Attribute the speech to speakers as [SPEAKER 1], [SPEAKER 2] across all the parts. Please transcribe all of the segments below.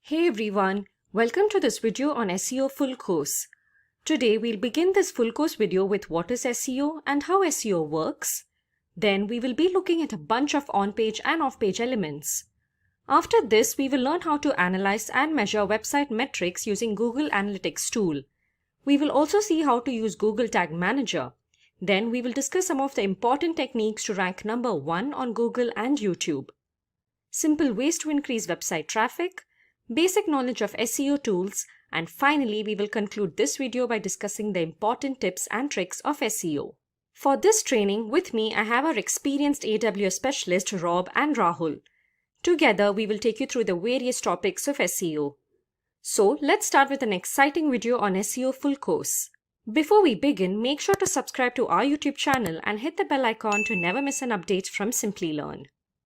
[SPEAKER 1] Hey everyone, welcome to this video on SEO full course. Today we'll begin this full course video with what is SEO and how SEO works. Then we will be looking at a bunch of on-page and off-page elements. After this, we will learn how to analyze and measure website metrics using Google Analytics tool. We will also see how to use Google Tag Manager. Then we will discuss some of the important techniques to rank number 1 on Google and YouTube. Simple ways to increase website traffic, basic knowledge of SEO tools, and finally we will conclude this video by discussing the important tips and tricks of SEO. For this training, with me I have our experienced AWS specialist Rob and Rahul. Together we will take you through the various topics of SEO. So let's start with an exciting video on SEO full course. Before we begin, make sure to subscribe to our YouTube channel and hit the bell icon to never miss an update from Simplilearn.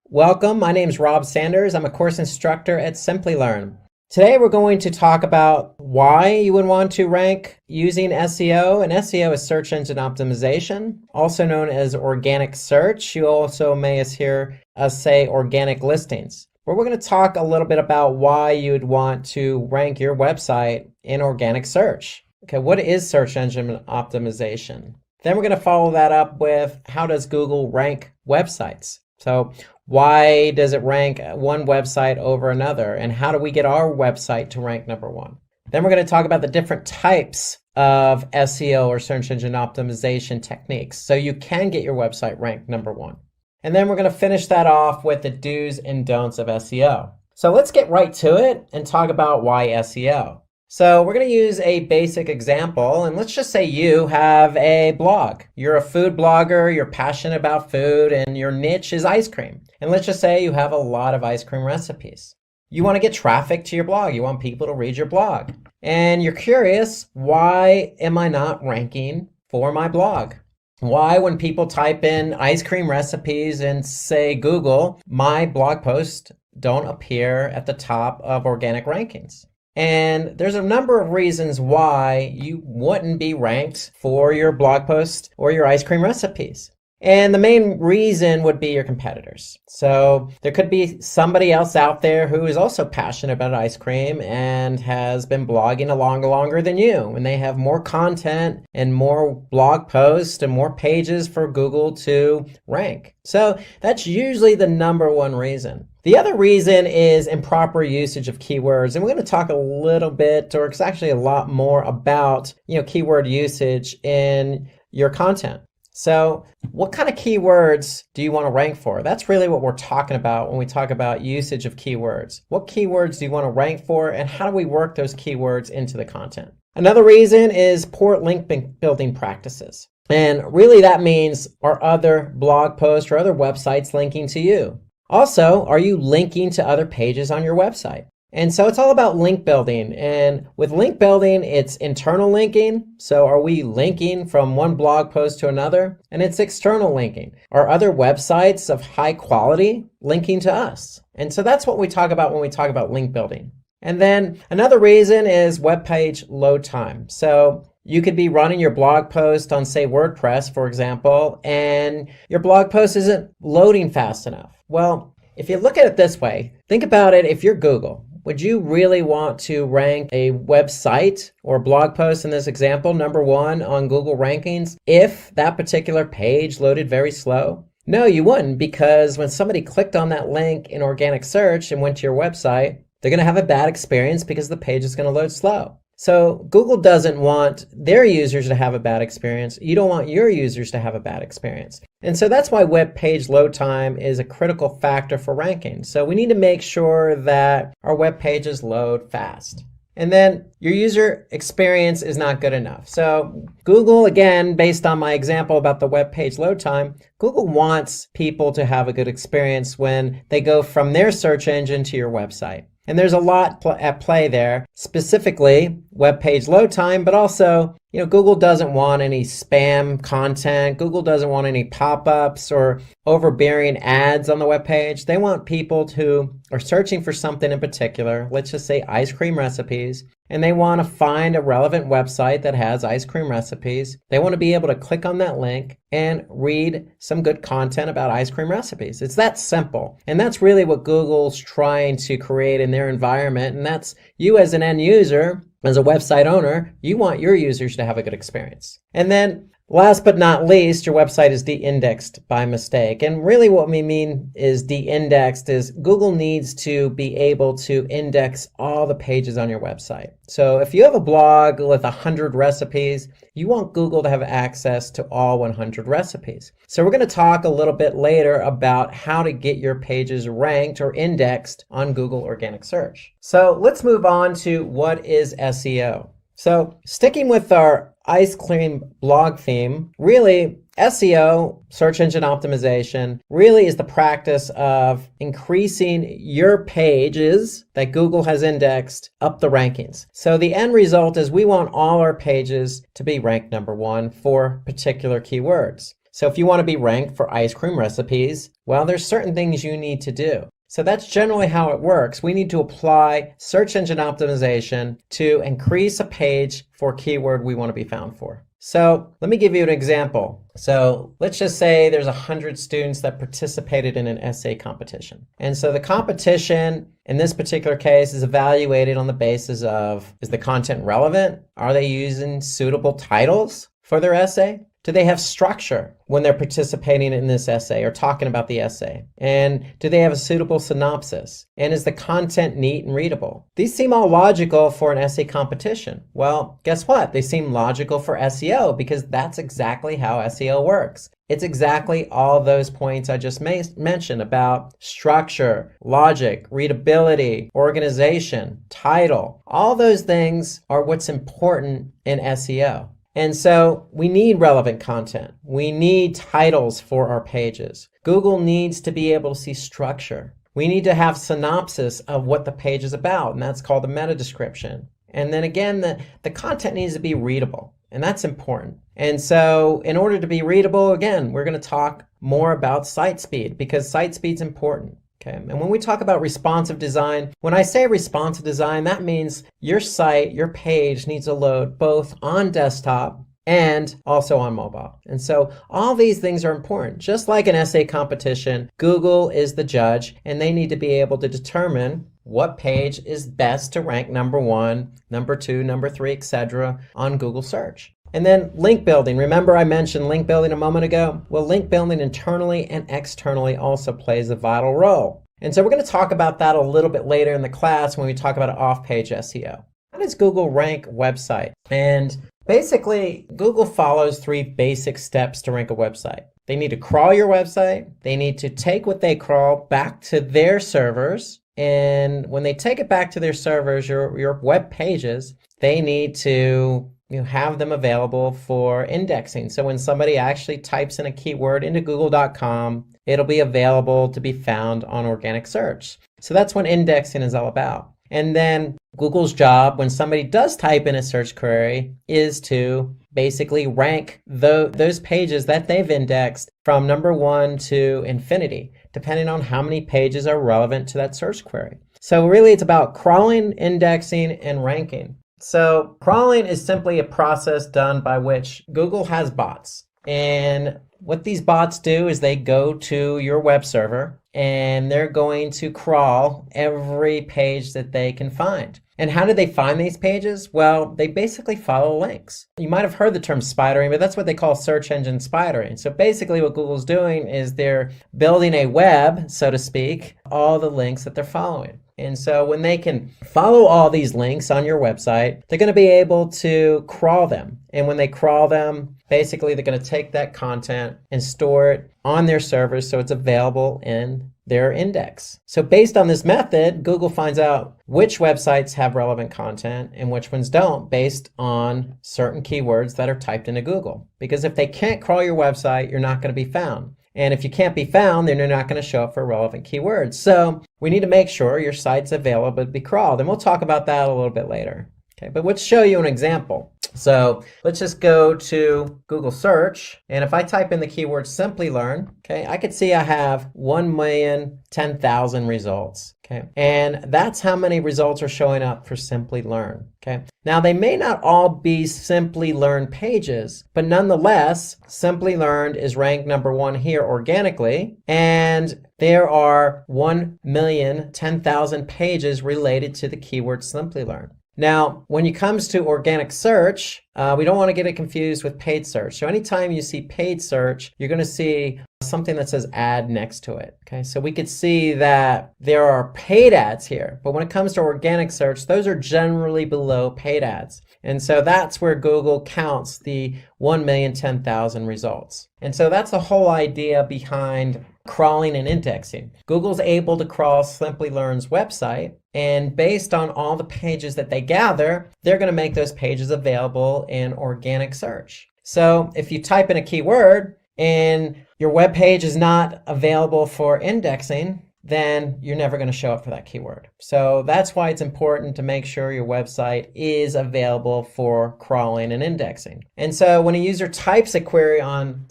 [SPEAKER 2] Welcome, my name is Rob Sanders. I'm a course instructor at Simplilearn. Today we're going to talk about why you would want to rank using SEO. And SEO is search engine optimization, also known as organic search. You also may hear us say organic listings. But we're going to talk a little bit about why you'd want to rank your website in organic search. Okay, what is search engine optimization? Then we're going to follow that up with how does Google rank websites? So why does it rank one website over another? And how do we get our website to rank number 1? Then we're going to talk about the different types of SEO or search engine optimization techniques so you can get your website ranked number 1. And then we're going to finish that off with the do's and don'ts of SEO. So let's get right to it and talk about why SEO. So we're going to use a basic example, and let's just say you have a blog. You're a food blogger, you're passionate about food, and your niche is ice cream. And let's just say you have a lot of ice cream recipes. You want to get traffic to your blog. You want people to read your blog. And you're curious, why am I not ranking for my blog? Why, when people type in ice cream recipes and say Google, my blog posts don't appear at the top of organic rankings? And there's a number of reasons why you wouldn't be ranked for your blog post or your ice cream recipes. And the main reason would be your competitors. So there could be somebody else out there who is also passionate about ice cream and has been blogging longer than you. And they have more content and more blog posts and more pages for Google to rank. So that's usually the number one reason. The other reason is improper usage of keywords. And we're going to talk a little bit, or it's actually a lot more about, keyword usage in your content. So what kind of keywords do you want to rank for? That's really what we're talking about when we talk about usage of keywords. What keywords do you want to rank for, and how do we work those keywords into the content? Another reason is poor link building practices. And really that means are other blog posts or other websites linking to you? Also, are you linking to other pages on your website? And so it's all about link building. And with link building, it's internal linking. So are we linking from one blog post to another? And it's external linking. Are other websites of high quality linking to us? And so that's what we talk about when we talk about link building. And then another reason is web page load time. So you could be running your blog post on, say, WordPress, for example, and your blog post isn't loading fast enough. Well, if you look at it this way, think about it. If you're Google, would you really want to rank a website or blog post in this example number 1 on Google rankings if that particular page loaded very slow? No, you wouldn't, because when somebody clicked on that link in organic search and went to your website, they're going to have a bad experience because the page is going to load slow. So Google doesn't want their users to have a bad experience. You don't want your users to have a bad experience. And so that's why web page load time is a critical factor for ranking. So we need to make sure that our web pages load fast. And then your user experience is not good enough. So Google, again, based on my example about the web page load time, Google wants people to have a good experience when they go from their search engine to your website. And there's a lot at play there, specifically web page load time, but also, Google doesn't want any spam content. Google doesn't want any pop-ups or overbearing ads on the web page. They want people who are searching for something in particular, let's just say ice cream recipes, and they want to find a relevant website that has ice cream recipes. They want to be able to click on that link and read some good content about ice cream recipes. It's that simple. And that's really what Google's trying to create in their environment. And that's you as an end user, as a website owner, you want your users to have a good experience. And then last but not least, your website is de-indexed by mistake. And really what we mean is de-indexed is Google needs to be able to index all the pages on your website. So if you have a blog with 100 recipes, you want Google to have access to all 100 recipes. So we're going to talk a little bit later about how to get your pages ranked or indexed on Google Organic Search. So let's move on to what is SEO. So sticking with our ice cream blog theme, really SEO, search engine optimization, really is the practice of increasing your pages that Google has indexed up the rankings. So the end result is we want all our pages to be ranked number one for particular keywords. So if you want to be ranked for ice cream recipes, well, there's certain things you need to do. So that's generally how it works. We need to apply search engine optimization to increase a page for a keyword we want to be found for. So let me give you an example. So let's just say there's 100 students that participated in an essay competition. And so the competition in this particular case is evaluated on the basis of, is the content relevant? Are they using suitable titles for their essay? Do they have structure when they're participating in this essay or talking about the essay? And do they have a suitable synopsis? And is the content neat and readable? These seem all logical for an essay competition. Well, guess what? They seem logical for SEO because that's exactly how SEO works. It's exactly all those points I just mentioned about structure, logic, readability, organization, title. All those things are what's important in SEO. And so we need relevant content. We need titles for our pages. Google needs to be able to see structure. We need to have synopsis of what the page is about, and that's called a meta description. And then again, the content needs to be readable, and that's important. And so in order to be readable, again, we're going to talk more about site speed because site speed's important. Okay. And when we talk about responsive design, when I say responsive design, that means your site, your page needs to load both on desktop and also on mobile. And so all these things are important. Just like an essay competition, Google is the judge, and they need to be able to determine what page is best to rank number one, number two, number three, etc. on Google search. And then link building. Remember I mentioned link building a moment ago? Well, link building internally and externally also plays a vital role. And so we're going to talk about that a little bit later in the class when we talk about off-page SEO. How does Google rank website? And basically, Google follows 3 basic steps to rank a website. They need to crawl your website. They need to take what they crawl back to their servers. And when they take it back to their servers, your web pages, they need to have them available for indexing. So when somebody actually types in a keyword into google.com, it'll be available to be found on organic search. So that's what indexing is all about. And then Google's job when somebody does type in a search query is to basically rank those pages that they've indexed from number 1 to infinity, depending on how many pages are relevant to that search query. So really it's about crawling, indexing, and ranking. So crawling is simply a process done by which Google has bots. And what these bots do is they go to your web server and they're going to crawl every page that they can find. And how do they find these pages? Well, they basically follow links. You might have heard the term spidering, but that's what they call search engine spidering. So basically what Google's doing is they're building a web, so to speak, all the links that they're following. And so when they can follow all these links on your website, they're going to be able to crawl them. And when they crawl them, basically they're going to take that content and store it on their servers so it's available in their index. So based on this method, Google finds out which websites have relevant content and which ones don't based on certain keywords that are typed into Google. Because if they can't crawl your website, you're not going to be found. And if you can't be found, then you're not going to show up for relevant keywords. So we need to make sure your site's available to be crawled. And we'll talk about that a little bit later. Okay, but let's show you an example. So let's just go to Google search. And if I type in the keyword simply learn, okay, I could see I have 1,010,000 results. Okay, and that's how many results are showing up for Simply Learn. Okay, now they may not all be Simply Learn pages, but nonetheless, Simply Learned is ranked #1 here organically, and there are 1,010,000 pages related to the keyword Simply Learn. Now, when it comes to organic search, we don't want to get it confused with paid search. So anytime you see paid search, you're going to see something that says ad next to it. Okay, so we could see that there are paid ads here, but when it comes to organic search, those are generally below paid ads. And so that's where Google counts the 1,010,000 results. And so that's the whole idea behind crawling and indexing. Google's able to crawl Simply Learn's website, and based on all the pages that they gather, they're going to make those pages available in organic search. So if you type in a keyword and your web page is not available for indexing, then you're never going to show up for that keyword. So that's why it's important to make sure your website is available for crawling and indexing. And so when a user types a query on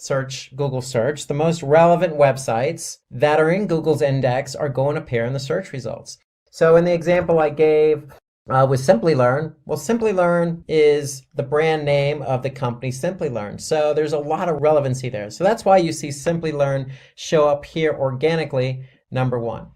[SPEAKER 2] Google search, the most relevant websites that are in Google's index are going to appear in the search results. So in the example I gave with Simply Learn, well, Simply Learn is the brand name of the company Simply Learn. So there's a lot of relevancy there. So that's why you see Simply Learn show up here organically, #1.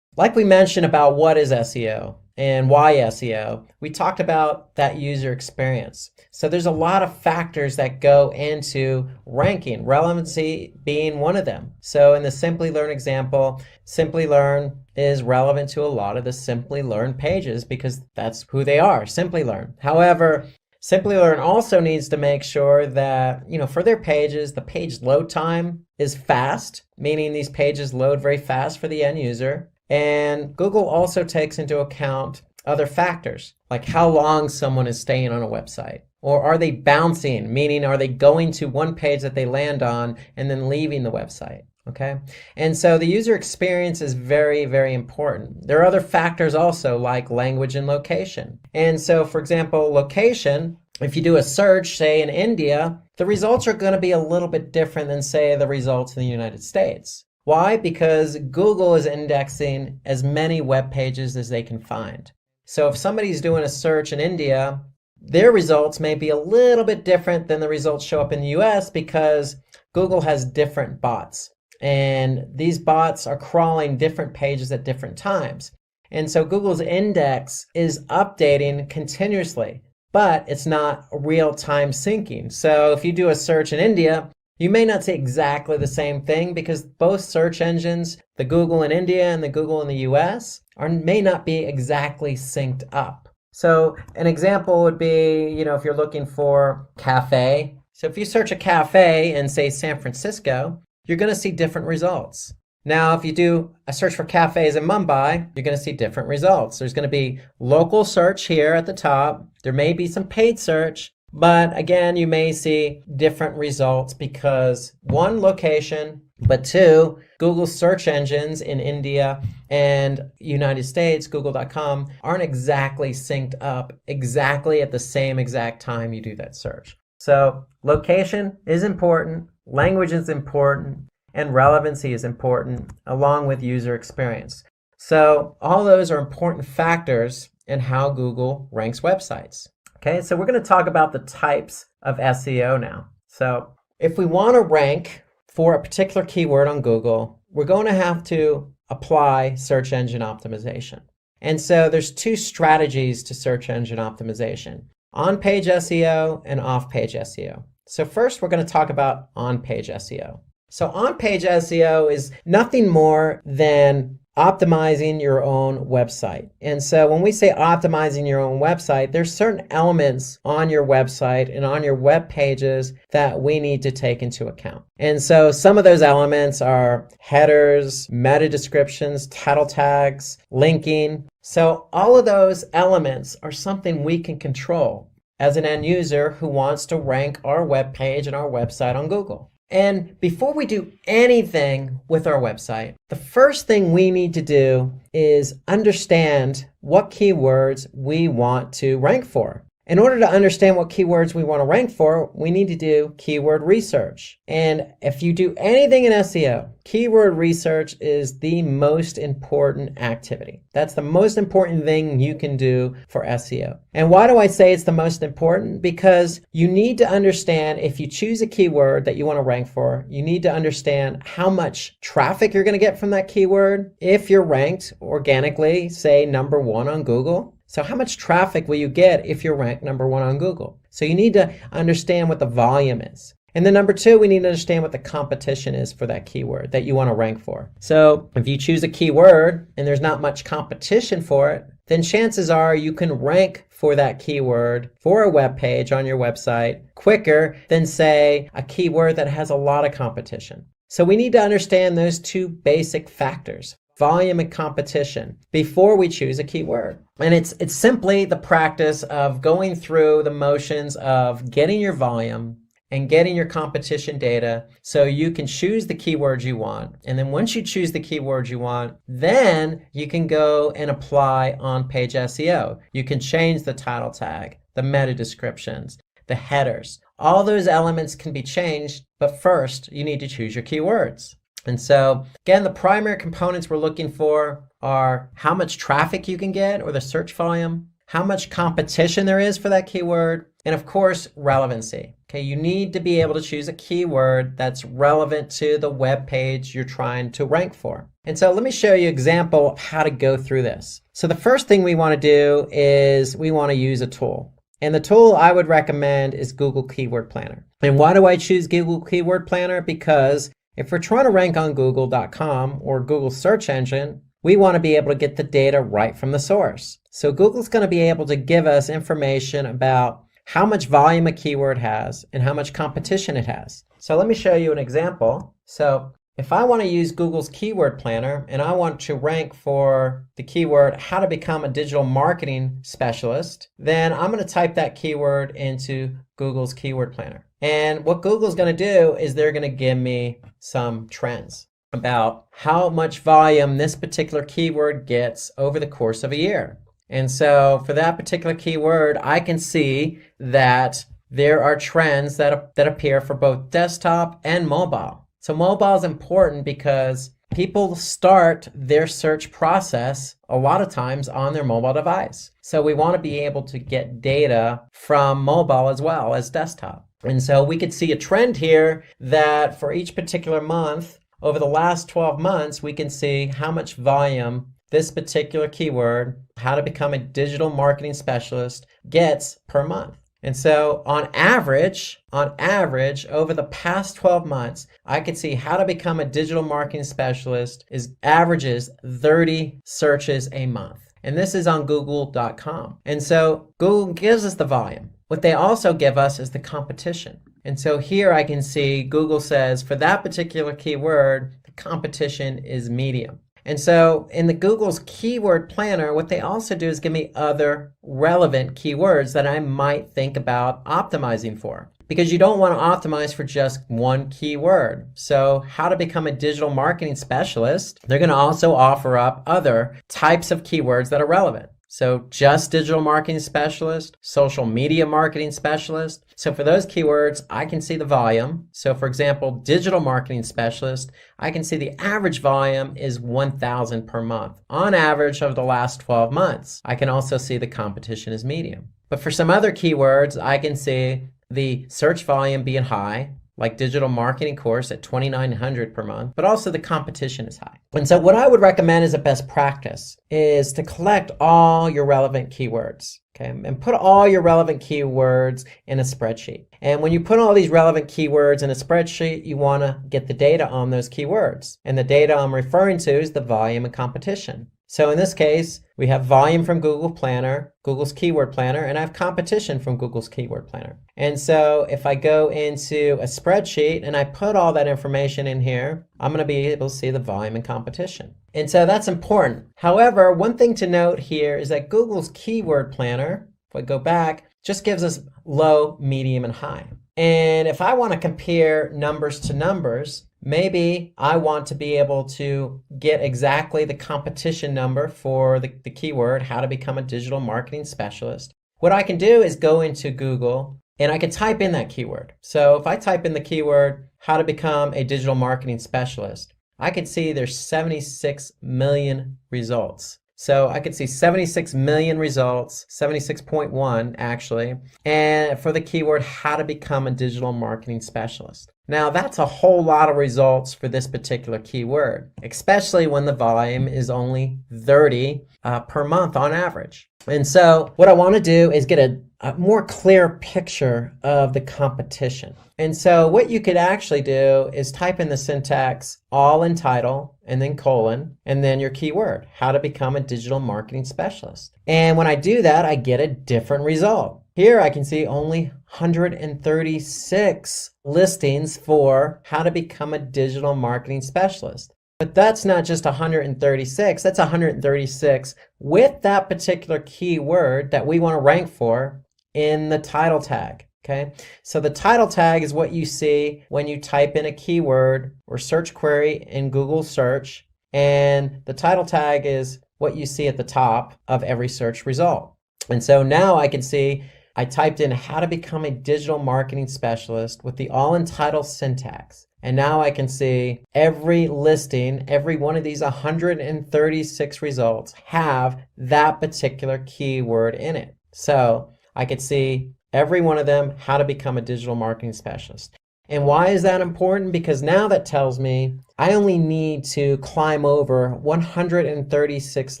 [SPEAKER 2] Like we mentioned about what is SEO and why SEO, we talked about that user experience. So there's a lot of factors that go into ranking, relevancy being one of them. So in the Simply Learn example, Simply Learn is relevant to a lot of the Simply Learn pages because that's who they are, Simply Learn. However, Simply Learn also needs to make sure that, for their pages, the page load time is fast, meaning these pages load very fast for the end user. And Google also takes into account other factors, like how long someone is staying on a website. Or are they bouncing, meaning are they going to one page that they land on and then leaving the website? Okay, and so the user experience is very, very important. There are other factors also like language and location. And so, for example, location, if you do a search, say in India, the results are going to be a little bit different than, say, the results in the United States. Why? Because Google is indexing as many web pages as they can find. So if somebody's doing a search in India, their results may be a little bit different than the results show up in the US because Google has different bots. And these bots are crawling different pages at different times. And so Google's index is updating continuously, but it's not real-time syncing. So if you do a search in India, you may not see exactly the same thing because both search engines, the Google in India and the Google in the US, may not be exactly synced up. So an example would be, if you're looking for cafe. So if you search a cafe in, say, San Francisco, you're going to see different results. Now, if you do a search for cafes in Mumbai, you're going to see different results. There's going to be local search here at the top. There may be some paid search, but again, you may see different results because one, location, but two, Google search engines in India and United States, google.com, aren't exactly synced up exactly at the same exact time you do that search. So location is important, language is important, and relevancy is important, along with user experience. So all those are important factors in how Google ranks websites. Okay, so we're going to talk about the types of SEO now. So if we want to rank for a particular keyword on Google, we're going to have to apply search engine optimization. And so there's two strategies to search engine optimization: on-page SEO and off-page SEO. So first, we're going to talk about on-page SEO. So on-page SEO is nothing more than optimizing your own website. And so when we say optimizing your own website, there's certain elements on your website and on your web pages that we need to take into account. And so some of those elements are headers, meta descriptions, title tags, linking. So all of those elements are something we can control as an end user who wants to rank our web page and our website on Google. And before we do anything with our website, the first thing we need to do is understand what keywords we want to rank for. in order to understand what keywords we want to rank for, we need to do keyword research. And if you do anything in SEO, keyword research is the most important activity. That's the most important thing you can do for SEO. And why do I say it's the most important? Because you need to understand, if you choose a keyword that you want to rank for, you need to understand how much traffic you're going to get from that keyword. If you're ranked organically, say #1 on Google, so how much traffic will you get if you're ranked #1 on Google? So you need to understand what the volume is. And then #2, we need to understand what the competition is for that keyword that you want to rank for. So if you choose a keyword and there's not much competition for it, then chances are you can rank for that keyword for a web page on your website quicker than, say, a keyword that has a lot of competition. So we need to understand those two basic factors, volume and competition, before we choose a keyword. And it's simply the practice of going through the motions of getting your volume and getting your competition data so you can choose the keywords you want. And then once you choose the keywords you want, then you can go and apply on-page SEO. You can change the title tag, the meta descriptions, the headers. All those elements can be changed, but first you need to choose your keywords. And so, again, the primary components we're looking for are how much traffic you can get, or the search volume, how much competition there is for that keyword, and of course, relevancy. Okay, you need to be able to choose a keyword that's relevant to the web page you're trying to rank for. And so let me show you an example of how to go through this. So the first thing we want to do is we want to use a tool. And the tool I would recommend is Google Keyword Planner. And why do I choose Google Keyword Planner? Because if we're trying to rank on Google.com or Google search engine, we want to be able to get the data right from the source. So Google's going to be able to give us information about how much volume a keyword has and how much competition it has. So let me show you an example. So if I want to use Google's Keyword Planner and I want to rank for the keyword how to become a digital marketing specialist, then I'm going to type that keyword into Google's Keyword Planner. And what Google's going to do is they're going to give me some trends about how much volume this particular keyword gets over the course of a year. And so for that particular keyword, I can see that there are trends that appear for both desktop and mobile. So mobile is important because people start their search process a lot of times on their mobile device. So we want to be able to get data from mobile as well as desktop. And so we could see a trend here that for each particular month, over the last 12 months, we can see how much volume this particular keyword, how to become a digital marketing specialist, gets per month. And so on average, over the past 12 months, I could see how to become a digital marketing specialist averages 30 searches a month. And this is on Google.com. And so Google gives us the volume. What they also give us is the competition. And so here I can see Google says for that particular keyword, the competition is medium. And so in the Google's Keyword Planner, what they also do is give me other relevant keywords that I might think about optimizing for. Because you don't want to optimize for just one keyword. So how to become a digital marketing specialist, they're going to also offer up other types of keywords that are relevant. So just digital marketing specialist, social media marketing specialist. So for those keywords, I can see the volume. So for example, digital marketing specialist, I can see the average volume is 1,000 per month on average over the last 12 months. I can also see the competition is medium. But for some other keywords, I can see the search volume being high, like digital marketing course at 2,900 per month, but also the competition is high. And so what I would recommend as a best practice is to collect all your relevant keywords, okay, and put all your relevant keywords in a spreadsheet. And when you put all these relevant keywords in a spreadsheet, you want to get the data on those keywords. And the data I'm referring to is the volume and competition. So in this case, we have volume from Google Planner, Google's Keyword Planner, and I have competition from Google's Keyword Planner. And so if I go into a spreadsheet and I put all that information in here, I'm going to be able to see the volume and competition. And so that's important. However, one thing to note here is that Google's Keyword Planner, if I go back, just gives us low, medium, and high. And if I want to compare numbers to numbers, maybe I want to be able to get exactly the competition number for the keyword, how to become a digital marketing specialist. what I can do is go into Google and I can type in that keyword. So if I type in the keyword, how to become a digital marketing specialist, I can see there's 76 million results. So I could see 76 million results, 76.1 actually, and for the keyword, how to become a digital marketing specialist. Now that's a whole lot of results for this particular keyword, especially when the volume is only 30 per month on average. And so what I want to do is get a more clear picture of the competition. And so what you could actually do is type in the syntax all in title and then colon and then your keyword, how to become a digital marketing specialist. And when I do that, I get a different result. Here I can see only 136 listings for how to become a digital marketing specialist. But that's not just 136, that's 136 with that particular keyword that we want to rank for in the title tag. Okay, so the title tag is what you see when you type in a keyword or search query in Google search, and the title tag is what you see at the top of every search result. And so now I can see I typed in how to become a digital marketing specialist with the all in title syntax. And now I can see every listing, every one of these 136 results have that particular keyword in it. So I could see every one of them, how to become a digital marketing specialist. And why is that important? Because now that tells me I only need to climb over 136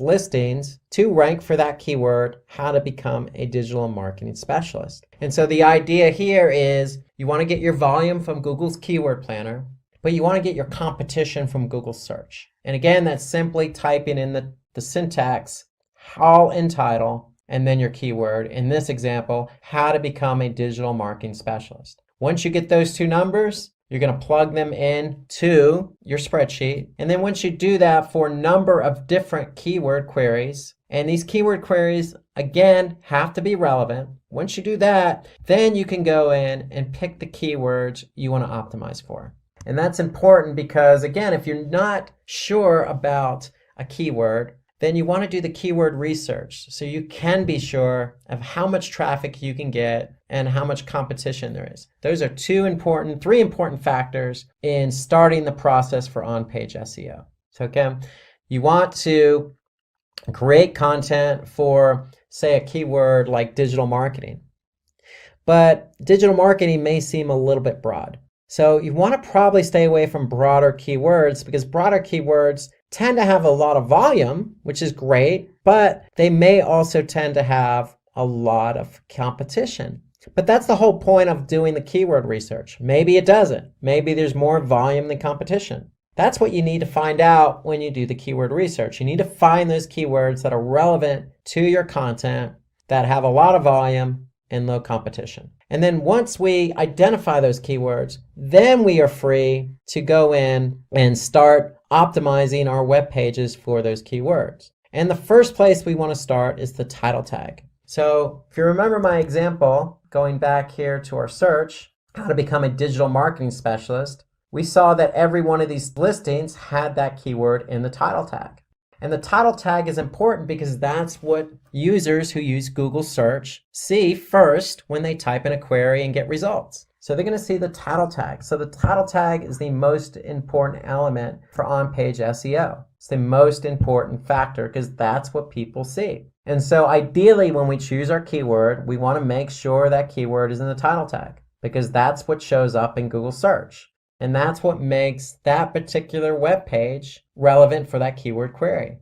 [SPEAKER 2] listings to rank for that keyword, how to become a digital marketing specialist. And so the idea here is you want to get your volume from Google's keyword planner, but you want to get your competition from Google search. And again, that's simply typing in the syntax, all in title, and then your keyword. In this example, how to become a digital marketing specialist. Once you get those two numbers, you're going to plug them in to your spreadsheet. And then once you do that for a number of different keyword queries, and these keyword queries, again, have to be relevant. Once you do that, then you can go in and pick the keywords you want to optimize for. And that's important because, again, if you're not sure about a keyword, then you want to do the keyword research so you can be sure of how much traffic you can get and how much competition there is. Those are three important factors in starting the process for on-page SEO. So again, you want to create content for, say, a keyword like digital marketing. But digital marketing may seem a little bit broad. So you want to probably stay away from broader keywords because broader keywords tend to have a lot of volume, which is great, but they may also tend to have a lot of competition. But that's the whole point of doing the keyword research. Maybe it doesn't. Maybe there's more volume than competition. That's what you need to find out when you do the keyword research. You need to find those keywords that are relevant to your content, that have a lot of volume and low competition. And then once we identify those keywords, then we are free to go in and start optimizing our web pages for those keywords. And the first place we want to start is the title tag. So if you remember my example, going back here to our search, how to become a digital marketing specialist, we saw that every one of these listings had that keyword in the title tag. And the title tag is important because that's what users who use Google search see first when they type in a query and get results. So they're going to see the title tag. So the title tag is the most important element for on-page SEO. It's the most important factor because that's what people see. And so ideally when we choose our keyword, we want to make sure that keyword is in the title tag because that's what shows up in Google search. And that's what makes that particular web page relevant for that keyword query.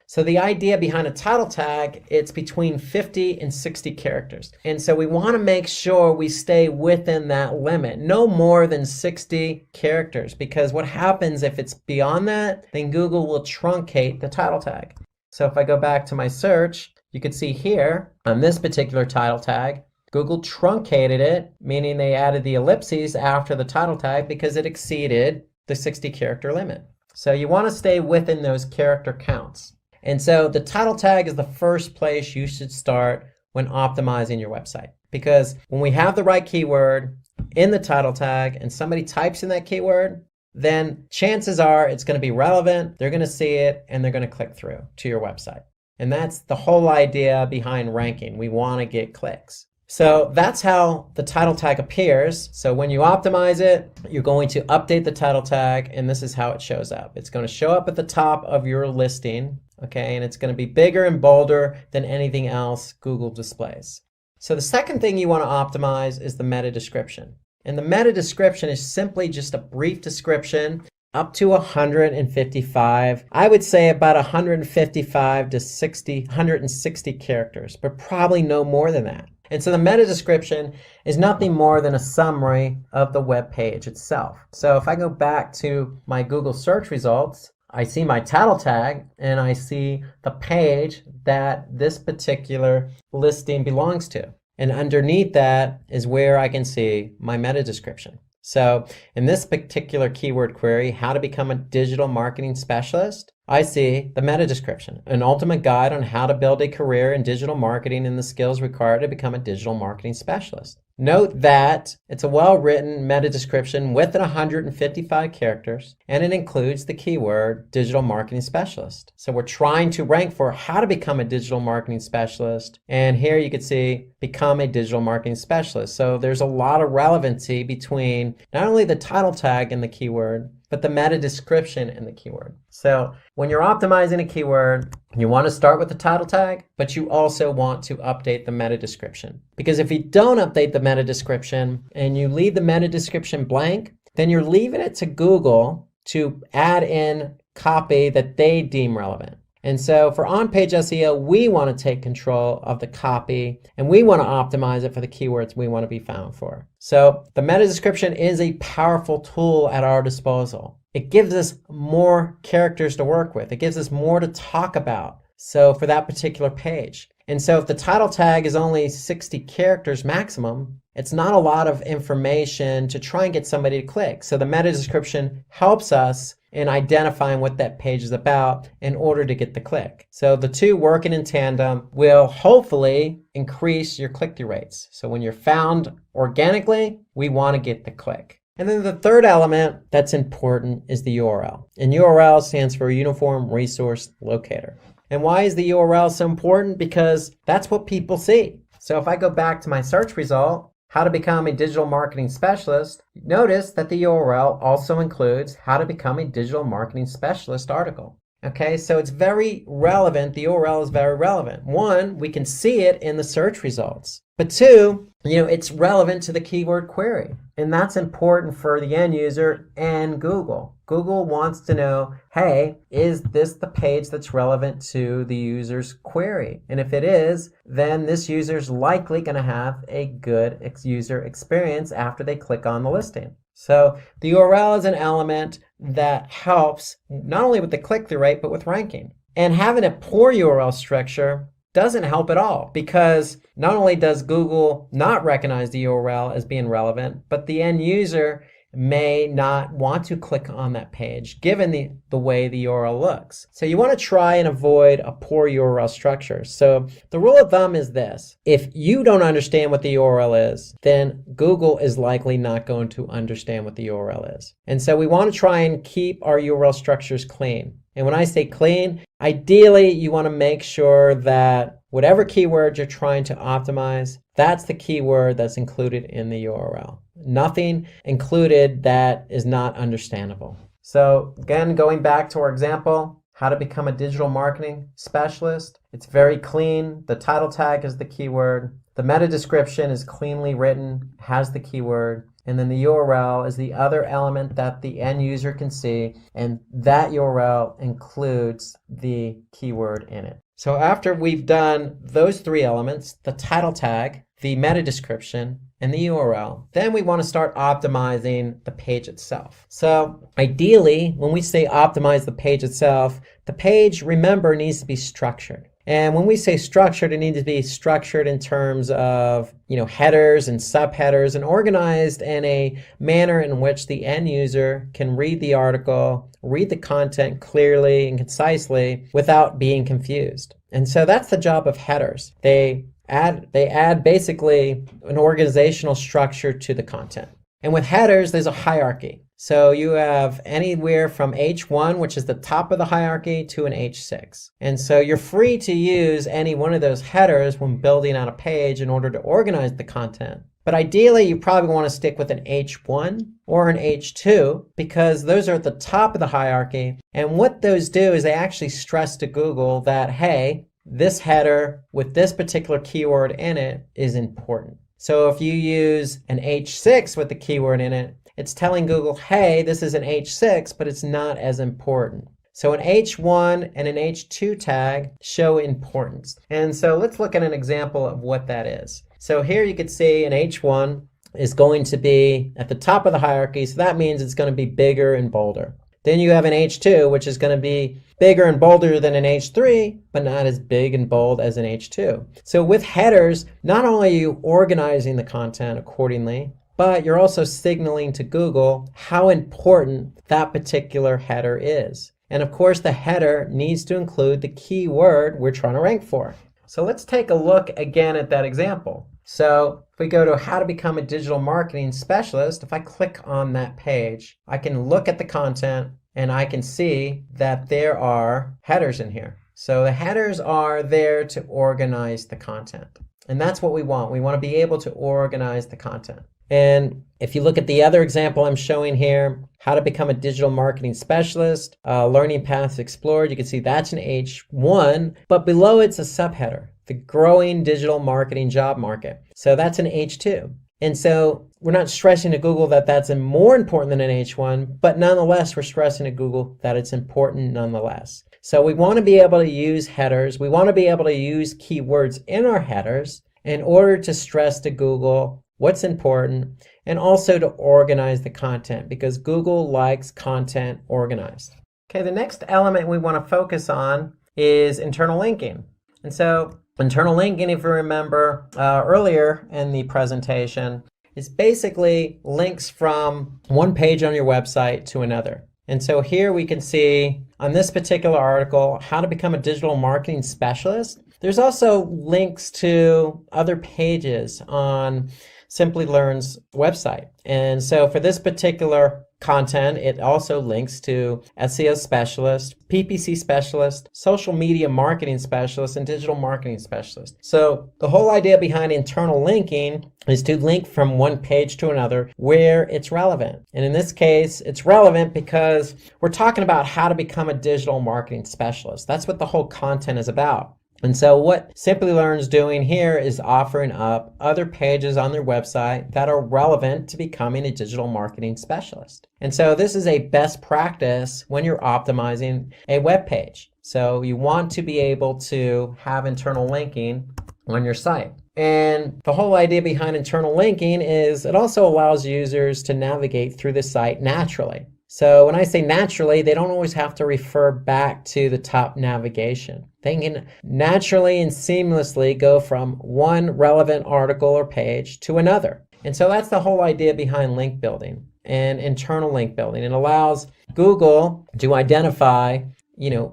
[SPEAKER 2] So the idea behind a title tag, it's between 50 and 60 characters. And so we want to make sure we stay within that limit, no more than 60 characters, because what happens if it's beyond that, then Google will truncate the title tag. So if I go back to my search, you can see here on this particular title tag, Google truncated it, meaning they added the ellipses after the title tag because it exceeded the 60 character limit. So you want to stay within those character counts. And so the title tag is the first place you should start when optimizing your website. Because when we have the right keyword in the title tag and somebody types in that keyword, then chances are it's going to be relevant, they're going to see it, and they're going to click through to your website. And that's the whole idea behind ranking. We want to get clicks. So that's how the title tag appears. So when you optimize it, you're going to update the title tag, and this is how it shows up. It's going to show up at the top of your listing, okay, and it's going to be bigger and bolder than anything else Google displays. So the second thing you want to optimize is the meta description. And the meta description is simply just a brief description up to 155. I would say about 155 to 160 characters, but probably no more than that. And so the meta description is nothing more than a summary of the web page itself. So if I go back to my Google search results, I see my title tag and I see the page that this particular listing belongs to. And underneath that is where I can see my meta description. So in this particular keyword query, how to become a digital marketing specialist, I see the meta description, an ultimate guide on how to build a career in digital marketing and the skills required to become a digital marketing specialist. Note that it's a well-written meta description with 155 characters, and it includes the keyword digital marketing specialist. So we're trying to rank for how to become a digital marketing specialist, and here you can see become a digital marketing specialist. So there's a lot of relevancy between not only the title tag and the keyword, but the meta description in the keyword. So when you're optimizing a keyword, you want to start with the title tag, but you also want to update the meta description. Because if you don't update the meta description and you leave the meta description blank, then you're leaving it to Google to add in copy that they deem relevant. And so for on-page SEO, we want to take control of the copy and we want to optimize it for the keywords we want to be found for. So the meta description is a powerful tool at our disposal. It gives us more characters to work with. It gives us more to talk about. So for that particular page. And so if the title tag is only 60 characters maximum, it's not a lot of information to try and get somebody to click. So the meta description helps us in identifying what that page is about in order to get the click. So the two working in tandem will hopefully increase your click-through rates. So when you're found organically, we want to get the click. And then the third element that's important is the URL. And URL stands for Uniform Resource Locator. And why is the URL so important? Because that's what people see. So if I go back to my search result, how to become a digital marketing specialist, notice that the URL also includes how to become a digital marketing specialist article. Okay, so it's very relevant. The URL is very relevant. One, we can see it in the search results. But two, it's relevant to the keyword query. And that's important for the end user and Google. Google wants to know, hey, is this the page that's relevant to the user's query? And if it is, then this user's likely going to have a good user experience after they click on the listing. So the URL is an element that helps not only with the click-through rate, but with ranking. And having a poor URL structure doesn't help at all, because not only does Google not recognize the URL as being relevant, but the end user may not want to click on that page given the way the URL looks. So you want to try and avoid a poor URL structure. So the rule of thumb is this: if you don't understand what the URL is, then Google is likely not going to understand what the URL is. And so we want to try and keep our URL structures clean. And when I say clean, ideally you want to make sure that whatever keyword you're trying to optimize, that's the keyword that's included in the URL. Nothing included that is not understandable. So again, going back to our example, how to become a digital marketing specialist. It's very clean. The title tag is the keyword. The meta description is cleanly written, has the keyword. And then the URL is the other element that the end user can see, and that URL includes the keyword in it. So after we've done those three elements, the title tag, the meta description, and the URL, then we want to start optimizing the page itself. So ideally, when we say optimize the page itself, the page, remember, needs to be structured. And when we say structured, it needs to be structured in terms of, headers and subheaders, and organized in a manner in which the end user can read the article, read the content clearly and concisely without being confused. And so that's the job of headers. They add basically an organizational structure to the content. And with headers, there's a hierarchy. So you have anywhere from H1, which is the top of the hierarchy, to an H6. And so you're free to use any one of those headers when building out a page in order to organize the content. But ideally, you probably want to stick with an H1 or an H2 because those are at the top of the hierarchy. And what those do is they actually stress to Google that, hey, this header with this particular keyword in it is important. So if you use an H6 with the keyword in it, it's telling Google, hey, this is an H6, but it's not as important. So an H1 and an H2 tag show importance. And so let's look at an example of what that is. So here you can see an H1 is going to be at the top of the hierarchy, so that means it's going to be bigger and bolder. Then you have an H2, which is going to be bigger and bolder than an H3, but not as big and bold as an H2. So with headers, not only are you organizing the content accordingly, but you're also signaling to Google how important that particular header is. And of course, the header needs to include the keyword we're trying to rank for. So let's take a look again at that example. So if we go to how to become a digital marketing specialist, if I click on that page, I can look at the content and I can see that there are headers in here. So the headers are there to organize the content. And that's what we want. We want to be able to organize the content. And if you look at the other example I'm showing here, how to become a digital marketing specialist, learning paths explored, you can see that's an H1, but below it's a subheader, the growing digital marketing job market. So that's an H2. And so we're not stressing to Google that that's more important than an H1, but nonetheless, we're stressing to Google that it's important nonetheless. So we want to be able to use headers. We want to be able to use keywords in our headers in order to stress to Google what's important, and also to organize the content because Google likes content organized. Okay, the next element we want to focus on is internal linking. And so internal linking, if you remember earlier in the presentation, is basically links from one page on your website to another. And so here we can see on this particular article, how to become a digital marketing specialist. There's also links to other pages on Simply Learn's website. And so for this particular content, it also links to SEO specialist, PPC specialist, social media marketing specialist, and digital marketing specialist. So the whole idea behind internal linking is to link from one page to another where it's relevant. And in this case, it's relevant because we're talking about how to become a digital marketing specialist. That's what the whole content is about. And so what Simply Learn's doing here is offering up other pages on their website that are relevant to becoming a digital marketing specialist. And so this is a best practice when you're optimizing a web page. So you want to be able to have internal linking on your site. And the whole idea behind internal linking is it also allows users to navigate through the site naturally. So when I say naturally, they don't always have to refer back to the top navigation. They can naturally and seamlessly go from one relevant article or page to another. And so that's the whole idea behind link building and internal link building. It allows Google to identify,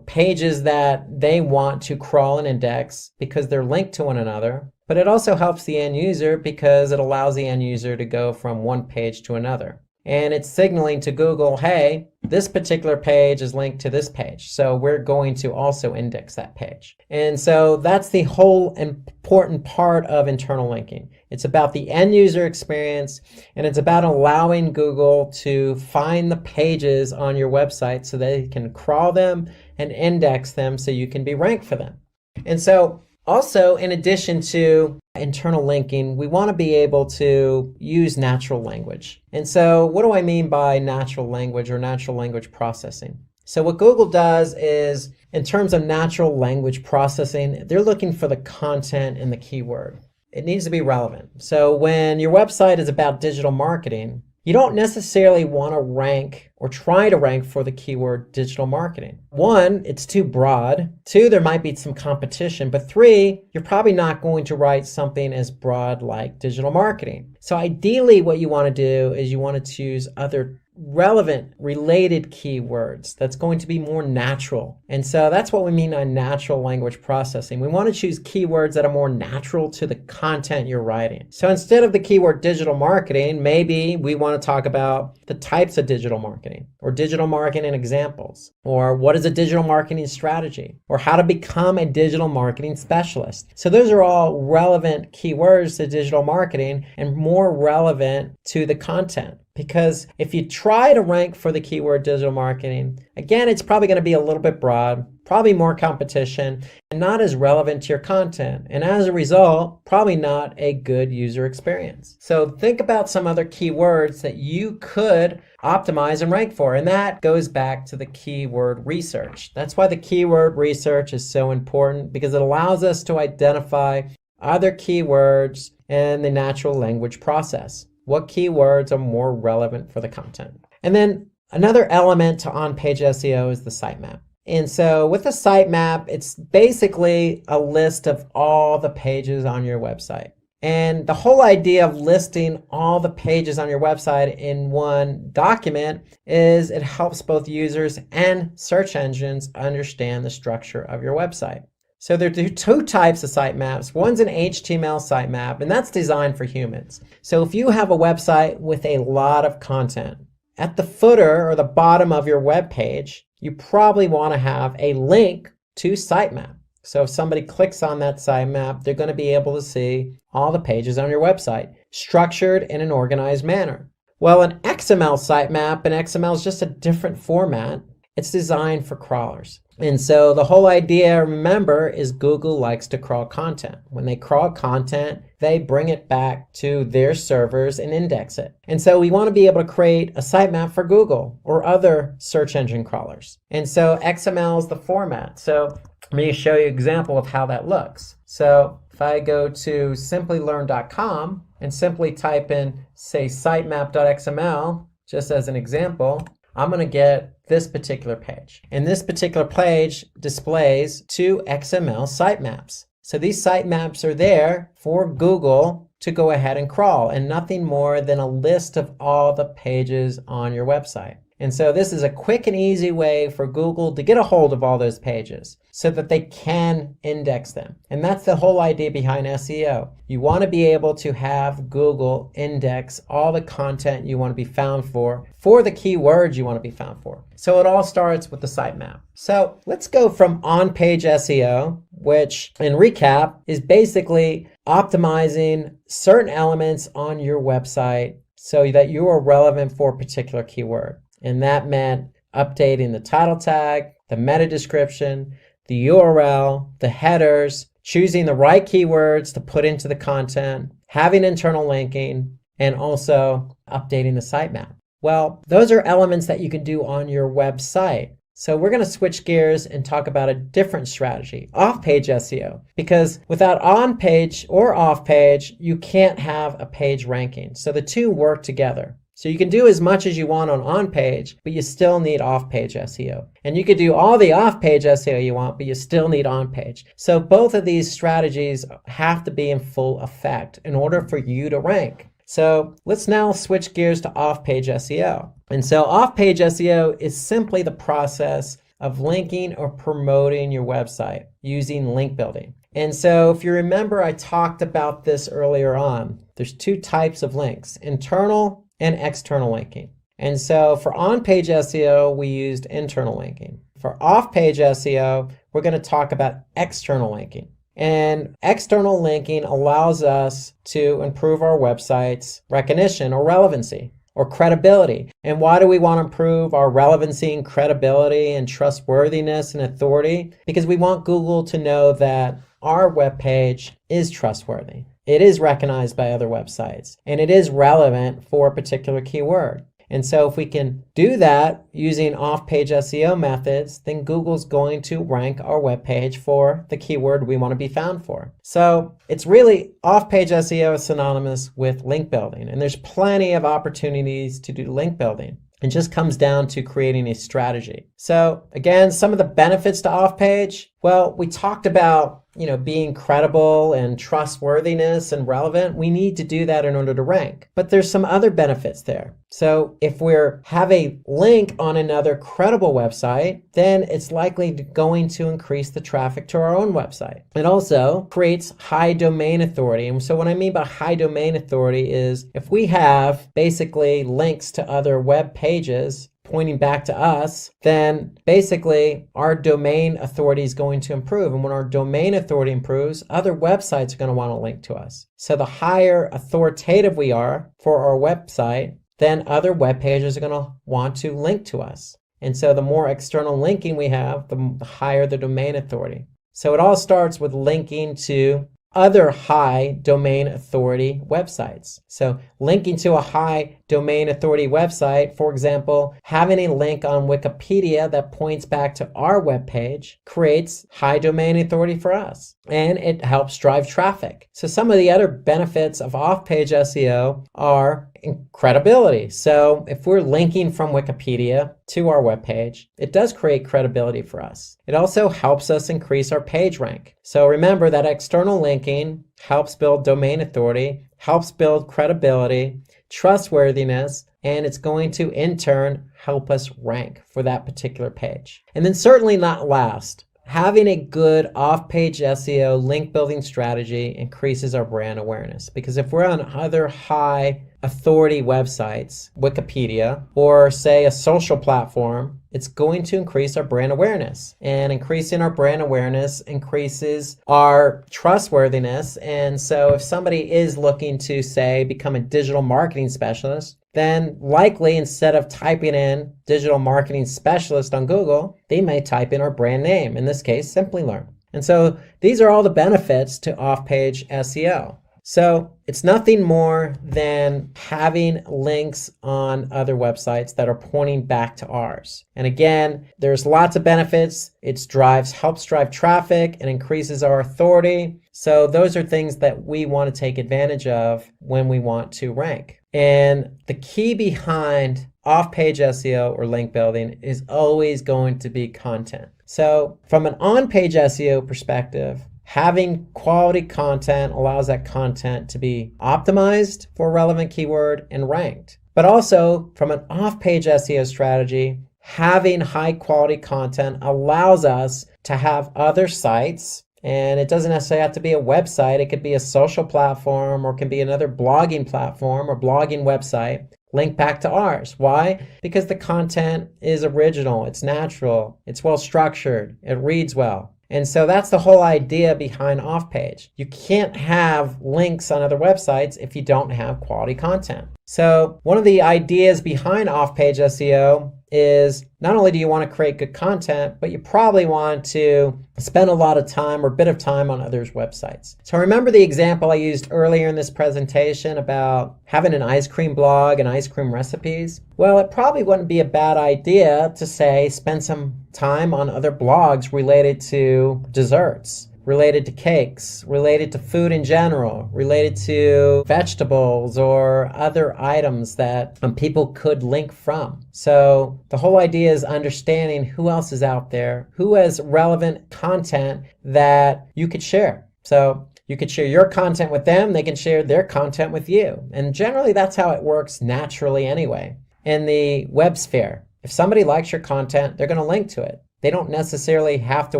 [SPEAKER 2] pages that they want to crawl and index because they're linked to one another. But it also helps the end user because it allows the end user to go from one page to another. And it's signaling to Google, hey, this particular page is linked to this page. So we're going to also index that page. And so that's the whole important part of internal linking. It's about the end user experience, and it's about allowing Google to find the pages on your website so they can crawl them and index them so you can be ranked for them. And so also, in addition to internal linking, we want to be able to use natural language. And so what do I mean by natural language or natural language processing? So what Google does is, in terms of natural language processing, they're looking for the content and the keyword. It needs to be relevant. So when your website is about digital marketing, you don't necessarily want to rank or try to rank for the keyword digital marketing. One, it's too broad. Two, there might be some competition. But three, you're probably not going to write something as broad like digital marketing. So ideally what you want to do is you want to choose other relevant, related keywords that's going to be more natural. And so that's what we mean on natural language processing. We want to choose keywords that are more natural to the content you're writing. So instead of the keyword digital marketing, maybe we want to talk about the types of digital marketing, or digital marketing examples, or what is a digital marketing strategy, or how to become a digital marketing specialist. So those are all relevant keywords to digital marketing and more relevant to the content. Because if you try to rank for the keyword digital marketing, again, it's probably going to be a little bit broad, probably more competition, and not as relevant to your content. And as a result, probably not a good user experience. So think about some other keywords that you could optimize and rank for. And that goes back to the keyword research. That's why the keyword research is so important, because it allows us to identify other keywords in the natural language process. What keywords are more relevant for the content? And then another element to on-page SEO is the sitemap. And so with the sitemap, it's basically a list of all the pages on your website. And the whole idea of listing all the pages on your website in one document is it helps both users and search engines understand the structure of your website. So there are two types of sitemaps. One's an HTML sitemap, and that's designed for humans. So if you have a website with a lot of content, at the footer or the bottom of your web page, you probably want to have a link to sitemap. So if somebody clicks on that sitemap, they're going to be able to see all the pages on your website, structured in an organized manner. Well, an XML sitemap, and XML is just a different format. It's designed for crawlers. And so the whole idea, remember, is Google likes to crawl content. When they crawl content, they bring it back to their servers and index it. And so we want to be able to create a sitemap for Google or other search engine crawlers. And so XML is the format. So let me show you an example of how that looks. So if I go to simplylearn.com and simply type in, say, sitemap.xml, just as an example, I'm going to get this particular page. And this particular page displays two XML sitemaps. So these sitemaps are there for Google to go ahead and crawl, and nothing more than a list of all the pages on your website. And so this is a quick and easy way for Google to get a hold of all those pages so that they can index them. And that's the whole idea behind SEO. You want to be able to have Google index all the content you want to be found for the keywords you want to be found for. So it all starts with the sitemap. So let's go from on-page SEO, which in recap is basically optimizing certain elements on your website so that you are relevant for a particular keyword. And that meant updating the title tag, the meta description, the URL, the headers, choosing the right keywords to put into the content, having internal linking, and also updating the sitemap. Well, those are elements that you can do on your website. So we're going to switch gears and talk about a different strategy, off-page SEO, because without on-page or off-page, you can't have a page ranking. So the two work together. So you can do as much as you want on-page, but you still need off-page SEO. And you could do all the off-page SEO you want, but you still need on-page. So both of these strategies have to be in full effect in order for you to rank. So let's now switch gears to off-page SEO. And so off-page SEO is simply the process of linking or promoting your website using link building. And so if you remember, I talked about this earlier on. There's two types of links, internal and external linking. And so for on-page SEO, we used internal linking. For off-page SEO, we're going to talk about external linking. And external linking allows us to improve our website's recognition or relevancy or credibility. And why do we want to improve our relevancy and credibility and trustworthiness and authority? Because we want Google to know that our web page is trustworthy. It is recognized by other websites, and it is relevant for a particular keyword. And so if we can do that using off-page SEO methods, then Google's going to rank our web page for the keyword we want to be found for. So it's really off-page SEO is synonymous with link building, and there's plenty of opportunities to do link building. It just comes down to creating a strategy. So again, some of the benefits to off-page, Well, we talked about, being credible and trustworthiness and relevant. We need to do that in order to rank. But there's some other benefits there. So if we have a link on another credible website, then it's likely going to increase the traffic to our own website. It also creates high domain authority. And so what I mean by high domain authority is if we have basically links to other web pages pointing back to us, then basically our domain authority is going to improve. And when our domain authority improves, other websites are going to want to link to us. So the higher authoritative we are for our website, then other web pages are going to want to link to us. And so the more external linking we have, the higher the domain authority. So it all starts with linking to other high domain authority websites. So linking to a high domain authority website, for example, having a link on Wikipedia that points back to our webpage creates high domain authority for us, and it helps drive traffic. So some of the other benefits of off-page SEO are credibility. So if we're linking from Wikipedia to our webpage, it does create credibility for us. It also helps us increase our page rank. So remember that external linking helps build domain authority, helps build credibility, trustworthiness, and it's going to in turn help us rank for that particular page. And then certainly not last, having a good off-page SEO link building strategy increases our brand awareness, because if we're on other high authority websites, Wikipedia, or say a social platform, it's going to increase our brand awareness. And increasing our brand awareness increases our trustworthiness. And so if somebody is looking to, say, become a digital marketing specialist, then likely instead of typing in digital marketing specialist on Google, they may type in our brand name, in this case, Simply Learn. And so these are all the benefits to off-page SEO. So it's nothing more than having links on other websites that are pointing back to ours. And again, there's lots of benefits. It helps drive traffic and increases our authority. So those are things that we want to take advantage of when we want to rank. And the key behind off-page SEO or link building is always going to be content. So from an on-page SEO perspective, having quality content allows that content to be optimized for a relevant keyword and ranked. But also from an off-page SEO strategy, having high quality content allows us to have other sites, and it doesn't necessarily have to be a website. It could be a social platform, or it can be another blogging platform or blogging website, link back to ours. Why? Because the content is original, it's natural, it's well structured, it reads well. And so that's the whole idea behind off-page. You can't have links on other websites if you don't have quality content. So one of the ideas behind off-page SEO is not only do you want to create good content, but you probably want to spend a lot of time or a bit of time on others' websites. So remember the example I used earlier in this presentation about having an ice cream blog and ice cream recipes? Well, it probably wouldn't be a bad idea to say spend some time on other blogs related to desserts, related to cakes, related to food in general, related to vegetables or other items that people could link from. So the whole idea is understanding who else is out there, who has relevant content that you could share. So you could share your content with them, they can share their content with you. And generally that's how it works naturally anyway. In the web sphere, if somebody likes your content, they're going to link to it. They don't necessarily have to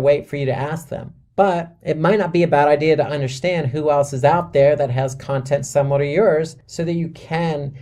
[SPEAKER 2] wait for you to ask them. But it might not be a bad idea to understand who else is out there that has content similar to yours so that you can,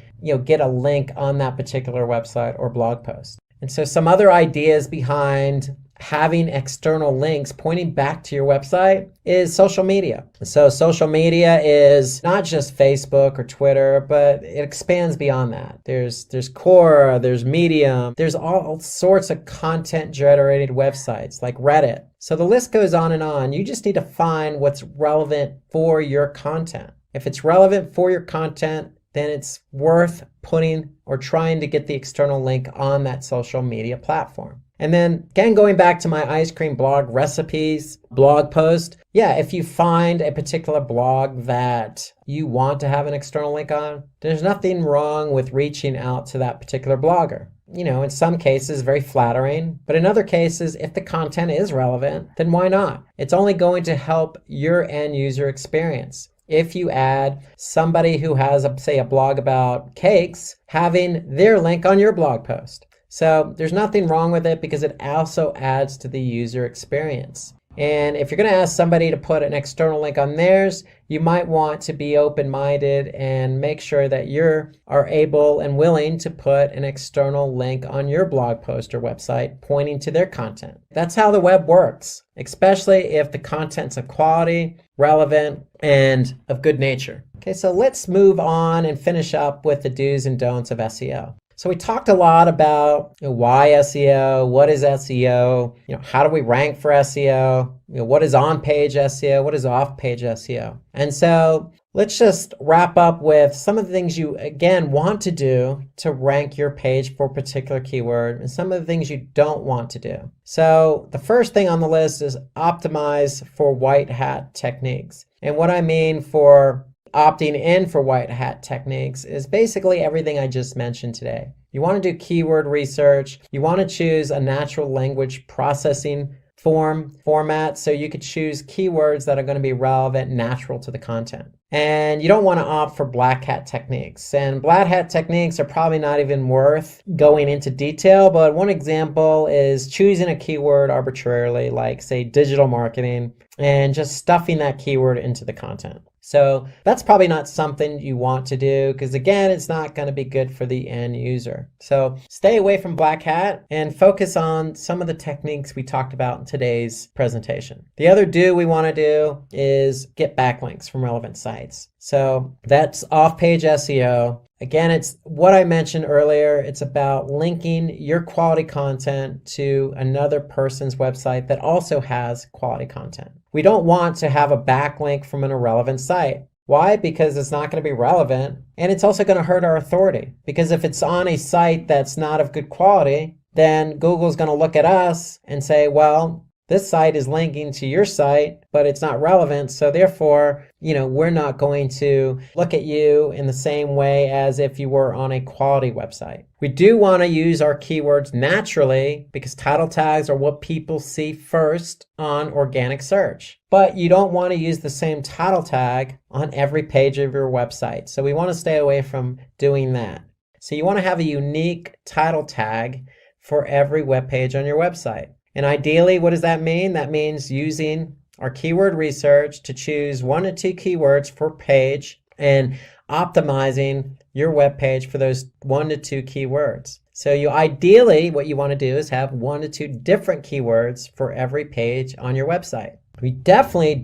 [SPEAKER 2] get a link on that particular website or blog post. And so some other ideas behind having external links pointing back to your website is social media. So social media is not just Facebook or Twitter, but it expands beyond that. There's Quora, there's Medium, there's all sorts of content generated websites like Reddit. So the list goes on and on. You just need to find what's relevant for your content. If it's relevant for your content, then it's worth putting or trying to get the external link on that social media platform. And then again, going back to my ice cream blog recipes blog post, if you find a particular blog that you want to have an external link on, there's nothing wrong with reaching out to that particular blogger in some cases, very flattering. But in other cases, if the content is relevant, then why not? It's only going to help your end user experience. If you add somebody who has, say, a blog about cakes, having their link on your blog post. So there's nothing wrong with it because it also adds to the user experience. And if you're going to ask somebody to put an external link on theirs, you might want to be open-minded and make sure that you are able and willing to put an external link on your blog post or website pointing to their content. That's how the web works, especially if the content's of quality, relevant, and of good nature. Okay, so let's move on and finish up with the do's and don'ts of SEO. So we talked a lot about why SEO, what is SEO, how do we rank for SEO, what is on-page SEO, what is off-page SEO. And so let's just wrap up with some of the things you, again, want to do to rank your page for a particular keyword and some of the things you don't want to do. So the first thing on the list is optimize for white hat techniques. And what I mean for opting in for white hat techniques is basically everything I just mentioned today. You want to do keyword research. You want to choose a natural language processing format so you could choose keywords that are going to be relevant, natural to the content. And you don't want to opt for black hat techniques. And black hat techniques are probably not even worth going into detail, but one example is choosing a keyword arbitrarily, like say digital marketing, and just stuffing that keyword into the content. So that's probably not something you want to do because, again, it's not going to be good for the end user. So stay away from black hat and focus on some of the techniques we talked about in today's presentation. The other do we want to do is get backlinks from relevant sites. So that's off-page SEO. Again, it's what I mentioned earlier. It's about linking your quality content to another person's website that also has quality content. We don't want to have a backlink from an irrelevant site. Why? Because it's not going to be relevant, and it's also going to hurt our authority. Because if it's on a site that's not of good quality, then Google's going to look at us and say, well, this site is linking to your site, but it's not relevant. So therefore, we're not going to look at you in the same way as if you were on a quality website. We do want to use our keywords naturally because title tags are what people see first on organic search. But you don't want to use the same title tag on every page of your website. So we want to stay away from doing that. So you want to have a unique title tag for every web page on your website. And ideally, what does that mean? That means using our keyword research to choose 1 to 2 keywords per page and optimizing your web page for those 1 to 2 keywords. So ideally, what you want to do is have 1 to 2 different keywords for every page on your website. We definitely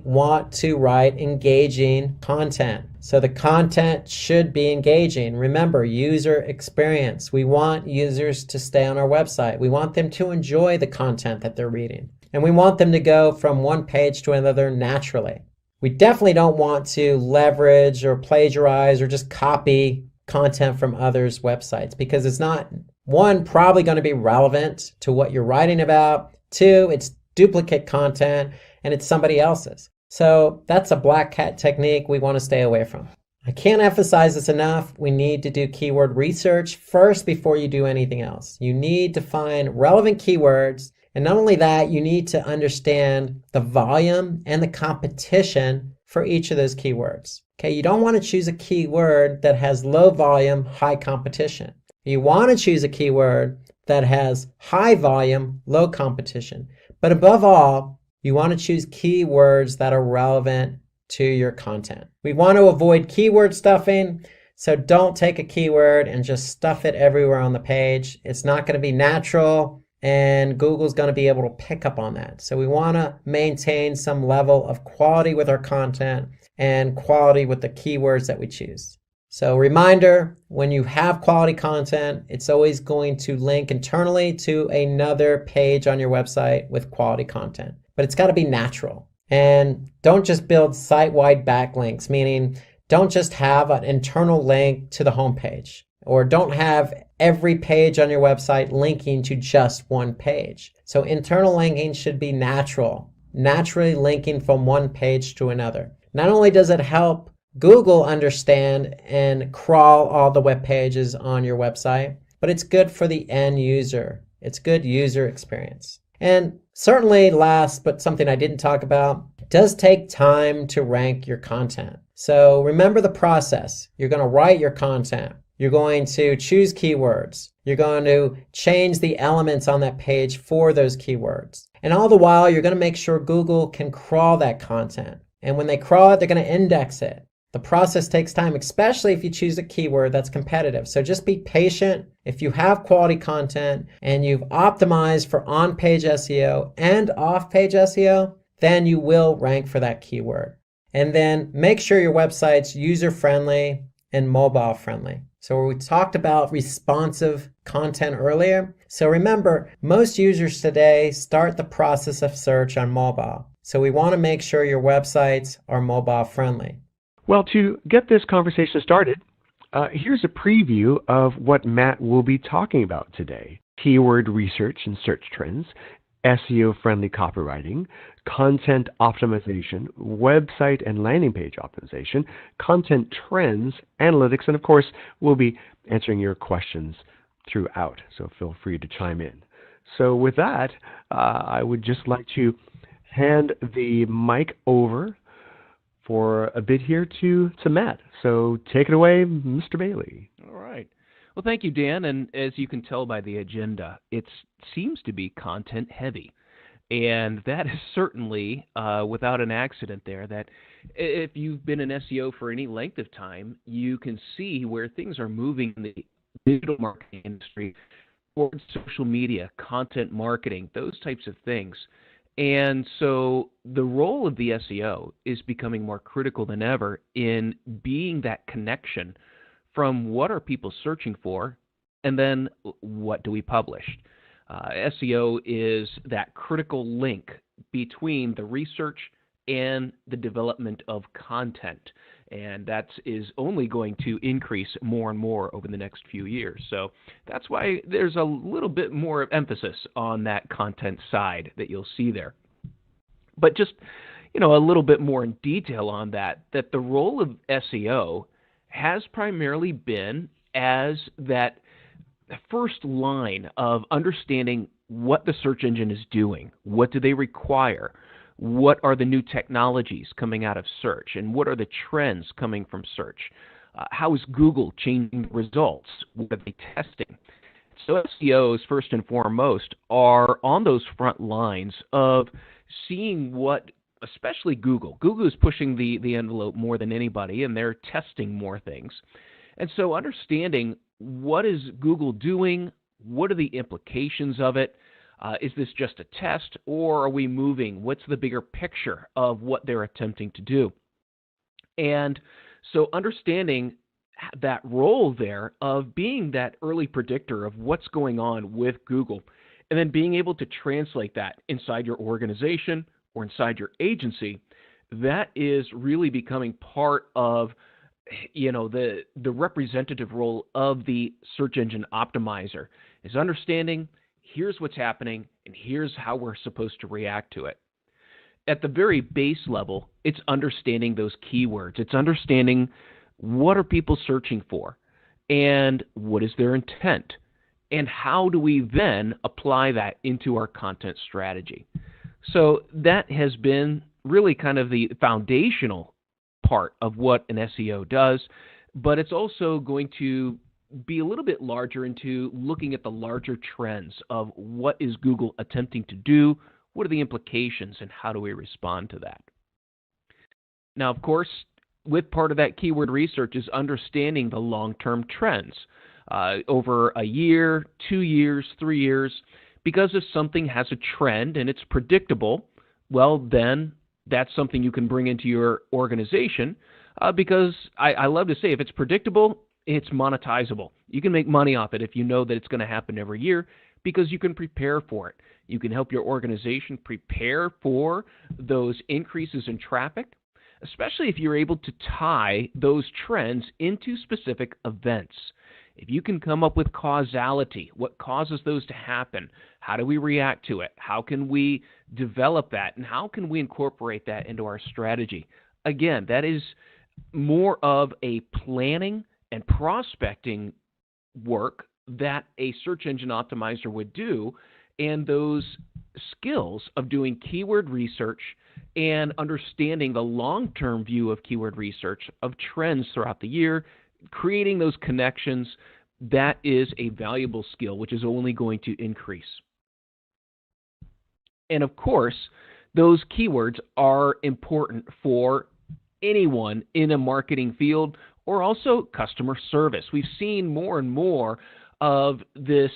[SPEAKER 2] want to write engaging content. So the content should be engaging. Remember, user experience. We want users to stay on our website. We want them to enjoy the content that they're reading. And we want them to go from one page to another naturally. We definitely don't want to leverage or plagiarize or just copy content from others' websites because it's not, 1, probably going to be relevant to what you're writing about. 2, it's duplicate content and it's somebody else's. So that's a black hat technique we want to stay away from. I can't emphasize this enough. We need to do keyword research first before you do anything else. You need to find relevant keywords. And not only that, you need to understand the volume and the competition for each of those keywords. Okay, you don't want to choose a keyword that has low volume, high competition. You want to choose a keyword that has high volume, low competition. But above all, you want to choose keywords that are relevant to your content. We want to avoid keyword stuffing, so don't take a keyword and just stuff it everywhere on the page. It's not going to be natural, and Google's going to be able to pick up on that. So we want to maintain some level of quality with our content and quality with the keywords that we choose. So reminder, when you have quality content, it's always going to link internally to another page on your website with quality content. But it's got to be natural. And don't just build site-wide backlinks, meaning don't just have an internal link to the homepage, or don't have every page on your website linking to just one page. So internal linking should be natural, naturally linking from one page to another. Not only does it help Google understand and crawl all the web pages on your website, but it's good for the end user. It's good user experience. And certainly last, but something I didn't talk about, it does take time to rank your content. So remember the process. You're going to write your content. You're going to choose keywords. You're going to change the elements on that page for those keywords. And all the while, you're going to make sure Google can crawl that content. And when they crawl it, they're going to index it. The process takes time, especially if you choose a keyword that's competitive. So just be patient. If you have quality content and you've optimized for on-page SEO and off-page SEO, then you will rank for that keyword. And then make sure your website's user-friendly and mobile-friendly. So we talked about responsive content earlier. So remember, most users today start the process of search on mobile. So we want to make sure your websites are mobile-friendly.
[SPEAKER 3] Well, to get this conversation started, here's a preview of what Matt will be talking about today. Keyword research and search trends, SEO-friendly copywriting, content optimization, website and landing page optimization, content trends, analytics, and of course, we'll be answering your questions throughout, so feel free to chime in. So with that, I would just like to hand the mic over for a bit here to Matt. So take it away, Mr. Bailey.
[SPEAKER 4] All right. Well, thank you, Dan. And as you can tell by the agenda, it seems to be content heavy. And that is certainly without an accident there, that if you've been in SEO for any length of time, you can see where things are moving in the digital marketing industry towards social media, content marketing, those types of things. And so the role of the SEO is becoming more critical than ever in being that connection from what are people searching for and then what do we publish. SEO is that critical link between the research and the development of content. And that is only going to increase more and more over the next few years. So that's why there's a little bit more emphasis on that content side that you'll see there. But just, a little bit more in detail on that the role of SEO has primarily been as that first line of understanding what the search engine is doing, what do they require, what are the new technologies coming out of search, and what are the trends coming from search? How is Google changing results? What are they testing? So SEOs, first and foremost, are on those front lines of seeing what, especially Google. Google is pushing the envelope more than anybody, and they're testing more things. And so understanding what is Google doing, what are the implications of it, is this just a test, or are we moving? What's the bigger picture of what they're attempting to do? And so understanding that role there of being that early predictor of what's going on with Google, and then being able to translate that inside your organization or inside your agency, that is really becoming part of the representative role of the search engine optimizer, is understanding here's what's happening, and here's how we're supposed to react to it. At the very base level, it's understanding those keywords. It's understanding what are people searching for, and what is their intent, and how do we then apply that into our content strategy. So that has been really kind of the foundational part of what an SEO does, but it's also going to be a little bit larger into looking at the larger trends of what is Google attempting to do, what are the implications, and how do we respond to that. Now, of course, with part of that keyword research is understanding the long-term trends over a year, 2 years, 3 years, because if something has a trend and it's predictable, well, then that's something you can bring into your organization because I love to say if it's predictable, it's monetizable. You can make money off it if you know that it's going to happen every year because you can prepare for it. You can help your organization prepare for those increases in traffic, especially if you're able to tie those trends into specific events. If you can come up with causality, what causes those to happen, how do we react to it, how can we develop that, and how can we incorporate that into our strategy? Again, that is more of a planning and prospecting work that a search engine optimizer would do, and those skills of doing keyword research and understanding the long-term view of keyword research, of trends throughout the year, creating those connections, that is a valuable skill which is only going to increase. And of course, those keywords are important for anyone in a marketing field or also customer service. We've seen more and more of this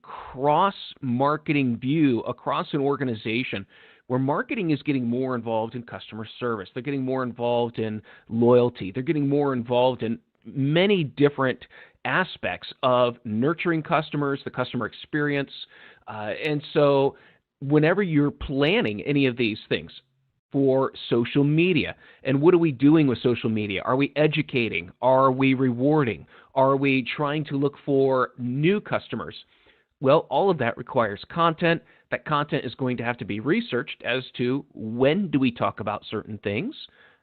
[SPEAKER 4] cross-marketing view across an organization where marketing is getting more involved in customer service. They're getting more involved in loyalty. They're getting more involved in many different aspects of nurturing customers, the customer experience. And so whenever you're planning any of these things for social media, and what are we doing with social media? Are we educating? Are we rewarding? Are we trying to look for new customers? Well, all of that requires content. That content is going to have to be researched as to when do we talk about certain things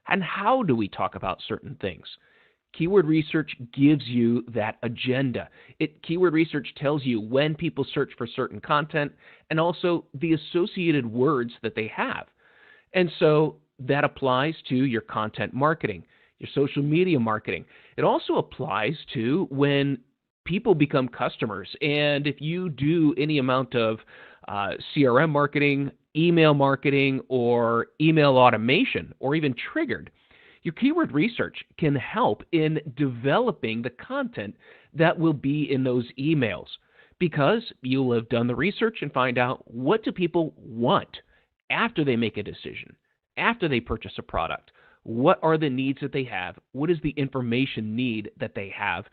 [SPEAKER 4] and how do we talk about certain things. Keyword research gives you that agenda. Keyword research tells you when people search for certain content and also the associated words that they have. And so that applies to your content marketing, your social media marketing. It also applies to when people become customers. And if you do any amount of CRM marketing, or email automation, or even triggered, your keyword research can help in developing the content that will be in those emails, because you'll have done the research and find out what do people want after they make a decision, after they purchase a product. What are the needs that they have? What is the information need that they have?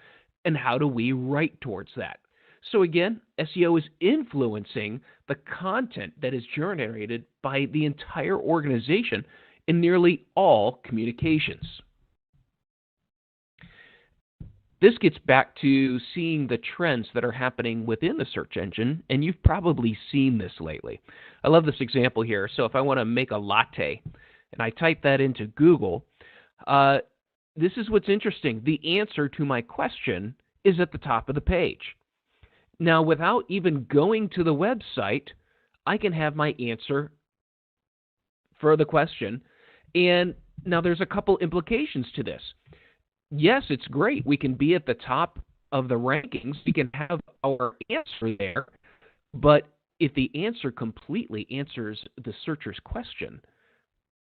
[SPEAKER 4] And how do we write towards that? So again, SEO is influencing the content that is generated by the entire organization in nearly all communications. This gets back to seeing the trends that are happening within the search engine, and you've probably seen this lately. I love this example here. So if I want to make a latte and I type that into Google, this is what's interesting. The answer to my question is at the top of the page. Now, without even going to the website, I can have my answer for the question. And now there's a couple implications to this. Yes, it's great. We can be at the top of the rankings. We can have our answer there. But if the answer completely answers the searcher's question,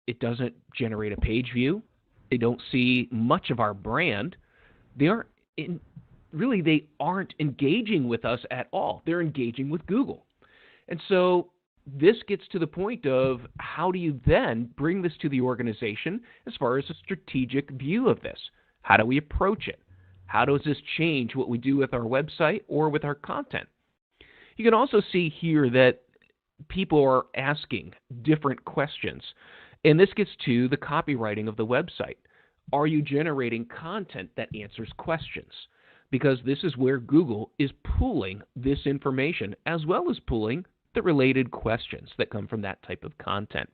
[SPEAKER 4] it doesn't generate a page view. They don't see much of our brand. They aren't engaging with us at all. They're engaging with Google. And so this gets to the point of how do you then bring this to the organization as far as a strategic view of this? How do we approach it? How does this change what we do with our website or with our content? You can also see here that people are asking different questions. And this gets to the copywriting of the website. Are you generating content that answers questions? Because this is where Google is pulling this information as well as pulling the related questions that come from that type of content.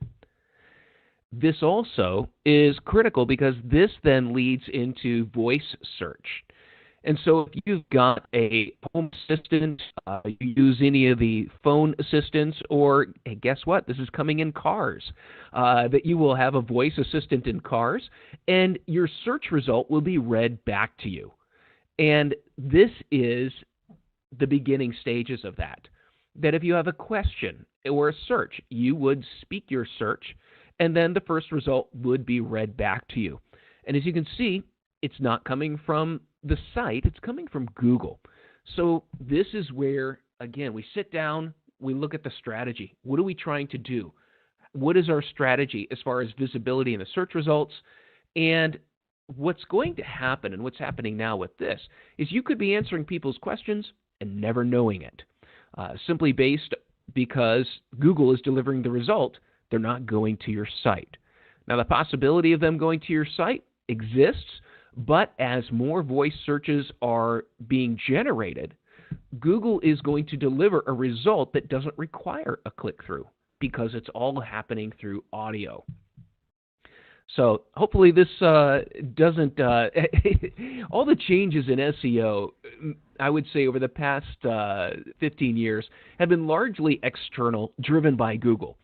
[SPEAKER 4] This also is critical because this then leads into voice search. And so if you've got a home assistant, you use any of the phone assistants, or hey, guess what? This is coming in cars, that you will have a voice assistant in cars, and your search result will be read back to you. And this is the beginning stages of that. That if you have a question or a search, you would speak your search, and then the first result would be read back to you. And as you can see, it's not coming from the site, it's coming from Google. So this is where, again, we sit down, we look at the strategy. What are we trying to do? What is our strategy as far as visibility in the search results? And what's going to happen, and what's happening now with this, is you could be answering people's questions and never knowing it. Simply based because Google is delivering the result, they're not going to your site. Now, the possibility of them going to your site exists, but as more voice searches are being generated, Google is going to deliver a result that doesn't require a click-through because it's all happening through audio. So hopefully this doesn't, all the changes in SEO I would say over the past 15 years, have been largely external, driven by Google.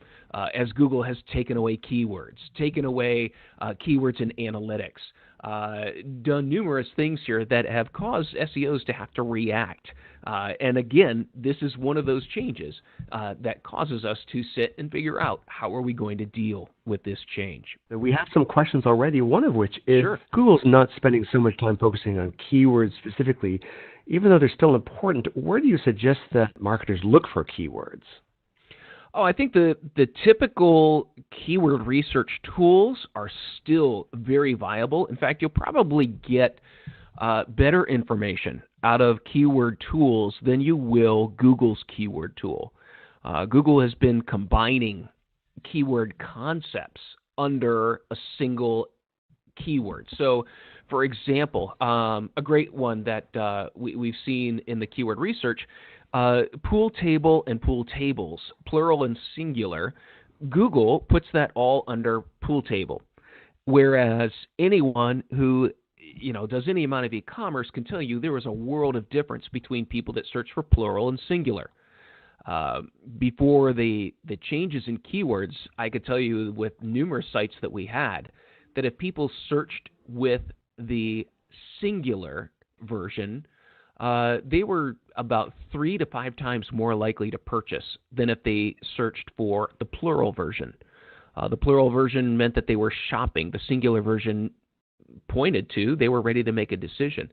[SPEAKER 4] As Google has taken away keywords, taken away keywords in analytics, done numerous things here that have caused SEOs to have to react. And again, this is one of those changes that causes us to sit and figure out how are we going to deal with this change.
[SPEAKER 3] We have some questions already, one of which is
[SPEAKER 4] Sure.
[SPEAKER 3] Google's not spending so much time focusing on keywords specifically, even though they're still important. Where do you suggest that marketers look for keywords?
[SPEAKER 4] Oh, I think the typical keyword research tools are still very viable. In fact, you'll probably get better information out of keyword tools than you will Google's keyword tool. Google has been combining keyword concepts under a single keyword. So, for example, a great one that we've seen in the keyword research, pool table and pool tables, plural and singular. Google puts that all under pool table, whereas anyone who does any amount of e-commerce can tell you there is a world of difference between people that search for plural and singular. Before the changes in keywords, I could tell you with numerous sites that we had that if people searched with the singular version, they were about 3 to 5 times more likely to purchase than if they searched for the plural version. The plural version meant that they were shopping. The singular version pointed to they were ready to make a decision.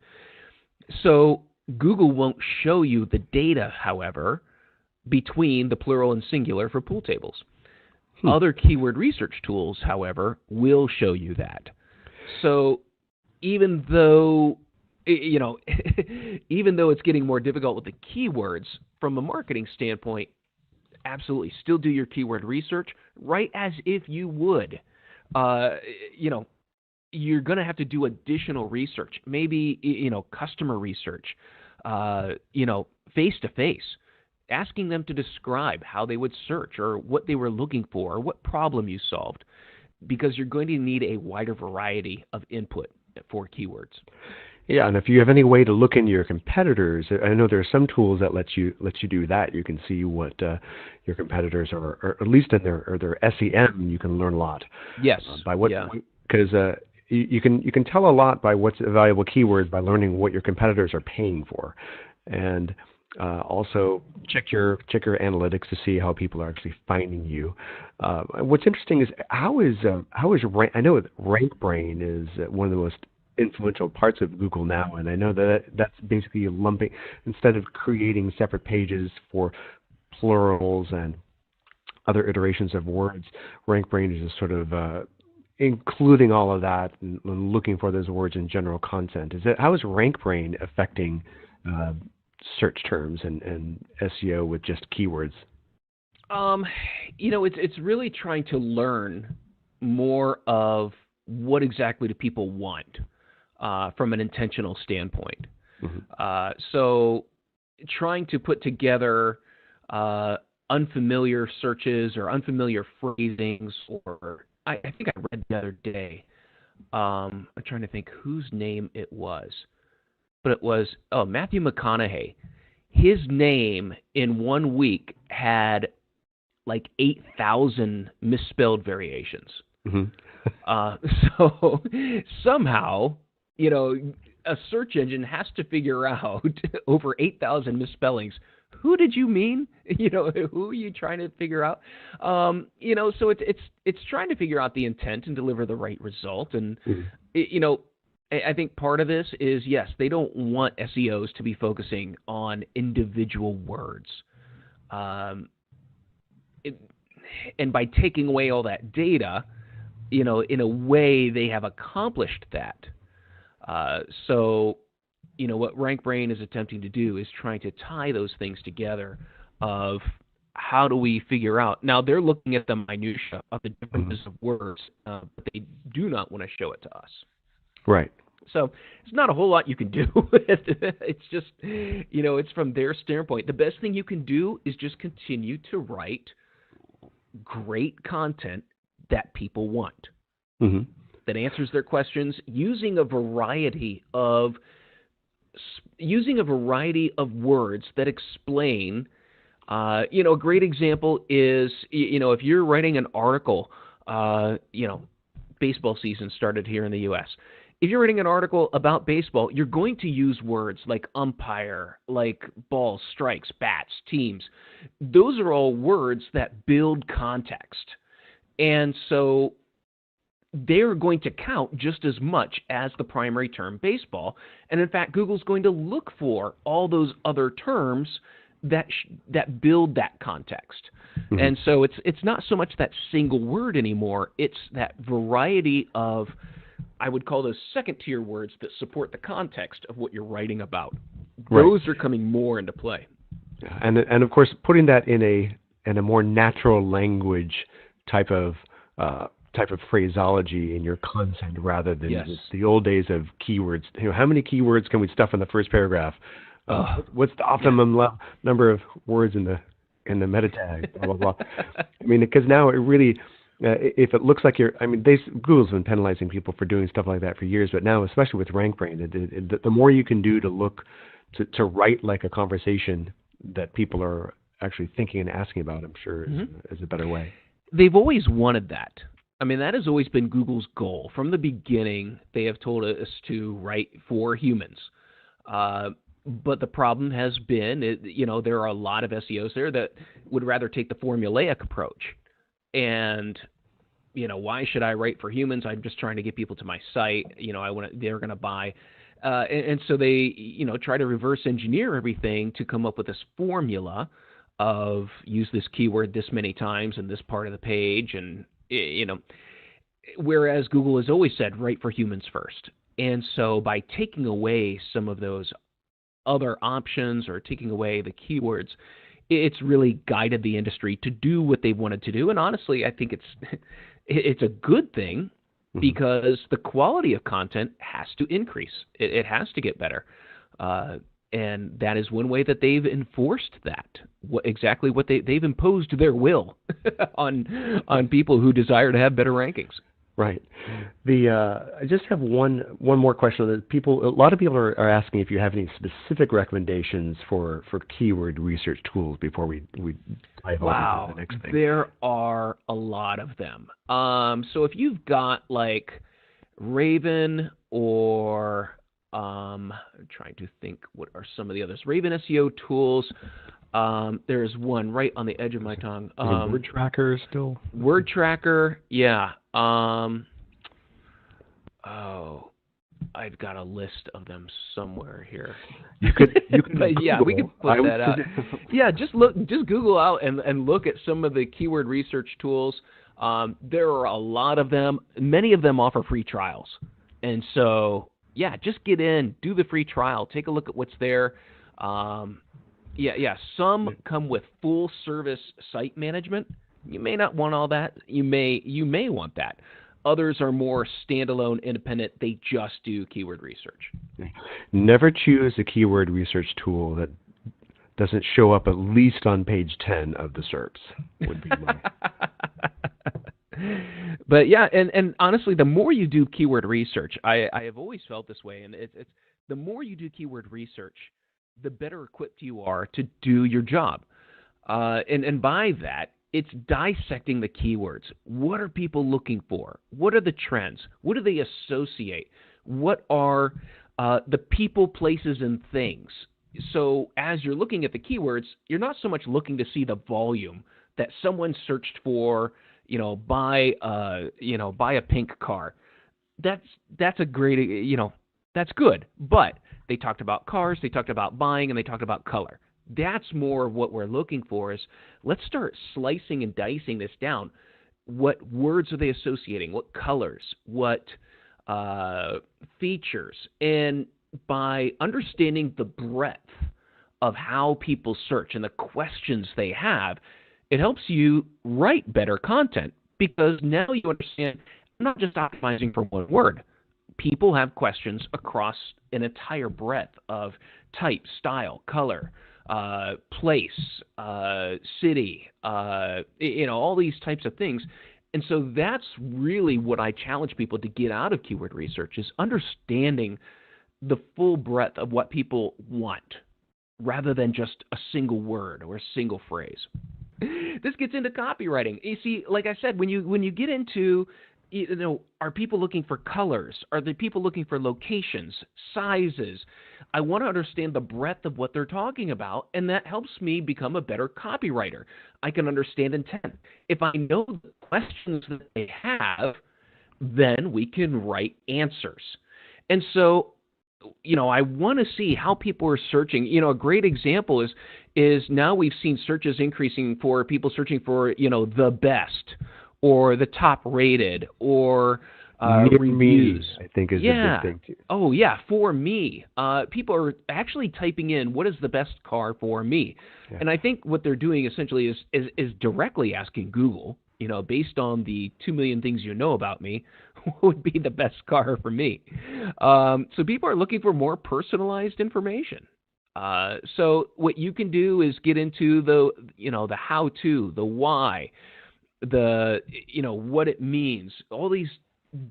[SPEAKER 4] So Google won't show you the data, however, between the plural and singular for pool tables. Other keyword research tools, however, will show you that. So even though even though it's getting more difficult with the keywords, from a marketing standpoint, absolutely still do your keyword research, right as if you would. You're going to have to do additional research, maybe customer research, face-to-face, asking them to describe how they would search or what they were looking for or what problem you solved, because you're going to need a wider variety of input for keywords.
[SPEAKER 3] Yeah, and if you have any way to look into your competitors, I know there are some tools that let you do that. You can see what your competitors are, or at least in their SEM, you can learn a lot.
[SPEAKER 4] Yes.
[SPEAKER 3] Because you can tell a lot by what's a valuable keyword by learning what your competitors are paying for, and also check your analytics to see how people are actually finding you. What's interesting is how is I know RankBrain is one of the most influential parts of Google now, and I know that's basically lumping, instead of creating separate pages for plurals and other iterations of words, RankBrain is just sort of including all of that and looking for those words in general content. How is RankBrain affecting search terms and SEO with just keywords?
[SPEAKER 4] It's really trying to learn more of what exactly do people want from an intentional standpoint. Mm-hmm. So trying to put together unfamiliar searches or unfamiliar phrasings, or I think I read the other day, I'm trying to think whose name it was, but it was, Matthew McConaughey. His name in 1 week had like 8,000 misspelled variations. Mm-hmm. So somehow, a search engine has to figure out over 8,000 misspellings. Who did you mean? Who are you trying to figure out? So it's trying to figure out the intent and deliver the right result. And I think part of this is, yes, they don't want SEOs to be focusing on individual words. And by taking away all that data, in a way they have accomplished that. So what RankBrain is attempting to do is trying to tie those things together of how do we figure out. Now, they're looking at the minutia of the differences of words, but they do not want to show it to us.
[SPEAKER 3] Right.
[SPEAKER 4] So it's not a whole lot you can do. It's just, it's from their standpoint. The best thing you can do is just continue to write great content that people want, mm-hmm. that answers their questions using a variety of using a variety of words that explain. A great example is, if you're writing an article, baseball season started here in the U.S. If you're writing an article about baseball, you're going to use words like umpire, like balls, strikes, bats, teams. Those are all words that build context. And so they're going to count just as much as the primary term baseball. And in fact, Google's going to look for all those other terms that build that context. Mm-hmm. And so it's not so much that single word anymore. It's that variety of, I would call those second-tier words that support the context of what you're writing about.
[SPEAKER 3] Right.
[SPEAKER 4] Those are coming more into play.
[SPEAKER 3] And of course, putting that in a more natural language type of phraseology in your content rather than the old days of keywords. How many keywords can we stuff in the first paragraph? What's the optimum number of words in the meta tag? Blah blah blah. I mean, because now it really, if it looks like Google's been penalizing people for doing stuff like that for years, but now, especially with RankBrain, the more you can do to write like a conversation that people are actually thinking and asking about, I'm sure is a better way.
[SPEAKER 4] They've always wanted that. I mean, that has always been Google's goal. From the beginning, they have told us to write for humans. But the problem has been, there are a lot of SEOs there that would rather take the formulaic approach. And, why should I write for humans? I'm just trying to get people to my site. They're going to buy. And so they, try to reverse engineer everything to come up with this formula of use this keyword this many times in this part of the page. And, whereas Google has always said, write for humans first. And so by taking away some of those other options or taking away the keywords, it's really guided the industry to do what they wanted to do. And honestly, I think it's a good thing because the quality of content has to increase. It has to get better. And that is one way that they've enforced that. They've imposed their will on people who desire to have better rankings.
[SPEAKER 3] Right. I just have one more question. A lot of people are asking if you have any specific recommendations for keyword research tools before we dive on to the next thing.
[SPEAKER 4] There are a lot of them. So if you've got like Raven or I'm trying to think what are some of the others. Raven SEO tools. There's one right on the edge of my tongue.
[SPEAKER 3] Word Tracker still?
[SPEAKER 4] Word Tracker, yeah. I've got a list of them somewhere here.
[SPEAKER 3] You could
[SPEAKER 4] yeah, we could put that out. Yeah, just Google out and look at some of the keyword research tools. There are a lot of them. Many of them offer free trials. And so, yeah, just get in, do the free trial, take a look at what's there. Some come with full service site management. You may not want all that. You may want that. Others are more standalone, independent. They just do keyword research.
[SPEAKER 3] Never choose a keyword research tool that doesn't show up at least on page 10 of the SERPs. Would be my.
[SPEAKER 4] But yeah, and honestly, the more you do keyword research, I have always felt this way, and it's the more you do keyword research, the better equipped you are to do your job. And by that, it's dissecting the keywords. What are people looking for? What are the trends? What do they associate? What are the people, places, and things? So as you're looking at the keywords, you're not so much looking to see the volume that someone searched for, buy a pink car. That's a great, that's good. But they talked about cars, they talked about buying, and they talked about color. That's more of what we're looking for is let's start slicing and dicing this down. What words are they associating? What colors? What features? And by understanding the breadth of how people search and the questions they have, it helps you write better content because now you understand I'm not just optimizing for one word. People have questions across an entire breadth of type, style, color, place, city, all these types of things. And so that's really what I challenge people to get out of keyword research is understanding the full breadth of what people want rather than just a single word or a single phrase. This gets into copywriting. You see, like I said, when you get into, are people looking for colors? Are the people looking for locations, sizes? I want to understand the breadth of what they're talking about, and that helps me become a better copywriter. I can understand intent. If I know the questions that they have, then we can write answers. And so, I want to see how people are searching. A great example is now we've seen searches increasing for people searching for, the best or the top rated or
[SPEAKER 3] Near
[SPEAKER 4] reviews.
[SPEAKER 3] me, I think, is a big thing too.
[SPEAKER 4] Oh, yeah, for me. People are actually typing in, what is the best car for me?
[SPEAKER 3] Yeah.
[SPEAKER 4] And I think what they're doing essentially is directly asking Google, based on the 2 million things you know about me, what would be the best car for me? So people are looking for more personalized information. So what you can do is get into the how-to, the why, what it means, all these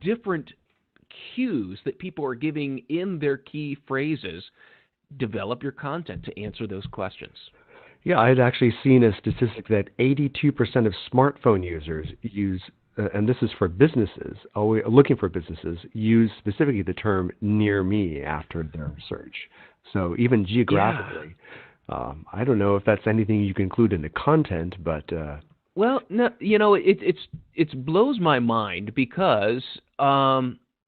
[SPEAKER 4] different cues that people are giving in their key phrases. Develop your content to answer those questions.
[SPEAKER 3] Yeah, I'd actually seen a statistic that 82% of smartphone users use, and this is for businesses, looking for businesses, use specifically the term near me after their search. So even geographically, I don't know if that's anything you can include in the content, but...
[SPEAKER 4] Well, no, it blows my mind because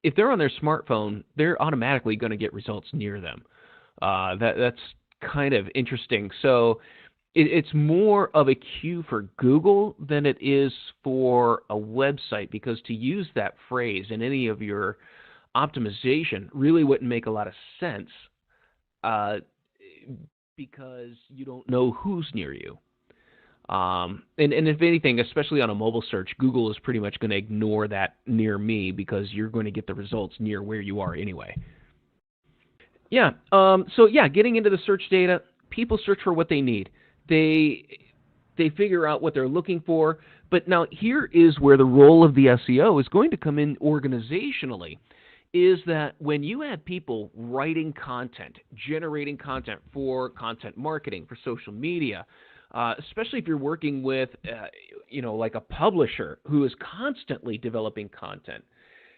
[SPEAKER 4] if they're on their smartphone, they're automatically going to get results near them. That's kind of interesting. So it's more of a cue for Google than it is for a website, because to use that phrase in any of your optimization really wouldn't make a lot of sense because you don't know who's near you. And if anything, especially on a mobile search, Google is pretty much going to ignore that near me because you're going to get the results near where you are anyway. Yeah. Getting into the search data, people search for what they need. They figure out what they're looking for. But now here is where the role of the SEO is going to come in organizationally, is that when you have people writing content, generating content for content marketing, for social media, especially if you're working with, like a publisher who is constantly developing content,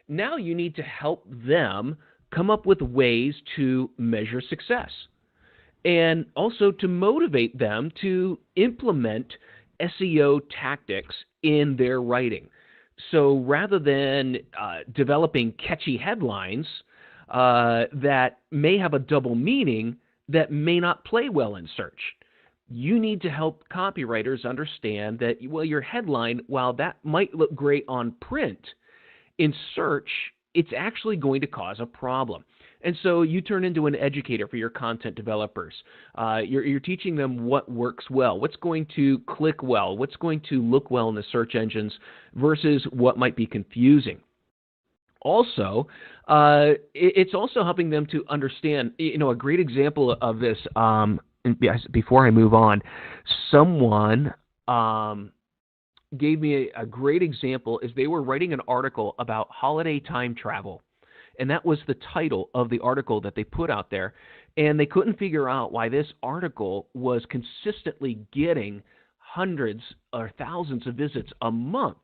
[SPEAKER 4] now you need to help them come up with ways to measure success and also to motivate them to implement SEO tactics in their writing. So rather than developing catchy headlines that may have a double meaning that may not play well in search, you need to help copywriters understand that, well, your headline, while that might look great on print, in search, it's actually going to cause a problem. And so you turn into an educator for your content developers. You're teaching them what works well, what's going to click well, what's going to look well in the search engines versus what might be confusing. Also, it's also helping them to understand, a great example of this, before I move on, someone gave me a great example is they were writing an article about holiday time travel. And that was the title of the article that they put out there. And they couldn't figure out why this article was consistently getting hundreds or thousands of visits a month,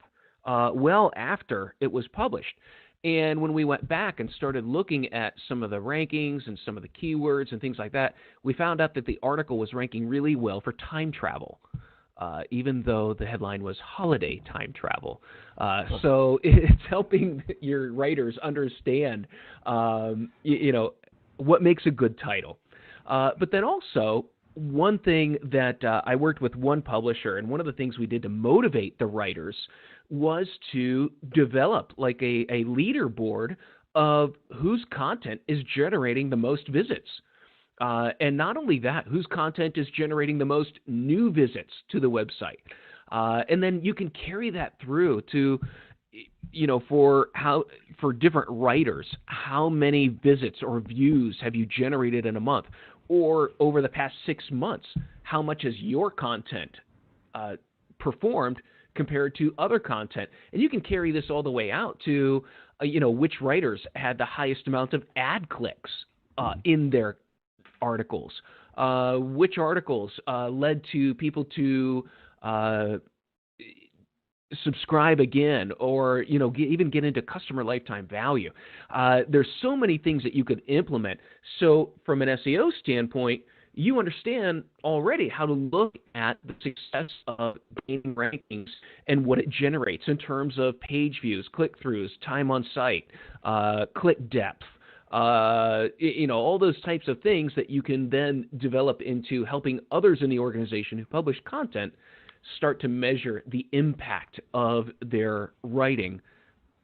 [SPEAKER 4] well after it was published. And when we went back and started looking at some of the rankings and some of the keywords and things like that, we found out that the article was ranking really well for time travel, even though the headline was holiday time travel. So it's helping your writers understand, what makes a good title. But then also, one thing that I worked with one publisher, and one of the things we did to motivate the writers was to develop like a leaderboard of whose content is generating the most visits. And not only that, whose content is generating the most new visits to the website. And then you can carry that through to, for different writers, how many visits or views have you generated in a month? Or over the past 6 months, how much has your content performed compared to other content? And you can carry this all the way out to, which writers had the highest amount of ad clicks in their articles. Which articles led to people to subscribe again, or even get into customer lifetime value. There's so many things that you could implement. So from an SEO standpoint, you understand already how to look at the success of gaining rankings and what it generates in terms of page views, click-throughs, time on site, click depth, all those types of things that you can then develop into helping others in the organization who publish content start to measure the impact of their writing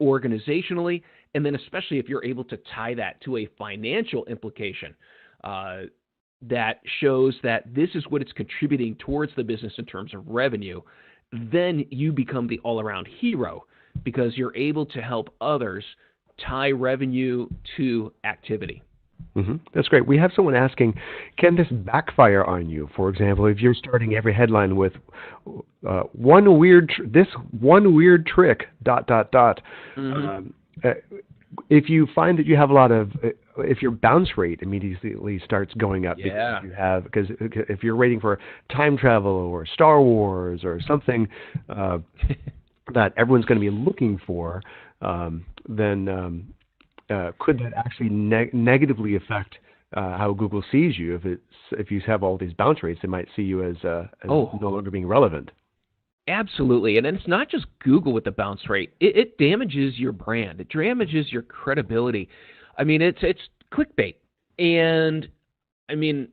[SPEAKER 4] organizationally, and then especially if you're able to tie that to a financial implication that shows that this is what it's contributing towards the business in terms of revenue, then you become the all-around hero because you're able to help others tie revenue to activity.
[SPEAKER 3] That's great. We have someone asking, can this backfire on you? For example, if you're starting every headline with one weird trick, ... If you find that you have a lot of, if your bounce rate immediately starts going up because if you're rating for time travel or Star Wars or something that everyone's going to be looking for, then could that actually negatively affect how Google sees you? If you have all these bounce rates, they might see you as no longer being relevant.
[SPEAKER 4] Absolutely. And it's not just Google with the bounce rate. It damages your brand. It damages your credibility. I mean, it's clickbait. And, I mean,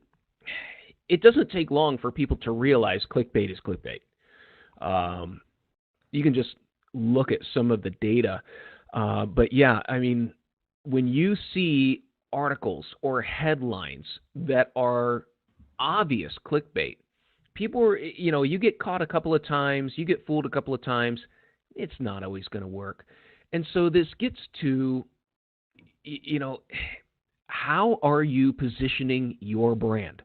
[SPEAKER 4] it doesn't take long for people to realize clickbait is clickbait. You can just look at some of the data. But, yeah, I mean, when you see articles or headlines that are obvious clickbait, people are, you get caught a couple of times, you get fooled a couple of times, it's not always going to work. And so this gets to, how are you positioning your brand?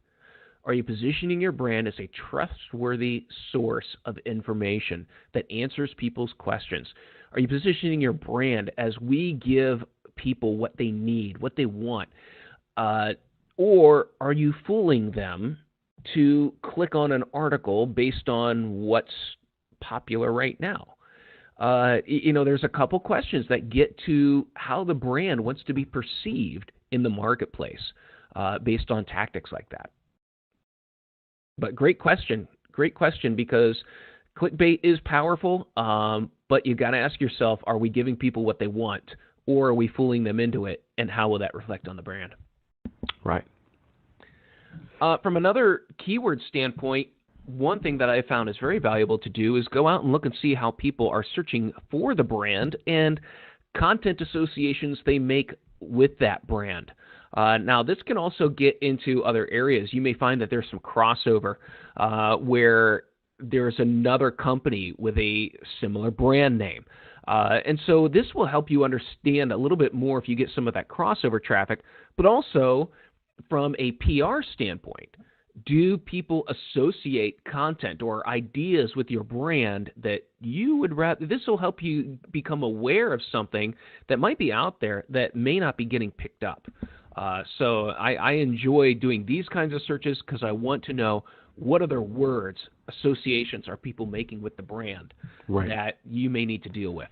[SPEAKER 4] Are you positioning your brand as a trustworthy source of information that answers people's questions? Are you positioning your brand as we give people what they need, what they want? Or are you fooling them to click on an article based on what's popular right now? There's a couple questions that get to how the brand wants to be perceived in the marketplace based on tactics like that. But great question because clickbait is powerful, but you got to ask yourself, are we giving people what they want, or are we fooling them into it, and how will that reflect on the brand?
[SPEAKER 3] Right.
[SPEAKER 4] From another keyword standpoint, one thing that I found is very valuable to do is go out and look and see how people are searching for the brand and content associations they make with that brand. Now, this can also get into other areas. You may find that there's some crossover where there's another company with a similar brand name. And so this will help you understand a little bit more if you get some of that crossover traffic, but also from a PR standpoint, do people associate content or ideas with your brand that you would rather? This will help you become aware of something that might be out there that may not be getting picked up. So I enjoy doing these kinds of searches because I want to know what other words, associations are people making with the brand that you may need to deal with.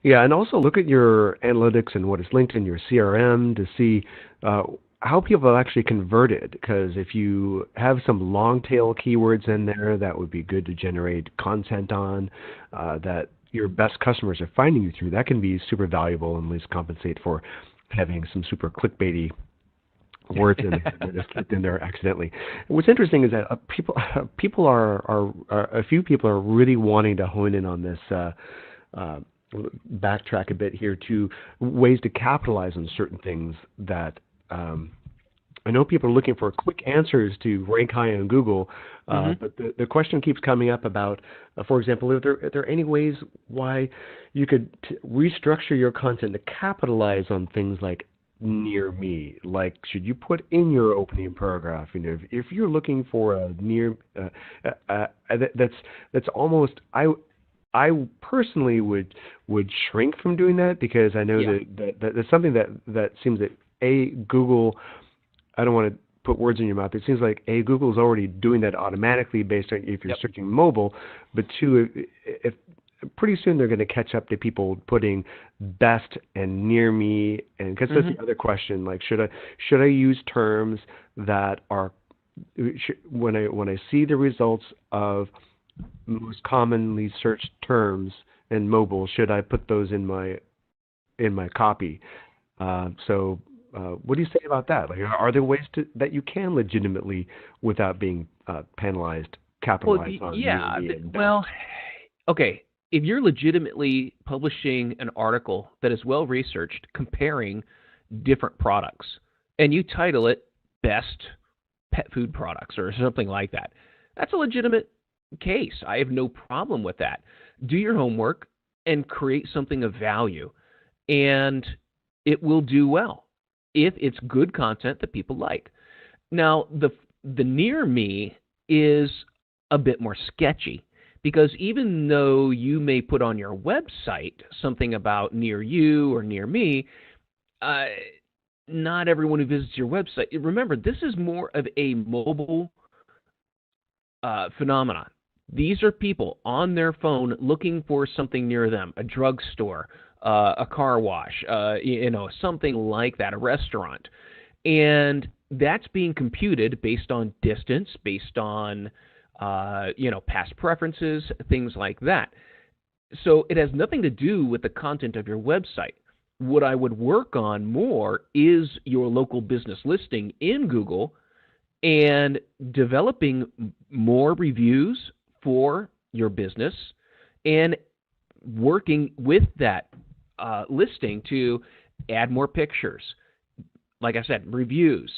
[SPEAKER 3] Yeah, and also look at your analytics and what is linked in your CRM to see how people have actually converted, because if you have some long tail keywords in there that would be good to generate content on that your best customers are finding you through, that can be super valuable and at least compensate for having some super clickbaity words in there that just clicked in there accidentally. What's interesting is that a few people are really wanting to hone in on this, backtrack a bit here to ways to capitalize on certain things that I know people are looking for quick answers to rank high on Google, but the question keeps coming up about, for example, are there any ways why you could restructure your content to capitalize on things like near me? Like, should you put in your opening paragraph? If you're looking for a near, that's almost I personally would shrink from doing that, because I know that that's something that seems that Google, I don't want to put words in your mouth. It seems like Google's already doing that automatically based on if you're
[SPEAKER 4] Yep.
[SPEAKER 3] searching mobile, but two, if pretty soon they're going to catch up to people putting best and near me, and because that's the other question, like should I use terms that are when I see the results of most commonly searched terms in mobile, should I put those in my copy? What do you say about that? Like, are there ways that you can legitimately, without being penalized, capitalize on
[SPEAKER 4] yeah.
[SPEAKER 3] near me and best?
[SPEAKER 4] Well, okay. If you're legitimately publishing an article that is well researched comparing different products, and you title it "Best Pet Food Products" or something like that, that's a legitimate case. I have no problem with that. Do your homework and create something of value, and it will do well if it's good content that people like. Now, the near me is a bit more sketchy, because even though you may put on your website something about near you or near me, not everyone who visits your website. Remember, this is more of a mobile phenomenon. These are people on their phone looking for something near them, a drugstore, a car wash, something like that, a restaurant. And that's being computed based on distance, based on past preferences, things like that. So it has nothing to do with the content of your website. What I would work on more is your local business listing in Google and developing more reviews for your business and working with that listing to add more pictures. Like I said, reviews.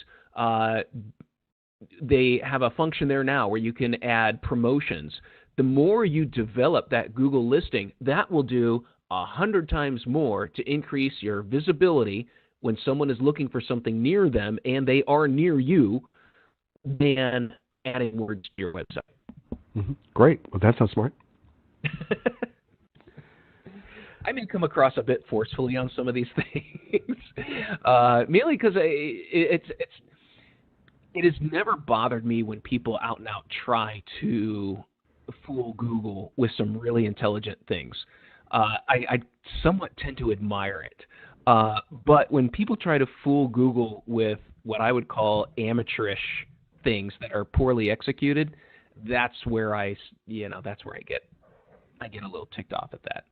[SPEAKER 4] They have a function there now where you can add promotions. The more you develop that Google listing, that will do 100 times more to increase your visibility when someone is looking for something near them and they are near you than adding words to your website.
[SPEAKER 3] Great. Well, that sounds smart.
[SPEAKER 4] I may come across a bit forcefully on some of these things, mainly because it has never bothered me when people out and out try to fool Google with some really intelligent things. I somewhat tend to admire it. But when people try to fool Google with what I would call amateurish things that are poorly executed, that's where I get a little ticked off at that.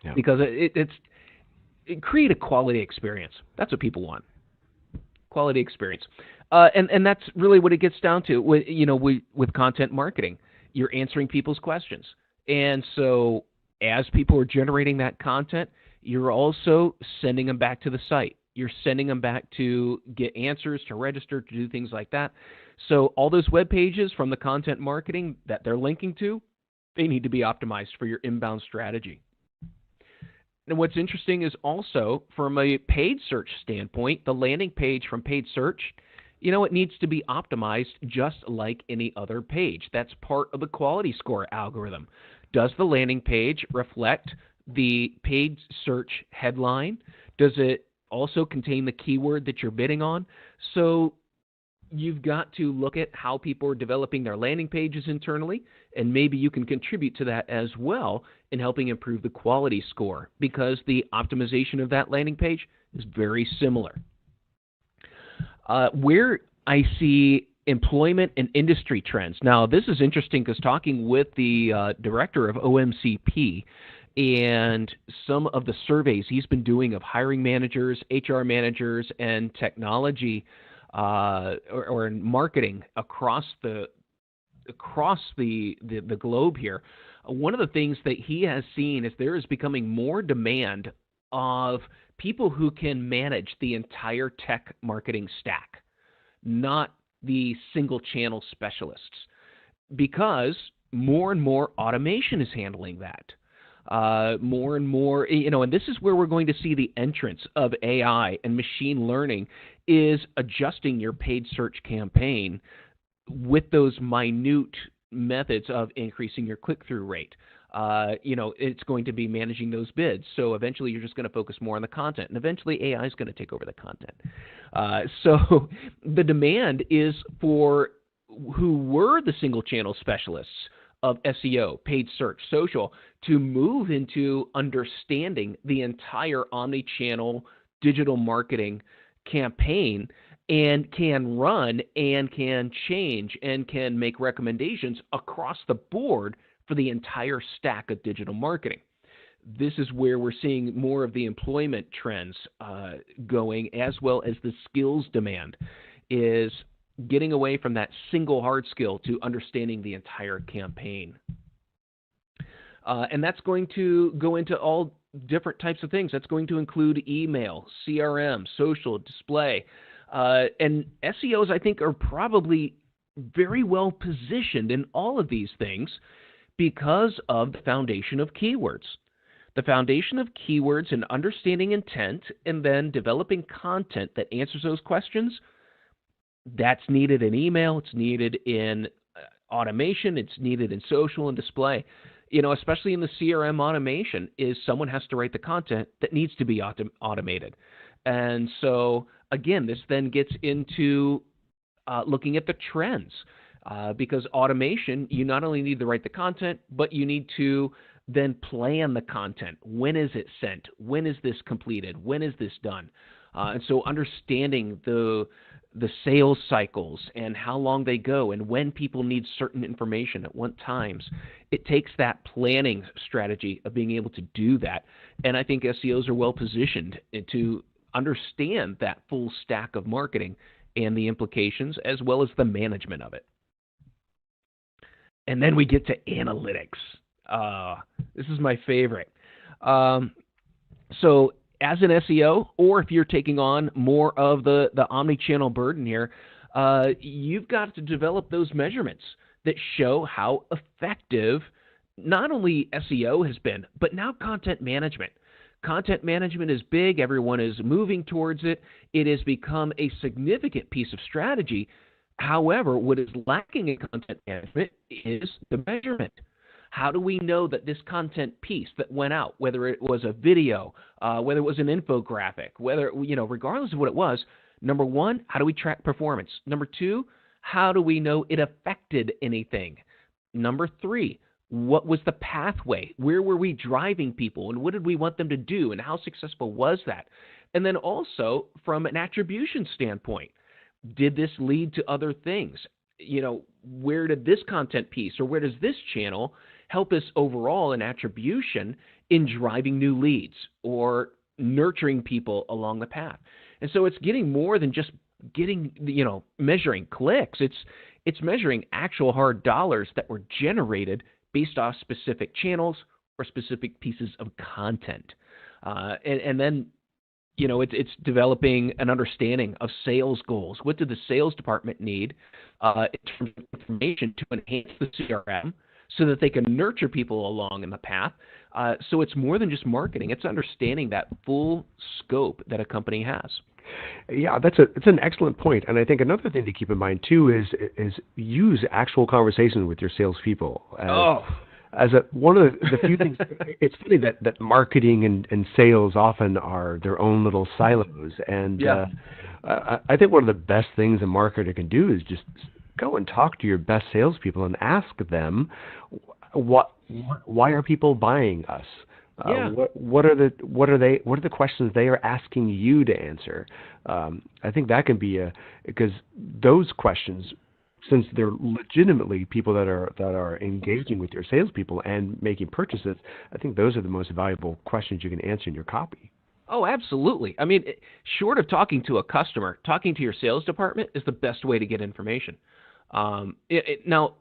[SPEAKER 4] Yeah. Because it create a quality experience. That's what people want. Quality experience. And that's really what it gets down to with content marketing. You're answering people's questions. And so as people are generating that content, you're also sending them back to the site. You're sending them back to get answers, to register, to do things like that. So all those web pages from the content marketing that they're linking to, they need to be optimized for your inbound strategy. And what's interesting is also from a paid search standpoint, the landing page from paid search, it needs to be optimized just like any other page. That's part of the quality score algorithm. Does the landing page reflect the paid search headline? Does it also contain the keyword that you're bidding on? So you've got to look at how people are developing their landing pages internally, and maybe you can contribute to that as well in helping improve the quality score, because the optimization of that landing page is very similar. Where I see employment and industry trends. Now, this is interesting because talking with the director of OMCP and some of the surveys he's been doing of hiring managers, HR managers, and technology or in marketing across the globe here, one of the things that he has seen is there is becoming more demand of people who can manage the entire tech marketing stack, not the single channel specialists, because more and more automation is handling that. More and more, and this is where we're going to see the entrance of AI and machine learning, is adjusting your paid search campaign with those minute methods of increasing your click-through rate, it's going to be managing those bids. So eventually you're just going to focus more on the content, and eventually AI is going to take over the content. So the demand is for who were the single channel specialists of SEO, paid search, social, to move into understanding the entire omni-channel digital marketing campaign, and can run and can change and can make recommendations across the board for the entire stack of digital marketing. This is where we're seeing more of the employment trends going, as well as the skills demand, is getting away from that single hard skill to understanding the entire campaign. And that's going to go into all different types of things. That's going to include email, CRM, social, display. And SEOs, I think, are probably very well positioned in all of these things because of the foundation of keywords. The foundation of keywords and understanding intent, and then developing content that answers those questions, that's needed in email, it's needed in automation, it's needed in social and display. Especially in the CRM automation, is someone has to write the content that needs to be automated. And so, again, this then gets into looking at the trends, because automation, you not only need to write the content, but you need to then plan the content. When is it sent? When is this completed? When is this done? And so understanding the sales cycles and how long they go and when people need certain information at what times, it takes that planning strategy of being able to do that. And I think SEOs are well positioned to understand that full stack of marketing and the implications, as well as the management of it. And then we get to analytics. This is my favorite. So as an SEO, or if you're taking on more of the omni-channel burden here, you've got to develop those measurements that show how effective not only SEO has been, but now content management. Content management is big. Everyone is moving towards it. It has become a significant piece of strategy. However, what is lacking in content management is the measurement. How do we know that this content piece that went out, whether it was a video, whether it was an infographic, whether, regardless of what it was, number one, how do we track performance? Number two, how do we know it affected anything? Number three, what was the pathway? Where were we driving people, and what did we want them to do, and how successful was that? And then also from an attribution standpoint, did this lead to other things? Where did this content piece, or where does this channel help us overall in attribution in driving new leads or nurturing people along the path? And so it's getting more than just getting, measuring clicks. It's measuring actual hard dollars that were generated based off specific channels or specific pieces of content. And then, it's developing an understanding of sales goals. What do the sales department need information to enhance the CRM so that they can nurture people along in the path? So it's more than just marketing. It's understanding that full scope that a company has.
[SPEAKER 3] Yeah, it's an excellent point. And I think another thing to keep in mind too is use actual conversations with your salespeople. As one of the few things, it's funny that marketing and sales often are their own little silos. And I think one of the best things a marketer can do is just go and talk to your best salespeople and ask them, why are people buying us? What are the questions they are asking you to answer? I think that can be because those questions, since they're legitimately people that are engaging with your salespeople and making purchases, I think those are the most valuable questions you can answer in your copy.
[SPEAKER 4] Oh, absolutely. I mean, short of talking to a customer, talking to your sales department is the best way to get information. Now,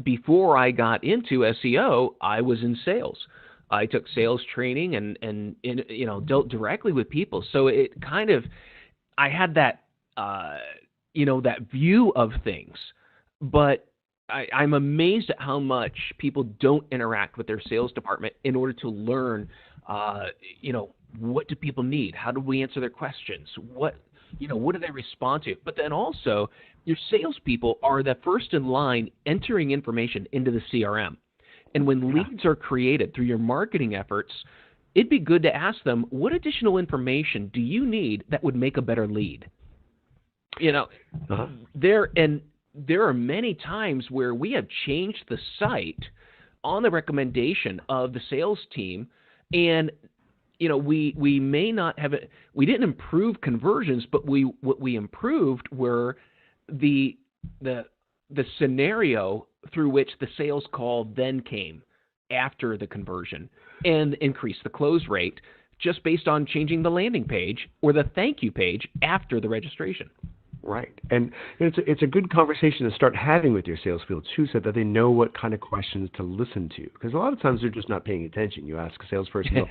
[SPEAKER 4] before I got into SEO, I was in sales. I took sales training and dealt directly with people. So it kind of, I had that, that view of things. But I'm amazed at how much people don't interact with their sales department in order to learn, what do people need? How do we answer their questions? What do they respond to? But then also, your salespeople are the first in line entering information into the CRM. And when leads are created through your marketing efforts, it'd be good to ask them, what additional information do you need that would make a better lead? You know, there are many times where we have changed the site on the recommendation of the sales team, and we may not have it. We didn't improve conversions, but what we improved were the scenario through which the sales call then came after the conversion, and increased the close rate just based on changing the landing page or the thank you page after the registration.
[SPEAKER 3] Right. And it's a good conversation to start having with your sales field too, so that they know what kind of questions to listen to. Because a lot of times they're just not paying attention. You ask a salesperson,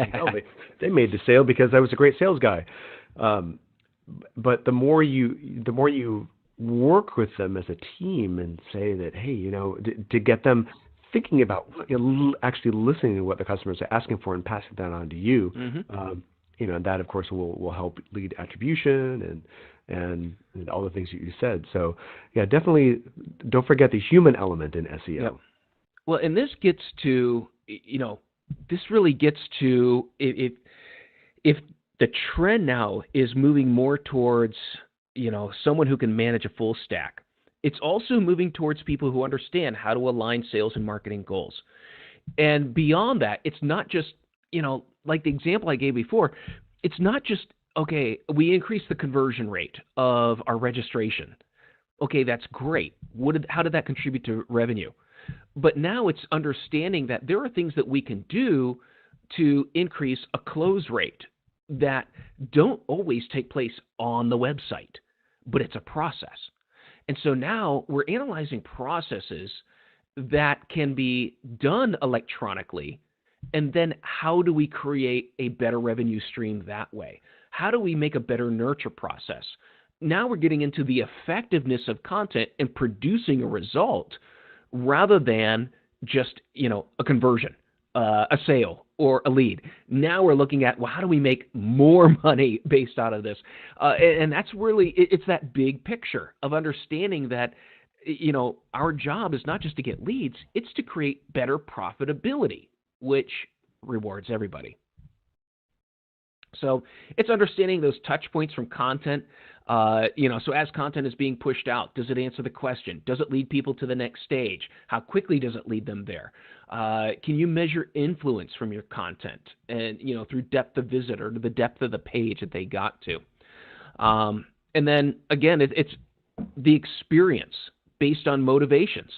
[SPEAKER 3] they made the sale because I was a great sales guy. But the more you work with them as a team and say that, hey, to get them thinking about actually listening to what the customers are asking for and passing that on to you, that of course will help lead attribution and all the things that you said. So yeah, definitely don't forget the human element in SEO.
[SPEAKER 4] Yep. Well, and this gets to, this really gets to if the trend now is moving more towards, someone who can manage a full stack. It's also moving towards people who understand how to align sales and marketing goals. And beyond that, it's not just, like the example I gave before, it's not just, okay, we increased the conversion rate of our registration. Okay, that's great. How did that contribute to revenue? But now it's understanding that there are things that we can do to increase a close rate that don't always take place on the website, but it's a process. And so now we're analyzing processes that can be done electronically, and then how do we create a better revenue stream that way? How do we make a better nurture process? Now we're getting into the effectiveness of content and producing a result rather than just, a conversion, a sale, or a lead. Now we're looking at, well, how do we make more money based out of this? And that's really, it's that big picture of understanding that, our job is not just to get leads, it's to create better profitability, which rewards everybody. So it's understanding those touch points from content. So as content is being pushed out, does it answer the question? Does it lead people to the next stage? How quickly does it lead them there? Can you measure influence from your content and, through depth of visit or the depth of the page that they got to? And then again, it's the experience based on motivations.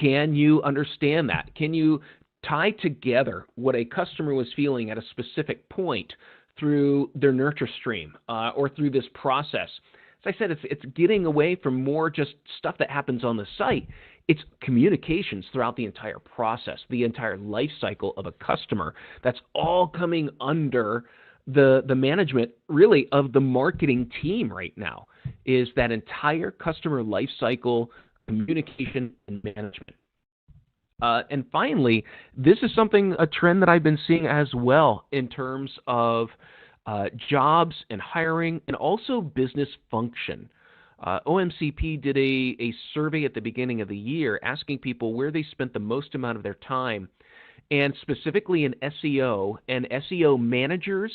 [SPEAKER 4] Can you understand that? Can you tie together what a customer was feeling at a specific point through their nurture stream or through this process? As I said, it's getting away from more just stuff that happens on the site. It's communications throughout the entire process, the entire life cycle of a customer. That's all coming under the management, really, of the marketing team right now, is that entire customer life cycle, communication, and management. And finally, this is a trend that I've been seeing as well in terms of jobs and hiring and also business function. OMCP did a survey at the beginning of the year asking people where they spent the most amount of their time, and specifically in SEO and SEO managers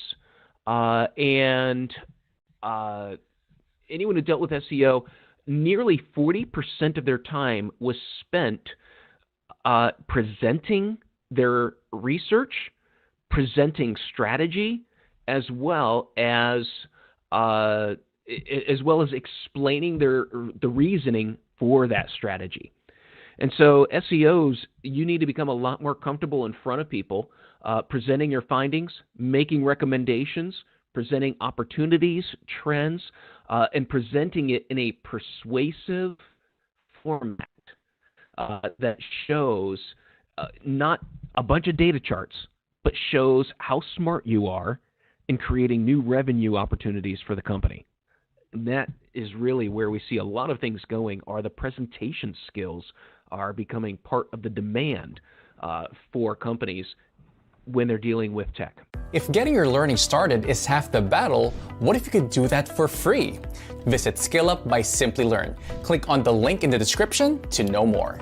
[SPEAKER 4] and anyone who dealt with SEO, nearly 40% of their time was spent presenting their research, presenting strategy, as well as explaining the reasoning for that strategy. And so SEOs, you need to become a lot more comfortable in front of people, presenting your findings, making recommendations, presenting opportunities, trends, and presenting it in a persuasive format that shows not a bunch of data charts, but shows how smart you are in creating new revenue opportunities for the company. And that is really where we see a lot of things going, are the presentation skills are becoming part of the demand for companies when they're dealing with tech.
[SPEAKER 5] If getting your learning started is half the battle, what if you could do that for free? Visit SkillUp by Simply Learn. Click on the link in the description to know more.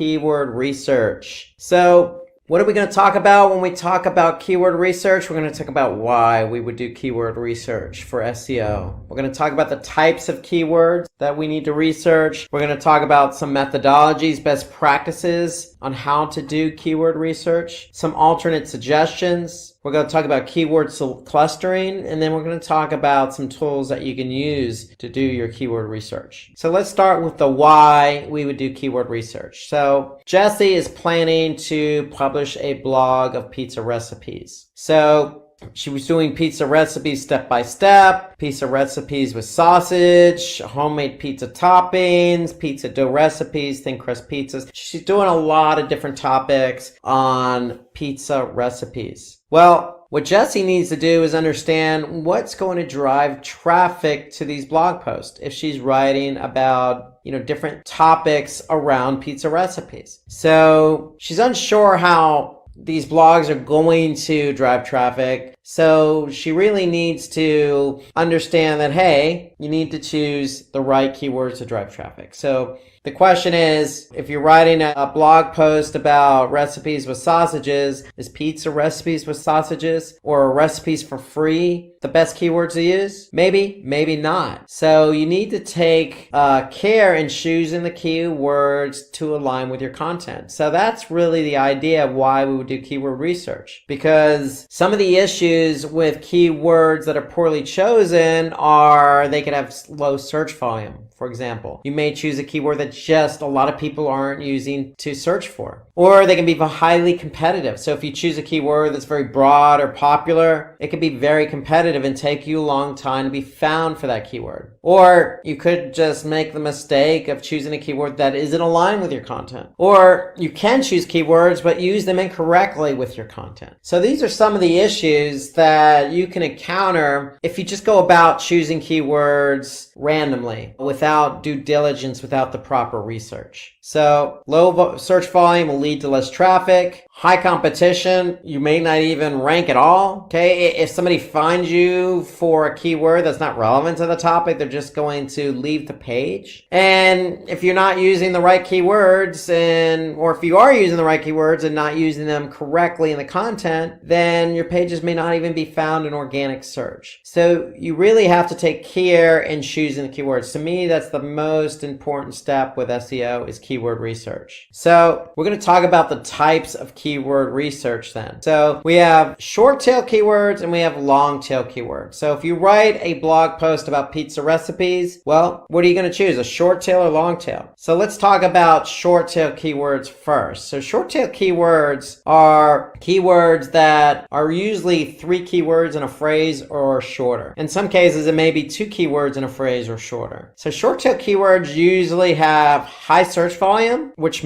[SPEAKER 2] keyword research. So what are we going to talk about when we talk about keyword research? We're going to talk about why we would do keyword research for SEO. We're going to talk about the types of keywords that we need to research. We're going to talk about some methodologies, best practices on how to do keyword research, some alternate suggestions. We're going to talk about keyword clustering, and then we're going to talk about some tools that you can use to do your keyword research. So let's start with the why we would do keyword research. So Jessie is planning to publish a blog of pizza recipes. So she was doing pizza recipes step by step, pizza recipes with sausage, homemade pizza toppings, pizza dough recipes, thin crust pizzas. She's doing a lot of different topics on pizza recipes. Well, what Jessie needs to do is understand what's going to drive traffic to these blog posts if she's writing about, different topics around pizza recipes. So she's unsure how these blogs are going to drive traffic. So she really needs to understand that, hey, you need to choose the right keywords to drive traffic. So the question is, if you're writing a blog post about recipes with sausages, is pizza recipes with sausages or recipes for free the best keywords to use? Maybe, maybe not. So you need to take care in choosing the keywords to align with your content. So that's really the idea of why we would do keyword research. Because some of the issues with keywords that are poorly chosen are they could have low search volume. For example, you may choose a keyword that just a lot of people aren't using to search for. Or they can be highly competitive. So if you choose a keyword that's very broad or popular, it can be very competitive and take you a long time to be found for that keyword. Or you could just make the mistake of choosing a keyword that isn't aligned with your content. Or you can choose keywords but use them incorrectly with your content. So these are some of the issues that you can encounter if you just go about choosing keywords randomly without due diligence, without the proper research. So low search volume will lead to less traffic. High competition, you may not even rank at all. Okay, if somebody finds you for a keyword that's not relevant to the topic, they're just going to leave the page. And if you're not using the right keywords, or if you are using the right keywords and not using them correctly in the content, then your pages may not even be found in organic search. So you really have to take care in choosing the keywords. To me, that's the most important step with SEO is keyword research. So we're going to talk about the types of keyword research then. So we have short tail keywords and we have long tail keywords. So if you write a blog post about pizza recipes, well, what are you going to choose, a short tail or long tail? So let's talk about short tail keywords first. So short tail keywords are keywords that are usually 3 keywords in a phrase or shorter. In some cases, it may be 2 keywords in a phrase or shorter. So short tail keywords usually have high search volume, which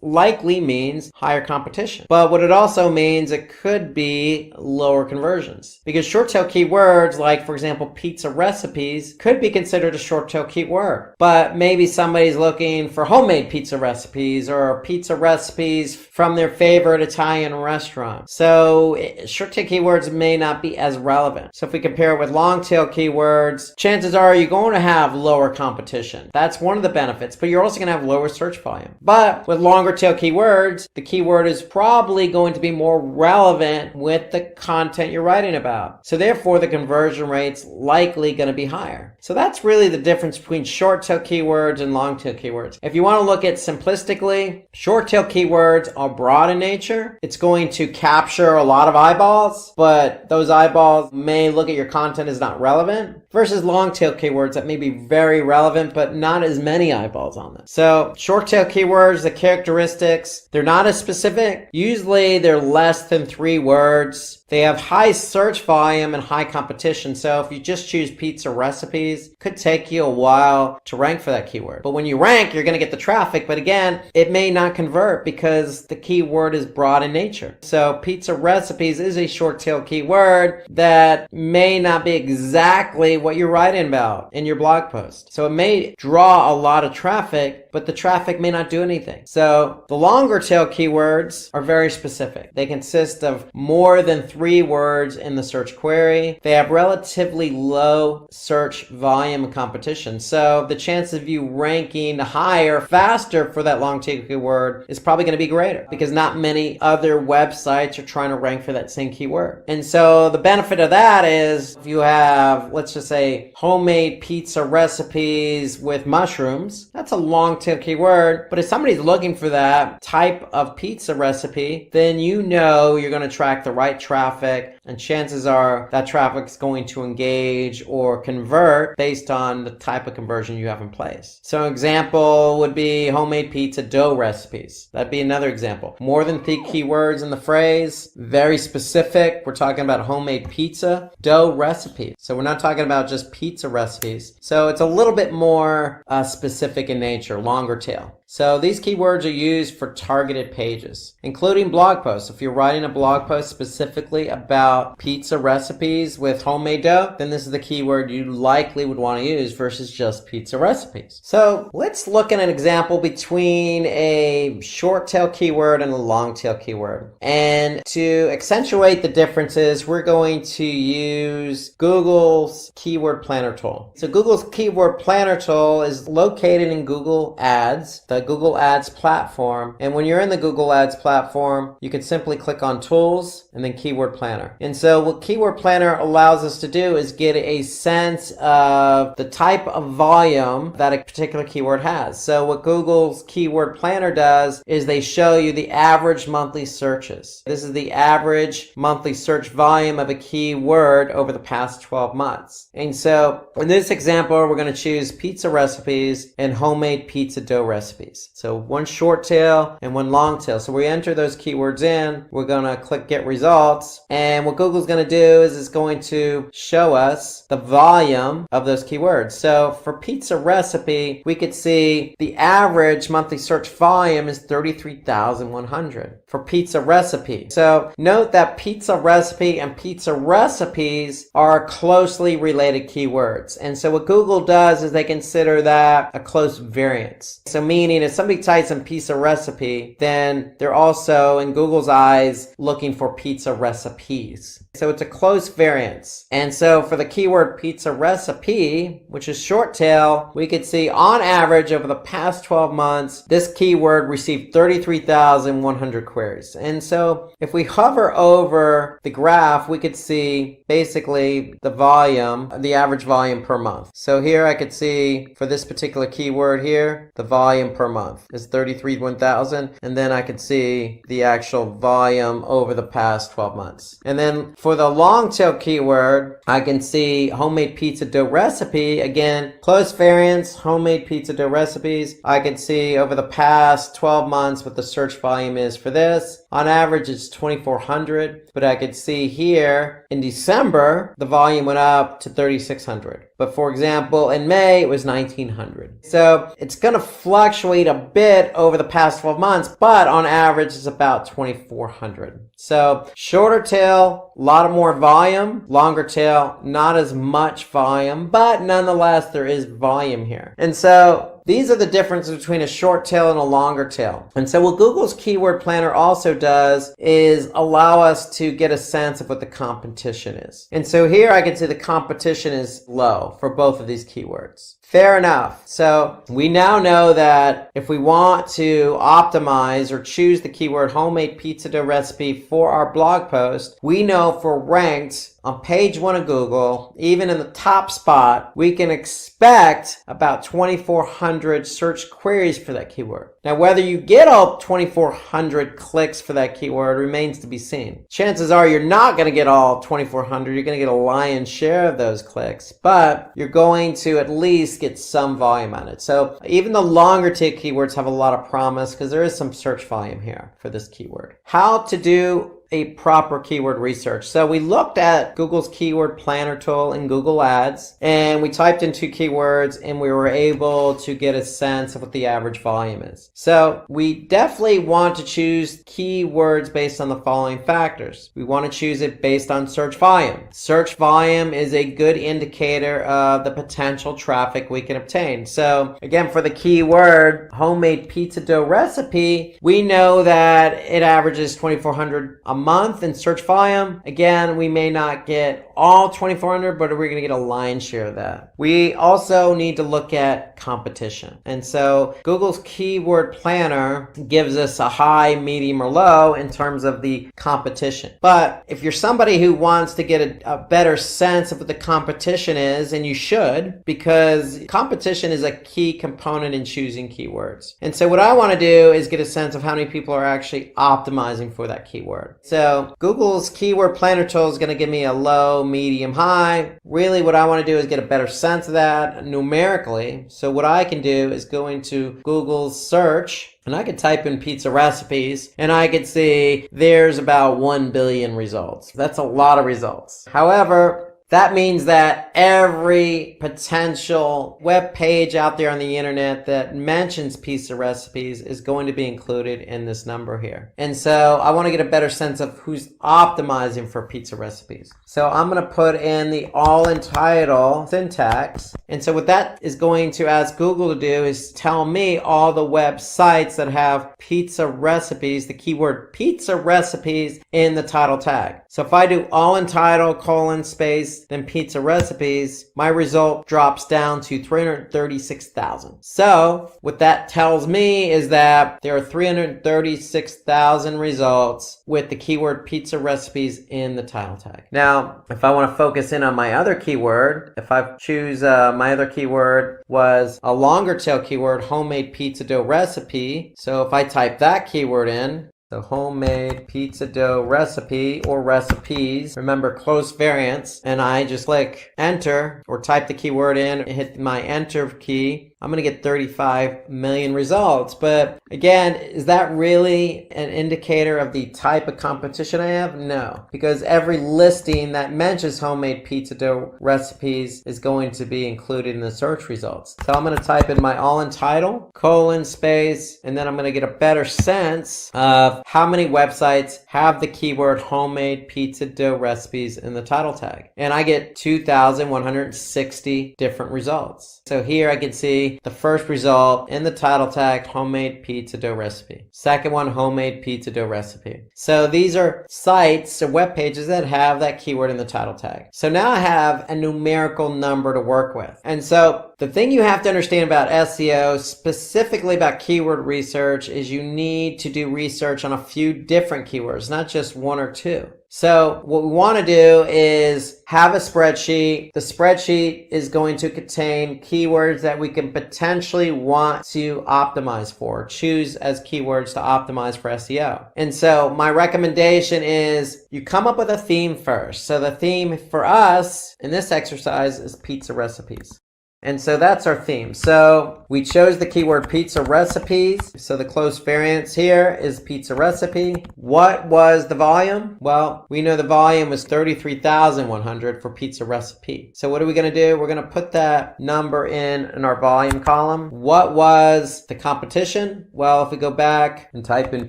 [SPEAKER 2] likely means higher competition. But what it also means, it could be lower conversions. Because short tail keywords, like for example, pizza recipes, could be considered a short tail keyword. But maybe somebody's looking for homemade pizza recipes or pizza recipes from their favorite Italian restaurant. So short tail keywords may not be as relevant. So if we compare it with long tail keywords, chances are you're going to have lower competition. That's one of the benefits, but you're also going to have lower search volume. But with longer tail keywords, the keyword is probably going to be more relevant with the content you're writing about. So therefore, the conversion rate's likely going to be higher. So that's really the difference between short tail keywords and long tail keywords. If you want to look at simplistically, short tail keywords are broad in nature. It's going to capture a lot of eyeballs, but those eyeballs may look at your content as not relevant, versus long tail keywords that may be very relevant, but not as many eyeballs on them. So short tail keywords, the characteristics, they're not as specific. Usually they're less than 3 words. They have high search volume and high competition. So if you just choose pizza recipes, it could take you a while to rank for that keyword. But when you rank, you're going to get the traffic. But again, it may not convert because the keyword is broad in nature. So pizza recipes is a short tail keyword that may not be exactly what you're writing about in your blog post. So it may draw a lot of traffic, but the traffic may not do anything. So the longer tail keywords, are very specific. They consist of more than 3 words in the search query. They have relatively low search volume competition. So the chance of you ranking higher, faster for that long tail keyword is probably going to be greater because not many other websites are trying to rank for that same keyword. And so the benefit of that is if you have, let's just say, homemade pizza recipes with mushrooms, that's a long tail keyword. But if somebody's looking for that type of pizza recipe, then you know you're going to track the right traffic, and chances are that traffic is going to engage or convert based on the type of conversion you have in place. So an example would be homemade pizza dough recipes. That'd be another example. More than 3 keywords in the phrase, very specific. We're talking about homemade pizza dough recipes. So we're not talking about just pizza recipes. So it's a little bit more specific in nature, longer tail. So these keywords are used for targeted pages, including blog posts. If you're writing a blog post specifically about pizza recipes with homemade dough, then this is the keyword you likely would want to use versus just pizza recipes. So let's look at an example between a short tail keyword and a long tail keyword. And to accentuate the differences, we're going to use Google's keyword planner tool. So Google's keyword planner tool is located in Google Ads, the Google Ads platform. And when you're in the Google Ads platform, you can simply click on Tools and then Keyword Planner. And so what Keyword Planner allows us to do is get a sense of the type of volume that a particular keyword has. So what Google's Keyword Planner does is they show you the average monthly searches. This is the average monthly search volume of a keyword over the past 12 months. And so in this example, we're going to choose pizza recipes and homemade pizza dough recipes. So one short tail and one long tail. So we enter those keywords in, we're going to click get results, and what Google's going to do is it's going to show us the volume of those keywords. So for pizza recipe, we could see the average monthly search volume is 33,100 for pizza recipe. So note that pizza recipe and pizza recipes are closely related keywords. And so what Google does is they consider that a close variance. So meaning if somebody types in pizza recipe, then they're also, in Google's eyes, looking for pizza recipes. So it's a close variance. And so for the keyword pizza recipe, which is short tail, we could see on average over the past 12 months, this keyword received 33,100 queries. And so if we hover over the graph, we could see basically the volume, the average volume per month. So here I could see for this particular keyword here, the volume per month is 33,100. And then I could see the actual volume over the past 12 months. And then for the long tail keyword, I can see homemade pizza dough recipe. Again, close variance, homemade pizza dough recipes. I can see over the past 12 months what the search volume is for this. On average, it's 2,400, but I could see here in December, the volume went up to 3,600. But for example, in May, it was 1,900. So it's going to fluctuate a bit over the past 12 months, but on average, it's about 2,400. So shorter tail, a lot of more volume. Longer tail, not as much volume, but nonetheless, there is volume here. And so these are the differences between a short tail and a longer tail. And so what Google's Keyword Planner also does is allow us to get a sense of what the competition is. And so here I can see the competition is low for both of these keywords. Fair enough. So we now know that if we want to optimize or choose the keyword homemade pizza dough recipe for our blog post, we know for ranked on page 1 of Google, even in the top spot, we can expect about 2,400 search queries for that keyword. Now, whether you get all 2,400 clicks for that keyword remains to be seen. Chances are you're not going to get all 2,400. You're going to get a lion's share of those clicks, but you're going to at least get some volume on it. So even the longer tail keywords have a lot of promise because there is some search volume here for this keyword. How to do a proper keyword research. So we looked at Google's keyword planner tool in Google Ads, and we typed in 2 keywords, and we were able to get a sense of what the average volume is. So we definitely want to choose keywords based on the following factors. We want to choose it based on search volume. Search volume is a good indicator of the potential traffic we can obtain. So again, for the keyword homemade pizza dough recipe, we know that it averages 2,400 a month in search volume. Again, we may not get all 2,400, but we're going to get a lion's share of that. We also need to look at competition. And so Google's keyword planner gives us a high, medium, or low in terms of the competition. But if you're somebody who wants to get a better sense of what the competition is, and you should, because competition is a key component in choosing keywords. And so what I want to do is get a sense of how many people are actually optimizing for that keyword. So Google's keyword planner tool is going to give me a low, medium, high. Really what I want to do is get a better sense of that numerically. So what I can do is go into Google's search, and I could type in pizza recipes, and I could see there's about 1 billion results. That's a lot of results. However, that means that every potential web page out there on the internet that mentions pizza recipes is going to be included in this number here. And so I want to get a better sense of who's optimizing for pizza recipes. So I'm going to put in the all in title syntax. And so what that is going to ask Google to do is tell me all the websites that have pizza recipes, the keyword pizza recipes in the title tag. So if I do all in title, colon, space, then pizza recipes, my result drops down to 336,000. So what that tells me is that there are 336,000 results with the keyword pizza recipes in the title tag. Now, if I want to focus in on my other keyword, if I choose my other keyword was a longer tail keyword, homemade pizza dough recipe. So if I type that keyword in, the homemade pizza dough recipe or recipes, remember close variants, and I just click enter or type the keyword in and hit my enter key, I'm going to get 35 million results. But again, is that really an indicator of the type of competition I have? No, because every listing that mentions homemade pizza dough recipes is going to be included in the search results. So I'm going to type in my all in title, colon, space, and then I'm going to get a better sense of how many websites have the keyword homemade pizza dough recipes in the title tag. And I get 2,160 different results. So here I can see the first result in the title tag, homemade pizza dough recipe. Second one, homemade pizza dough recipe. So these are sites or web pages that have that keyword in the title tag. So now I have a numerical number to work with. And so the thing you have to understand about SEO, specifically about keyword research, is you need to do research on a few different keywords, not just one or two. So what we want to do is have a spreadsheet. The spreadsheet is going to contain keywords that we can potentially want to optimize for, choose as keywords to optimize for SEO. And so my recommendation is you come up with a theme first. So the theme for us in this exercise is pizza recipes. And so that's our theme. So we chose the keyword pizza recipes. So the close variance here is pizza recipe. What was the volume? Well, we know the volume was 33,100 for pizza recipe. So what are we going to do? We're going to put that number in our volume column. What was the competition? Well, if we go back and type in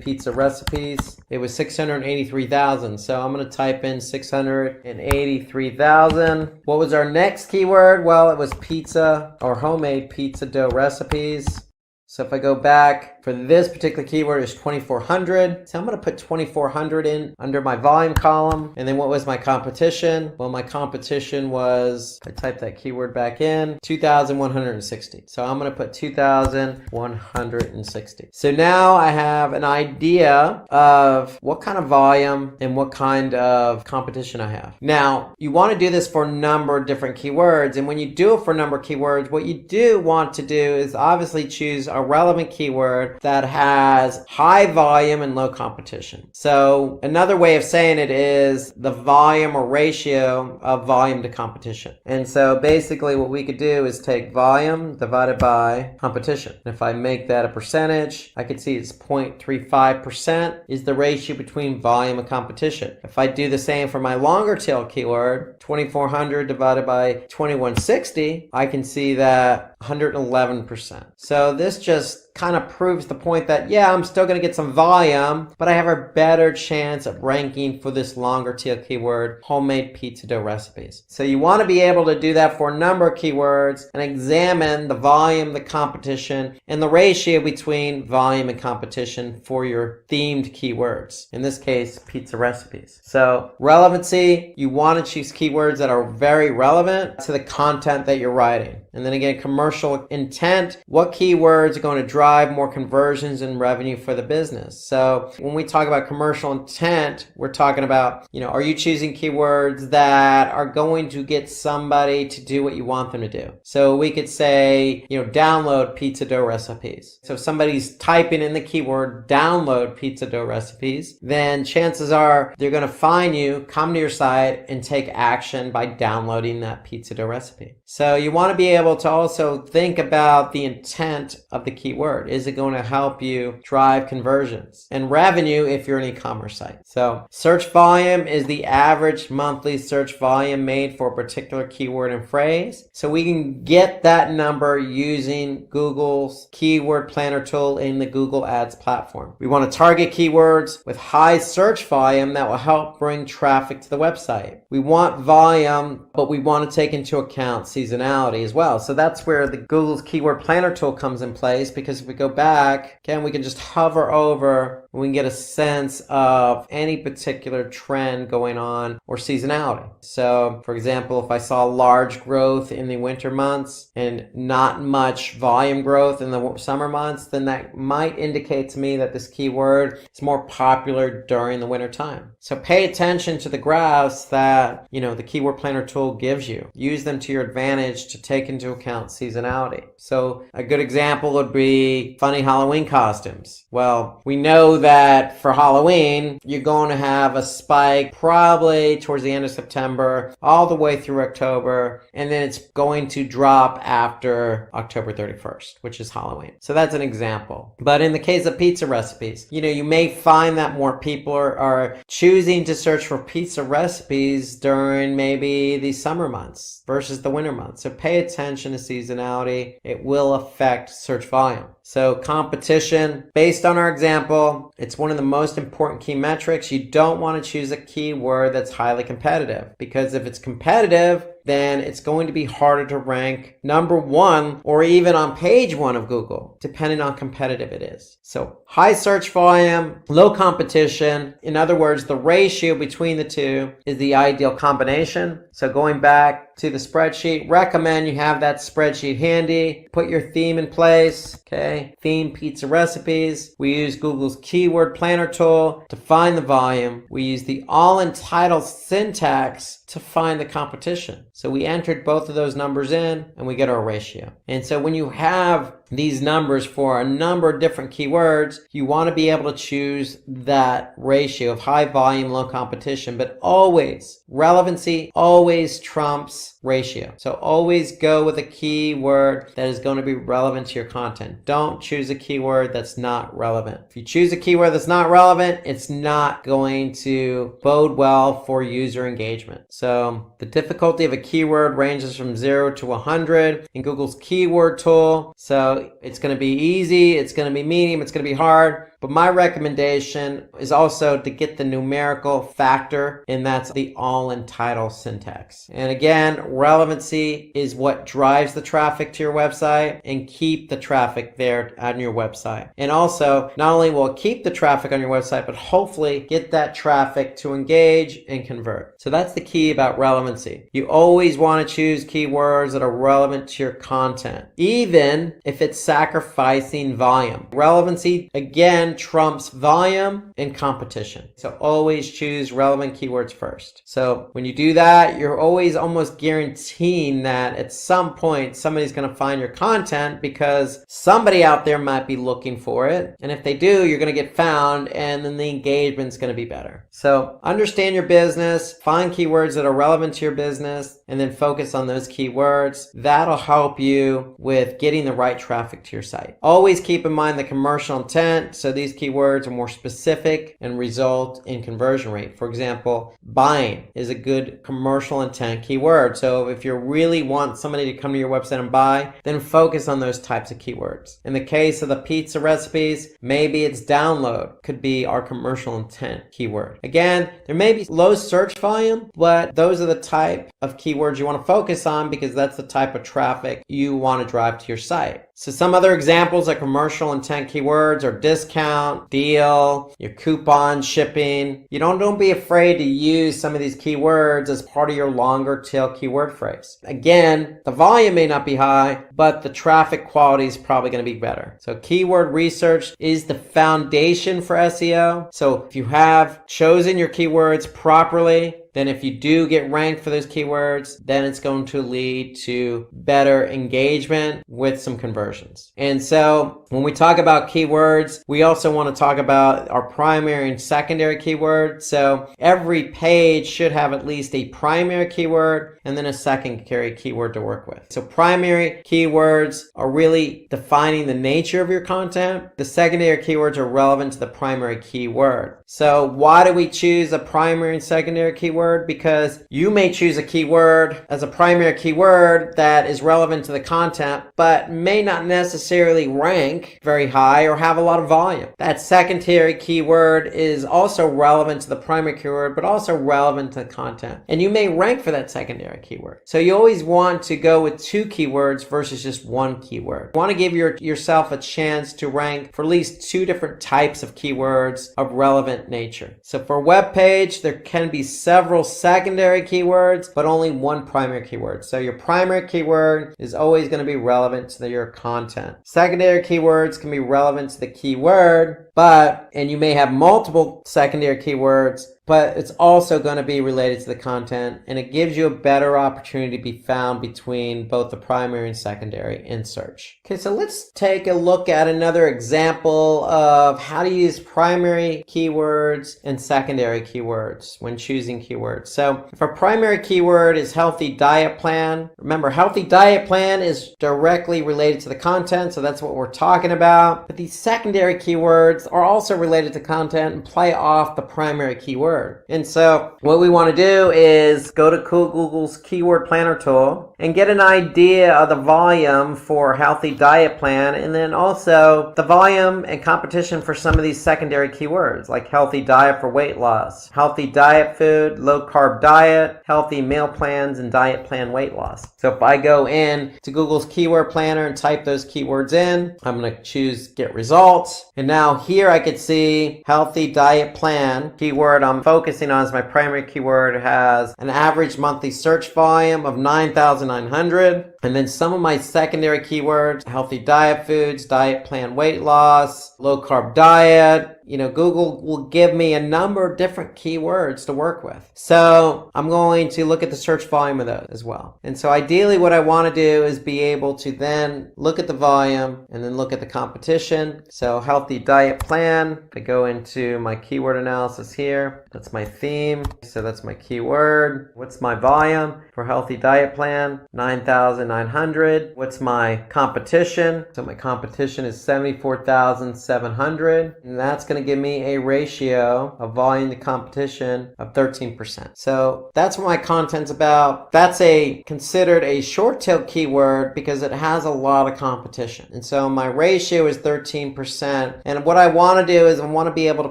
[SPEAKER 2] pizza recipes, it was 683,000. So I'm going to type in 683,000. What was our next keyword? Well, it was pizza or homemade pizza dough recipes. So if I go back, for this particular keyword is 2,400. So I'm going to put 2,400 in under my volume column. And then what was my competition? Well, my competition was, I typed that keyword back in, 2,160. So I'm going to put 2,160. So now I have an idea of what kind of volume and what kind of competition I have. Now, you want to do this for a number of different keywords. And when you do it for a number of keywords, what you do want to do is obviously choose a relevant keyword that has high volume and low competition. So another way of saying it is the volume or ratio of volume to competition. And so basically what we could do is take volume divided by competition. And if I make that a percentage, I could see it's 0.35% is the ratio between volume and competition. If I do the same for my longer tail keyword, 2400 divided by 2160, I can see that 111%. So this just kind of proves the point that, yeah, I'm still going to get some volume, but I have a better chance of ranking for this longer tail keyword, homemade pizza dough recipes. So you want to be able to do that for a number of keywords and examine the volume, the competition, and the ratio between volume and competition for your themed keywords. In this case, pizza recipes. So relevancy, you want to choose keywords that are very relevant to the content that you're writing. And then again, commercial intent, what keywords are going to drive more conversions and revenue for the business? So when we talk about commercial intent, we're talking about, are you choosing keywords that are going to get somebody to do what you want them to do? So we could say, download pizza dough recipes. So if somebody's typing in the keyword download pizza dough recipes, then chances are they're going to find you, come to your site, and take action by downloading that pizza dough recipe. So you want to be able to also think about the intent of the keyword. Is it going to help you drive conversions and revenue if you're an e-commerce site? So search volume is the average monthly search volume made for a particular keyword and phrase. So we can get that number using Google's keyword planner tool in the Google Ads platform. We want to target keywords with high search volume that will help bring traffic to the website. We want volume, but we want to take into account seasonality as well. So that's where the Google's keyword planner tool comes in place, because if we go back, again, we can just hover over and we can get a sense of any particular trend going on or seasonality. So for example, if I saw large growth in the winter months and not much volume growth in the summer months, then that might indicate to me that this keyword is more popular during the winter time. So pay attention to the graphs that, the keyword planner tool gives you. Use them to your advantage to take into account seasonality. So a good example would be funny Halloween costumes. Well, we know that for Halloween, you're going to have a spike probably towards the end of September, all the way through October, and then it's going to drop after October 31st, which is Halloween. So that's an example. But in the case of pizza recipes, you may find that more people are choosing to search for pizza recipes during maybe the summer months versus the winter months. So pay attention to seasonality. It will affect search volume. So competition, based on our example, it's one of the most important key metrics. You don't want to choose a keyword that's highly competitive, because if it's competitive, then it's going to be harder to rank number one or even on page one of Google, depending on how competitive it is. So high search volume, low competition. In other words, the ratio between the two is the ideal combination. So going back to the spreadsheet, recommend you have that spreadsheet handy. Put your theme in place. Okay, theme pizza recipes. We use Google's keyword planner tool to find the volume. We use the all entitled syntax to find the competition. So we entered both of those numbers in and we get our ratio. And so when you have these numbers for a number of different keywords, you want to be able to choose that ratio of high volume, low competition, but always relevancy always trumps ratio. So always go with a keyword that is going to be relevant to your content. Don't choose a keyword that's not relevant. If you choose a keyword that's not relevant, it's not going to bode well for user engagement. So the difficulty of a keyword ranges from 0 to 100 in Google's keyword tool. So it's going to be easy, it's going to be medium, it's going to be hard. But my recommendation is also to get the numerical factor, and that's the all entitled syntax. And again, relevancy is what drives the traffic to your website, and keep the traffic there on your website. And also, not only will it keep the traffic on your website, but hopefully get that traffic to engage and convert. So that's the key about relevancy. You always want to choose keywords that are relevant to your content, even if it's sacrificing volume. Relevancy, again, brand trumps volume and competition. So always choose relevant keywords first. So when you do that, you're always almost guaranteeing that at some point somebody's going to find your content because somebody out there might be looking for it. And if they do, you're going to get found, and then the engagement's going to be better. So understand your business, find keywords that are relevant to your business, and then focus on those keywords. That'll help you with getting the right traffic to your site. Always keep in mind the commercial intent. So these keywords are more specific and result in conversion rate. For example, buying is a good commercial intent keyword. So if you really want somebody to come to your website and buy, then focus on those types of keywords. In the case of the pizza recipes, maybe it's download could be our commercial intent keyword. Again, there may be low search volume, but those are the type of keywords you want to focus on because that's the type of traffic you want to drive to your site. So some other examples of commercial intent keywords are discount, deal, your coupon, shipping. Don't be afraid to use some of these keywords as part of your longer tail keyword phrase. Again, the volume may not be high, but the traffic quality is probably going to be better. So keyword research is the foundation for SEO. So if you have chosen your keywords properly, then if you do get ranked for those keywords, then it's going to lead to better engagement with some conversions. And so when we talk about keywords, we also want to talk about our primary and secondary keywords. So every page should have at least a primary keyword and then a secondary keyword to work with. So primary keywords are really defining the nature of your content. The secondary keywords are relevant to the primary keyword. So why do we choose a primary and secondary keyword? Because you may choose a keyword as a primary keyword that is relevant to the content, but may not necessarily rank very high or have a lot of volume. That secondary keyword is also relevant to the primary keyword, but also relevant to the content. And you may rank for that secondary keyword. So you always want to go with two keywords versus just one keyword. You want to give yourself a chance to rank for at least two different types of keywords of relevant nature. So for a web page, there can be several secondary keywords, but only one primary keyword. So your primary keyword is always going to be relevant to your content. Secondary keywords can be relevant to the keyword, and you may have multiple secondary keywords, but it's also going to be related to the content, and it gives you a better opportunity to be found between both the primary and secondary in search. Okay, so let's take a look at another example of how to use primary keywords and secondary keywords when choosing keywords. So if our primary keyword is healthy diet plan, remember healthy diet plan is directly related to the content, so that's what we're talking about. But these secondary keywords are also related to content and play off the primary keyword. And so what we want to do is go to Google's keyword planner tool and get an idea of the volume for healthy diet plan, and then also the volume and competition for some of these secondary keywords like healthy diet for weight loss, healthy diet food, low carb diet, healthy meal plans, and diet plan weight loss. So if I go in to Google's keyword planner and type those keywords in, I'm going to choose get results. And now here I could see healthy diet plan keyword I'm focusing on as my primary keyword has an average monthly search volume of 9,900. And then some of my secondary keywords, healthy diet foods, diet plan weight loss, low carb diet. Google will give me a number of different keywords to work with. So I'm going to look at the search volume of those as well. And so ideally what I want to do is be able to then look at the volume and then look at the competition. So healthy diet plan, I go into my keyword analysis here. That's my theme. So that's my keyword. What's my volume for healthy diet plan? 9,900. What's my competition? So my competition is 74,700. And that's going to give me a ratio of volume to competition of 13%. So that's what my content's about. That's considered a short tail keyword because it has a lot of competition. And so my ratio is 13%. And what I want to do is I want to be able to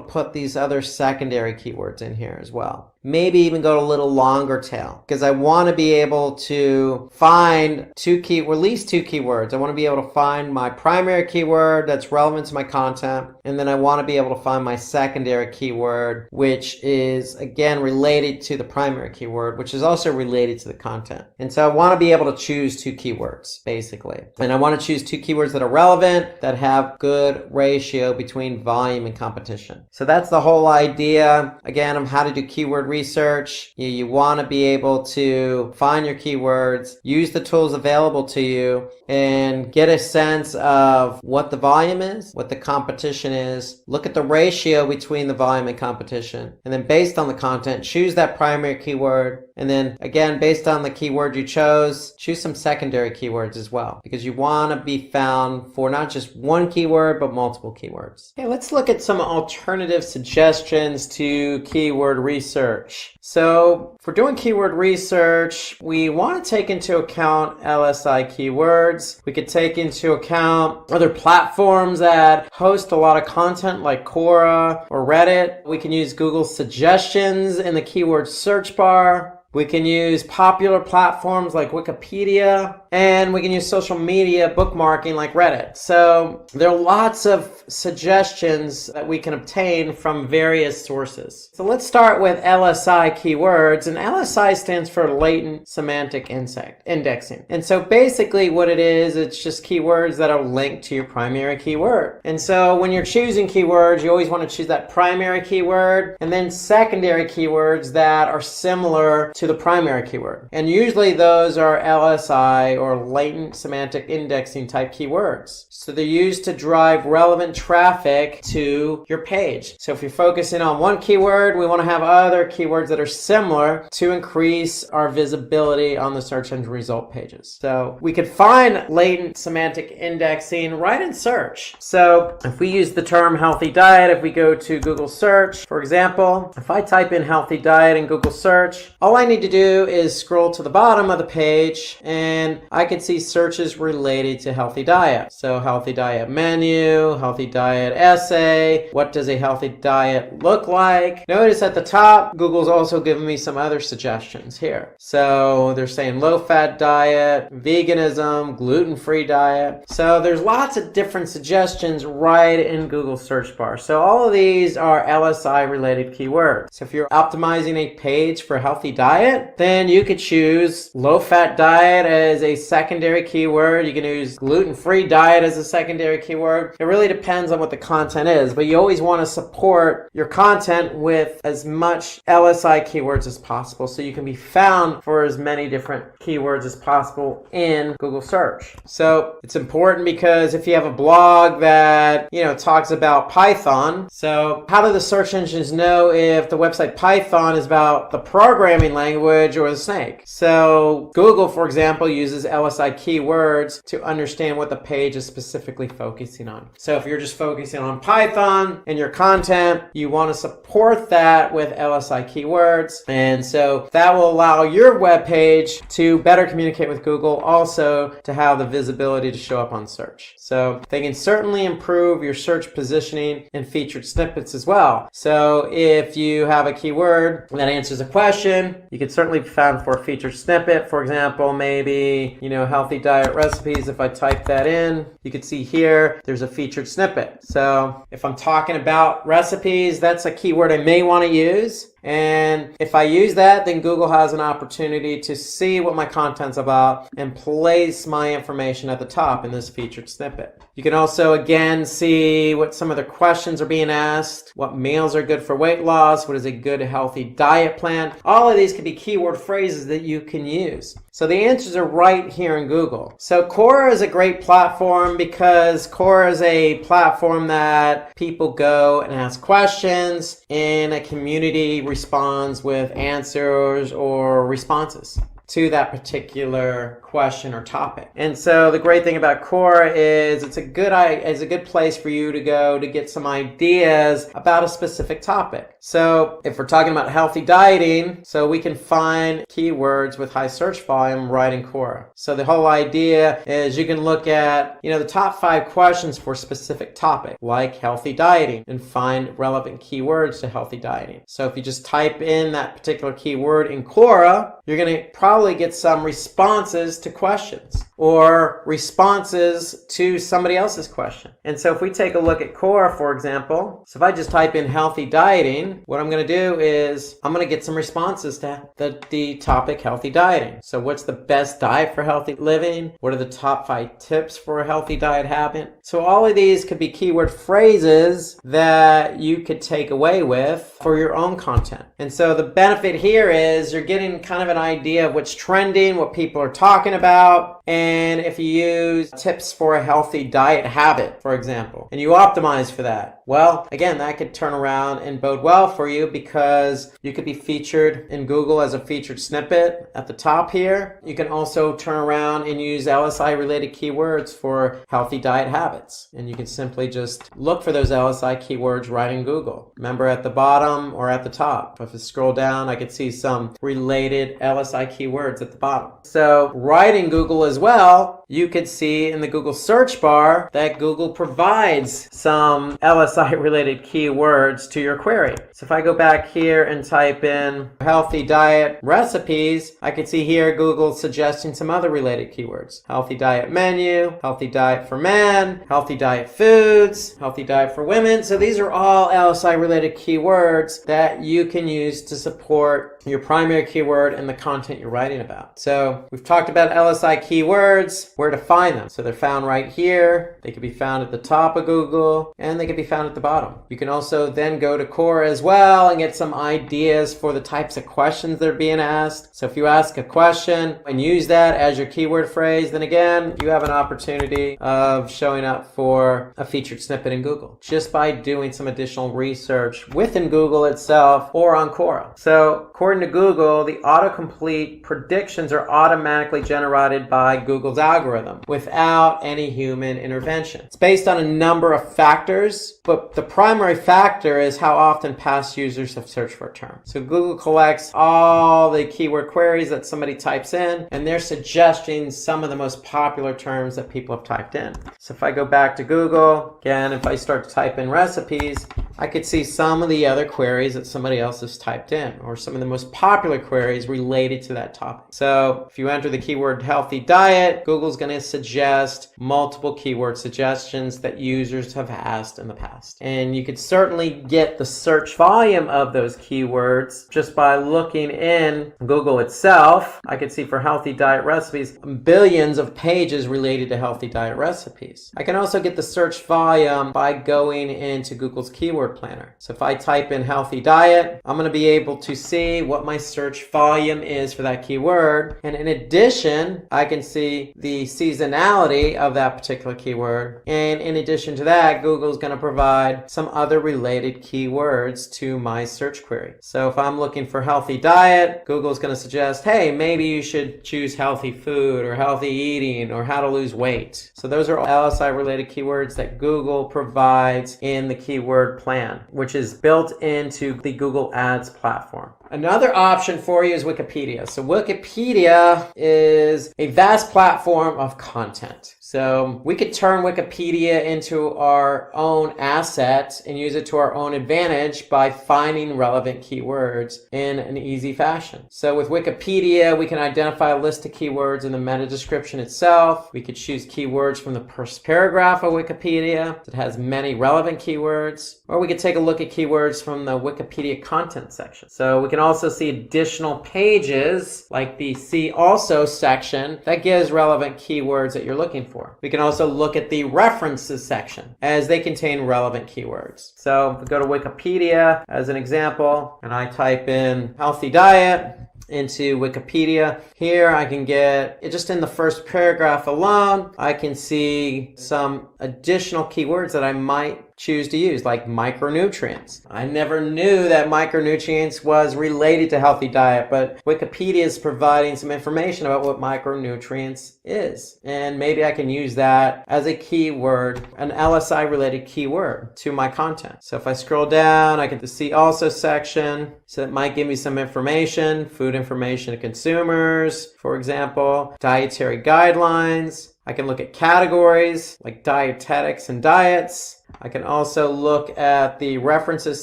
[SPEAKER 2] put these other secondary keywords in here as well. maybe even go a little longer tail, because I want to be able to find at least two keywords. I want to be able to find my primary keyword that's relevant to my content, and then I want to be able to find my secondary keyword, which is again related to the primary keyword, which is also related to the content. And so I want to be able to choose two keywords, basically. And I want to choose two keywords that are relevant, that have good ratio between volume and competition. So that's the whole idea, again, of how to do keyword research. You want to be able to find your keywords, use the tools available to you, and get a sense of what the volume is, what the competition is, look at the ratio between the volume and competition, and then based on the content, choose that primary keyword, and then again, based on the keyword you chose, choose some secondary keywords as well, because you want to be found for not just one keyword, but multiple keywords. Okay, let's look at some alternative suggestions to keyword research. So for doing keyword research, we want to take into account LSI keywords. We could take into account other platforms that host a lot of content like Quora or Reddit. We can use Google suggestions in the keyword search bar. We can use popular platforms like Wikipedia, and we can use social media bookmarking like Reddit. So there are lots of suggestions that we can obtain from various sources. So let's start with LSI keywords, and LSI stands for latent semantic indexing. And so basically what it is, it's just keywords that are linked to your primary keyword. And so when you're choosing keywords, you always want to choose that primary keyword and then secondary keywords that are similar to the primary keyword. And usually those are LSI or latent semantic indexing type keywords. So they're used to drive relevant traffic to your page. So if you're focusing on one keyword, we want to have other keywords that are similar to increase our visibility on the search engine result pages. So we could find latent semantic indexing right in search. So if we use the term healthy diet, if we go to Google search, for example, if I type in healthy diet in Google search, all I need to do is scroll to the bottom of the page and I can see searches related to healthy diet. So healthy diet menu, healthy diet essay, what does a healthy diet look like? Notice at the top, Google's also given me some other suggestions here. So they're saying low-fat diet, veganism, gluten-free diet. So there's lots of different suggestions right in Google search bar. So all of these are LSI related keywords. So if you're optimizing a page for healthy diet, then you could choose low-fat diet as a secondary keyword. You can use gluten-free diet as a secondary keyword. It really depends on what the content is, but you always want to support your content with as much LSI keywords as possible so you can be found for as many different keywords as possible in Google search. So it's important because if you have a blog that, talks about Python, so how do the search engines know if the website Python is about the programming language or the snake? So Google, for example, uses LSI keywords to understand what the page is specifically focusing on. So if you're just focusing on Python in your content, you want to support that with LSI keywords. And so that will allow your web page to better communicate with Google, also to have the visibility to show up on search. So they can certainly improve your search positioning and featured snippets as well. So if you have a keyword that answers a question, you can certainly be found for a featured snippet. For example, maybe, healthy diet recipes. If I type that in, you can see here, there's a featured snippet. So if I'm talking about recipes, that's a keyword I may want to use. And if I use that, then Google has an opportunity to see what my content's about and place my information at the top in this featured snippet. You can also, again, see what some of the questions are being asked, what meals are good for weight loss, what is a good healthy diet plan. All of these could be keyword phrases that you can use. So the answers are right here in Google. So Quora is a great platform because Quora is a platform that people go and ask questions and a community responds with answers or responses. to that particular question or topic. And so the great thing about Quora is it's a good place for you to go to get some ideas about a specific topic. So if we're talking about healthy dieting, so we can find keywords with high search volume right in Quora. So the whole idea is you can look at, the top 5 questions for a specific topic, like healthy dieting, and find relevant keywords to healthy dieting. So if you just type in that particular keyword in Quora, you're going to probably get some responses to questions or responses to somebody else's question. And so if we take a look at Quora, for example, so if I just type in healthy dieting, what I'm going to do is I'm going to get some responses to the topic healthy dieting. So what's the best diet for healthy living? What are the top 5 tips for a healthy diet habit? So all of these could be keyword phrases that you could take away with for your own content. And so the benefit here is you're getting kind of an idea of what's trending, what people are talking about, and if you use tips for a healthy diet habit, for example, and you optimize for that, well, again, that could turn around and bode well for you because you could be featured in Google as a featured snippet at the top here. You can also turn around and use LSI related keywords for healthy diet habits. And you can simply just look for those LSI keywords right in Google. Remember, at the bottom or at the top. If I scroll down, I could see some related LSI keywords at the bottom. So right in Google as well, you could see in the Google search bar that Google provides some LSI related keywords to your query. So if I go back here and type in healthy diet recipes, I can see here Google suggesting some other related keywords. Healthy diet menu, healthy diet for men, healthy diet foods, healthy diet for women. So these are all LSI related keywords that you can use to support your primary keyword and the content you're writing about. So we've talked about LSI keywords, where to find them. So they're found right here. They can be found at the top of Google, and they can be found at the bottom. You can also then go to Quora as well and get some ideas for the types of questions that are being asked. So if you ask a question and use that as your keyword phrase, then again, you have an opportunity of showing up for a featured snippet in Google just by doing some additional research within Google itself or on Quora. So according to Google, the autocomplete predictions are automatically generated by Google's algorithm without any human intervention. It's based on a number of factors, but the primary factor is how often past users have searched for a term. So Google collects all the keyword queries that somebody types in, and they're suggesting some of the most popular terms that people have typed in. So if I go back to Google, again, if I start to type in recipes, I could see some of the other queries that somebody else has typed in, or some of the most popular queries related to that topic. So if you enter the keyword healthy diet, Google's going to suggest multiple keyword suggestions that users have asked in the past. And you could certainly get the search volume of those keywords just by looking in Google itself. I could see for healthy diet recipes, billions of pages related to healthy diet recipes. I can also get the search volume by going into Google's keyword planner. So if I type in healthy diet, I'm going to be able to see what my search volume is for that keyword. And in addition, I can see the seasonality of that particular keyword. And in addition to that, Google's going to provide some other related keywords to my search query. So if I'm looking for healthy diet, Google's going to suggest, hey, maybe you should choose healthy food or healthy eating or how to lose weight. So those are all LSI related keywords that Google provides in the keyword plan, which is built into the Google Ads platform. Another option for you is Wikipedia. So Wikipedia is a vast platform of content. So we could turn Wikipedia into our own asset and use it to our own advantage by finding relevant keywords in an easy fashion. So with Wikipedia, we can identify a list of keywords in the meta description itself. We could choose keywords from the first paragraph of Wikipedia that has many relevant keywords, or we could take a look at keywords from the Wikipedia content section. So we can also see additional pages like the See Also section that gives relevant keywords that you're looking for. We can also look at the references section as they contain relevant keywords. So if we go to Wikipedia as an example and I type in healthy diet into Wikipedia, here I can get, just in the first paragraph alone, I can see some additional keywords that I might choose to use, like micronutrients. I never knew that micronutrients was related to healthy diet, but Wikipedia is providing some information about what micronutrients is. And maybe I can use that as a keyword, an LSI related keyword to my content. So if I scroll down, I get the see also section. So it might give me some information, food information to consumers, for example, dietary guidelines. I can look at categories like dietetics and diets. I can also look at the references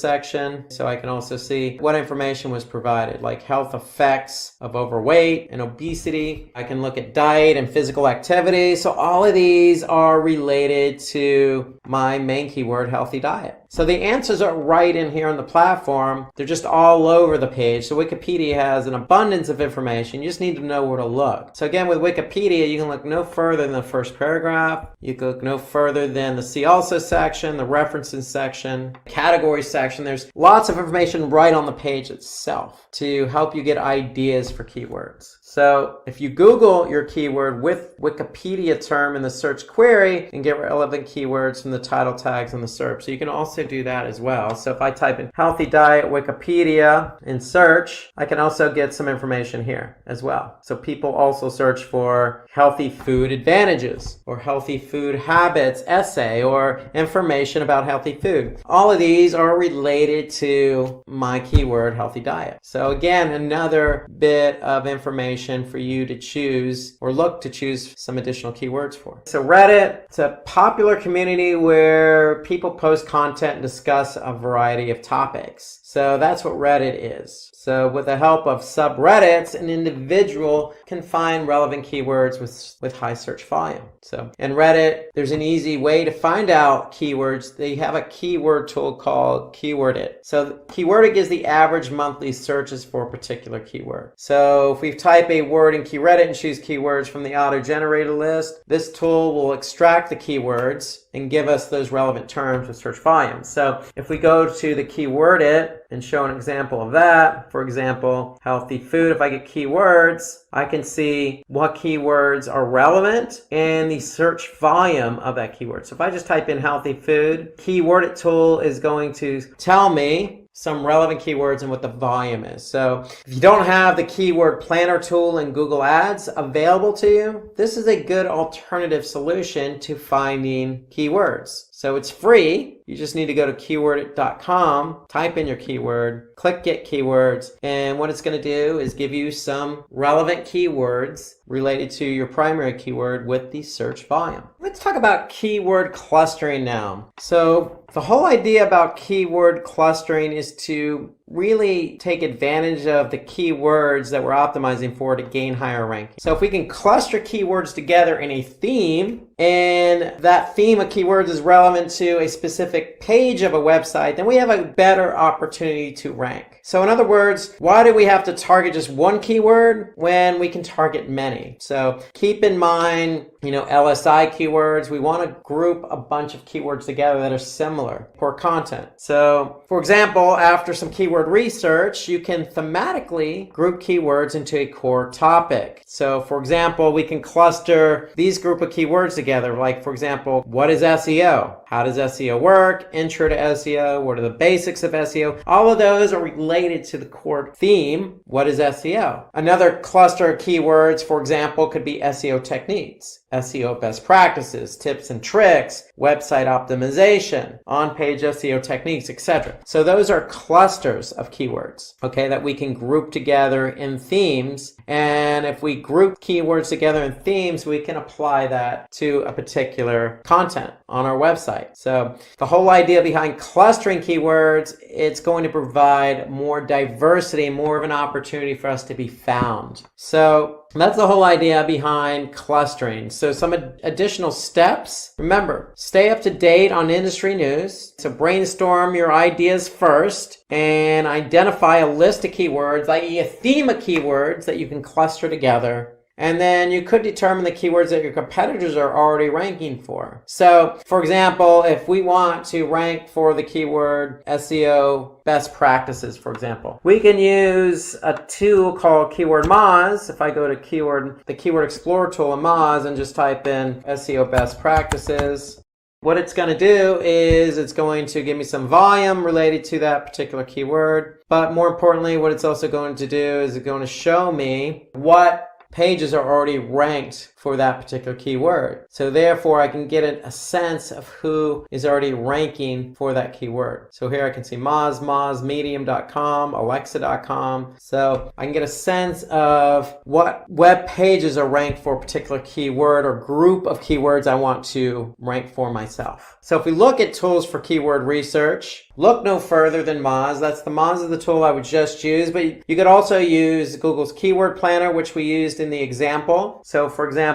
[SPEAKER 2] section, so I can also see what information was provided, like health effects of overweight and obesity. I can look at diet and physical activity. So all of these are related to my main keyword, healthy diet. So the answers are right in here on the platform. They're just all over the page. So Wikipedia has an abundance of information. You just need to know where to look. So again, with Wikipedia, you can look no further than the first paragraph. You can look no further than the see also section, the references section, category section. There's lots of information right on the page itself to help you get ideas for keywords. So if you Google your keyword with Wikipedia term in the search query, you can get relevant keywords from the title tags in the SERP. So you can also do that as well. So if I type in healthy diet Wikipedia in search, I can also get some information here as well. So people also search for healthy food advantages or healthy food habits essay or information about healthy food. All of these are related to my keyword healthy diet. So again, another bit of information for you to choose or look to choose some additional keywords for. So Reddit, it's a popular community where people post content and discuss a variety of topics. So that's what Reddit is. So with the help of subreddits, an individual can find relevant keywords with high search volume. So in Reddit, there's an easy way to find out keywords. They have a keyword tool called Keywordit. So Keywordit gives the average monthly searches for a particular keyword. So if we type a word in Keywordit and choose keywords from the auto-generated list, this tool will extract the keywords and give us those relevant terms with search volume. So if we go to the Keywordit and show an example of that, for example, healthy food, if I get keywords, I can see what keywords are relevant and the search volume of that keyword. So if I just type in healthy food, Keywordit tool is going to tell me some relevant keywords and what the volume is. So if you don't have the keyword planner tool in Google Ads available to you, this is a good alternative solution to finding keywords. So it's free. You just need to go to keywordit.com, type in your keyword, click Get Keywords, and what it's going to do is give you some relevant keywords related to your primary keyword with the search volume. Let's talk about keyword clustering now. So the whole idea about keyword clustering is to really take advantage of the keywords that we're optimizing for to gain higher ranking. So if we can cluster keywords together in a theme, and that theme of keywords is relevant to a specific page of a website, then we have a better opportunity to rank. So in other words, why do we have to target just one keyword when we can target many? So keep in mind, LSI keywords. We want to group a bunch of keywords together that are similar for content. So for example, after some keyword research, you can thematically group keywords into a core topic. So for example, we can cluster these group of keywords together. Like for example, what is SEO? How does SEO work? Intro to SEO. What are the basics of SEO? All of those are related to the core theme. What is SEO? Another cluster of keywords, for example, could be SEO techniques, SEO best practices, tips and tricks, website optimization, on-page SEO techniques, etc. So those are clusters of keywords, okay, that we can group together in themes. And if we group keywords together in themes, we can apply that to a particular content on our website. So the whole idea behind clustering keywords, it's going to provide more diversity, more of an opportunity for us to be found. So that's the whole idea behind clustering. So some additional steps. Remember, stay up to date on industry news. So brainstorm your ideas first and identify a list of keywords, i.e. a theme of keywords that you can cluster together. And then you could determine the keywords that your competitors are already ranking for. So, for example, if we want to rank for the keyword SEO best practices, for example, we can use a tool called Keyword Moz. If I go to the Keyword Explorer tool in Moz and just type in SEO best practices, What it's going to do is it's going to give me some volume related to that particular keyword. But more importantly, what it's also going to do is it's going to show me what pages are already ranked for that particular keyword. So therefore, I can get a sense of who is already ranking for that keyword. So here I can see Moz, Medium.com, Alexa.com. So I can get a sense of what web pages are ranked for a particular keyword or group of keywords I want to rank for myself. So if we look at tools for keyword research, look no further than Moz. That's the Moz is the tool I would just use, but you could also use Google's Keyword Planner, which we used in the example. So for example,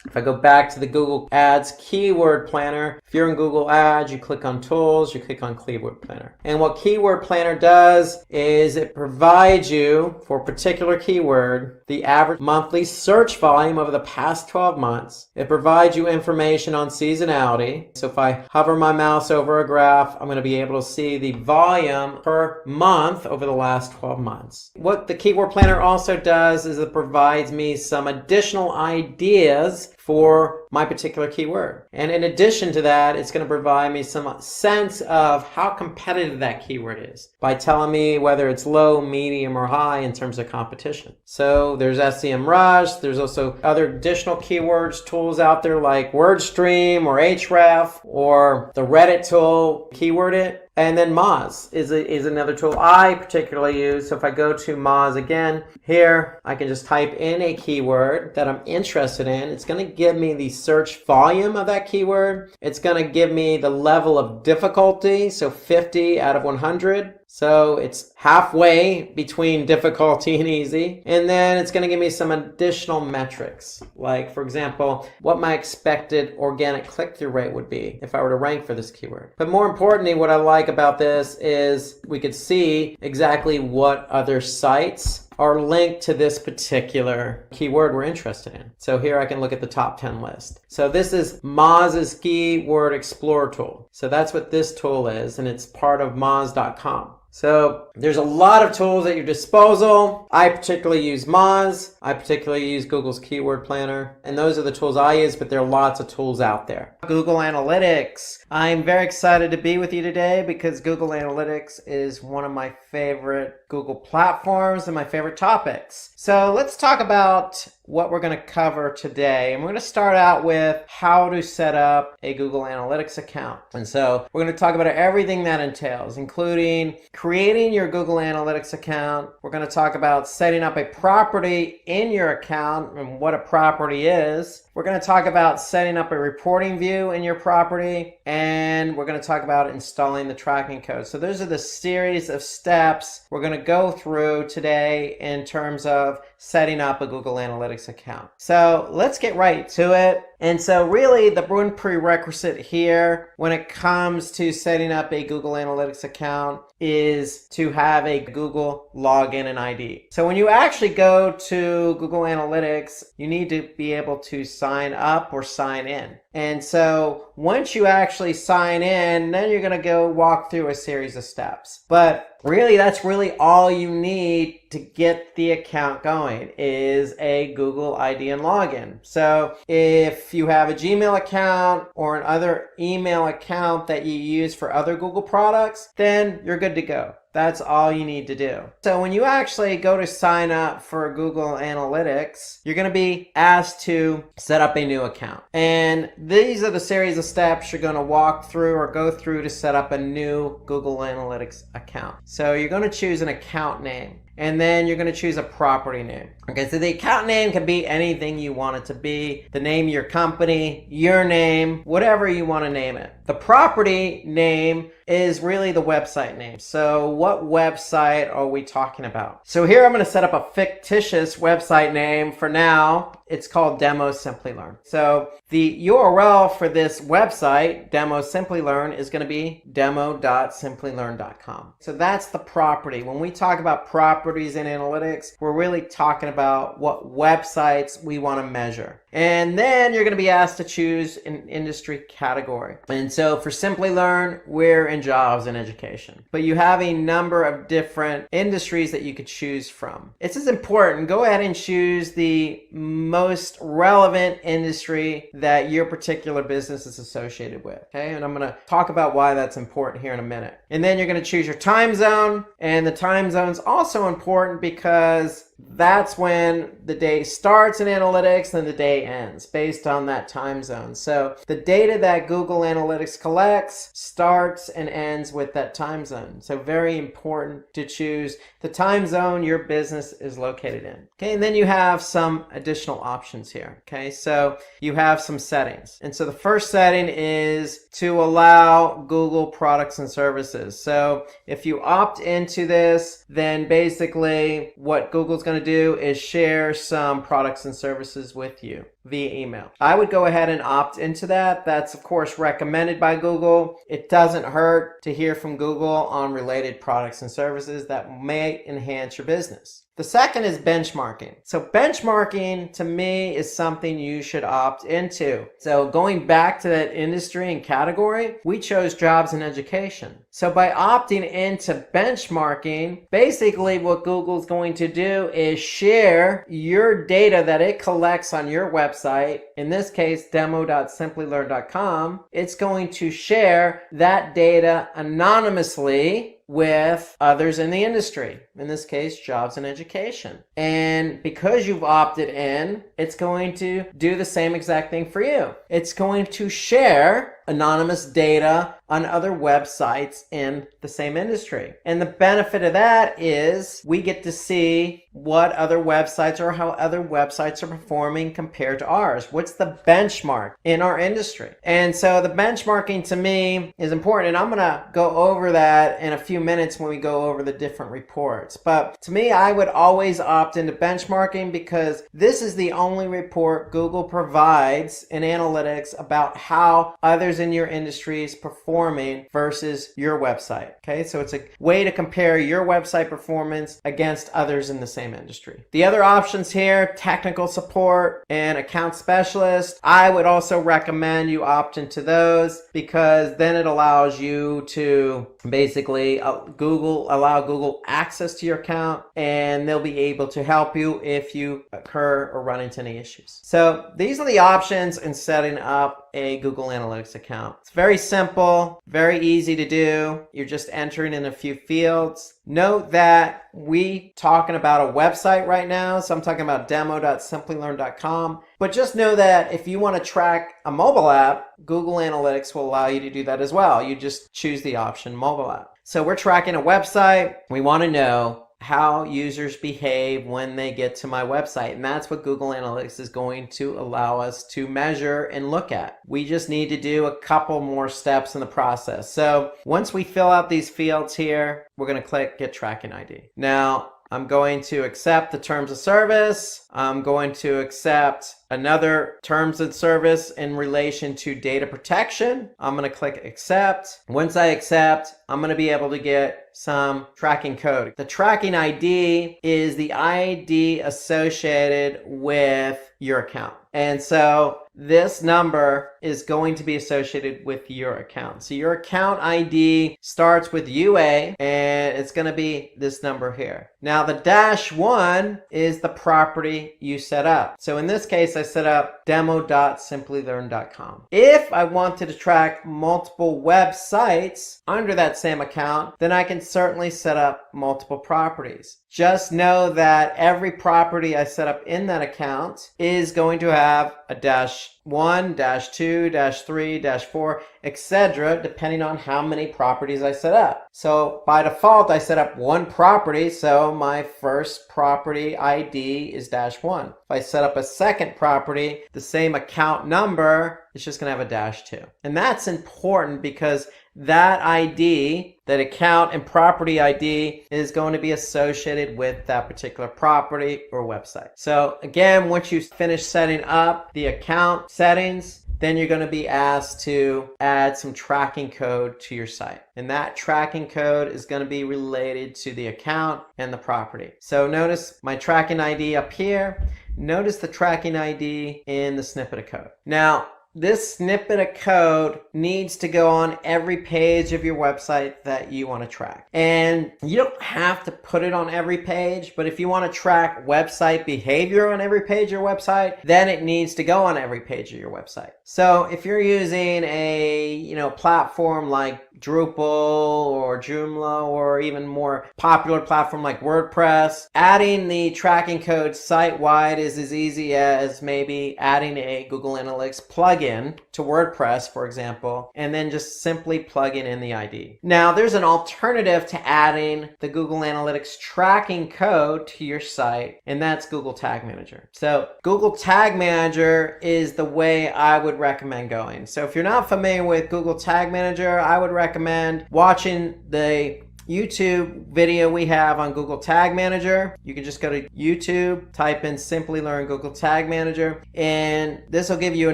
[SPEAKER 2] if I go back to the Google Ads Keyword Planner, if you're in Google Ads, you click on Tools, you click on Keyword Planner. And what Keyword Planner does is it provides you, for a particular keyword, the average monthly search volume over the past 12 months. It provides you information on seasonality. So if I hover my mouse over a graph, I'm going to be able to see the volume per month over the last 12 months. What the Keyword Planner also does is it provides me some additional ideas for my particular keyword. And in addition to that, it's going to provide me some sense of how competitive that keyword is by telling me whether it's low, medium, or high in terms of competition. So there's SEMrush. There's also other additional keywords tools out there like WordStream or Href or the Reddit tool, Keyword It. And then Moz is another tool I particularly use. So if I go to Moz again, here I can just type in a keyword that I'm interested in. It's going to give me the search volume of that keyword. It's going to give me the level of difficulty, so 50 out of 100. So it's halfway between difficulty and easy. And then it's going to give me some additional metrics. Like, for example, what my expected organic click-through rate would be if I were to rank for this keyword. But more importantly, what I like about this is we could see exactly what other sites are linked to this particular keyword we're interested in. So here I can look at the top 10 list. So this is Moz's Keyword Explorer tool. So that's what this tool is, and it's part of Moz.com. So there's a lot of tools at your disposal. I particularly use Moz. I particularly use Google's Keyword Planner. And those are the tools I use, but there are lots of tools out there. Google Analytics. I'm very excited to be with you today because Google Analytics is one of my favorite Google platforms and my favorite topics. So let's talk about what we're going to cover today. And we're going to start out with how to set up a Google Analytics account. And so we're going to talk about everything that entails, including creating your Google Analytics account. We're going to talk about setting up a property in your account and what a property is. We're going to talk about setting up a reporting view in your property, and we're going to talk about installing the tracking code. So those are the series of steps we're going to go through today in terms of setting up a Google Analytics account. So let's get right to it. And so really the one prerequisite here when it comes to setting up a Google Analytics account is to have a Google login and ID. So when you actually go to Google Analytics, you need to be able to sign up or sign in. And so once you actually sign in, then you're going to go walk through a series of steps. But really, that's really all you need to get the account going is a Google ID and login. So if you have a Gmail account or an other email account that you use for other Google products, then you're good to go. That's all you need to do. So when you actually go to sign up for Google Analytics, you're going to be asked to set up a new account. And these are the series of steps you're going to walk through or go through to set up a new Google Analytics account. So you're going to choose an account name. And then you're going to choose a property name. Okay, so the account name can be anything you want it to be. The name of your company, your name, whatever you want to name it. The property name is really the website name. So what website are we talking about? So here I'm going to set up a fictitious website name for now. It's called Demo Simply Learn. So the URL for this website, Demo Simply Learn, is going to be demo.simplylearn.com. So that's the property. When we talk about properties in analytics, we're really talking about what websites we want to measure. And then you're going to be asked to choose an industry category. And so for Simply Learn, we're in jobs and education. But you have a number of different industries that you could choose from. It's as important. Go ahead and choose the most most relevant industry that your particular business is associated with. Okay, and I'm going to talk about why that's important here in a minute. And then you're going to choose your time zone, and the time zone is also important because that's when the day starts in analytics and the day ends based on that time zone. So the data that Google Analytics collects starts and ends with that time zone. So very important to choose the time zone your business is located in. Okay, and then you have some additional options here. Okay, so you have some settings. And so the first setting is to allow Google products and services. So if you opt into this, then basically what Google's going to do is share some products and services with you via email. I would go ahead and opt into that. That's of course recommended by Google. It doesn't hurt to hear from Google on related products and services that may enhance your business. The second is benchmarking. So benchmarking to me is something you should opt into. So going back to that industry and category, we chose jobs and education. So by opting into benchmarking, basically what Google's going to do is share your data that it collects on your website. In this case, demo.simplylearn.com. It's going to share that data anonymously with others in the industry, in this case, jobs and education. And because you've opted in, it's going to do the same exact thing for you. It's going to share anonymous data on other websites in the same industry. And the benefit of that is we get to see what other websites or how other websites are performing compared to ours. What's the benchmark in our industry? And so the benchmarking to me is important. And I'm going to go over that in a few minutes when we go over the different reports. But to me, I would always opt into benchmarking because this is the only report Google provides in analytics about how others in your industry is performing versus your website. Okay, so it's a way to compare your website performance against others in the same industry. The other options here, technical support and account specialist, I would also recommend you opt into those because then it allows you to basically allow Google access to your account, and they'll be able to help you if you occur or run into any issues. So these are the options in setting up a Google Analytics account. It's very simple, very easy to do. You're just entering in a few fields. Note that we talking about a website right now, so I'm talking about demo.simplylearn.com. But just know that if you want to track a mobile app, Google Analytics will allow you to do that as well. You just choose the option mobile app. So we're tracking a website. We want to know how users behave when they get to my website. And that's what Google Analytics is going to allow us to measure and look at. We just need to do a couple more steps in the process. So once we fill out these fields here, we're going to click Get Tracking ID. Now, I'm going to accept the terms of service. I'm going to accept another terms of service in relation to data protection. I'm going to click accept. Once I accept, I'm going to be able to get some tracking code. The tracking ID is the ID associated with your account. And so this number is going to be associated with your account. So your account ID starts with UA, and it's going to be this number here. Now the -1 is the property you set up. So in this case, I set up demo.simplylearn.com. If I wanted to track multiple websites under that same account, then I can certainly set up multiple properties. Just know that every property I set up in that account is going to have a -1, -2, -3, -4, etc., depending on how many properties I set up. So by default, I set up one property, so my first property ID is -1. If I set up a second property, the same account number is just going to have a -2. And that's important because that ID, that account and property ID, is going to be associated with that particular property or website. So again, once you finish setting up the account settings, then you're going to be asked to add some tracking code to your site. And that tracking code is going to be related to the account and the property. So notice my tracking ID up here. Notice the tracking ID in the snippet of code. Now, this snippet of code needs to go on every page of your website that you want to track. And you don't have to put it on every page, but if you want to track website behavior on every page of your website, then it needs to go on every page of your website. So if you're using a platform like Drupal or Joomla, or even more popular platform like WordPress, adding the tracking code site-wide is as easy as maybe adding a Google Analytics plugin to WordPress, for example, and then just simply plugging in the ID. Now, there's an alternative to adding the Google Analytics tracking code to your site, and that's Google Tag Manager. So Google Tag Manager is the way I would recommend going. So if you're not familiar with Google Tag Manager, I would recommend watching the YouTube video we have on Google Tag Manager. You can just go to YouTube, type in Simply Learn Google Tag Manager, and this will give you a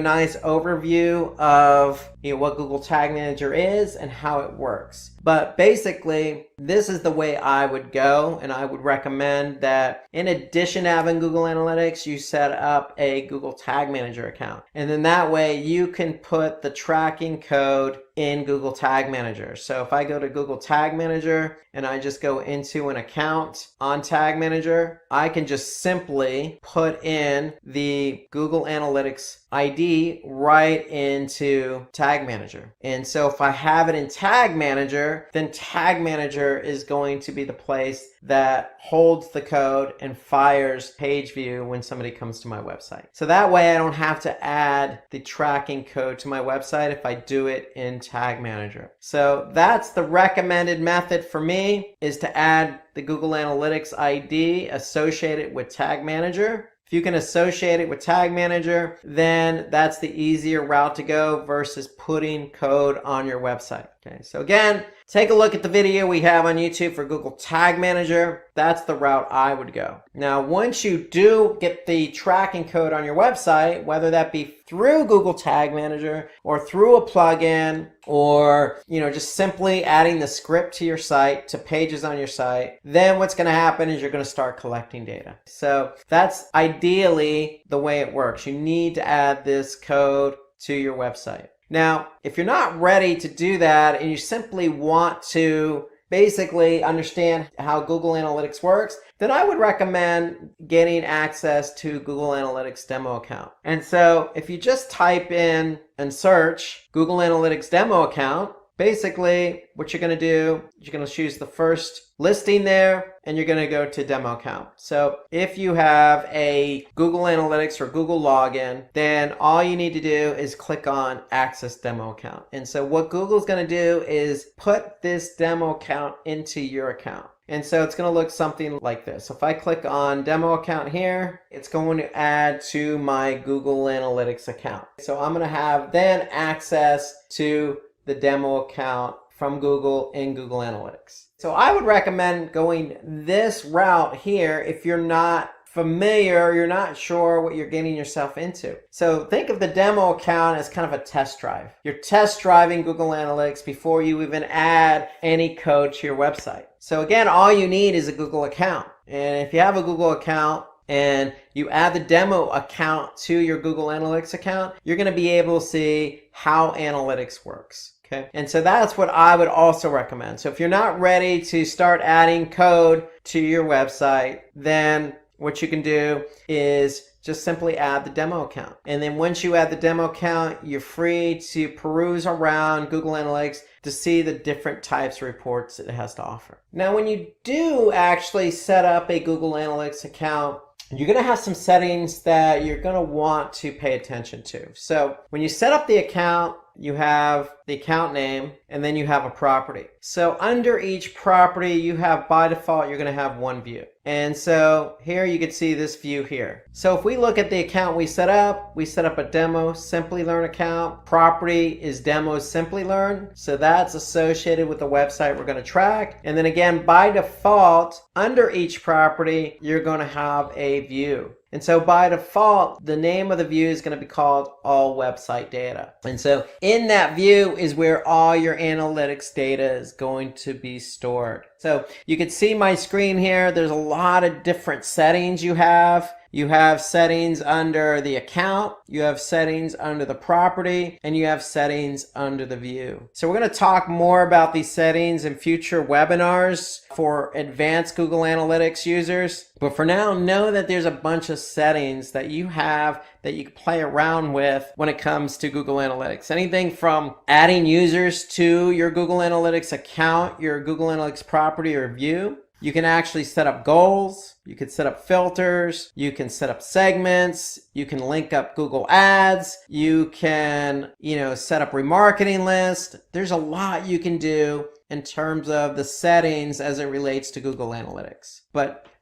[SPEAKER 2] nice overview of what Google Tag Manager is and how it works. But basically, this is the way I would go, and I would recommend that in addition to having Google Analytics, you set up a Google Tag Manager account. And then that way you can put the tracking code in Google Tag Manager. So if I go to Google Tag Manager and I just go into an account on Tag Manager, I can just simply put in the Google Analytics ID right into Tag Manager. And so if I have it in Tag Manager, then Tag Manager is going to be the place that holds the code and fires page view when somebody comes to my website. So that way I don't have to add the tracking code to my website if I do it in Tag Manager. So that's the recommended method for me, is to add the Google Analytics ID associated with Tag Manager. If you can associate it with Tag Manager, then that's the easier route to go versus putting code on your website. Okay, so again, take a look at the video we have on YouTube for Google Tag Manager. That's the route I would go. Now, once you do get the tracking code on your website, whether that be through Google Tag Manager or through a plugin, or just simply adding the script to your site, to pages on your site, then what's going to happen is you're going to start collecting data. So that's ideally the way it works. You need to add this code to your website. Now, if you're not ready to do that and you simply want to basically understand how Google Analytics works, then I would recommend getting access to Google Analytics demo account. And so if you just type in and search Google Analytics demo account, basically what you're going to do, you're going to choose the first listing there and you're going to go to demo account. So if you have a Google Analytics or Google login, then all you need to do is click on access demo account. And so what Google's going to do is put this demo account into your account. And so it's going to look something like this. So if I click on demo account here, it's going to add to my Google Analytics account. So I'm going to have then access to the demo account from Google in Google Analytics. So I would recommend going this route here if you're not familiar, you're not sure what you're getting yourself into. So think of the demo account as kind of a test drive. You're test driving Google Analytics before you even add any code to your website. So again, all you need is a Google account. And if you have a Google account and you add the demo account to your Google Analytics account, you're going to be able to see how analytics works. Okay? And so that's what I would also recommend. So if you're not ready to start adding code to your website, then what you can do is just simply add the demo account. And then once you add the demo account, you're free to peruse around Google Analytics to see the different types of reports it has to offer. Now, when you do actually set up a Google Analytics account, you're going to have some settings that you're going to want to pay attention to. So when you set up the account, you have the account name and then you have a property. So under each property, you have by default, you're going to have one view. And so here you can see this view here. So if we look at the account we set up a demo Simply Learn account. Property is demo Simply Learn. So that's associated with the website we're going to track. And then again, by default, under each property, you're going to have a view. And so by default, the name of the view is going to be called All Website Data. And so in that view is where all your analytics data is going to be stored. So you can see my screen here. There's a lot of different settings you have. You have settings under the account, you have settings under the property, and you have settings under the view. So we're going to talk more about these settings in future webinars for advanced Google Analytics users. But for now, know that there's a bunch of settings that you have that you can play around with when it comes to Google Analytics. Anything from adding users to your Google Analytics account, your Google Analytics property or view. You can actually set up goals, you can set up filters, you can set up segments, you can link up Google Ads, you can, set up remarketing lists. There's a lot you can do in terms of the settings as it relates to Google Analytics.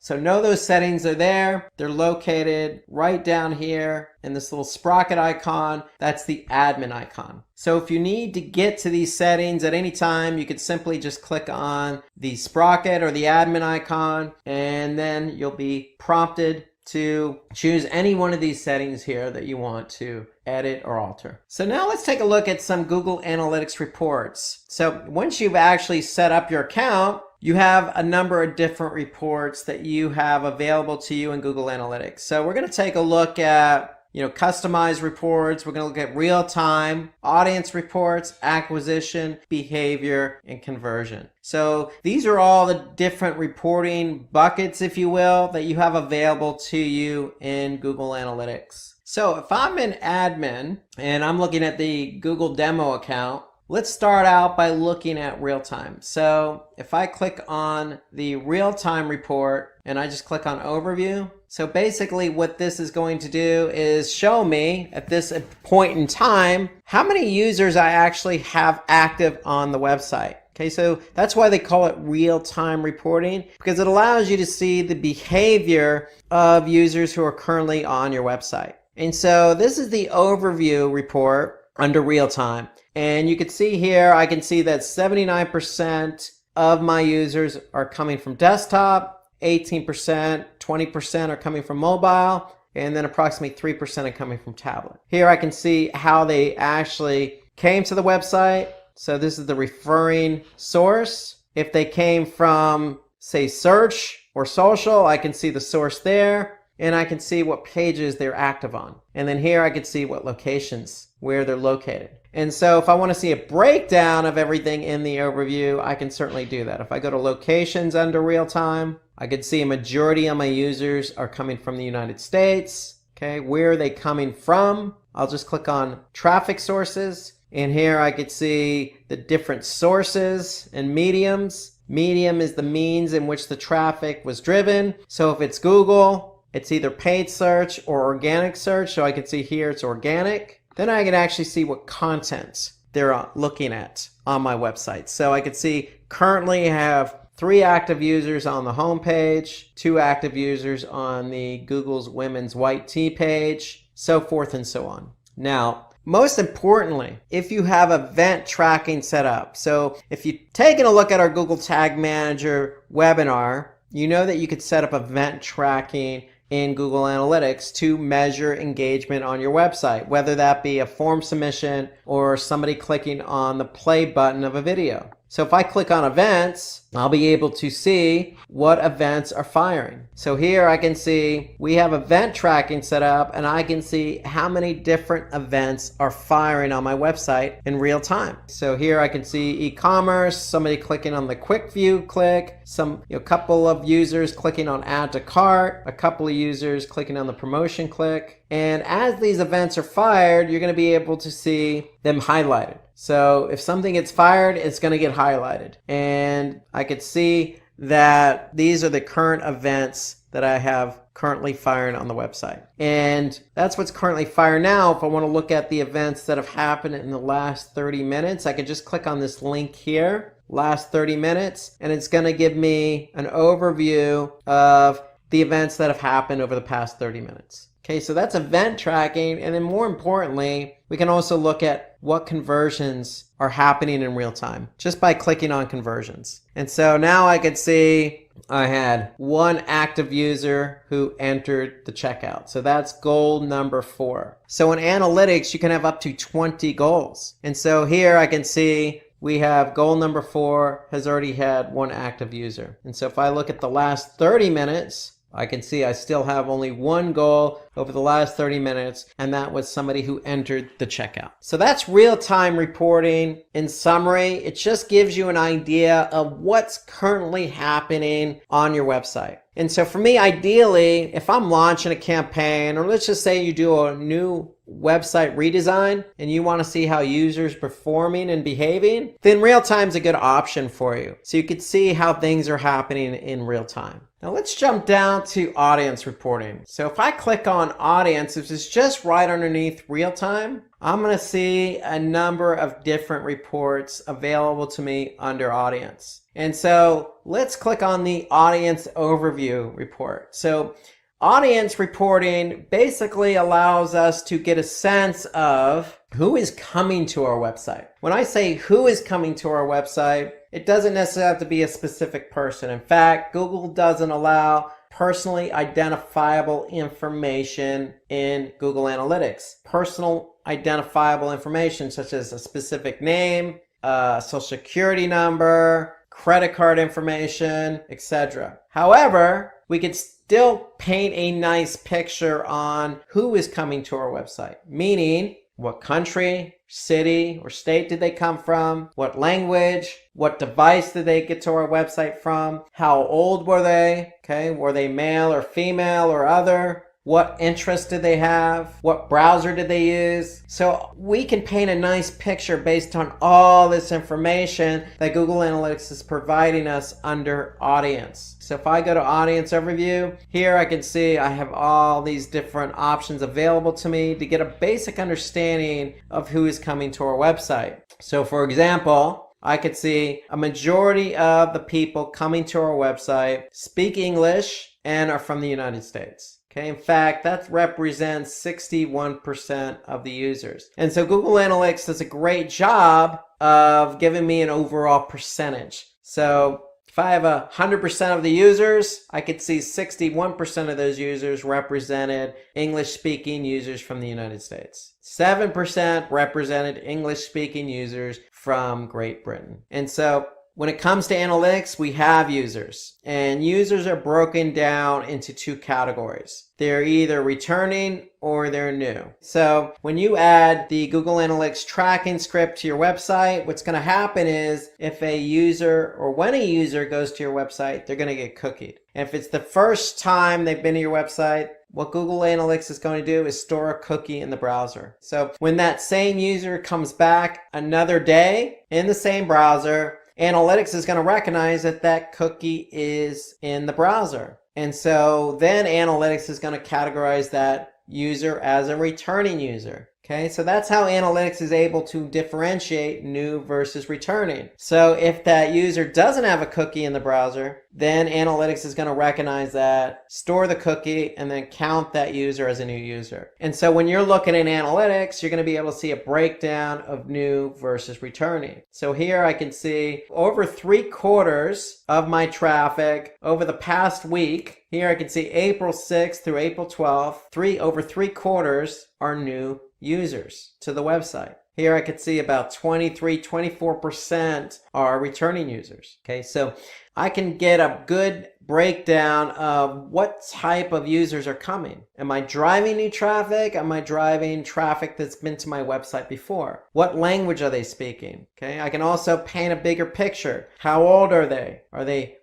[SPEAKER 2] So know those settings are there. They're located right down here in this little sprocket icon. That's the admin icon. So if you need to get to these settings at any time, you could simply just click on the sprocket or the admin icon, and then you'll be prompted to choose any one of these settings here that you want to edit or alter. So now let's take a look at some Google Analytics reports. So once you've actually set up your account, you have a number of different reports that you have available to you in Google Analytics. So we're going to take a look at customized reports. We're going to look at real-time audience reports, acquisition, behavior, and conversion. So these are all the different reporting buckets, if you will, that you have available to you in Google Analytics. So if I'm an admin and I'm looking at the Google demo account, let's start out by looking at real-time. So if I click on the real-time report and I just click on overview, so basically what this is going to do is show me at this point in time how many users I actually have active on the website. Okay, so that's why they call it real-time reporting, because it allows you to see the behavior of users who are currently on your website. And so this is the overview report under real-time. And you can see here, I can see that 79% of my users are coming from desktop, 18%, 20% are coming from mobile, and then approximately 3% are coming from tablet. Here I can see how they actually came to the website. So this is the referring source. If they came from, say, search or social, I can see the source there, and I can see what pages they're active on. And then here I can see what locations, where they're located. And so if I want to see a breakdown of everything in the overview, I can certainly do that. If I go to locations under real time, I can see a majority of my users are coming from the United States. Okay, where are they coming from? I'll just click on traffic sources. And here I could see the different sources and mediums. Medium is the means in which the traffic was driven. So if it's Google, it's either paid search or organic search. So I can see here it's organic. Then I can actually see what content they're looking at on my website. So I can see currently I have 3 active users on the home page, 2 active users on the Google's Women's White Tea page, so forth and so on. Now, most importantly, if you have event tracking set up, so if you've taken a look at our Google Tag Manager webinar, you know that you could set up event tracking in Google Analytics to measure engagement on your website, whether that be a form submission or somebody clicking on the play button of a video. So if I click on events, I'll be able to see what events are firing. So here I can see we have event tracking set up, and I can see how many different events are firing on my website in real time. So here I can see e-commerce, somebody clicking on the quick view click, a couple of users clicking on add to cart, a couple of users clicking on the promotion click. And as these events are fired, you're going to be able to see them highlighted. So if something gets fired, it's going to get highlighted. And I could see that these are the current events that I have currently firing on the website. And that's what's currently firing now. If I want to look at the events that have happened in the last 30 minutes, I could just click on this link here, last 30 minutes, and it's going to give me an overview of the events that have happened over the past 30 minutes. Okay, so that's event tracking. And then more importantly, we can also look at what conversions are happening in real time just by clicking on conversions. And so now I could see I had 1 active user who entered the checkout. So that's goal number 4. So in analytics, you can have up to 20 goals. And so here I can see we have goal number 4 has already had 1 active user. And so if I look at the last 30 minutes, I can see I still have only one goal over the last 30 minutes, and that was somebody who entered the checkout. So that's real-time reporting. In summary, it just gives you an idea of what's currently happening on your website. And so for me, ideally, if I'm launching a campaign, or let's just say you do a new website redesign and you want to see how users performing and behaving, then real time is a good option for you. So you can see how things are happening in real time. Now let's jump down to audience reporting. So if I click on audience, which is just right underneath real time, I'm going to see a number of different reports available to me under audience. And so let's click on the audience overview report. So audience reporting basically allows us to get a sense of who is coming to our website. When I say who is coming to our website, it doesn't necessarily have to be a specific person. In fact, Google doesn't allow personally identifiable information in Google Analytics. Personal identifiable information such as a specific name, social security number, credit card information, etc. However, we could still paint a nice picture on who is coming to our website, meaning what country, city, or state did they come from, what language, what device did they get to our website from, how old were they, were they male or female or other, what interests did they have, what browser did they use. So we can paint a nice picture based on all this information that Google Analytics is providing us under audience. So if I go to audience overview, here I can see I have all these different options available to me to get a basic understanding of who is coming to our website. So for example, I could see a majority of the people coming to our website speak English and are from the United States. In fact, that represents 61% of the users. And so Google Analytics does a great job of giving me an overall percentage. So if I have 100% of the users, I could see 61% of those users represented English-speaking users from the United States. 7% represented English-speaking users from Great Britain. And so when it comes to analytics, we have users, and users are broken down into two categories. They're either returning or they're new. So when you add the Google Analytics tracking script to your website, what's going to happen is if a user or when a user goes to your website, they're going to get cookied. And if it's the first time they've been to your website, what Google Analytics is going to do is store a cookie in the browser. So when that same user comes back another day in the same browser, Analytics is going to recognize that that cookie is in the browser. And so then Analytics is going to categorize that user as a returning user. So that's how Analytics is able to differentiate new versus returning. So if that user doesn't have a cookie in the browser, then Analytics is going to recognize that, store the cookie, and then count that user as a new user. And so when you're looking at Analytics, you're going to be able to see a breakdown of new versus returning. So here I can see over 3/4 of my traffic over the past week. Here I can see April 6th through April 12th, over 3/4 are new users to the website. Here I could see about 24% are returning users. So I can get a good breakdown of what type of users are coming. Am I driving new traffic? Am I driving traffic that's been to my website before? What language are they speaking? I can also paint a bigger picture. How old are they?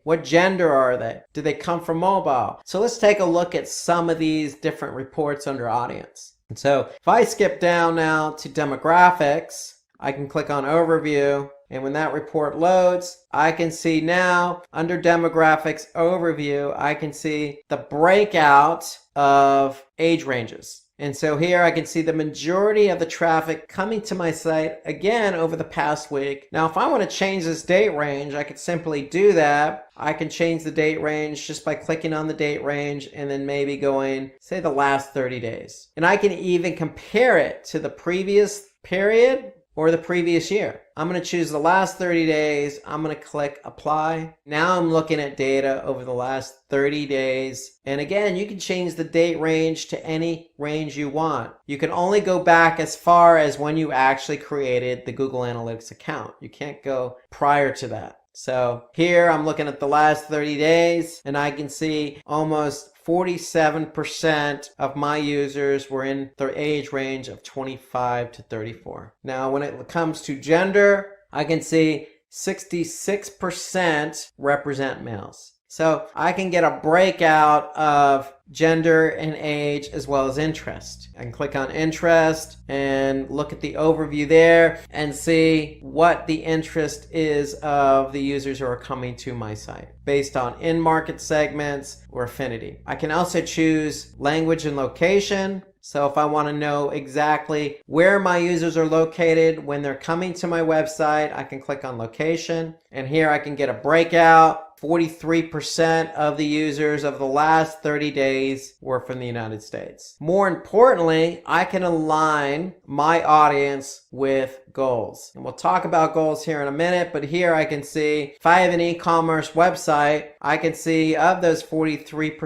[SPEAKER 2] What gender are they? Do they come from mobile? So let's take a look at some of these different reports under audience. And so if I skip down now to demographics, I can click on overview, and when that report loads, I can see now under demographics overview, I can see the breakout of age ranges. And so here I can see the majority of the traffic coming to my site again over the past week. Now, if I want to change this date range, I could simply do that. I can change the date range just by clicking on the date range and then maybe going, say, the last 30 days. And I can even compare it to the previous period or the previous year. I'm going to choose the last 30 days. I'm going to click apply. Now I'm looking at data over the last 30 days. And again, you can change the date range to any range you want. You can only go back as far as when you actually created the Google Analytics account. You can't go prior to that. So here I'm looking at the last 30 days and I can see almost 47% of my users were in the age range of 25 to 34. Now, when it comes to gender, I can see 66% represent males. So I can get a breakout of gender and age as well as interest. I can click on interest and look at the overview there and see what the interest is of the users who are coming to my site based on in-market segments or affinity. I can also choose language and location. So if I want to know exactly where my users are located when they're coming to my website, I can click on location. And here I can get a breakout. 43% of the users of the last 30 days were from the United States. More importantly, I can align my audience with goals. And we'll talk about goals here in a minute, but here I can see if I have an e-commerce website, I can see of those 43%,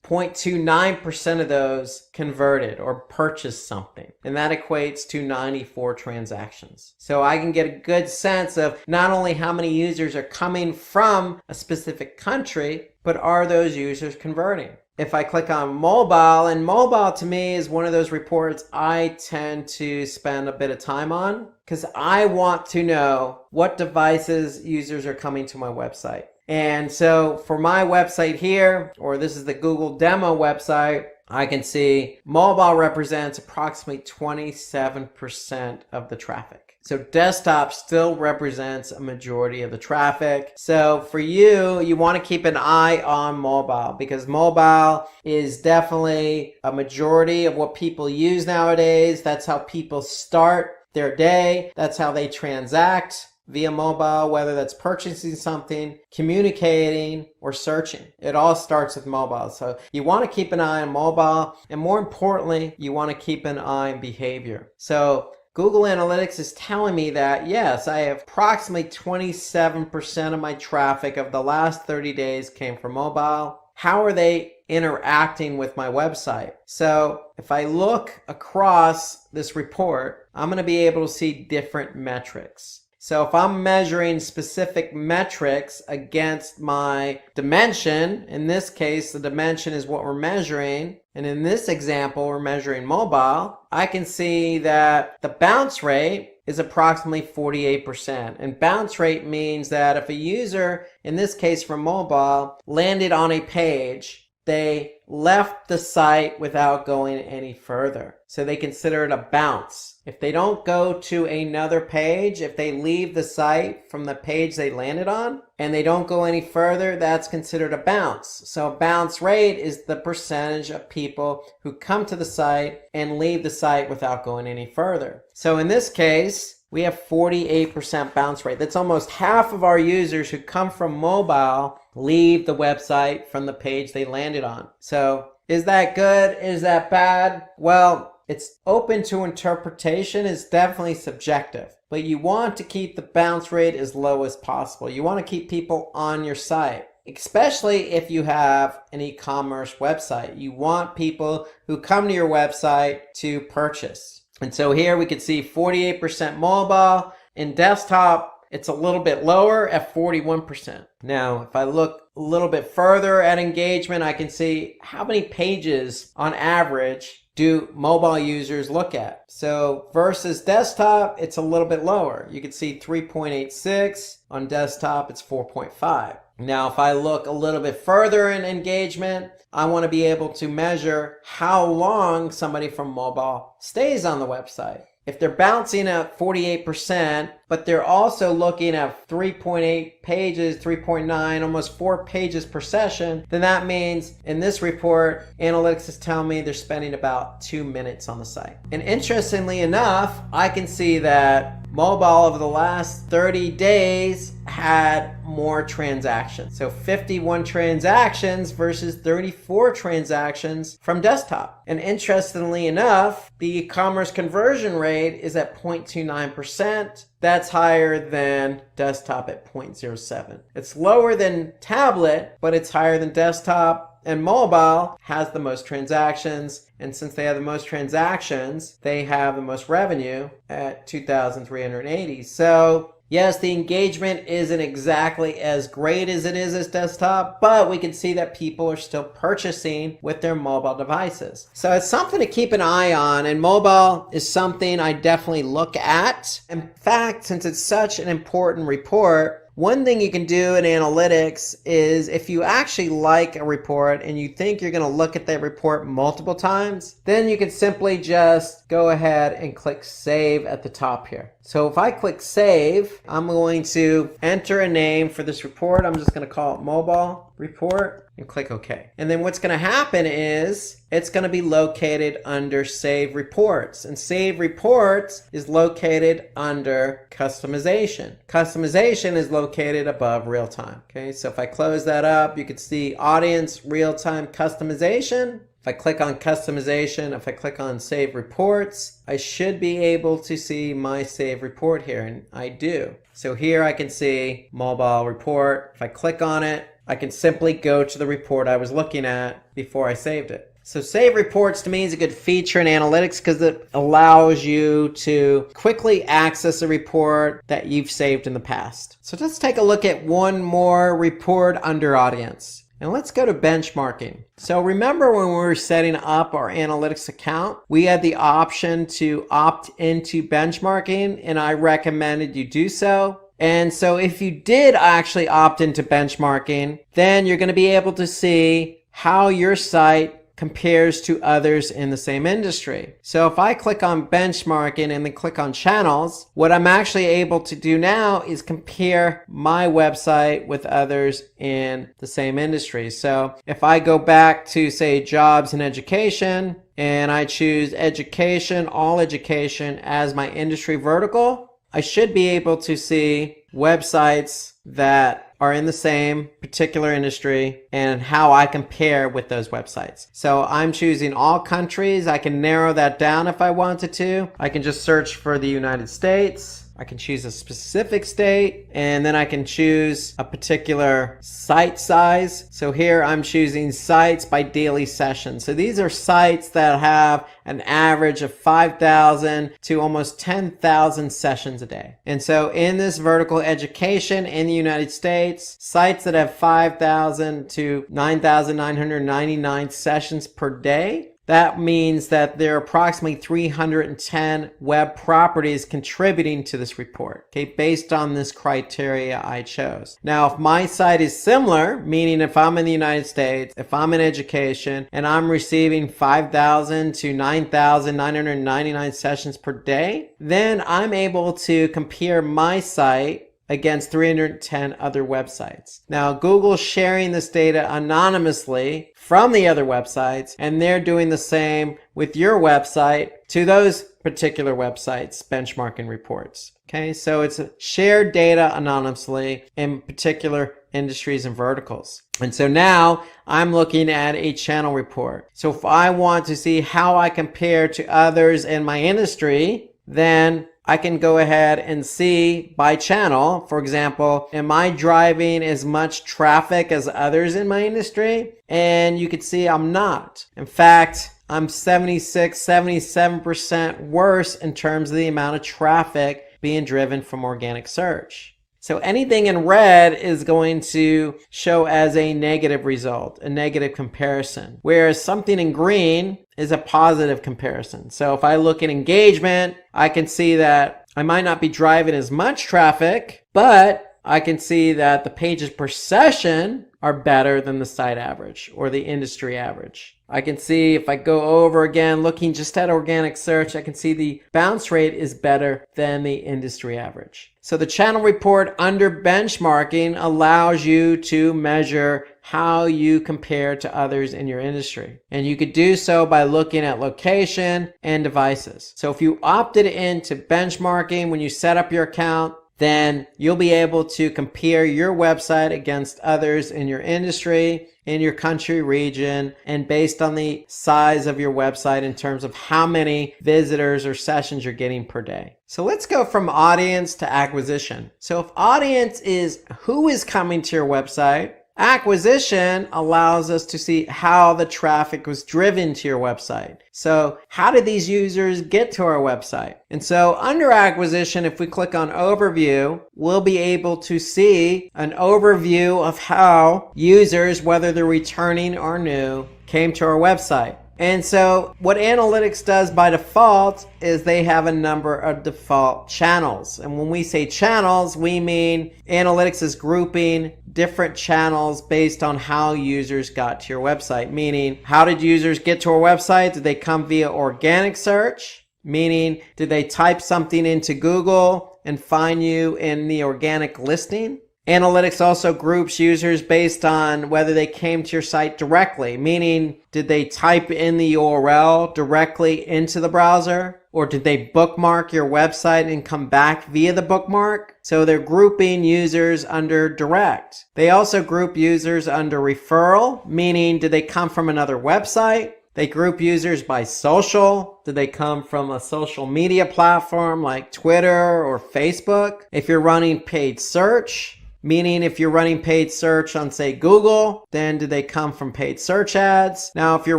[SPEAKER 2] 0.29% of those converted or purchased something. And that equates to 94 transactions. So I can get a good sense of not only how many users are coming from a specific country, but are those users converting? If I click on mobile, and mobile to me is one of those reports I tend to spend a bit of time on because I want to know what devices users are coming to my website. And so for my website here, or this is the Google demo website, I can see mobile represents approximately 27% of the traffic. So desktop still represents a majority of the traffic. So for you, you want to keep an eye on mobile because mobile is definitely a majority of what people use nowadays. That's how people start their day. That's how they transact via mobile, whether that's purchasing something, communicating, or searching. It all starts with mobile. So you want to keep an eye on mobile, and more importantly, you want to keep an eye on behavior. So Google Analytics is telling me that, yes, I have approximately 27% of my traffic of the last 30 days came from mobile. How are they interacting with my website? So if I look across this report, I'm going to be able to see different metrics. So if I'm measuring specific metrics against my dimension, in this case, the dimension is what we're measuring. And in this example, we're measuring mobile. I can see that the bounce rate is approximately 48%. And bounce rate means that if a user, in this case for mobile, landed on a page, they left the site without going any further. So they consider it a bounce. If they don't go to another page, if they leave the site from the page they landed on and they don't go any further, that's considered a bounce. So a bounce rate is the percentage of people who come to the site and leave the site without going any further. So in this case, we have 48% bounce rate. That's almost half of our users who come from mobile leave the website from the page they landed on. So is that good? Is that bad? Well, it's open to interpretation. It's definitely subjective. But you want to keep the bounce rate as low as possible. You want to keep people on your site, especially if you have an e-commerce website. You want people who come to your website to purchase. And so here we can see 48% mobile. In desktop, it's a little bit lower at 41%. Now, if I look a little bit further at engagement, I can see how many pages on average do mobile users look at. So versus desktop, it's a little bit lower. You can see 3.86. On desktop, it's 4.5. Now, if I look a little bit further in engagement, I want to be able to measure how long somebody from mobile stays on the website. If they're bouncing at 48%, but they're also looking at 3.8 pages, 3.9, almost 4 pages per session, then that means in this report, analytics is telling me they're spending about 2 minutes on the site. And interestingly enough, I can see that mobile over the last 30 days had more transactions. So 51 transactions versus 34 transactions from desktop. And interestingly enough, the e-commerce conversion rate is at 0.29%. That's higher than desktop at 0.07. It's lower than tablet, but it's higher than desktop. And mobile has the most transactions. And since they have the most transactions, they have the most revenue at 2,380. So Yes, the engagement isn't exactly as great as it is as desktop, but we can see that people are still purchasing with their mobile devices. So it's something to keep an eye on, and mobile is something I definitely look at. In fact, since it's such an important report, one thing you can do in analytics is if you actually like a report and you think you're going to look at that report multiple times, then you can simply just go ahead and click save at the top here. So if I click save, I'm going to enter a name for this report. I'm just going to call it mobile report and click OK. And then what's going to happen is it's going to be located under Save Reports. And Save Reports is located under Customization. Customization is located above Real Time. Okay, so if I close that up, you can see Audience, Real Time, Customization. If I click on Customization, if I click on Save Reports, I should be able to see my Save Report here, and I do. So here I can see Mobile Report. If I click on it, I can simply go to the report I was looking at before I saved it. So Save Reports to me is a good feature in analytics because it allows you to quickly access a report that you've saved in the past. So let's take a look at one more report under Audience. And let's go to benchmarking. So remember when we were setting up our analytics account, we had the option to opt into benchmarking, and I recommended you do so. And so if you did actually opt into benchmarking, then you're going to be able to see how your site compares to others in the same industry. So if I click on benchmarking and then click on channels, what I'm actually able to do now is compare my website with others in the same industry. So if I go back to say jobs and education and I choose education, all education as my industry vertical, I should be able to see websites that are in the same particular industry and how I compare with those websites. So I'm choosing all countries. I can narrow that down if I wanted to. I can just search for the United States. I can choose a specific state, and then I can choose a particular site size. So here I'm choosing sites by daily session. So these are sites that have an average of 5,000 to almost 10,000 sessions a day. And so in this vertical education in the United States, sites that have 5,000 to 9,999 sessions per day, that means that there are approximately 310 web properties contributing to this report, okay, based on this criteria I chose. Now, if my site is similar, meaning if I'm in the United States, if I'm in education, and I'm receiving 5,000 to 9,999 sessions per day, then I'm able to compare my site against 310 other websites. Now, Google's sharing this data anonymously from the other websites, and they're doing the same with your website to those particular websites' benchmarking reports. Okay, so it's shared data anonymously in particular industries and verticals. And so now I'm looking at a channel report. So if I want to see how I compare to others in my industry, then I can go ahead and see by channel. For example, am I driving as much traffic as others in my industry? And you can see I'm not. In fact, I'm 76, 77% worse in terms of the amount of traffic being driven from organic search. So anything in red is going to show as a negative result, a negative comparison, whereas something in green is a positive comparison. So if I look at engagement, I can see that I might not be driving as much traffic, but I can see that the pages per session are better than the site average or the industry average. I can see if I go over again, looking just at organic search, I can see the bounce rate is better than the industry average. So the channel report under benchmarking allows you to measure how you compare to others in your industry. And you could do so by looking at location and devices. So if you opted into benchmarking when you set up your account, then you'll be able to compare your website against others in your industry, in your country, region, and based on the size of your website in terms of how many visitors or sessions you're getting per day. So let's go from audience to acquisition. So if audience is who is coming to your website, Acquisition allows us to see how the traffic was driven to your website. So how did these users get to our website? And so under acquisition, if we click on overview, we'll be able to see an overview of how users, whether they're returning or new, came to our website. And so what analytics does by default is they have a number of default channels. And when we say channels, we mean analytics is grouping different channels based on how users got to your website. Meaning, how did users get to our website? Did they come via organic search? Meaning, did they type something into Google and find you in the organic listing? Analytics also groups users based on whether they came to your site directly, meaning did they type in the URL directly into the browser, or did they bookmark your website and come back via the bookmark? So they're grouping users under direct. They also group users under referral, meaning did they come from another website? They group users by social. Did they come from a social media platform like Twitter or Facebook? If you're running paid search, meaning if you're running paid search on, say, Google, then do they come from paid search ads? Now, if you're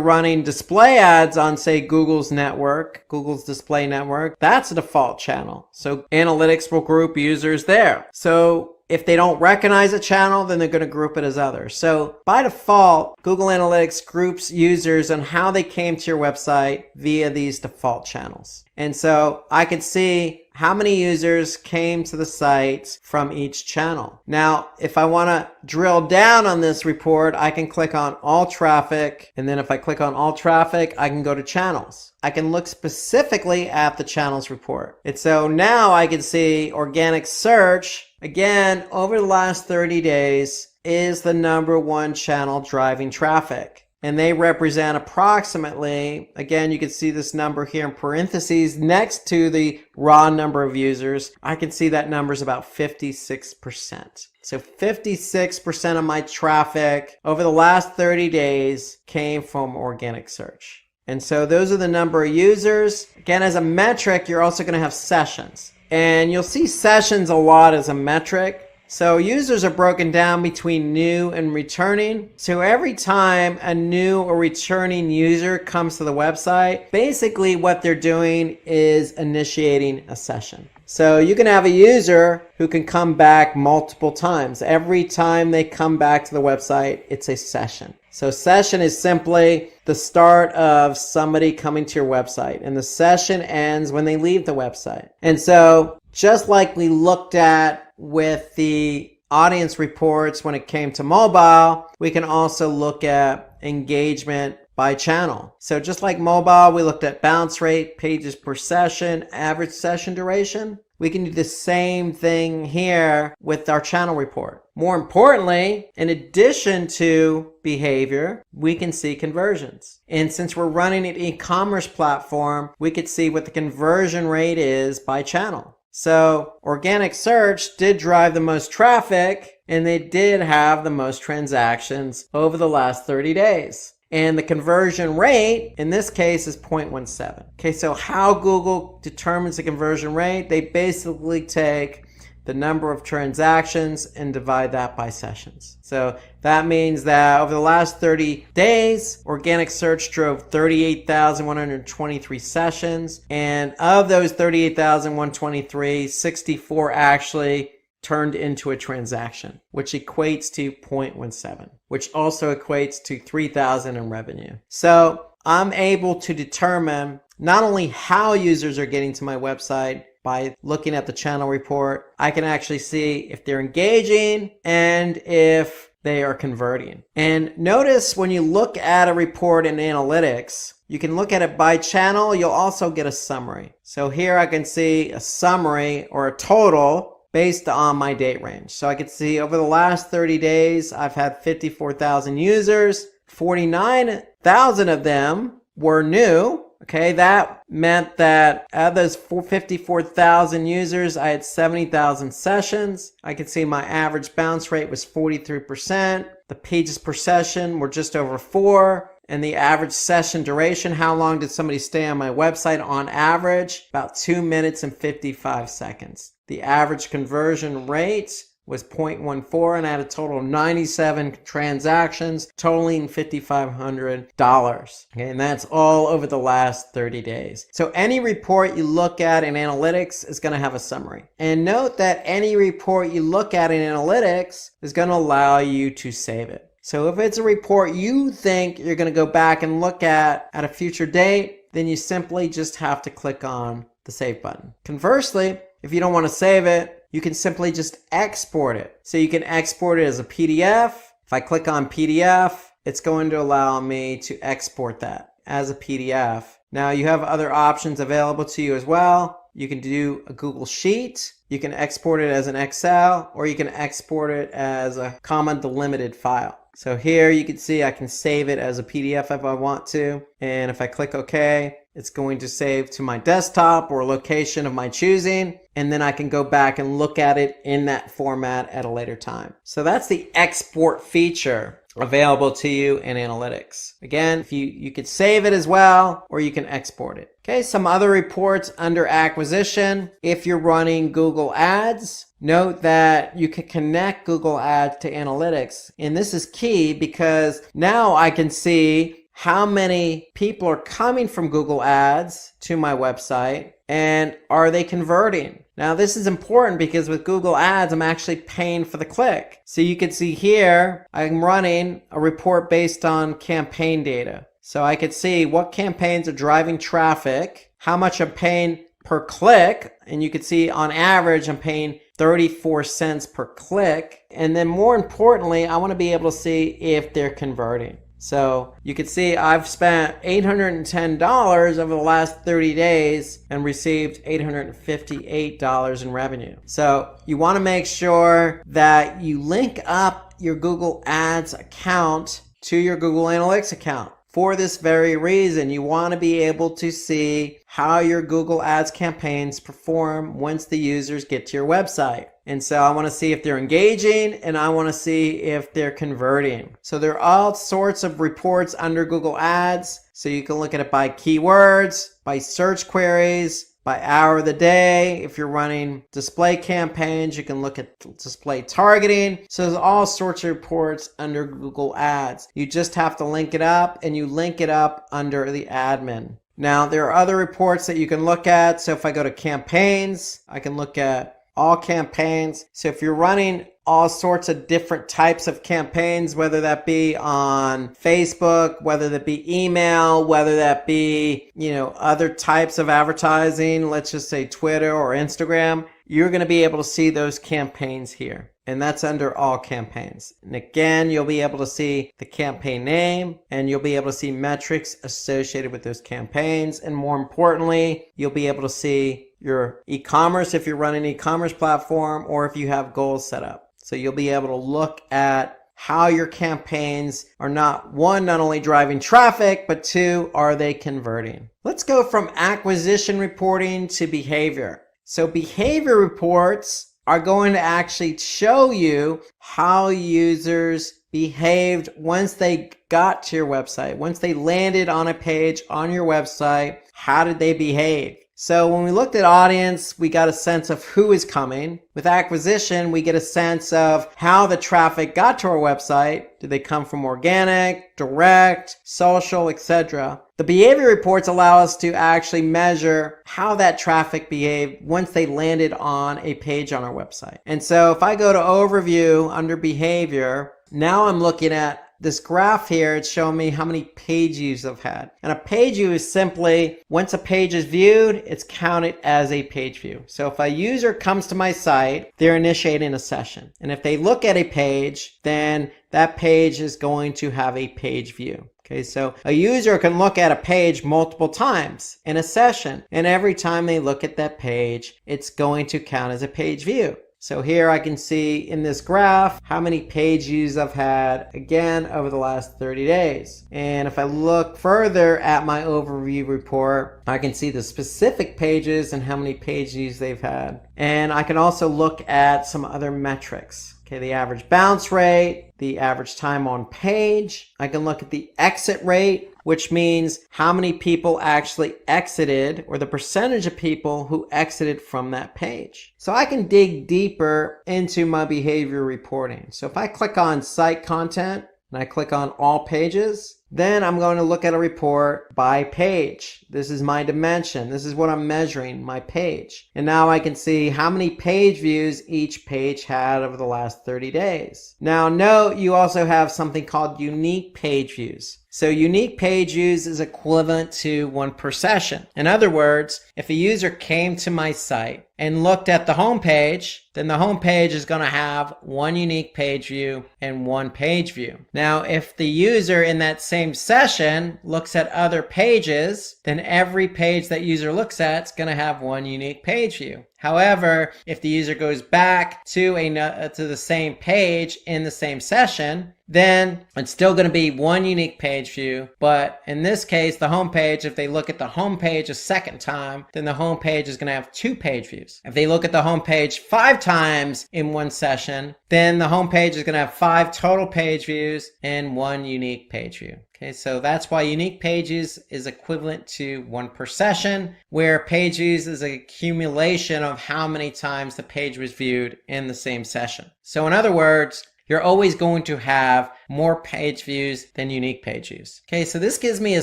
[SPEAKER 2] running display ads on, say, Google's network, Google's display network, that's a default channel. So analytics will group users there. So if they don't recognize a channel, then they're going to group it as others. So by default, Google Analytics groups users on how they came to your website via these default channels. And so I could see how many users came to the site from each channel. Now, if I want to drill down on this report, I can click on all traffic. And then if I click on all traffic, I can go to channels. I can look specifically at the channels report. And so now I can see organic search, again, over the last 30 days, is the #1 channel driving traffic. And they represent approximately, again, you can see this number here in parentheses next to the raw number of users. I can see that number is about 56%. So 56% of my traffic over the last 30 days came from organic search. And so those are the number of users. Again, as a metric, you're also going to have sessions. And you'll see sessions a lot as a metric. So users are broken down between new and returning. So every time a new or returning user comes to the website, basically what they're doing is initiating a session. So you can have a user who can come back multiple times. Every time they come back to the website, it's a session. So session is simply the start of somebody coming to your website, and the session ends when they leave the website. And so just like we looked at with the audience reports when it came to mobile, we can also look at engagement by channel. So just like mobile, we looked at bounce rate, pages per session, average session duration. We can do the same thing here with our channel report. More importantly, in addition to behavior, we can see conversions. And since we're running an e-commerce platform, we could see what the conversion rate is by channel. So organic search did drive the most traffic, and they did have the most transactions over the last 30 days. And the conversion rate in this case is 0.17. Okay, so how Google determines the conversion rate? They basically take the number of transactions and divide that by sessions. So that means that over the last 30 days, organic search drove 38,123 sessions. And of those 38,123, 64 actually turned into a transaction, which equates to 0.17, which also equates to $3,000 in revenue. So I'm able to determine not only how users are getting to my website by looking at the channel report, I can actually see if they're engaging and if they are converting. And notice when you look at a report in analytics, you can look at it by channel. You'll also get a summary. So here I can see a summary or a total based on my date range. So I can see over the last 30 days, I've had 54,000 users. 49,000 of them were new. Okay, that meant that out of those 54,000 users, I had 70,000 sessions. I could see my average bounce rate was 43%. The pages per session were just over 4. And the average session duration, how long did somebody stay on my website on average? About 2 minutes and 55 seconds. The average conversion rate was 0.14, and I had a total of 97 transactions totaling $5,500. Okay, and that's all over the last 30 days. So any report you look at in analytics is going to have a summary. And note that any report you look at in analytics is going to allow you to save it. So if it's a report you think you're going to go back and look at a future date, then you simply just have to click on the save button. Conversely, if you don't want to save it, you can simply just export it. So you can export it as a PDF. If I click on PDF, it's going to allow me to export that as a PDF. Now you have other options available to you as well. You can do a Google Sheet. You can export it as an Excel, or you can export it as a comma delimited file. So here you can see I can save it as a PDF if I want to. And if I click OK, it's going to save to my desktop or location of my choosing. And then I can go back and look at it in that format at a later time. So that's the export feature available to you in analytics. Again, if you could save it as well, or you can export it. Okay, some other reports under acquisition. If you're running Google Ads, note that you can connect Google Ads to analytics. And this is key because now I can see how many people are coming from Google Ads to my website, and are they converting? Now this is important because with Google Ads, I'm actually paying for the click. So you can see here, I'm running a report based on campaign data. So I could see what campaigns are driving traffic, how much I'm paying per click, and you can see on average I'm paying 34 cents per click. And then more importantly, I want to be able to see if they're converting. So you can see I've spent $810 over the last 30 days and received $858 in revenue. So you want to make sure that you link up your Google Ads account to your Google Analytics account. For this very reason, you want to be able to see how your Google Ads campaigns perform once the users get to your website. And so I want to see if they're engaging, and I want to see if they're converting. So there are all sorts of reports under Google Ads. So you can look at it by keywords, by search queries, by hour of the day. If you're running display campaigns, you can look at display targeting. So there's all sorts of reports under Google Ads. You just have to link it up, and you link it up under the admin. Now there are other reports that you can look at. So if I go to campaigns, I can look at all campaigns. So if you're running all sorts of different types of campaigns, whether that be on Facebook, whether that be email, whether that be, other types of advertising, let's just say Twitter or Instagram, you're going to be able to see those campaigns here. And that's under all campaigns. And again, you'll be able to see the campaign name, and you'll be able to see metrics associated with those campaigns. And more importantly, you'll be able to see your e-commerce if you're running an e-commerce platform, or if you have goals set up. So you'll be able to look at how your campaigns are not only driving traffic, but two, are they converting? Let's go from acquisition reporting to behavior. So behavior reports are going to actually show you how users behaved once they got to your website. Once they landed on a page on your website, how did they behave? So when we looked at audience, we got a sense of who is coming. With acquisition, we get a sense of how the traffic got to our website. Did they come from organic, direct, social, etc.? The behavior reports allow us to actually measure how that traffic behaved once they landed on a page on our website. And so if I go to overview under behavior, now I'm looking at this graph here. It's showing me how many page views I've had. And a page view is simply, once a page is viewed, it's counted as a page view. So if a user comes to my site, they're initiating a session. And if they look at a page, then that page is going to have a page view. Okay, so a user can look at a page multiple times in a session. And every time they look at that page, it's going to count as a page view. So here I can see in this graph how many page views I've had, again, over the last 30 days. And if I look further at my overview report, I can see the specific pages and how many page views they've had. And I can also look at some other metrics. Okay, the average bounce rate, the average time on page. I can look at the exit rate, which means how many people actually exited, or the percentage of people who exited from that page. So I can dig deeper into my behavior reporting. So if I click on site content and I click on all pages, then I'm going to look at a report by page. This is my dimension. This is what I'm measuring, my page. And now I can see how many page views each page had over the last 30 days. Now note you also have something called unique page views. So unique page views is equivalent to one per session. In other words, if a user came to my site and looked at the home page, then the home page is going to have one unique page view and one page view. Now, if the user in that same session looks at other pages, then every page that user looks at is going to have one unique page view. However, if the user goes back to the same page in the same session, then it's still going to be one unique page view. But in this case, the home page, if they look at the home page a second time, then the home page is going to have two page views. If they look at the home page 5 times in one session, then the home page is going to have 5 total page views and one unique page view. Okay, so that's why unique pages is equivalent to one per session, where page views is an accumulation of how many times the page was viewed in the same session. So in other words, you're always going to have more page views than unique page views. Okay, so this gives me a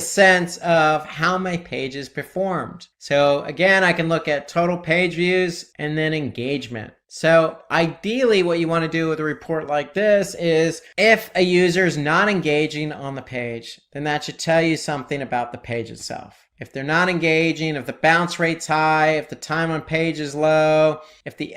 [SPEAKER 2] sense of how my pages performed. So again, I can look at total page views and then engagement. So ideally what you want to do with a report like this is if a user is not engaging on the page, then that should tell you something about the page itself. If they're not engaging, if the bounce rate's high, if the time on page is low, if the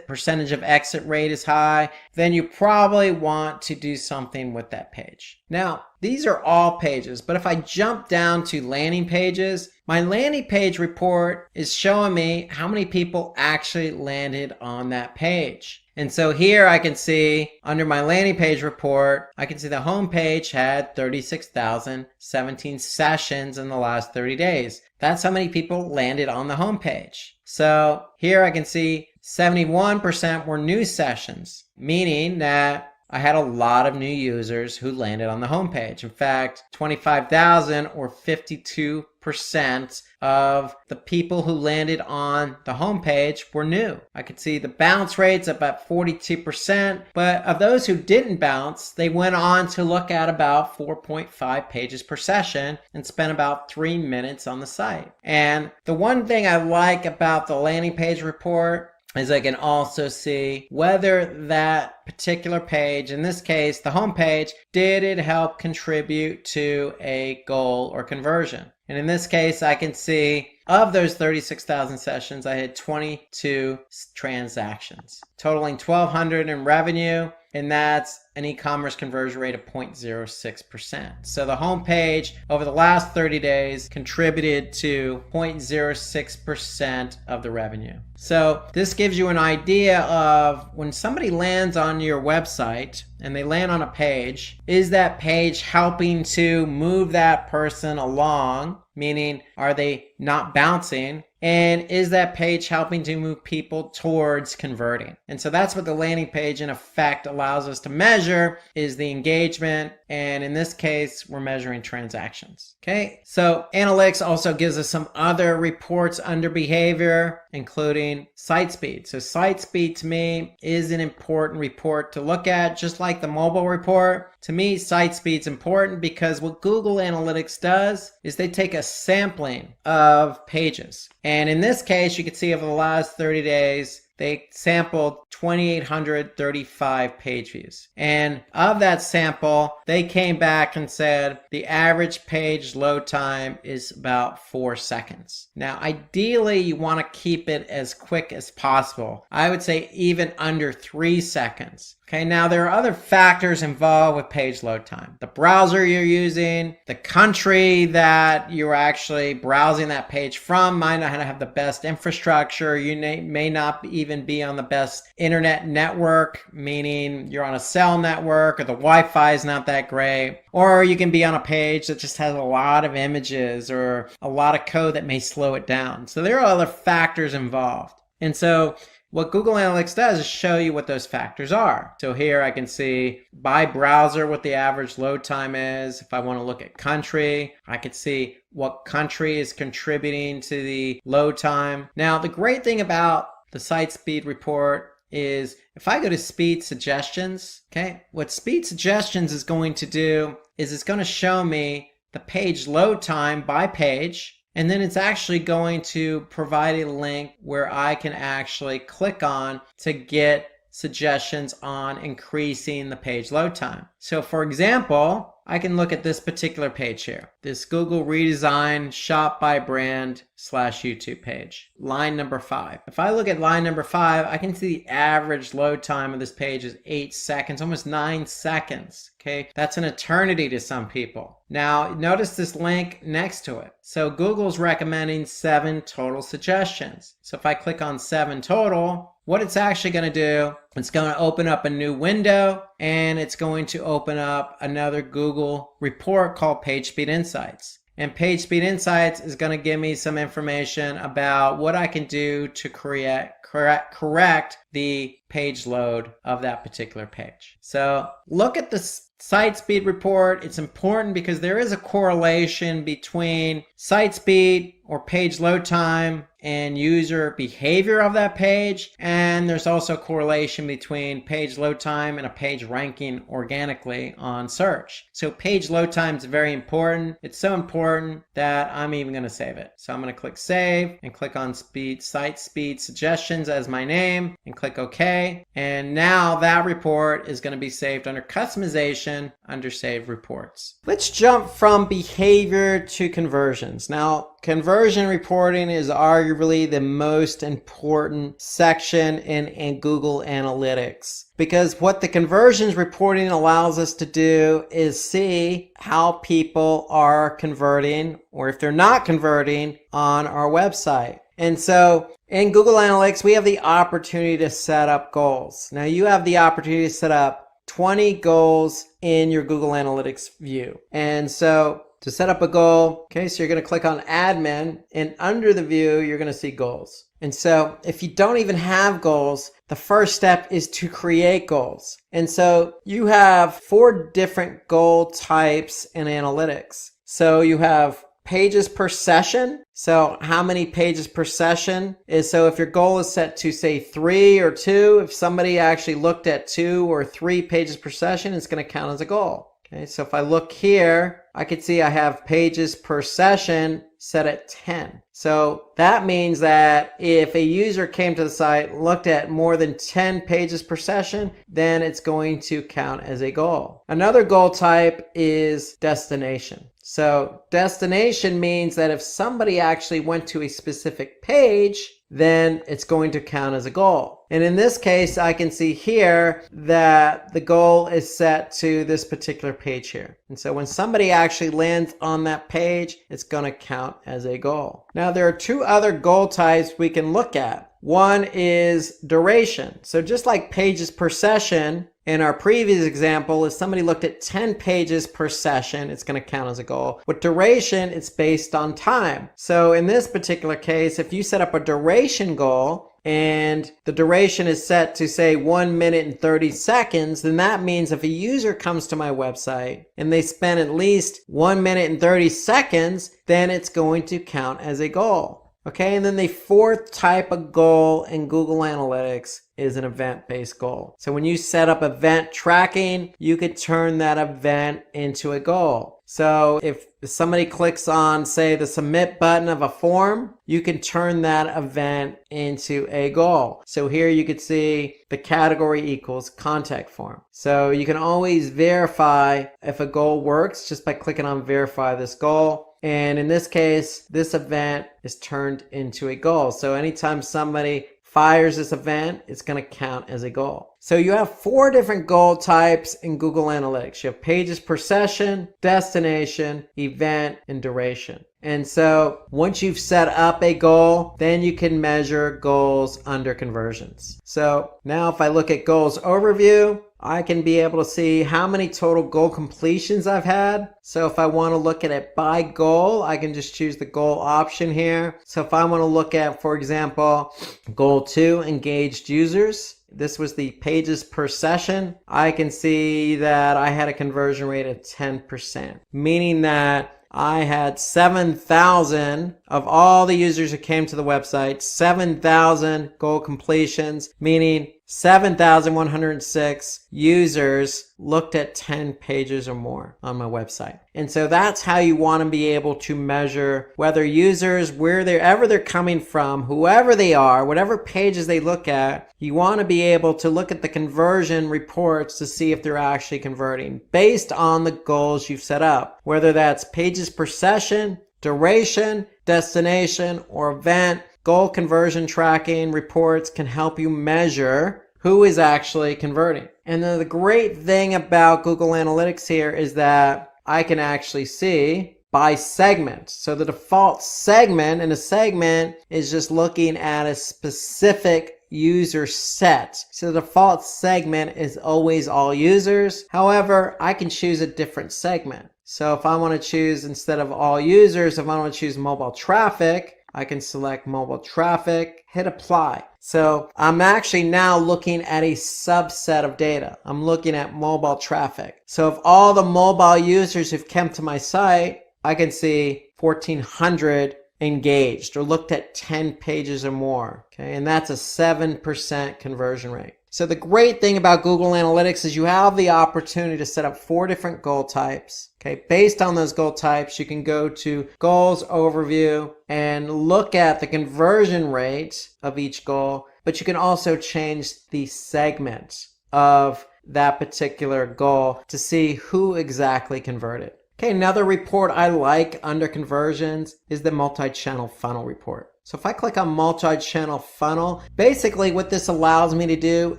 [SPEAKER 2] percentage of exit rate is high, then you probably want to do something with that page. Now, these are all pages, but if I jump down to landing pages, my landing page report is showing me how many people actually landed on that page. And so here I can see under my landing page report, I can see the home page had 36,017 sessions in the last 30 days. That's how many people landed on the home page. So here I can see 71% were new sessions, meaning that I had a lot of new users who landed on the homepage. In fact, 25,000 or 52% of the people who landed on the homepage were new. I could see the bounce rates about 42%, but of those who didn't bounce, they went on to look at about 4.5 pages per session and spent about 3 minutes on the site. And the one thing I like about the landing page report is I can also see whether that particular page, in this case, the home page, did it help contribute to a goal or conversion. And in this case, I can see of those 36,000 sessions, I had 22 transactions, totaling $1,200 in revenue, and that's an e-commerce conversion rate of 0.06%. So the homepage over the last 30 days contributed to 0.06% of the revenue. So this gives you an idea of when somebody lands on your website and they land on a page, is that page helping to move that person along? Meaning, are they not bouncing? And is that page helping to move people towards converting? And so that's what the landing page in effect allows us to measure, is the engagement. And in this case, we're measuring transactions. Okay, so analytics also gives us some other reports under behavior, including site speed. So site speed to me is an important report to look at, just like the mobile report. To me, site speed's important because what Google Analytics does is they take a sampling of pages. And in this case, you can see over the last 30 days, they sampled 2,835 page views. And of that sample, they came back and said the average page load time is about 4 seconds. Now, ideally, you want to keep it as quick as possible. I would say even under 3 seconds. Okay, now there are other factors involved with page load time. The browser you're using, the country that you're actually browsing that page from might not have the best infrastructure. You may not even be on the best internet network, meaning you're on a cell network or the Wi-Fi is not that great. Or you can be on a page that just has a lot of images or a lot of code that may slow it down. So there are other factors involved. And so what Google Analytics does is show you what those factors are. So here I can see by browser what the average load time is. If I want to look at country, I can see what country is contributing to the load time. Now, the great thing about the site speed report is if I go to speed suggestions, okay, what speed suggestions is going to do is it's going to show me the page load time by page, and then it's actually going to provide a link where I can actually click on to get suggestions on increasing the page load time. So for example, I can look at this particular page here, this Google redesign shop by brand / YouTube page, line number 5. If I look at line number 5, I can see the average load time of this page is 8 seconds, almost 9 seconds. Okay, that's an eternity to some people. Now, notice this link next to it. So Google's recommending 7 total suggestions. So if I click on 7 total, what it's actually going to do, it's going to open up a new window, and it's going to open up another Google report called PageSpeed Insights. And PageSpeed Insights is going to give me some information about what I can do to correct the page load of that particular page. So look at the site speed report. It's important because there is a correlation between site speed or page load time and user behavior of that page. And there's also a correlation between page load time and a page ranking organically on search. So page load time is very important. It's so important that I'm even going to save it. So I'm going to click save and click on site speed suggestions as my name and click OK. And now that report is going to be saved under customization under save reports. Let's jump from behavior to conversions. Now, conversion reporting is arguably the most important section in Google Analytics, because what the conversions reporting allows us to do is see how people are converting, or if they're not converting, on our website. And so in Google Analytics, we have the opportunity to set up goals. Now you have the opportunity to set up 20 goals in your Google Analytics view. And so to set up a goal, okay, so you're going to click on admin, and under the view, you're going to see goals. And so if you don't even have goals, the first step is to create goals. And so you have 4 different goal types in analytics. So you have pages per session. So how many pages per session is, so if your goal is set to say 3 or 2, if somebody actually looked at 2 or 3 pages per session, it's going to count as a goal. Okay, so if I look here, I can see I have pages per session set at 10. So that means that if a user came to the site, looked at more than 10 pages per session, then it's going to count as a goal. Another goal type is destination. So destination means that if somebody actually went to a specific page, then it's going to count as a goal. And in this case, I can see here that the goal is set to this particular page here. And so when somebody actually lands on that page, it's going to count as a goal. Now, there are 2 other goal types we can look at. One is duration. So just like pages per session, in our previous example, if somebody looked at 10 pages per session, it's going to count as a goal. With duration, it's based on time. So in this particular case, if you set up a duration goal and the duration is set to say 1 minute and 30 seconds, then that means if a user comes to my website and they spend at least 1 minute and 30 seconds, then it's going to count as a goal. Okay, and then the 4th type of goal in Google Analytics is an event-based goal. So when you set up event tracking, you could turn that event into a goal. So if somebody clicks on, say, the submit button of a form, you can turn that event into a goal. So here you could see the category equals contact form. So you can always verify if a goal works just by clicking on verify this goal. And in this case, this event is turned into a goal. So anytime somebody fires this event, it's going to count as a goal. So you have 4 different goal types in Google Analytics. You have pages per session, destination, event, and duration. And so once you've set up a goal, then you can measure goals under conversions. So now if I look at goals overview, I can be able to see how many total goal completions I've had. So if I want to look at it by goal, I can just choose the goal option here. So if I want to look at, for example, goal 2, engaged users, this was the pages per session, I can see that I had a conversion rate of 10%, meaning that I had 7,000 of all the users who came to the website, 7,000 goal completions, meaning 7,106 users looked at 10 pages or more on my website. And so that's how you want to be able to measure whether users, wherever they're coming from, whoever they are, whatever pages they look at, you want to be able to look at the conversion reports to see if they're actually converting based on the goals you've set up, whether that's pages per session, duration, destination, or event. Goal conversion tracking reports can help you measure who is actually converting. And then the great thing about Google Analytics here is that I can actually see by segment. So the default segment in a segment is just looking at a specific user set. So the default segment is always all users. However, I can choose a different segment. So if I want to choose, instead of all users, if I want to choose mobile traffic, I can select mobile traffic, hit apply. So I'm actually now looking at a subset of data. I'm looking at mobile traffic. So of all the mobile users who've come to my site, I can see 1,400 engaged or looked at 10 pages or more. Okay, and that's a 7% conversion rate. So the great thing about Google Analytics is you have the opportunity to set up 4 different goal types. Okay, based on those goal types, you can go to Goals Overview and look at the conversion rate of each goal, but you can also change the segment of that particular goal to see who exactly converted. Okay, another report I like under conversions is the multi-channel funnel report. So if I click on multi-channel funnel, basically what this allows me to do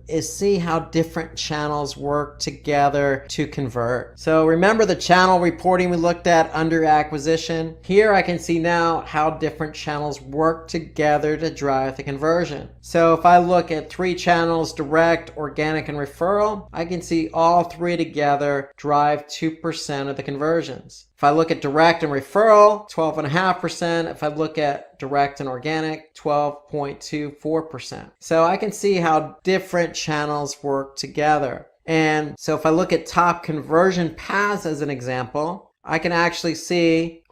[SPEAKER 2] is see how different channels work together to convert. So remember the channel reporting we looked at under acquisition? Here I can see now how different channels work together to drive the conversion. So if I look at 3 channels, direct, organic, and referral, I can see all 3 together drive 2% of the conversions. If I look at direct and referral, 12.5%. If I look at direct and organic, 12.24%. So I can see how different channels work together. And so if I look at top conversion paths as an example, I can actually see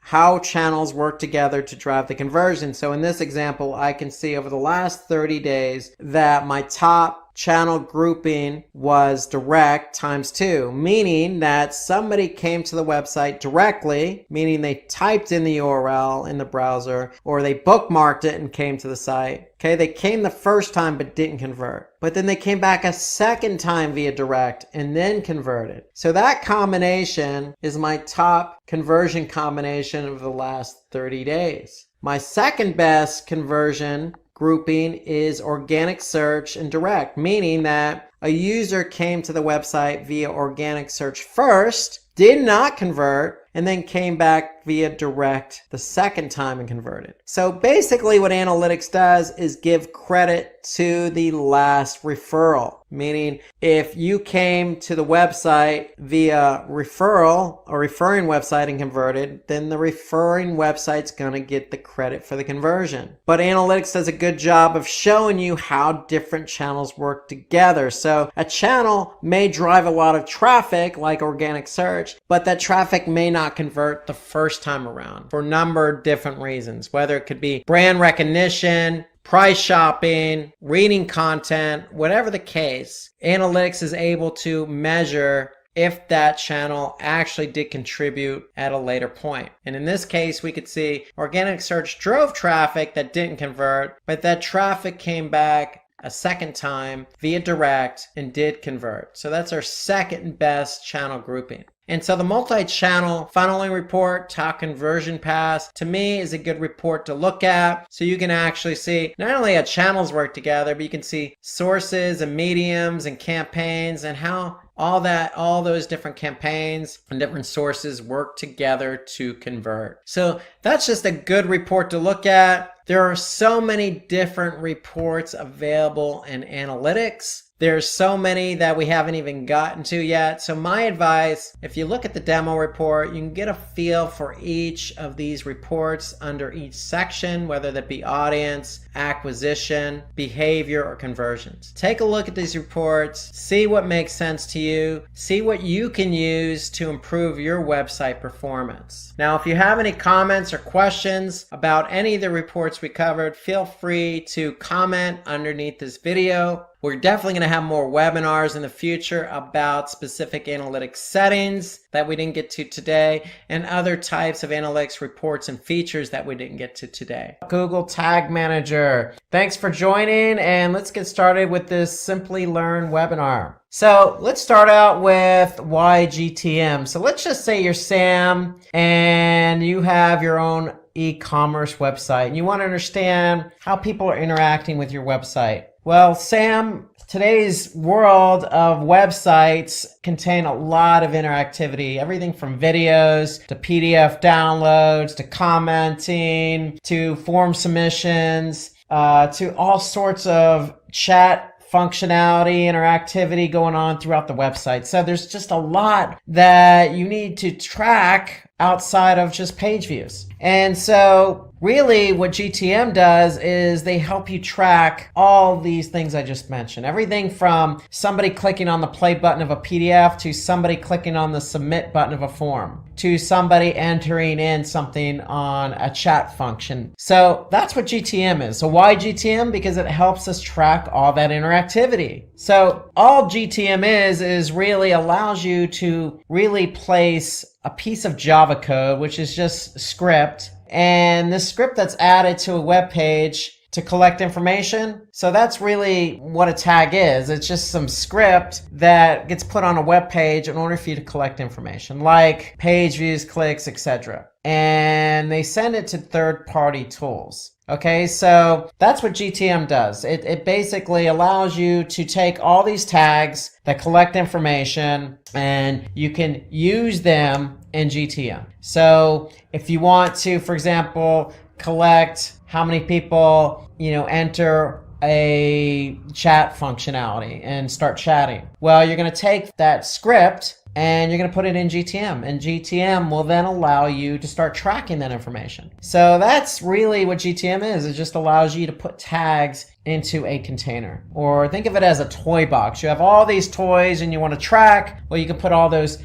[SPEAKER 2] how channels work together to drive the conversion. So in this example, I can see over the last 30 days that my top channel grouping was direct times 2, meaning that somebody came to the website directly, meaning they typed in the URL in the browser, or they bookmarked it and came to the site. Okay, they came the first time but didn't convert. But then they came back a second time via direct and then converted. So that combination is my top conversion combination of the last 30 days. My second best conversion grouping is organic search and direct, meaning that a user came to the website via organic search first, did not convert, and then came back via direct the second time and converted. So basically what analytics does is give credit to the last referral, meaning if you came to the website via referral, a referring website, and converted, then the referring website's going to get the credit for the conversion. But analytics does a good job of showing you how different channels work together. So a channel may drive a lot of traffic like organic search, but that traffic may not convert the first time around for a number of different reasons, whether it could be brand recognition, price shopping, reading content, whatever the case. Analytics is able to measure if that channel actually did contribute at a later point. And in this case, we could see organic search drove traffic that didn't convert, but that traffic came back a second time via direct and did convert. So that's our second best channel grouping. And so the multi-channel funneling report, top conversion paths, to me is a good report to look at. So you can actually see not only how channels work together, but you can see sources and mediums and campaigns and how all those different campaigns and different sources work together to convert. So that's just a good report to look at. There are so many different reports available in analytics There's so many that we haven't even gotten to yet. So my advice, if you look at the demo report, you can get a feel for each of these reports under each section, whether that be audience, acquisition, behavior, or conversions. Take a look at these reports, see what makes sense to you, see what you can use to improve your website performance. Now, if you have any comments or questions about any of the reports we covered, feel free to comment underneath this video. We're definitely going to have more webinars in the future about specific analytics settings that we didn't get to today and other types of analytics reports and features that we didn't get to today. Google Tag Manager. Thanks for joining, and let's get started with this Simply Learn webinar. So let's start out with why GTM. So let's just say you're Sam and you have your own e-commerce website and you want to understand how people are interacting with your website. Well, Sam, today's world of websites contain a lot of interactivity, everything from videos to PDF downloads to commenting to form submissions to all sorts of chat functionality, interactivity going on throughout the website. So there's just a lot that you need to track outside of just page views. And so really what GTM does is they help you track all these things I just mentioned. Everything from somebody clicking on the play button of a PDF to somebody clicking on the submit button of a form to somebody entering in something on a chat function. So that's what GTM is. So why GTM? Because it helps us track all that interactivity. So all GTM is really allows you to really place a piece of Java code, which is just script, and this script that's added to a web page to collect information. So that's really what a tag is. It's just some script that gets put on a web page in order for you to collect information, like page views, clicks, etc. And they send it to third-party tools. Okay, so that's what GTM does. It basically allows you to take all these tags that collect information and you can use them in GTM. So if you want to, for example, collect how many people, enter a chat functionality and start chatting. Well, you're going to take that script and you're going to put it in GTM, and GTM will then allow you to start tracking that information. So that's really what GTM is. It just allows you to put tags into a container, or think of it as a toy box. You have all these toys and you want to track. Well, you can put all those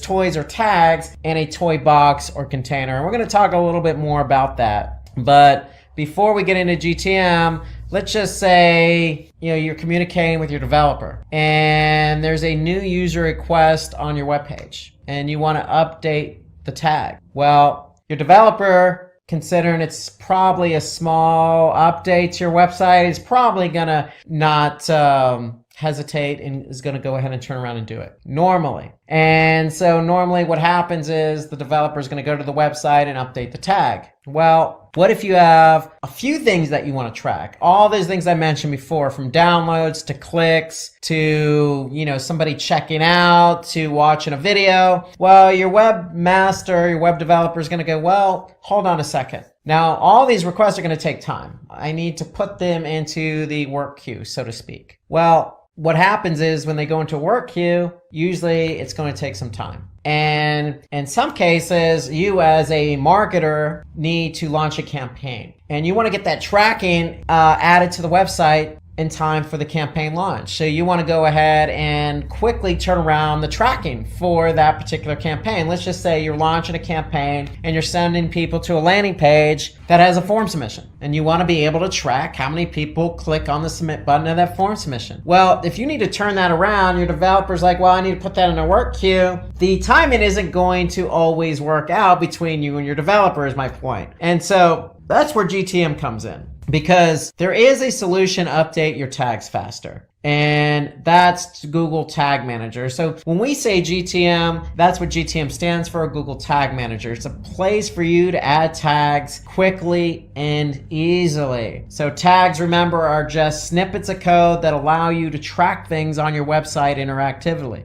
[SPEAKER 2] toys or tags in a toy box or container. And we're going to talk a little bit more about that. But before we get into GTM, let's just say you're communicating with your developer and there's a new user request on your webpage and you want to update the tag. Well, your developer, considering it's probably a small update to your website, is probably gonna not hesitate and is going to go ahead and turn around and do it normally. And so normally what happens is the developer is going to go to the website and update the tag. Well, what if you have a few things that you want to track? All those things I mentioned before, from downloads to clicks to, somebody checking out to watching a video. Well, your webmaster, your web developer is going to go, well, hold on a second. Now, all these requests are going to take time. I need to put them into the work queue, so to speak. Well, what happens is when they go into a work queue, usually it's going to take some time. And in some cases, you as a marketer need to launch a campaign. And you want to get that tracking added to the website in time for the campaign launch. So you want to go ahead and quickly turn around the tracking for that particular campaign. Let's just say you're launching a campaign and you're sending people to a landing page that has a form submission. And you want to be able to track how many people click on the submit button of that form submission. Well, if you need to turn that around, your developer's like, well, I need to put that in a work queue. The timing isn't going to always work out between you and your developer, is my point. And so that's where GTM comes in, because there is a solution to update your tags faster. And that's Google Tag Manager. So when we say GTM, that's what GTM stands for, Google Tag Manager. It's a place for you to add tags quickly and easily. So tags, remember, are just snippets of code that allow you to track things on your website interactively.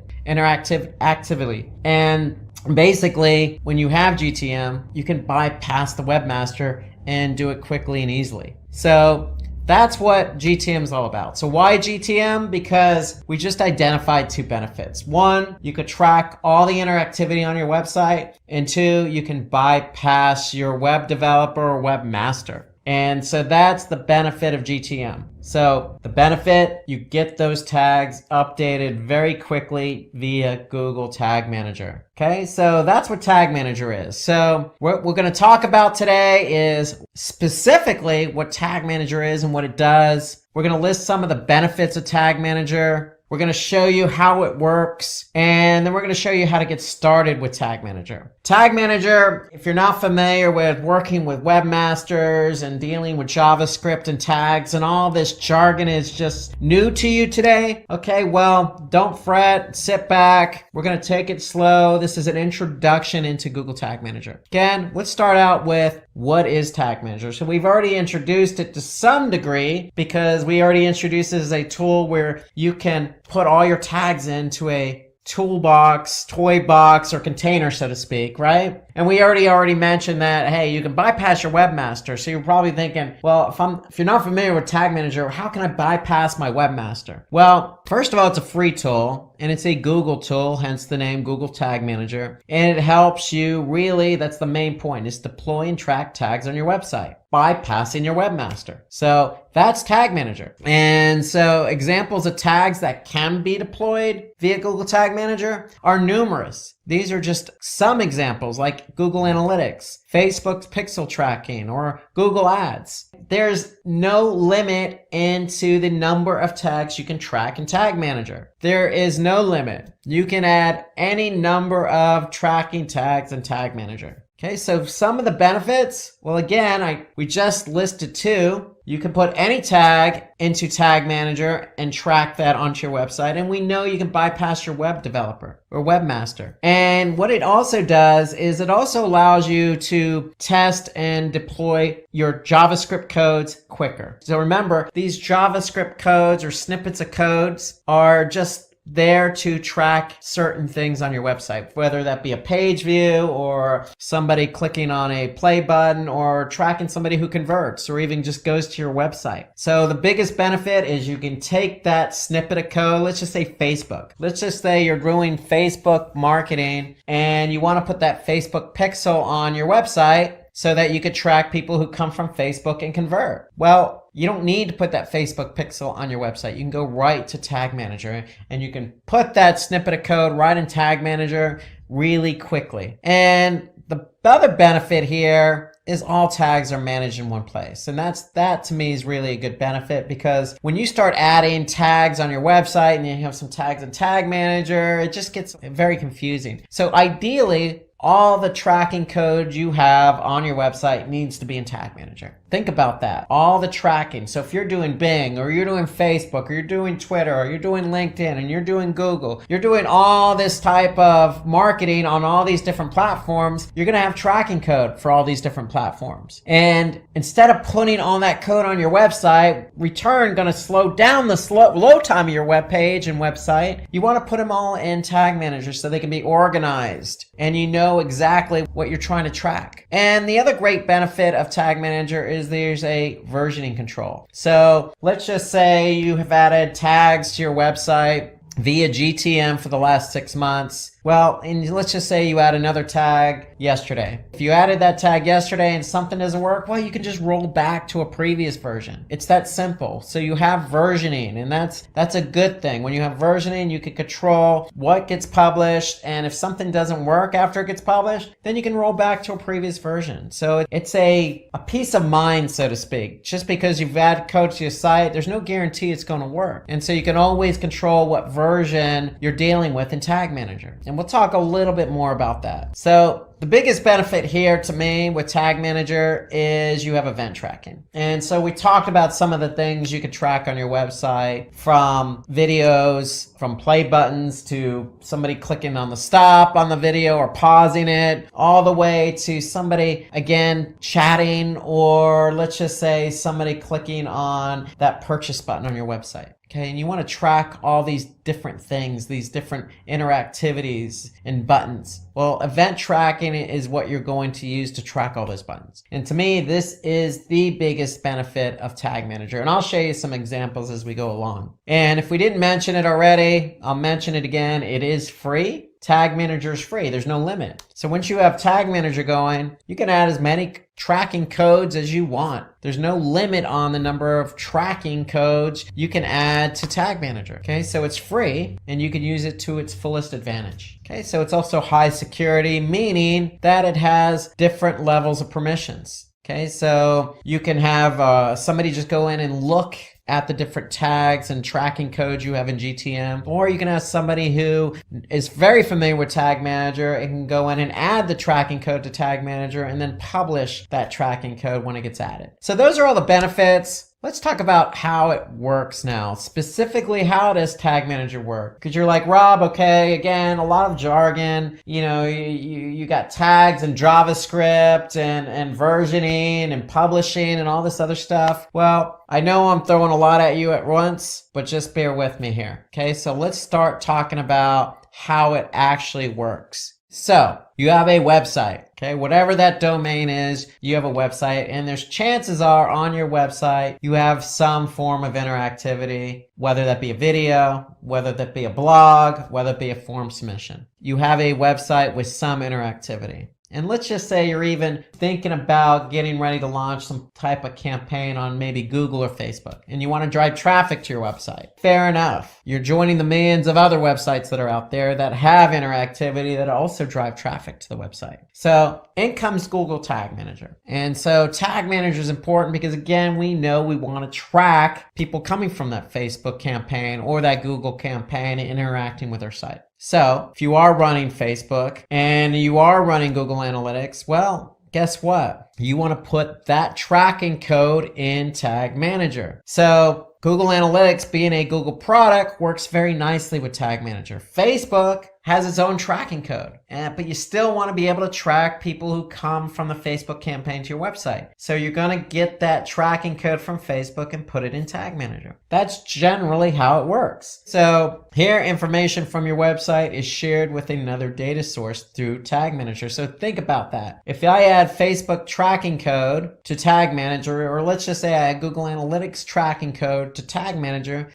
[SPEAKER 2] And basically, when you have GTM, you can bypass the webmaster and do it quickly and easily. So That's what GTM is all about. So why GTM? Because we just identified 2 benefits. 1, you could track all the interactivity on your website. And 2, you can bypass your web developer or webmaster. And so that's the benefit of GTM. So the benefit, you get those tags updated very quickly via Google Tag Manager. Okay, so that's what Tag Manager is. So what we're going to talk about today is specifically what Tag Manager is and what it does. We're going to list some of the benefits of Tag Manager. We're going to show you how it works, and then we're going to show you how to get started with Tag Manager. Tag Manager, if you're not familiar with working with webmasters and dealing with JavaScript and tags and all this jargon is just new to you today, okay, well, don't fret, sit back. We're going to take it slow. This is an introduction into Google Tag Manager. Again, let's start out with what is Tag Manager. So we've already introduced it to some degree because we already introduced it as a tool where you can put all your tags into a toolbox, toy box, or container, so to speak, right? And we already mentioned that, hey, you can bypass your webmaster. So you're probably thinking, well, if you're not familiar with Tag Manager, how can I bypass my webmaster? Well, first of all, it's a free tool and it's a Google tool, hence the name Google Tag Manager. And it helps you really, that's the main point, is deploy and track tags on your website, bypassing your webmaster. So that's Tag Manager. And so examples of tags that can be deployed via Google Tag Manager are numerous. These are just some examples like Google Analytics, Facebook's pixel tracking, or Google Ads. There's no limit into the number of tags you can track in Tag Manager. There is no limit. You can add any number of tracking tags in Tag Manager. Okay, so some of the benefits, well, again, we just listed 2. You can put any tag into Tag Manager and track that onto your website. And we know you can bypass your web developer or webmaster. And what it also does is it also allows you to test and deploy your JavaScript codes quicker. So remember, these JavaScript codes or snippets of codes are just there to track certain things on your website, whether that be a page view or somebody clicking on a play button or tracking somebody who converts or even just goes to your website. So the biggest benefit is you can take that snippet of code, let's just say Facebook. Let's just say you're doing Facebook marketing and you want to put that Facebook pixel on your website so that you could track people who come from Facebook and convert. Well, you don't need to put that Facebook pixel on your website. You can go right to Tag Manager and you can put that snippet of code right in Tag Manager really quickly. And the other benefit here is all tags are managed in one place. And that to me is really a good benefit, because when you start adding tags on your website and you have some tags in Tag Manager, it just gets very confusing. So ideally, all the tracking code you have on your website needs to be in Tag Manager. Think about that. All the tracking. So if you're doing Bing or you're doing Facebook or you're doing Twitter or you're doing LinkedIn and you're doing Google, you're doing all this type of marketing on all these different platforms, you're going to have tracking code for all these different platforms. And instead of putting all that code on your website, return going to slow down the load time of your web page and website. You want to put them all in Tag Manager so they can be organized and you know exactly what you're trying to track. And the other great benefit of Tag Manager is there's a versioning control. So let's just say you have added tags to your website via GTM for the last 6 months. Well, and let's just say you add another tag yesterday. If you added that tag yesterday and something doesn't work, well, you can just roll back to a previous version. It's that simple. So you have versioning, and that's a good thing. When you have versioning, you can control what gets published, and if something doesn't work after it gets published, then you can roll back to a previous version. So it's a peace of mind, so to speak. Just because you've added code to your site, there's no guarantee it's going to work. And so you can always control what version you're dealing with in Tag Manager. And we'll talk a little bit more about that. So the biggest benefit here to me with Tag Manager is you have event tracking. And so we talked about some of the things you could track on your website, from videos, from play buttons to somebody clicking on the stop on the video or pausing it, all the way to somebody, again, chatting, or let's just say somebody clicking on that purchase button on your website. Okay, and you want to track all these different things, these different interactivities and buttons. Well, event tracking is what you're going to use to track all those buttons. And to me, this is the biggest benefit of Tag Manager. And I'll show you some examples as we go along. And if we didn't mention it already, I'll mention it again. It is free. Tag Manager is free. There's no limit. So once you have Tag Manager going, you can add as many tracking codes as you want. There's no limit on the number of tracking codes you can add to Tag Manager. Okay, so it's free and you can use it to its fullest advantage. Okay, so it's also high security, meaning that it has different levels of permissions. Okay, so you can have somebody just go in and look at the different tags and tracking codes you have in GTM, or you can ask somebody who is very familiar with Tag Manager and can go in and add the tracking code to Tag Manager and then publish that tracking code when it gets added. So those are all the benefits. Let's talk about how it works now. Specifically, how does Tag Manager work? Because you're like, Rob, okay, again, a lot of jargon. You know, you got tags and JavaScript and versioning and publishing and all this other stuff. Well, I know I'm throwing a lot at you at once, but just bear with me here. Okay, so let's start talking about how it actually works. So you have a website, okay? Whatever that domain is, you have a website, and there's chances are on your website, you have some form of interactivity, whether that be a video, whether that be a blog, whether it be a form submission. You have a website with some interactivity. And let's just say you're even thinking about getting ready to launch some type of campaign on maybe Google or Facebook, and you want to drive traffic to your website. Fair enough. You're joining the millions of other websites that are out there that have interactivity that also drive traffic to the website. So in comes Google Tag Manager. And so Tag Manager is important because, again, we know we want to track people coming from that Facebook campaign or that Google campaign and interacting with our site. So if you are running Facebook and you are running Google Analytics, well, guess what? You want to put that tracking code in Tag Manager. So Google Analytics, being a Google product, works very nicely with Tag Manager. Facebook has its own tracking code, but you still want to be able to track people who come from the Facebook campaign to your website. So you're going to get that tracking code from Facebook and put it in Tag Manager. That's generally how it works. So here, information from your website is shared with another data source through Tag Manager. So think about that. If I add Facebook tracking code to Tag Manager, or let's just say I add Google Analytics tracking code to Tag Manager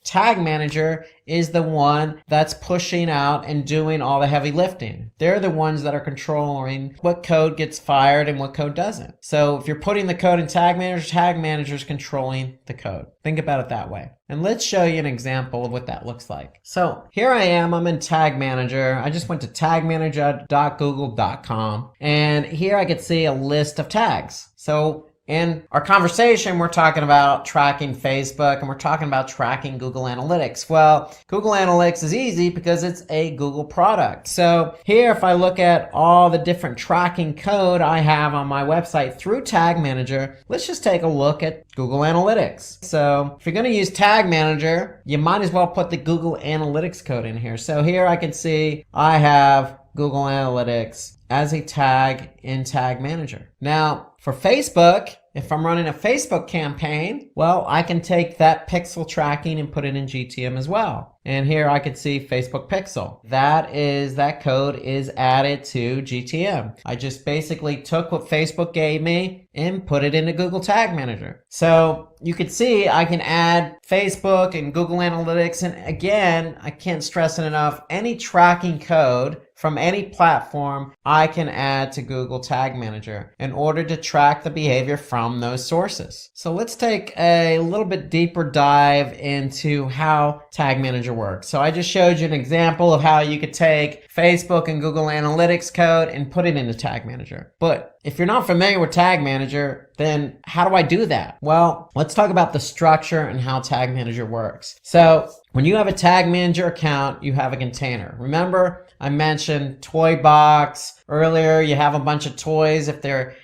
[SPEAKER 2] is the one that's pushing out and doing all the heavy lifting. They're the ones that are controlling what code gets fired and what code doesn't. So if you're putting the code in Tag Manager is controlling the code. Think about it that way. And let's show you an example of what that looks like. So here I am, I'm in Tag Manager. I just went to tagmanager.google.com, and here I could see a list of tags. So in our conversation, we're talking about tracking Facebook and we're talking about tracking Google Analytics. Well, Google Analytics is easy because it's a Google product. So here, if I look at all the different tracking code I have on my website through Tag Manager, let's just take a look at Google Analytics. So if you're going to use Tag Manager, you might as well put the Google Analytics code in here. So here I can see I have Google Analytics as a tag in Tag Manager. Now, for Facebook, if I'm running a Facebook campaign, well, I can take that pixel tracking and put it in GTM as well. And here I can see Facebook pixel. That code is added to GTM. I just basically took what Facebook gave me and put it into Google Tag Manager. So you can see I can add Facebook and Google Analytics. And again, I can't stress it enough, any tracking code from any platform I can add to Google Tag Manager in order to track the behavior from those sources. So let's take a little bit deeper dive into how Tag Manager works. So I just showed you an example of how you could take Facebook and Google Analytics code and put it into Tag Manager. But if you're not familiar with Tag Manager, then how do I do that? Well, let's talk about the structure and how Tag Manager works. So when you have a Tag Manager account, you have a container. Remember, I mentioned toy box earlier. You have a bunch of toys. If they're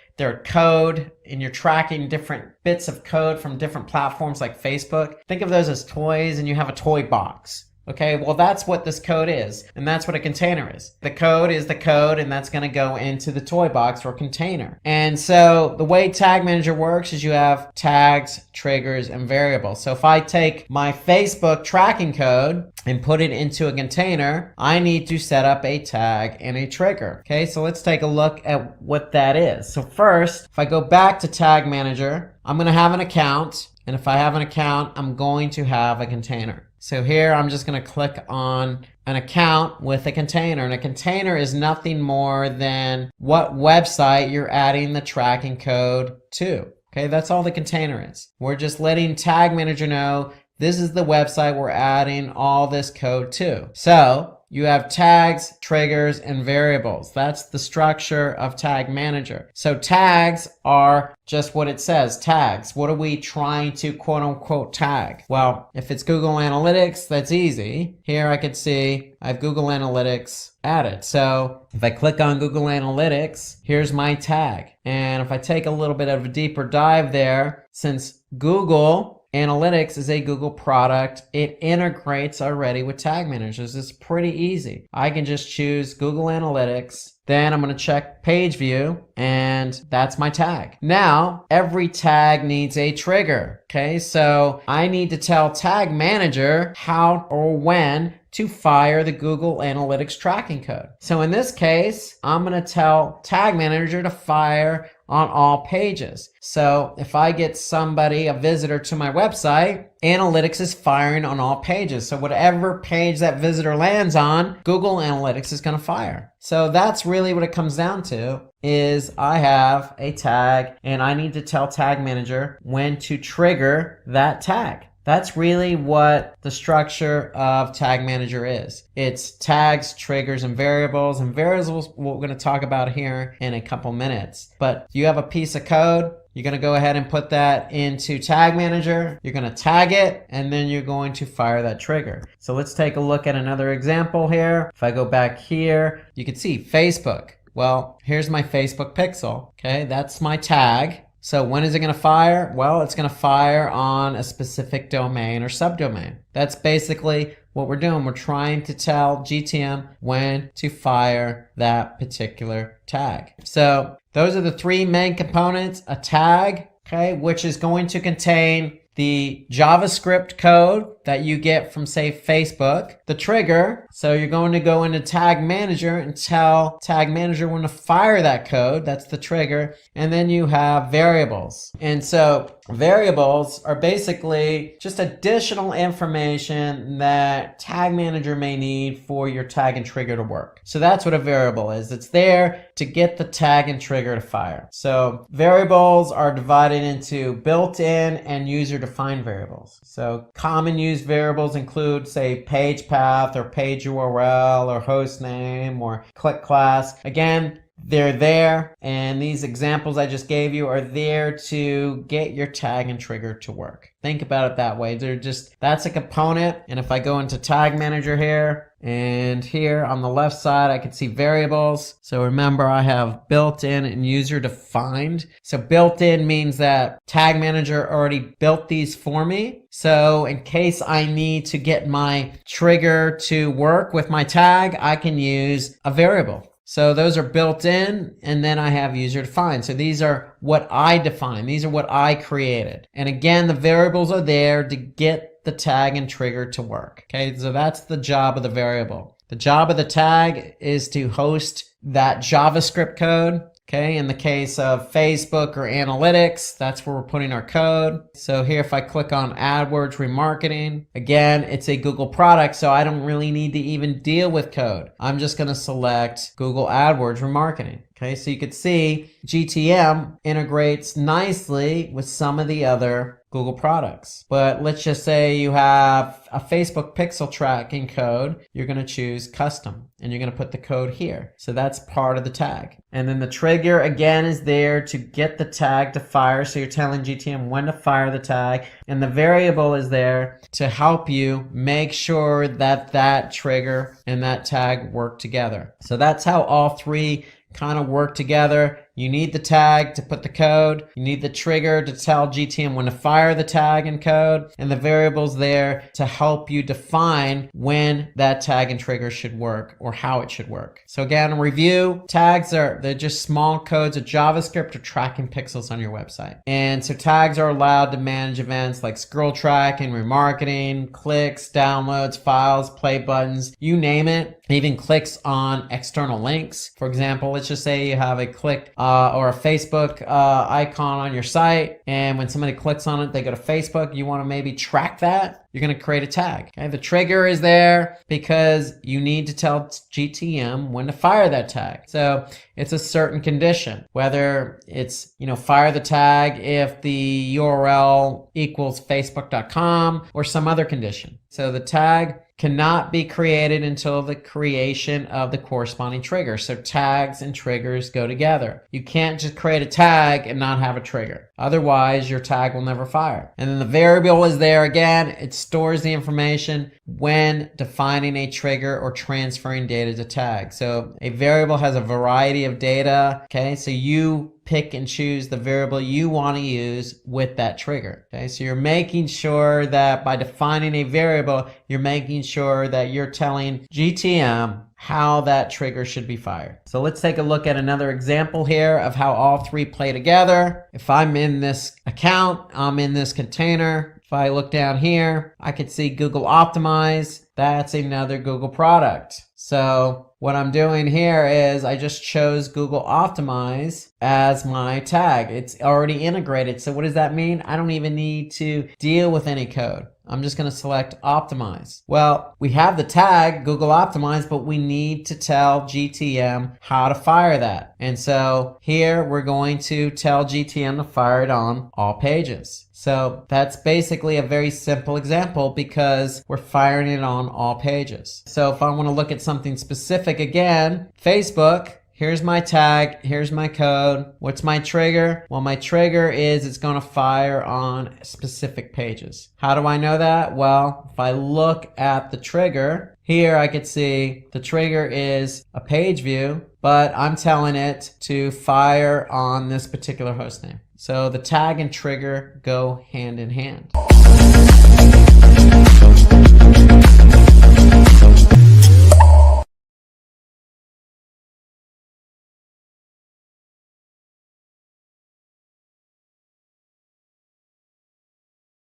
[SPEAKER 2] code and you're tracking different bits of code from different platforms like Facebook, think of those as toys, and you have a toy box. Okay, well, that's what this code is, and that's what a container is. The code is the code, and that's going to go into the toy box or container. And so the way Tag Manager works is you have tags, triggers, and variables. So if I take my Facebook tracking code and put it into a container, I need to set up a tag and a trigger. Okay, so let's take a look at what that is. So first, if I go back to Tag Manager, I'm going to have an account. And if I have an account, I'm going to have a container. So here I'm just going to click on an account with a container. And a container is nothing more than what website you're adding the tracking code to. Okay, that's all the container is. We're just letting Tag Manager know this is the website we're adding all this code to. So you have tags, triggers, and variables. That's the structure of Tag Manager. So tags are just what it says, tags. What are we trying to quote unquote tag? Well, if it's Google Analytics, that's easy. Here I could see I have Google Analytics added. So if I click on Google Analytics, here's my tag. And if I take a little bit of a deeper dive there, since Google Analytics is a Google product, it integrates already with Tag Managers. It's pretty easy. I can just choose Google Analytics. Then I'm going to check page view, and that's my tag. Now, every tag needs a trigger. Okay, so I need to tell Tag Manager how or when to fire the Google Analytics tracking code. So in this case, I'm going to tell Tag Manager to fire on all pages. So if I get somebody, a visitor to my website, Analytics is firing on all pages. So whatever page that visitor lands on, Google Analytics is going to fire. So that's really what it comes down to, is I have a tag and I need to tell Tag Manager when to trigger that tag. That's really what the structure of Tag Manager is. It's tags, triggers, and variables. And variables we're going to talk about here in a couple minutes. But you have a piece of code. You're going to go ahead and put that into Tag Manager. You're going to tag it, and then you're going to fire that trigger. So let's take a look at another example here. If I go back here, you can see Facebook. Well, here's my Facebook pixel. Okay, that's my tag. So when is it going to fire? Well, it's going to fire on a specific domain or subdomain. That's basically what we're doing. We're trying to tell GTM when to fire that particular tag. So those are the three main components: a tag, okay, which is going to contain the JavaScript code that you get from, say, Facebook, the trigger. So you're going to go into Tag Manager and tell Tag Manager when to fire that code. That's the trigger. And then you have variables. And so variables are basically just additional information that Tag Manager may need for your tag and trigger to work. So that's what a variable is. It's there to get the tag and trigger to fire. So variables are divided into built-in and user-defined variables. So common use variables include, say, page path or page URL or host name or click class. Again, they're there, and these examples I just gave you are there to get your tag and trigger to work. Think about it that way. That's a component. And if I go into Tag Manager here, and here on the left side, I can see variables. So remember, I have built-in and user-defined. So built-in means that Tag Manager already built these for me. So in case I need to get my trigger to work with my tag, I can use a variable. So those are built in, and then I have user defined. So these are what I define. These are what I created. And again, the variables are there to get the tag and trigger to work. Okay, so that's the job of the variable. The job of the tag is to host that JavaScript code. Okay, in the case of Facebook or Analytics, that's where we're putting our code. So here, if I click on AdWords Remarketing, again, it's a Google product, so I don't really need to even deal with code. I'm just going to select Google AdWords Remarketing. Okay, so you could see GTM integrates nicely with some of the other Google products. But let's just say you have a Facebook pixel tracking code. You're going to choose custom, and you're going to put the code here. So that's part of the tag. And then the trigger, again, is there to get the tag to fire. So you're telling GTM when to fire the tag. And the variable is there to help you make sure that that trigger and that tag work together. So that's how all three kind of work together. You need the tag to put the code. You need the trigger to tell GTM when to fire the tag and code, and the variables there to help you define when that tag and trigger should work or how it should work. So again, review, tags they're just small codes of JavaScript or tracking pixels on your website. And so tags are allowed to manage events like scroll tracking, remarketing, clicks, downloads, files, play buttons, you name it. Even clicks on external links. For example, let's just say you have a click or a Facebook icon on your site, and when somebody clicks on it, they go to Facebook. You want to maybe track that. You're going to create a tag. Okay? The trigger is there because you need to tell GTM when to fire that tag. So it's a certain condition, whether it's, fire the tag if the URL equals facebook.com or some other condition. So the tag cannot be created until the creation of the corresponding trigger. So tags and triggers go together. You can't just create a tag and not have a trigger. Otherwise, your tag will never fire. And then the variable is there again. It stores the information when defining a trigger or transferring data to tag. So a variable has a variety of data. Okay, so you pick and choose the variable you want to use with that trigger. Okay, so you're making sure that by defining a variable, you're making sure that you're telling GTM how that trigger should be fired. So let's take a look at another example here of how all three play together. If I'm in this account, I'm in this container. If I look down here, I could see Google Optimize. That's another Google product. So what I'm doing here is I just chose Google Optimize as my tag. It's already integrated. So what does that mean? I don't even need to deal with any code. I'm just going to select Optimize. Well, we have the tag Google Optimize, but we need to tell GTM how to fire that. And so here we're going to tell GTM to fire it on all pages. So that's basically a very simple example because we're firing it on all pages. So if I want to look at something specific again, Facebook, here's my tag, here's my code. What's my trigger? Well, my trigger is it's going to fire on specific pages. How do I know that? Well, if I look at the trigger, here I could see the trigger is a page view, but I'm telling it to fire on this particular hostname. So the tag and trigger go hand in hand.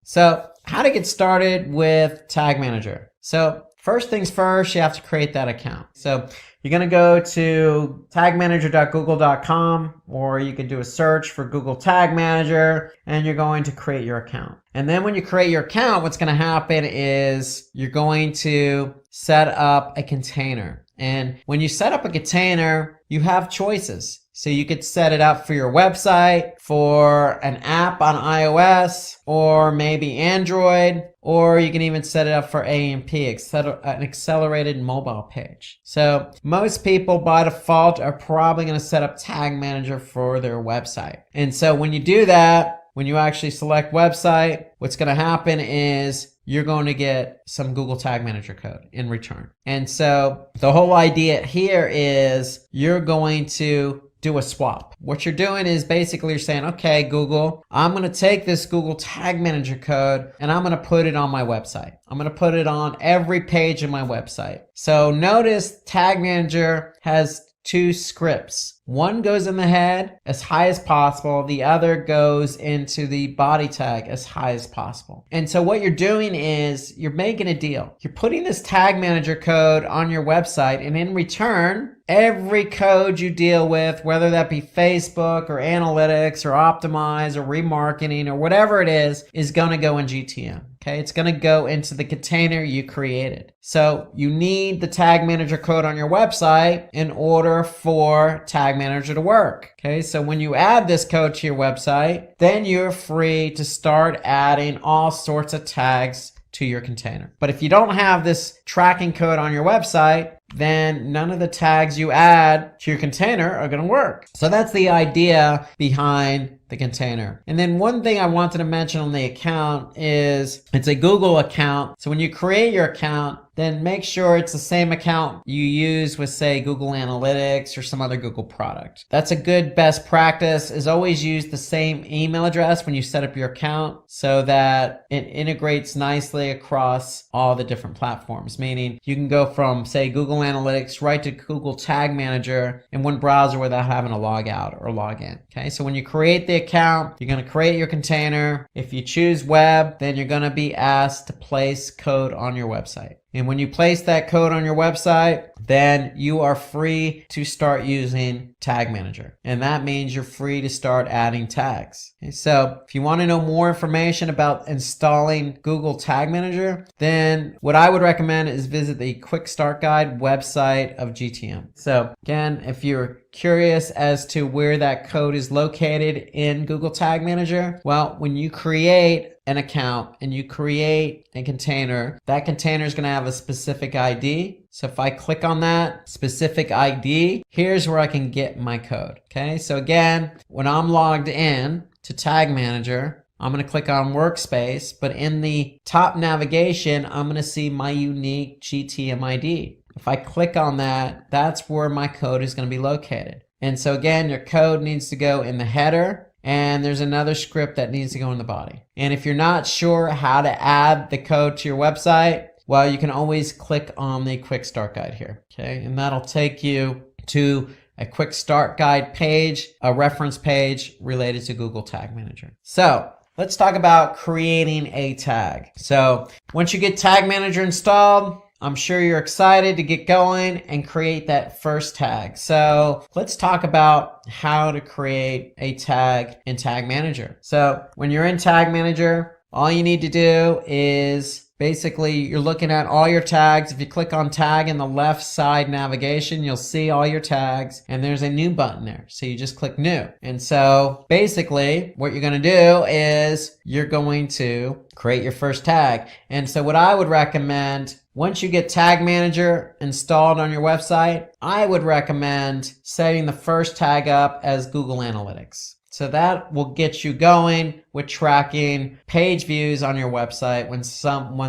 [SPEAKER 2] So how to get started with Tag Manager. So first things first, you have to create that account. So you're going to go to tagmanager.google.com, or you can do a search for Google Tag Manager, and you're going to create your account. And then when you create your account, what's going to happen is you're going to set up a container. And when you set up a container, you have choices. So you could set it up for your website, for an app on iOS, or maybe Android, or you can even set it up for AMP, an accelerated mobile page. So most people by default are probably going to set up Tag Manager for their website. And so when you do that, when you actually select website, what's going to happen is you're going to get some Google Tag Manager code in return. And so the whole idea here is you're going to do a swap. What you're doing is basically you're saying, okay, Google, I'm going to take this Google Tag Manager code and I'm going to put it on my website. I'm going to put it on every page of my website. So notice Tag Manager has two scripts. One goes in the head as high as possible. The other goes into the body tag as high as possible. And so what you're doing is you're making a deal. You're putting this Tag Manager code on your website, and in return, every code you deal with, whether that be Facebook or analytics or optimize or remarketing or whatever it is going to go in GTM. Okay, it's going to go into the container you created. So you need the Tag Manager code on your website in order for Tag Manager to work. Okay, so when you add this code to your website, then you're free to start adding all sorts of tags to your container. But if you don't have this tracking code on your website, then none of the tags you add to your container are going to work. So that's the idea behind the container. And then one thing I wanted to mention on the account is it's a Google account. So when you create your account, then make sure it's the same account you use with, say, Google Analytics or some other Google product. That's a good best practice, is always use the same email address when you set up your account so that it integrates nicely across all the different platforms, meaning you can go from, say, Google Analytics right to Google Tag Manager in one browser without having to log out or log in. Okay, so when you create the account, you're going to create your container. If you choose web, then you're going to be asked to place code on your website. And when you place that code on your website, then you are free to start using Tag Manager. And that means you're free to start adding tags. Okay, so if you want to know more information about installing Google Tag Manager, then what I would recommend is visit the Quick Start Guide website of GTM. So again, if you're curious as to where that code is located in Google Tag Manager, well, when you create an account and you create a container, that container is going to have a specific ID. So if I click on that specific ID, here's where I can get my code. Okay, so again, when I'm logged in to Tag Manager, I'm going to click on Workspace, but in the top navigation, I'm going to see my unique GTM ID. If I click on that, that's where my code is going to be located. And so again, your code needs to go in the header, and there's another script that needs to go in the body. And if you're not sure how to add the code to your website, well, you can always click on the Quick Start Guide here. Okay, and that'll take you to a Quick Start Guide page, a reference page related to Google Tag Manager. So let's talk about creating a tag. So once you get Tag Manager installed, I'm sure you're excited to get going and create that first tag. So let's talk about how to create a tag in Tag Manager. So when you're in Tag Manager, all you need to do is basically you're looking at all your tags. If you click on tag in the left side navigation, you'll see all your tags, and there's a new button there. So you just click new. And so basically what you're going to do is you're going to create your first tag. And so what I would recommend, once you get Tag Manager installed on your website, I would recommend setting the first tag up as Google Analytics. So that will get you going with tracking page views on your website when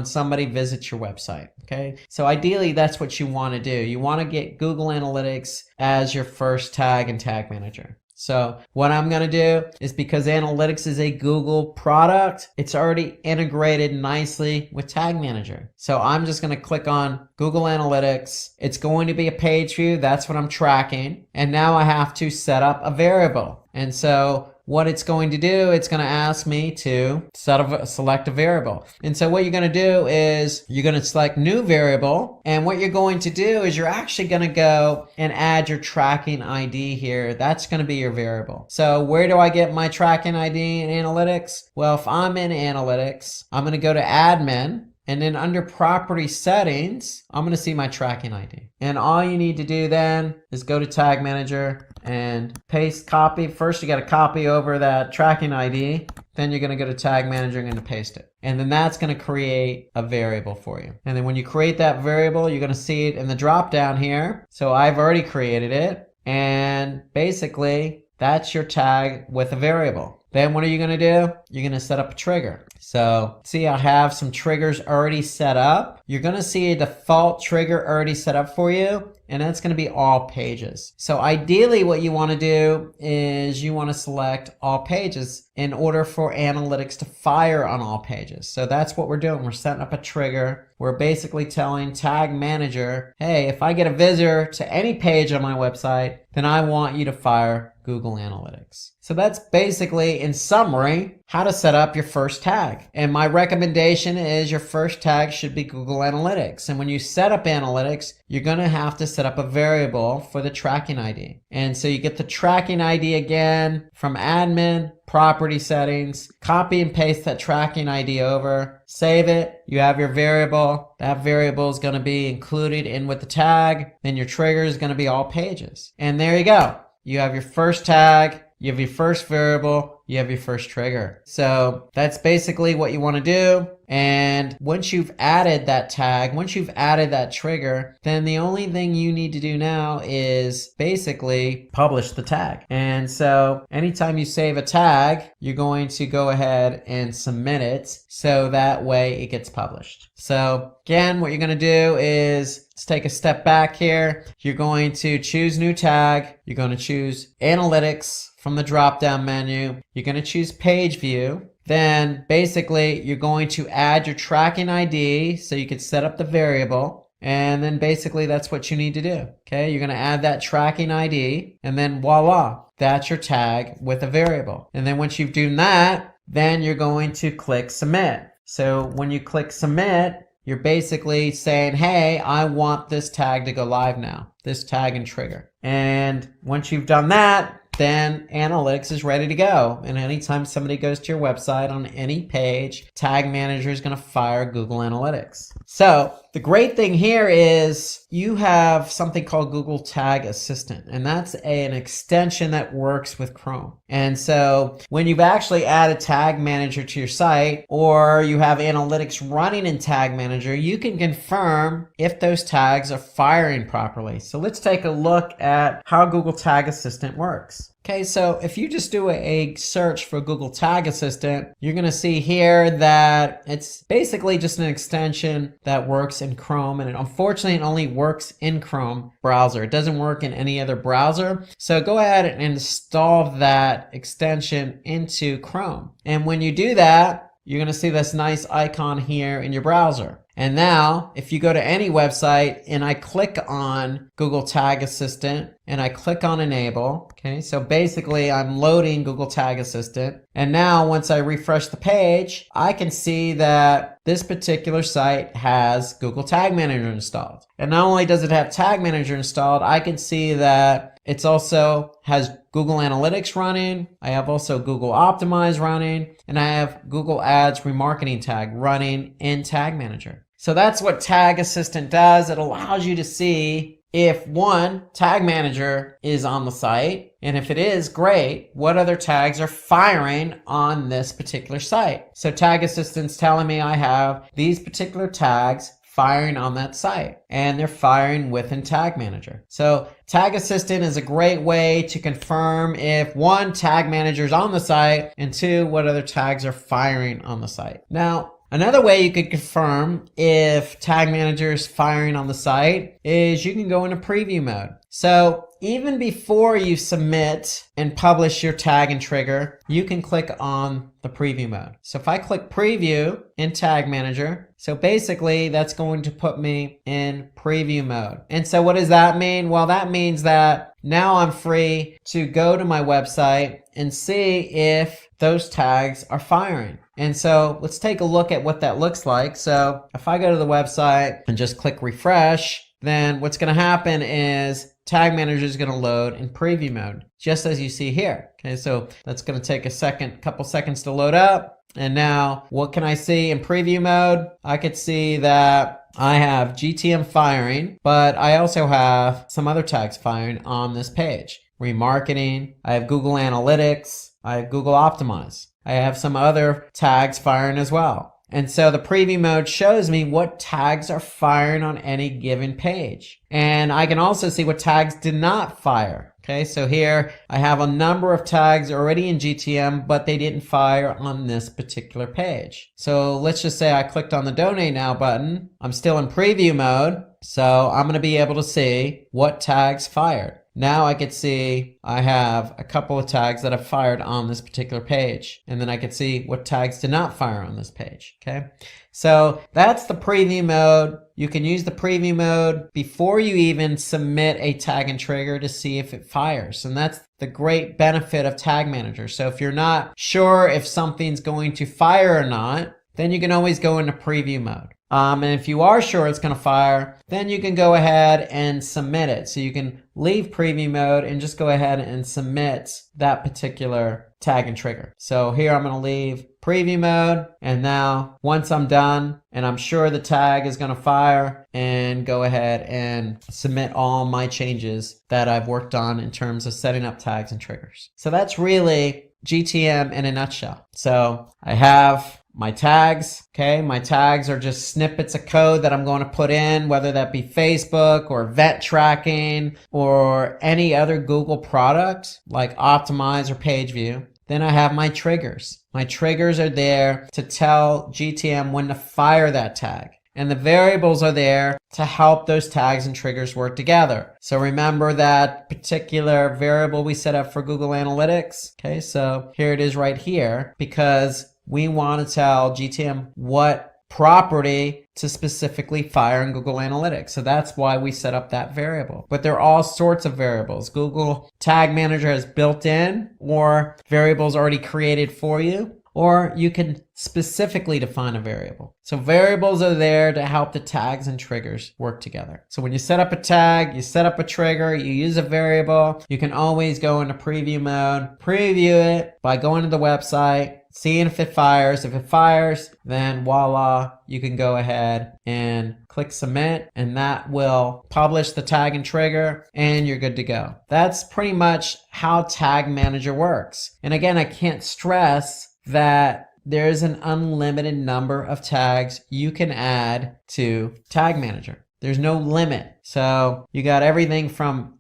[SPEAKER 2] somebody visits your website. Okay, so ideally that's what you want to do. You want to get Google Analytics as your first tag in Tag Manager. So what I'm going to do is, because Analytics is a Google product, it's already integrated nicely with Tag Manager. So I'm just going to click on Google Analytics. It's going to be a page view. That's what I'm tracking. And now I have to set up a variable. And so what it's going to do, it's going to ask me to select a variable. And so what you're going to do is you're going to select new variable. And what you're going to do is you're actually going to go and add your tracking ID here. That's going to be your variable. So where do I get my tracking ID in Analytics? Well, if I'm in Analytics, I'm going to go to Admin. And then under Property Settings, I'm going to see my tracking ID. And all you need to do then is go to Tag Manager and paste copy. First, you got to copy over that tracking ID. Then you're going to go to Tag Manager and going to paste it. And then that's going to create a variable for you. And then when you create that variable, you're going to see it in the drop down here. So I've already created it. And basically, that's your tag with a variable. Then what are you going to do? You're going to set up a trigger. So see, I have some triggers already set up. You're going to see a default trigger already set up for you, and that's going to be all pages. So ideally what you want to do is you want to select all pages in order for Analytics to fire on all pages. So that's what we're doing. We're setting up a trigger. We're basically telling Tag Manager, hey, if I get a visitor to any page on my website, then I want you to fire Google Analytics. So that's basically, in summary, how to set up your first tag. And my recommendation is your first tag should be Google Analytics. And when you set up Analytics, you're going to have to set up a variable for the tracking ID. And so you get the tracking ID again from Admin, Property Settings, copy and paste that tracking ID over, save it, you have your variable. That variable is going to be included in with the tag. Then your trigger is going to be all pages. And there you go. You have your first tag you have your first variable, you have your first trigger. So that's basically what you want to do. And once you've added that tag, once you've added that trigger, then the only thing you need to do now is basically publish the tag. And so anytime you save a tag, you're going to go ahead and submit it so that way it gets published. So again, what you're going to do is let's take a step back here. You're going to choose new tag. You're going to choose analytics from the drop down menu. You're going to choose page view. Then basically you're going to add your tracking ID so you can set up the variable. And then basically that's what you need to do. Okay, you're going to add that tracking ID and then voila, that's your tag with a variable. And then once you've done that, then you're going to click submit. So when you click submit, you're basically saying, hey, I want this tag to go live now, this tag and trigger. And once you've done that, then analytics is ready to go. And anytime somebody goes to your website on any page, Tag Manager is going to fire Google Analytics. So the great thing here is you have something called Google Tag Assistant, and that's an extension that works with Chrome. And so when you've actually added Tag Manager to your site, or you have analytics running in Tag Manager, you can confirm if those tags are firing properly. So let's take a look at how Google Tag Assistant works. Okay, so if you just do a search for Google Tag Assistant, you're going to see here that it's basically just an extension that works in Chrome, and unfortunately it only works in Chrome browser. It doesn't work in any other browser. So go ahead and install that extension into Chrome. And when you do that, you're going to see this nice icon here in your browser. And now, if you go to any website and I click on Google Tag Assistant and I click on Enable, okay, so basically I'm loading Google Tag Assistant. And now once I refresh the page, I can see that this particular site has Google Tag Manager installed. And not only does it have Tag Manager installed, I can see that it's also has Google Analytics running. I have also Google Optimize running, and I have Google Ads Remarketing Tag running in Tag Manager. So that's what Tag Assistant does. It allows you to see if one, Tag Manager is on the site, and if it is, great, what other tags are firing on this particular site. So Tag Assistant's telling me I have these particular tags firing on that site, and they're firing within Tag Manager. So Tag Assistant is a great way to confirm if one, Tag Manager is on the site, and two, what other tags are firing on the site. Now, another way you could confirm if Tag Manager is firing on the site is you can go into preview mode. So even before you submit and publish your tag and trigger, you can click on the preview mode. So if I click preview in Tag Manager, so basically that's going to put me in preview mode. And so what does that mean? Well, that means that now I'm free to go to my website and see if those tags are firing. And so let's take a look at what that looks like. So if I go to the website and just click refresh, then what's going to happen is Tag Manager is going to load in preview mode, just as you see here. Okay, so that's going to take a couple seconds to load up. And now what can I see in preview mode? I could see that I have GTM firing, but I also have some other tags firing on this page. Remarketing, I have Google Analytics, I have Google Optimize. I have some other tags firing as well. And so the preview mode shows me what tags are firing on any given page. And I can also see what tags did not fire. Okay, so here I have a number of tags already in GTM, but they didn't fire on this particular page. So let's just say I clicked on the Donate Now button. I'm still in preview mode, so I'm going to be able to see what tags fired. Now I could see I have a couple of tags that have fired on this particular page. And then I could see what tags did not fire on this page. Okay, so that's the preview mode. You can use the preview mode before you even submit a tag and trigger to see if it fires. And that's the great benefit of Tag Manager. So if you're not sure if something's going to fire or not, then you can always go into preview mode. And if you are sure it's going to fire, then you can go ahead and submit it. So you can leave preview mode and just go ahead and submit that particular tag and trigger. So here I'm going to leave preview mode, and now once I'm done and I'm sure the tag is going to fire, and go ahead and submit all my changes that I've worked on in terms of setting up tags and triggers. So that's really GTM in a nutshell. So I have my tags, okay? My tags are just snippets of code that I'm going to put in, whether that be Facebook or event tracking or any other Google product like Optimize or Page View. Then I have my triggers. My triggers are there to tell GTM when to fire that tag. And the variables are there to help those tags and triggers work together. So remember that particular variable we set up for Google Analytics. Okay, so here it is right here, because we want to tell GTM what property to specifically fire in Google Analytics. So that's why we set up that variable. But there are all sorts of variables. Google Tag Manager has built in, or variables already created for you, or you can specifically define a variable. So variables are there to help the tags and triggers work together. So when you set up a tag, you set up a trigger, you use a variable, you can always go into preview mode, preview it by going to the website, seeing if it fires. If it fires, then voila, you can go ahead and click submit, and that will publish the tag and trigger, and you're good to go. That's pretty much how Tag Manager works. And again, I can't stress that there's an unlimited number of tags you can add to Tag Manager. There's no limit. So you got anything from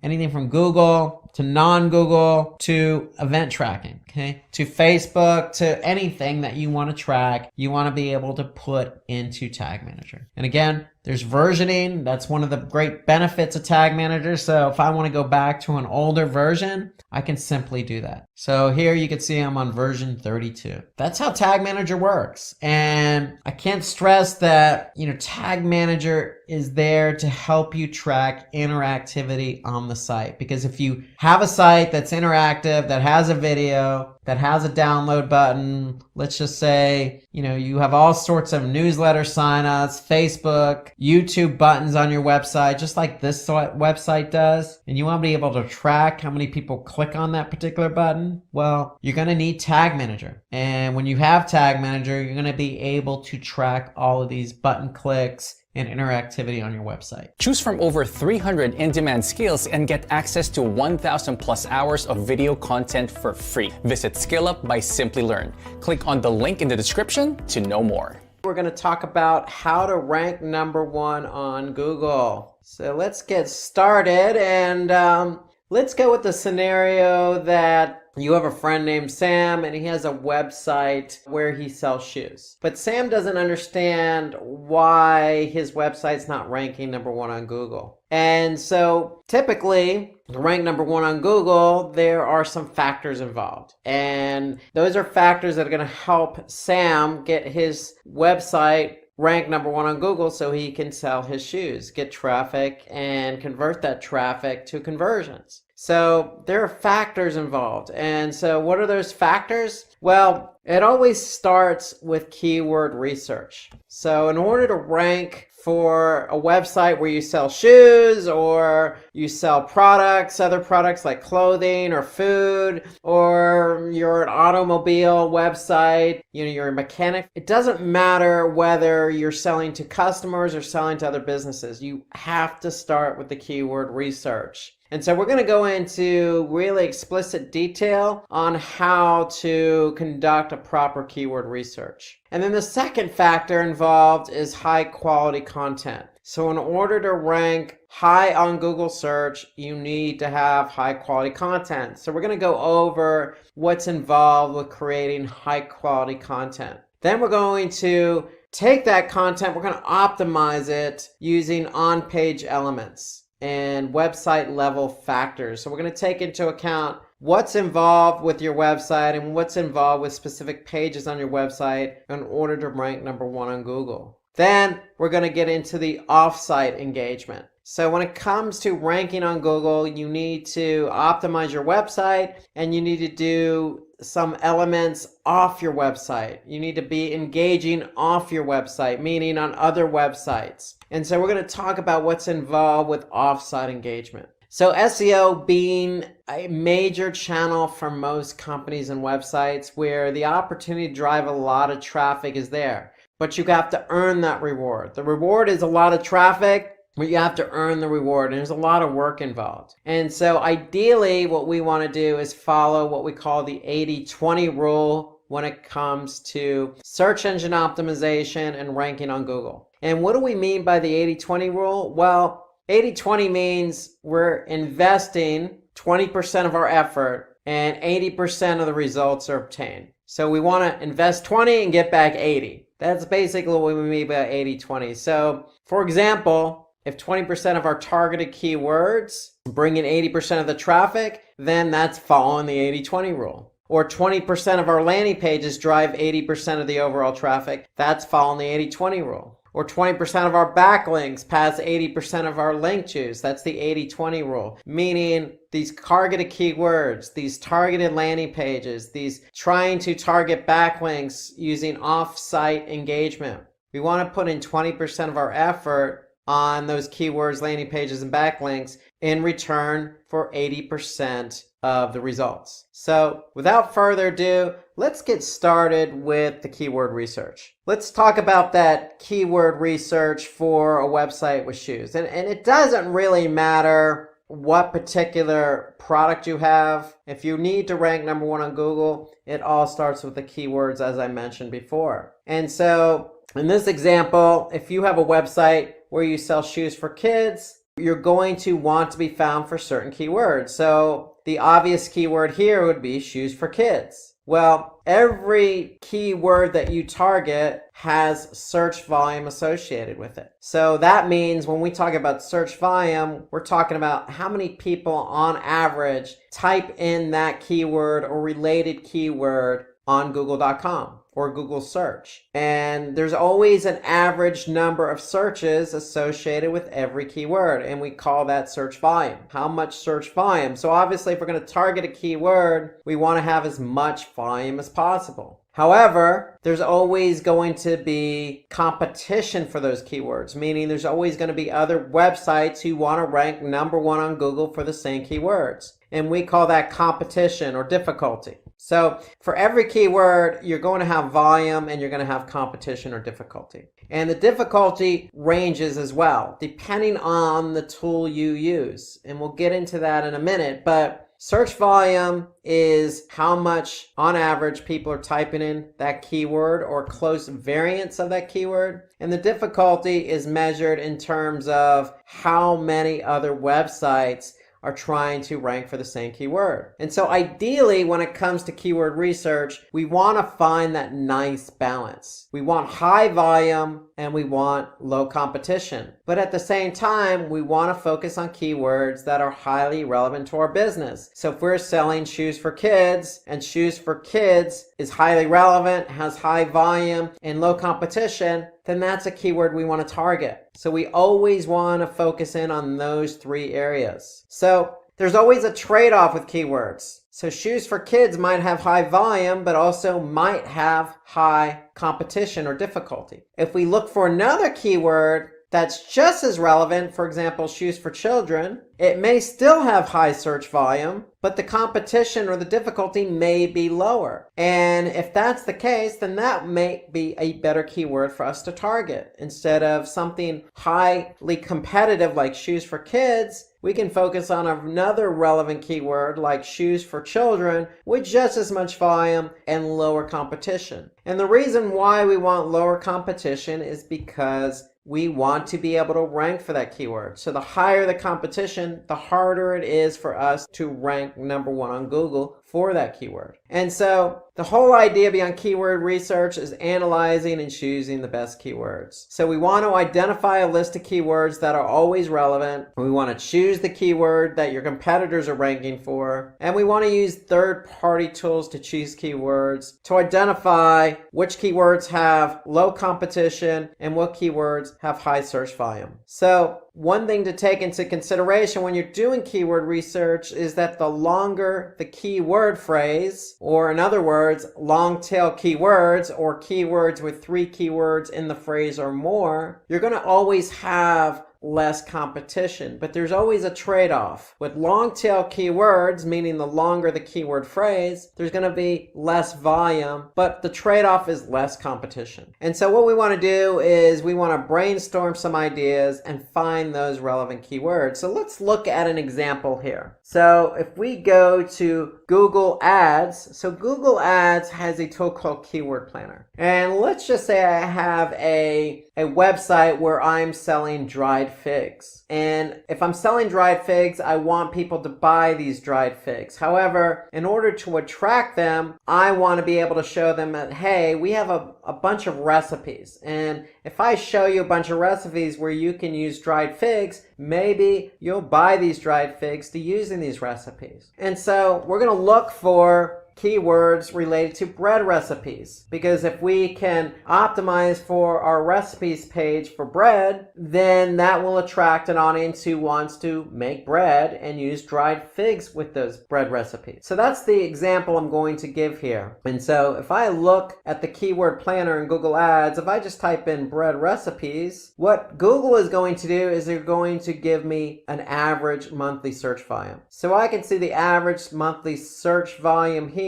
[SPEAKER 2] Google to non-Google to event tracking, okay? To Facebook, to anything that you want to track, you want to be able to put into Tag Manager. And again, there's versioning. That's one of the great benefits of Tag Manager. So if I want to go back to an older version, I can simply do that. So here you can see I'm on version 32. That's how Tag Manager works. And I can't stress that, Tag Manager is there to help you track interactivity on the site. Because if you have a site that's interactive, that has a video, that has a download button, let's just say, you have all sorts of newsletter signups, Facebook, YouTube buttons on your website, just like this website does, and you want to be able to track how many people click on that particular button, well, you're going to need Tag Manager. And when you have Tag Manager, you're going to be able to track all of these button clicks and interactivity on your website.
[SPEAKER 5] Choose from over 300 in-demand skills and get access to 1,000 plus hours of video content for free. Visit SkillUp by Simply Learn. Click on the link in the description to know more.
[SPEAKER 2] We're going to talk about how to rank #1 on Google. So let's get started, and let's go with the scenario that you have a friend named Sam, and he has a website where he sells shoes. But Sam doesn't understand why his website's not ranking #1 on Google. And so typically, to rank #1 on Google, there are some factors involved. And those are factors that are going to help Sam get his website rank #1 on Google so he can sell his shoes, get traffic, and convert that traffic to conversions. So there are factors involved. And so what are those factors? Well, it always starts with keyword research. So in order to rank for a website where you sell shoes or you sell products, other products like clothing or food, or you're an automobile website, you're a mechanic, it doesn't matter whether you're selling to customers or selling to other businesses. You have to start with the keyword research. And so we're going to go into really explicit detail on how to conduct a proper keyword research. And then the second factor involved is high quality content. So in order to rank high on Google search, you need to have high quality content. So we're going to go over what's involved with creating high quality content. Then we're going to take that content, we're going to optimize it using on-page elements and website level factors. So we're going to take into account what's involved with your website and what's involved with specific pages on your website in order to rank #1 on Google. Then we're going to get into the off-site engagement. So when it comes to ranking on Google, you need to optimize your website and you need to do some elements off your website. You need to be engaging off your website, meaning on other websites. And so we're going to talk about what's involved with off-site engagement. So SEO being a major channel for most companies and websites where the opportunity to drive a lot of traffic is there, but you have to earn that reward. The reward is a lot of traffic, but you have to earn the reward, and there's a lot of work involved. And so ideally what we want to do is follow what we call the 80-20 rule when it comes to search engine optimization and ranking on Google. And what do we mean by the 80-20 rule? Well, 80-20 means we're investing 20% of our effort and 80% of the results are obtained. So we want to invest 20 and get back 80. That's basically what we mean by 80-20. So for example, if 20% of our targeted keywords bring in 80% of the traffic, then that's following the 80-20 rule. Or 20% of our landing pages drive 80% of the overall traffic, that's following the 80-20 rule. Or 20% of our backlinks pass 80% of our link juice. That's the 80-20 rule. Meaning these targeted keywords, these targeted landing pages, these trying to target backlinks using off-site engagement. We want to put in 20% of our effort on those keywords, landing pages, and backlinks in return for 80% of the results. So without further ado, let's get started with the keyword research. Let's talk about that keyword research for a website with shoes. And it doesn't really matter what particular product you have. If you need to rank number one on Google, it all starts with the keywords as I mentioned before. And so in this example, if you have a website where you sell shoes for kids, you're going to want to be found for certain keywords. So the obvious keyword here would be shoes for kids. Well, every keyword that you target has search volume associated with it. So that means when we talk about search volume, we're talking about how many people on average type in that keyword or related keyword on Google.com or Google search. And there's always an average number of searches associated with every keyword, and we call that search volume. How much search volume? So obviously if we're going to target a keyword, we want to have as much volume as possible. However, there's always going to be competition for those keywords, meaning there's always going to be other websites who want to rank number one on Google for the same keywords. And we call that competition or difficulty. So for every keyword, you're going to have volume and you're going to have competition or difficulty. And the difficulty ranges as well, depending on the tool you use. And we'll get into that in a minute, but search volume is how much on average people are typing in that keyword or close variants of that keyword. And the difficulty is measured in terms of how many other websites are trying to rank for the same keyword. And so ideally, when it comes to keyword research, we want to find that nice balance. We want high volume and we want low competition. But at the same time, we want to focus on keywords that are highly relevant to our business. So if we're selling shoes for kids and shoes for kids is highly relevant, has high volume and low competition, then that's a keyword we want to target. So we always want to focus in on those three areas. So there's always a trade-off with keywords. So shoes for kids might have high volume, but also might have high competition or difficulty. If we look for another keyword that's just as relevant, for example, shoes for children, it may still have high search volume, but the competition or the difficulty may be lower. And if that's the case, then that may be a better keyword for us to target. Instead of something highly competitive like shoes for kids, we can focus on another relevant keyword like shoes for children with just as much volume and lower competition. And the reason why we want lower competition is because we want to be able to rank for that keyword. So the higher the competition, the harder it is for us to rank number one on Google for that keyword. And so the whole idea behind keyword research is analyzing and choosing the best keywords. So we want to identify a list of keywords that are always relevant. We want to choose the keyword that your competitors are ranking for. And we want to use third-party tools to choose keywords to identify which keywords have low competition and what keywords have high search volume. So one thing to take into consideration when you're doing keyword research is that the longer the keyword phrase, or in other words, long tail keywords or keywords with 3 keywords in the phrase or more, you're going to always have less competition. But there's always a trade-off. With long tail keywords, meaning the longer the keyword phrase, there's going to be less volume, but the trade-off is less competition. And so what we want to do is we want to brainstorm some ideas and find those relevant keywords. So let's look at an example here. So if we go to Google Ads, so Google Ads has a tool called Keyword Planner. And let's just say I have a website where I'm selling dried figs. And if I'm selling dried figs, I want people to buy these dried figs. However, in order to attract them, I want to be able to show them that, hey, we have a bunch of recipes. And if I show you a bunch of recipes where you can use dried figs, maybe you'll buy these dried figs to use in these recipes. And so we're going to look for keywords related to bread recipes, because if we can optimize for our recipes page for bread, then that will attract an audience who wants to make bread and use dried figs with those bread recipes. So that's the example I'm going to give here. And so if I look at the keyword planner in Google Ads, if I just type in bread recipes, what Google is going to do is they're going to give me an average monthly search volume. So I can see the average monthly search volume here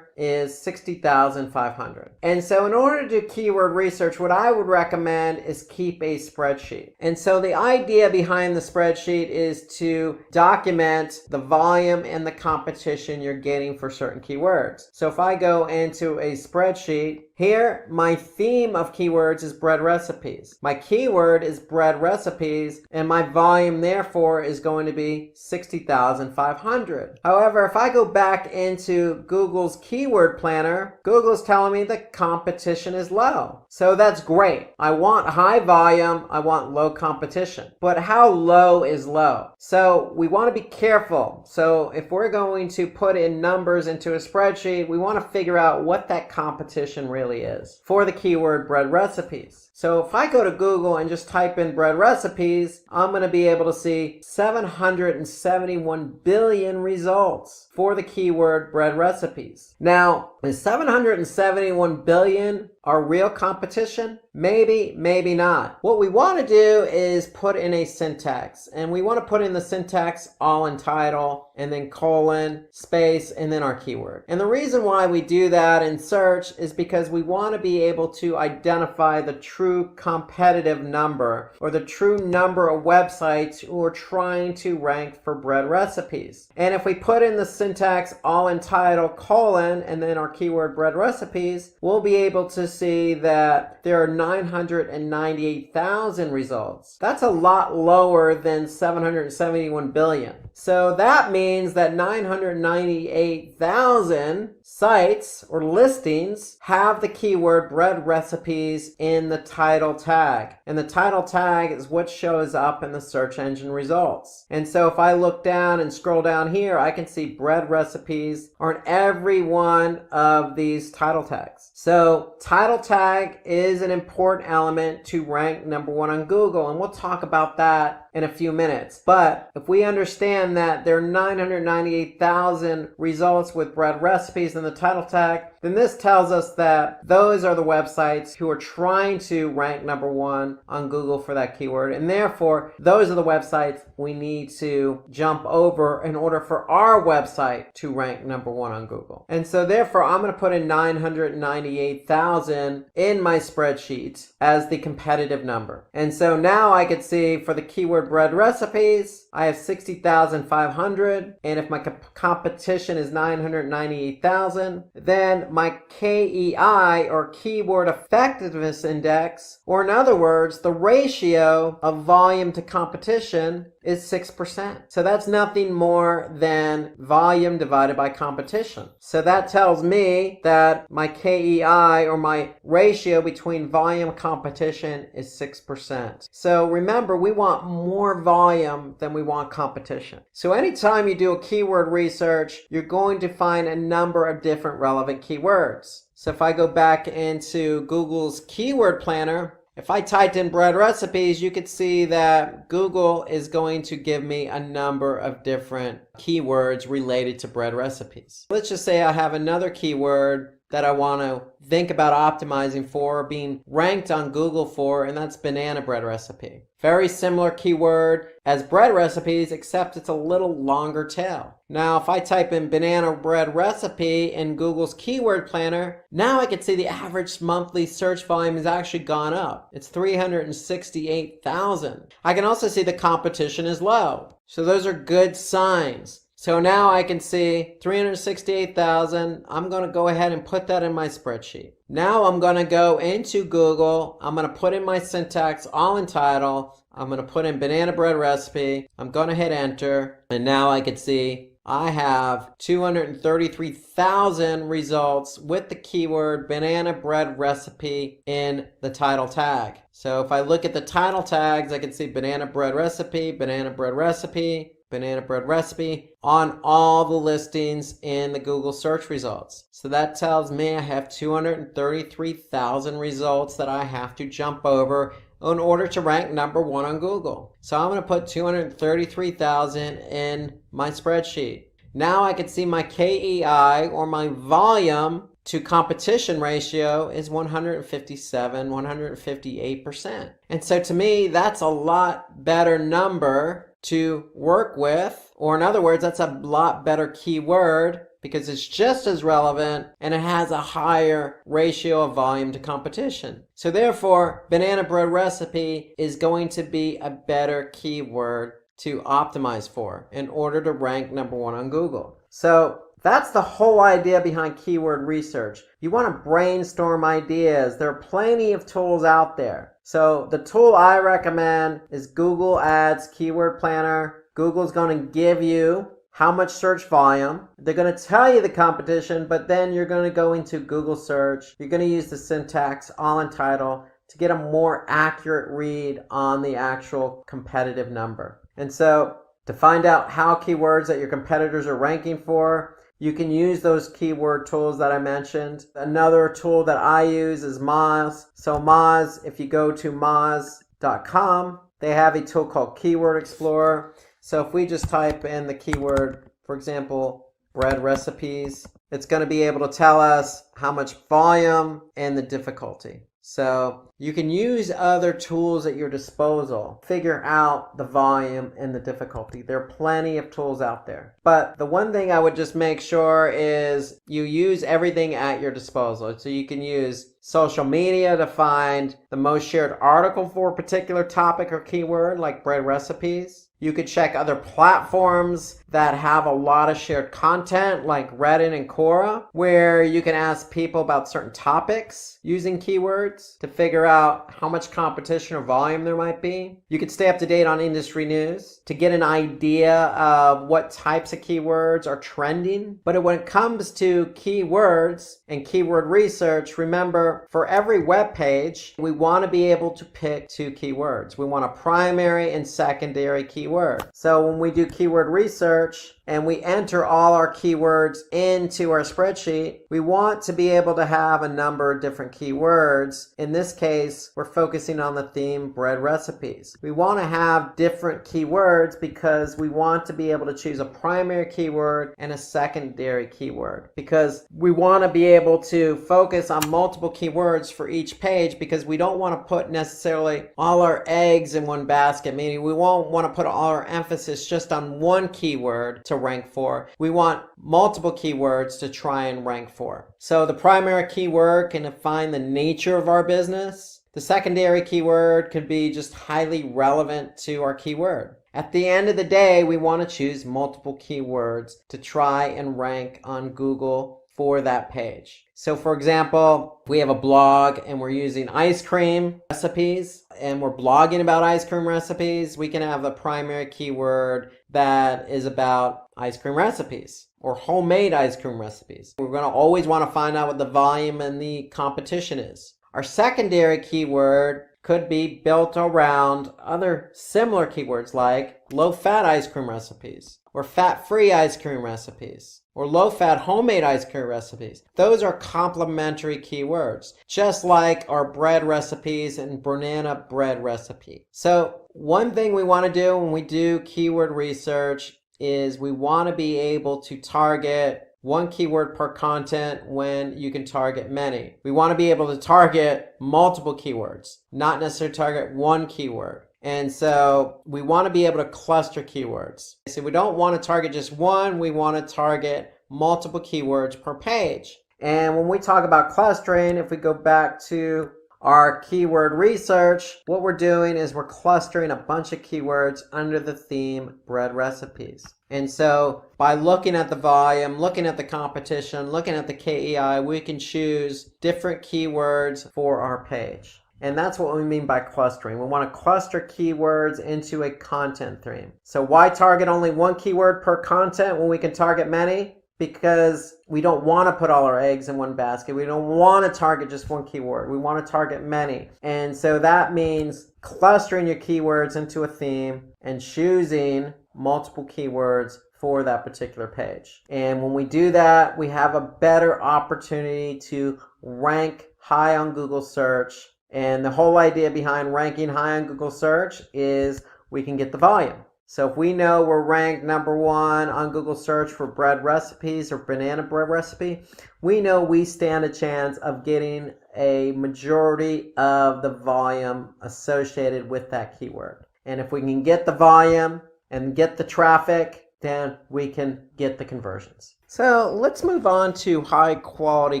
[SPEAKER 2] is 60,500. And so in order to do keyword research, what I would recommend is keep a spreadsheet. And so the idea behind the spreadsheet is to document the volume and the competition you're getting for certain keywords. So if I go into a spreadsheet, here, my theme of keywords is bread recipes. My keyword is bread recipes, and my volume, therefore, is going to be 60,500. However, if I go back into Google's keyword planner, Google's telling me the competition is low. So that's great. I want high volume, I want low competition. But how low is low? So we want to be careful. So if we're going to put in numbers into a spreadsheet, we want to figure out what that competition really is for the keyword bread recipes. So if I go to Google and just type in bread recipes, I'm going to be able to see 771 billion results for the keyword bread recipes. Now, is 771 billion our real competition? Maybe, maybe not. What we want to do is put in a syntax, and we want to put in the syntax all in title and then colon, space, and then our keyword. And the reason why we do that in search is because we want to be able to identify the true competitive number, or the true number of websites who are trying to rank for bread recipes. And if we put in the syntax all in title, colon, and then our keyword bread recipes, we'll be able to see that there are 998,000 results. That's a lot lower than 771 billion. So that means that 998,000 sites or listings have the keyword bread recipes in the title tag. And the title tag is what shows up in the search engine results. And so if I look down and scroll down here, I can see bread recipes are in every one of these title tags. So title tag is an important element to rank #1 on Google, and we'll talk about that in a few minutes. But if we understand that there are 998,000 results with bread recipes in the title tag, then this tells us that those are the websites who are trying to rank #1 on Google for that keyword, and therefore those are the websites we need to jump over in order for our website to rank #1 on Google. And so therefore I'm going to put in 998,000 in my spreadsheet as the competitive number. And so now I could see for the keyword bread recipes, I have 60,500, and if my competition is 998,000, then my KEI, or keyword effectiveness index, or in other words, the ratio of volume to competition, is 6%. So that's nothing more than volume divided by competition. So that tells me that my KEI, or my ratio between volume and competition, is 6%. So remember, we want more volume than we want competition. So anytime you do a keyword research, you're going to find a number of different relevant keywords. So if I go back into Google's keyword planner, If I typed in bread recipes, you could see that Google is going to give me a number of different keywords related to bread recipes. Let's just say I have another keyword that I want to think about optimizing for, being ranked on Google for, and that's banana bread recipe. Very similar keyword as bread recipes, except it's a little longer tail. Now, if I type in banana bread recipe in Google's keyword planner, now I can see the average monthly search volume has actually gone up. It's 368,000. I can also see the competition is low. So those are good signs. So now I can see 368,000. I'm going to go ahead and put that in my spreadsheet. Now I'm going to go into Google. I'm going to put in my syntax all in title. I'm going to put in banana bread recipe. I'm going to hit enter. And now I can see I have 233,000 results with the keyword banana bread recipe in the title tag. So if I look at the title tags, I can see banana bread recipe, banana bread recipe, banana bread recipe on all the listings in the Google search results. So that tells me I have 233,000 results that I have to jump over in order to rank number 1 on Google. So I'm going to put 233,000 in my spreadsheet. Now I can see my KEI, or my volume to competition ratio, is 158%. And so to me, that's a lot better number to work with, or in other words, that's a lot better keyword because it's just as relevant and it has a higher ratio of volume to competition. So therefore, banana bread recipe is going to be a better keyword to optimize for in order to rank number 1 on Google. So that's the whole idea behind keyword research. You want to brainstorm ideas. There are plenty of tools out there. So the tool I recommend is Google Ads Keyword Planner. Google's going to give you how much search volume. They're going to tell you the competition, but then you're going to go into Google search. You're going to use the syntax all in title to get a more accurate read on the actual competitive number. And so to find out how keywords that your competitors are ranking for, you can use those keyword tools that I mentioned. Another tool that I use is Moz. So Moz, if you go to moz.com, they have a tool called Keyword Explorer. So if we just type in the keyword, for example, bread recipes, it's going to be able to tell us how much volume and the difficulty. So you can use other tools at your disposal. Figure out the volume and the difficulty. There are plenty of tools out there. But the one thing I would just make sure is you use everything at your disposal. So you can use social media to find the most shared article for a particular topic or keyword, like bread recipes. You could check other platforms that have a lot of shared content, like Reddit and Quora, where you can ask people about certain topics using keywords to figure out how much competition or volume there might be. You could stay up to date on industry news to get an idea of what types of keywords are trending. But when it comes to keywords and keyword research, remember, for every web page, we want to be able to pick 2 keywords. We want a primary and secondary keyword. So when we do keyword research and we enter all our keywords into our spreadsheet, we want to be able to have a number of different keywords. In this case, we're focusing on the theme bread recipes. We want to have different keywords because we want to be able to choose a primary keyword and a secondary keyword, because we want to be able to focus on multiple keywords for each page, because we don't want to put necessarily all our eggs in one basket, meaning we won't want to put all our emphasis just on one keyword to rank for. We want multiple keywords to try and rank for. So the primary keyword can define the nature of our business. The secondary keyword could be just highly relevant to our keyword. At the end of the day, we want to choose multiple keywords to try and rank on Google for that page. So for example, we have a blog and we're using ice cream recipes and we're blogging about ice cream recipes, we can have a primary keyword that is about ice cream recipes or homemade ice cream recipes. We're going to always want to find out what the volume and the competition is. Our secondary keyword could be built around other similar keywords like low-fat ice cream recipes or fat-free ice cream recipes. or low-fat homemade ice cream recipes. Those are complementary keywords, just like our bread recipes and banana bread recipe. So one thing we want to do when we do keyword research is we want to be able to target one keyword per content when you can target many. We want to be able to target multiple keywords, not necessarily target one keyword. And so we want to be able to cluster keywords. So we don't want to target just one, we want to target multiple keywords per page. And when we talk about clustering, if we go back to our keyword research, what we're doing is we're clustering a bunch of keywords under the theme bread recipes. And so by looking at the volume, looking at the competition, looking at the KEI, we can choose different keywords for our page. And that's what we mean by clustering. We want to cluster keywords into a content theme. So why target only one keyword per content when we can target many? Because we don't want to put all our eggs in one basket. We don't want to target just one keyword. We want to target many. And so that means clustering your keywords into a theme and choosing multiple keywords for that particular page. And when we do that, we have a better opportunity to rank high on Google search. And the whole idea behind ranking high on Google search is we can get the volume. So if we know we're ranked number 1 on Google search for bread recipes or banana bread recipe, we know we stand a chance of getting a majority of the volume associated with that keyword. And if we can get the volume and get the traffic, then we can get the conversions. So let's move on to high quality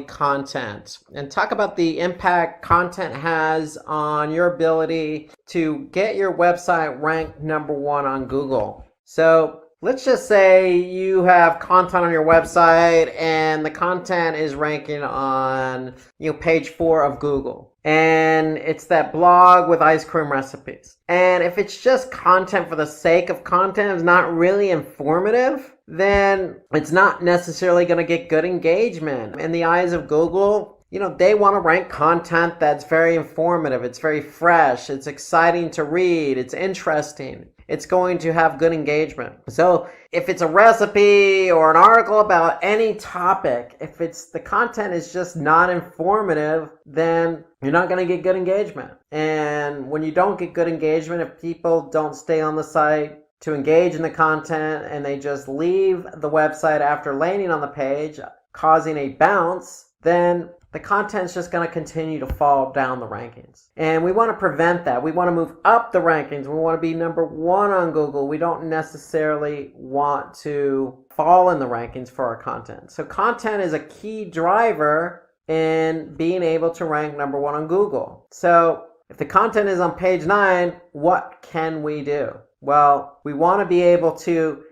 [SPEAKER 2] content and talk about the impact content has on your ability to get your website ranked number 1 on Google. So let's just say you have content on your website and the content is ranking on page 4 of Google. And it's that blog with ice cream recipes. And if it's just content for the sake of content, it's not really informative, then it's not necessarily going to get good engagement. In the eyes of Google, they want to rank content that's very informative, it's very fresh, it's exciting to read, it's interesting. It's going to have good engagement. So if it's a recipe or an article about any topic, if the content is just not informative, then you're not going to get good engagement. And when you don't get good engagement, if people don't stay on the site to engage in the content and they just leave the website after landing on the page, causing a bounce, then the content's just going to continue to fall down the rankings. And we want to prevent that. We want to move up the rankings. We want to be number 1 on Google. We don't necessarily want to fall in the rankings for our content. So content is a key driver in being able to rank number 1 on Google. So if the content is on page 9, what can we do? Well, we want to be able to,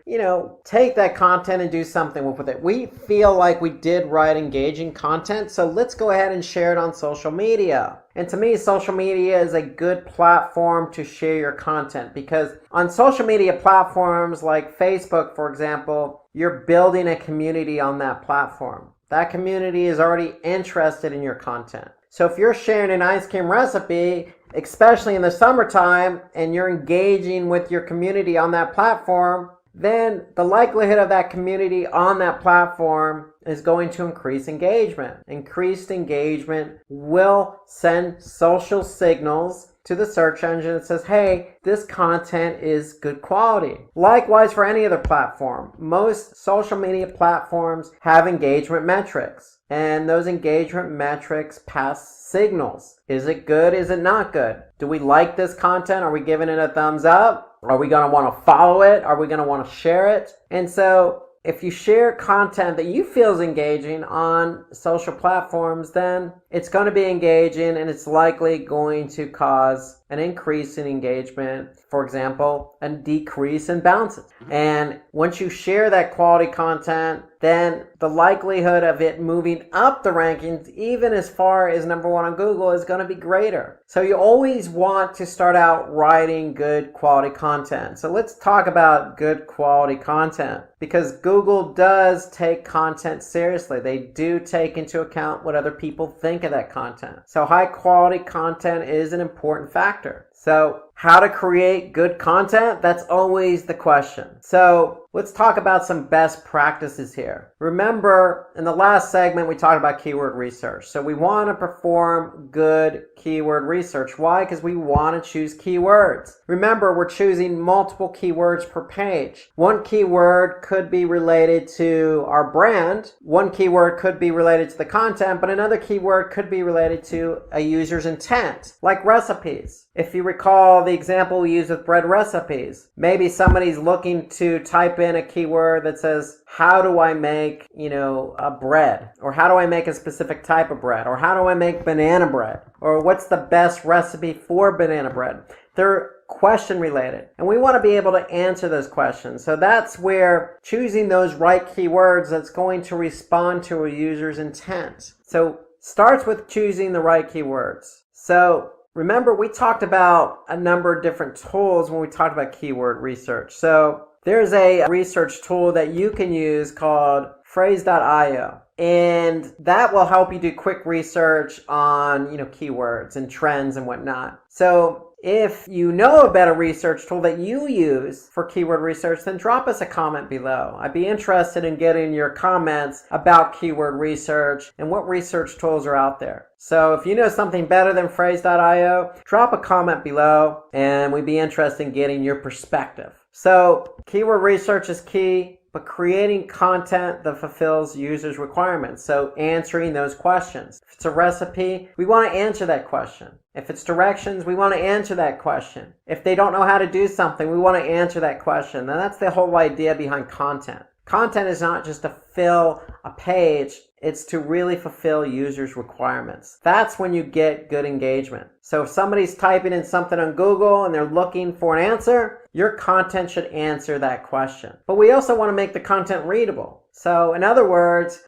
[SPEAKER 2] take that content and do something with it. We feel like we did write engaging content, so let's go ahead and share it on social media. And to me, social media is a good platform to share your content because on social media platforms like Facebook, for example, you're building a community on that platform. That community is already interested in your content. So if you're sharing an ice cream recipe, especially in the summertime, and you're engaging with your community on that platform, then the likelihood of that community on that platform is going to increase engagement. Increased engagement will send social signals to the search engine that says, hey, this content is good quality. Likewise for any other platform. Most social media platforms have engagement metrics. And those engagement metrics pass signals. Is it good? Is it not good? Do we like this content? Are we giving it a thumbs up? Are we going to want to follow it? Are we going to want to share it? And so if you share content that you feel is engaging on social platforms, then it's going to be engaging and it's likely going to cause an increase in engagement. For example, a decrease in bounces. And once you share that quality content, then the likelihood of it moving up the rankings, even as far as number 1 on Google, is going to be greater. So you always want to start out writing good quality content. So let's talk about good quality content because Google does take content seriously. They do take into account what other people think of that content. So high quality content is an important factor. So how to create good content? That's always the question. So let's talk about some best practices here. Remember, in the last segment, we talked about keyword research. So we want to perform good keyword research. Why? Because we want to choose keywords. Remember, we're choosing multiple keywords per page. One keyword could be related to our brand. One keyword could be related to the content, but another keyword could be related to a user's intent, like recipes. If you recall the example we used with bread recipes, maybe somebody's looking to type in a keyword that says, how do I make, a bread? Or how do I make a specific type of bread? Or how do I make banana bread? Or what's the best recipe for banana bread? They're question related, and we want to be able to answer those questions. So that's where choosing those right keywords that's going to respond to a user's intent. So starts with choosing the right keywords. So remember, we talked about a number of different tools when we talked about keyword research. So there's a research tool that you can use called phrase.io. And that will help you do quick research on, keywords and trends and whatnot. So if you know a better research tool that you use for keyword research, then drop us a comment below. I'd be interested in getting your comments about keyword research and what research tools are out there. So if you know something better than phrase.io, drop a comment below and we'd be interested in getting your perspective. So keyword research is key, but creating content that fulfills users' requirements. So answering those questions. If it's a recipe, we want to answer that question. If it's directions, we want to answer that question. If they don't know how to do something, we want to answer that question. And that's the whole idea behind content. Content is not just to fill a page, it's to really fulfill users' requirements. That's when you get good engagement. So if somebody's typing in something on Google and they're looking for an answer, your content should answer that question. But we also want to make the content readable. So in other words,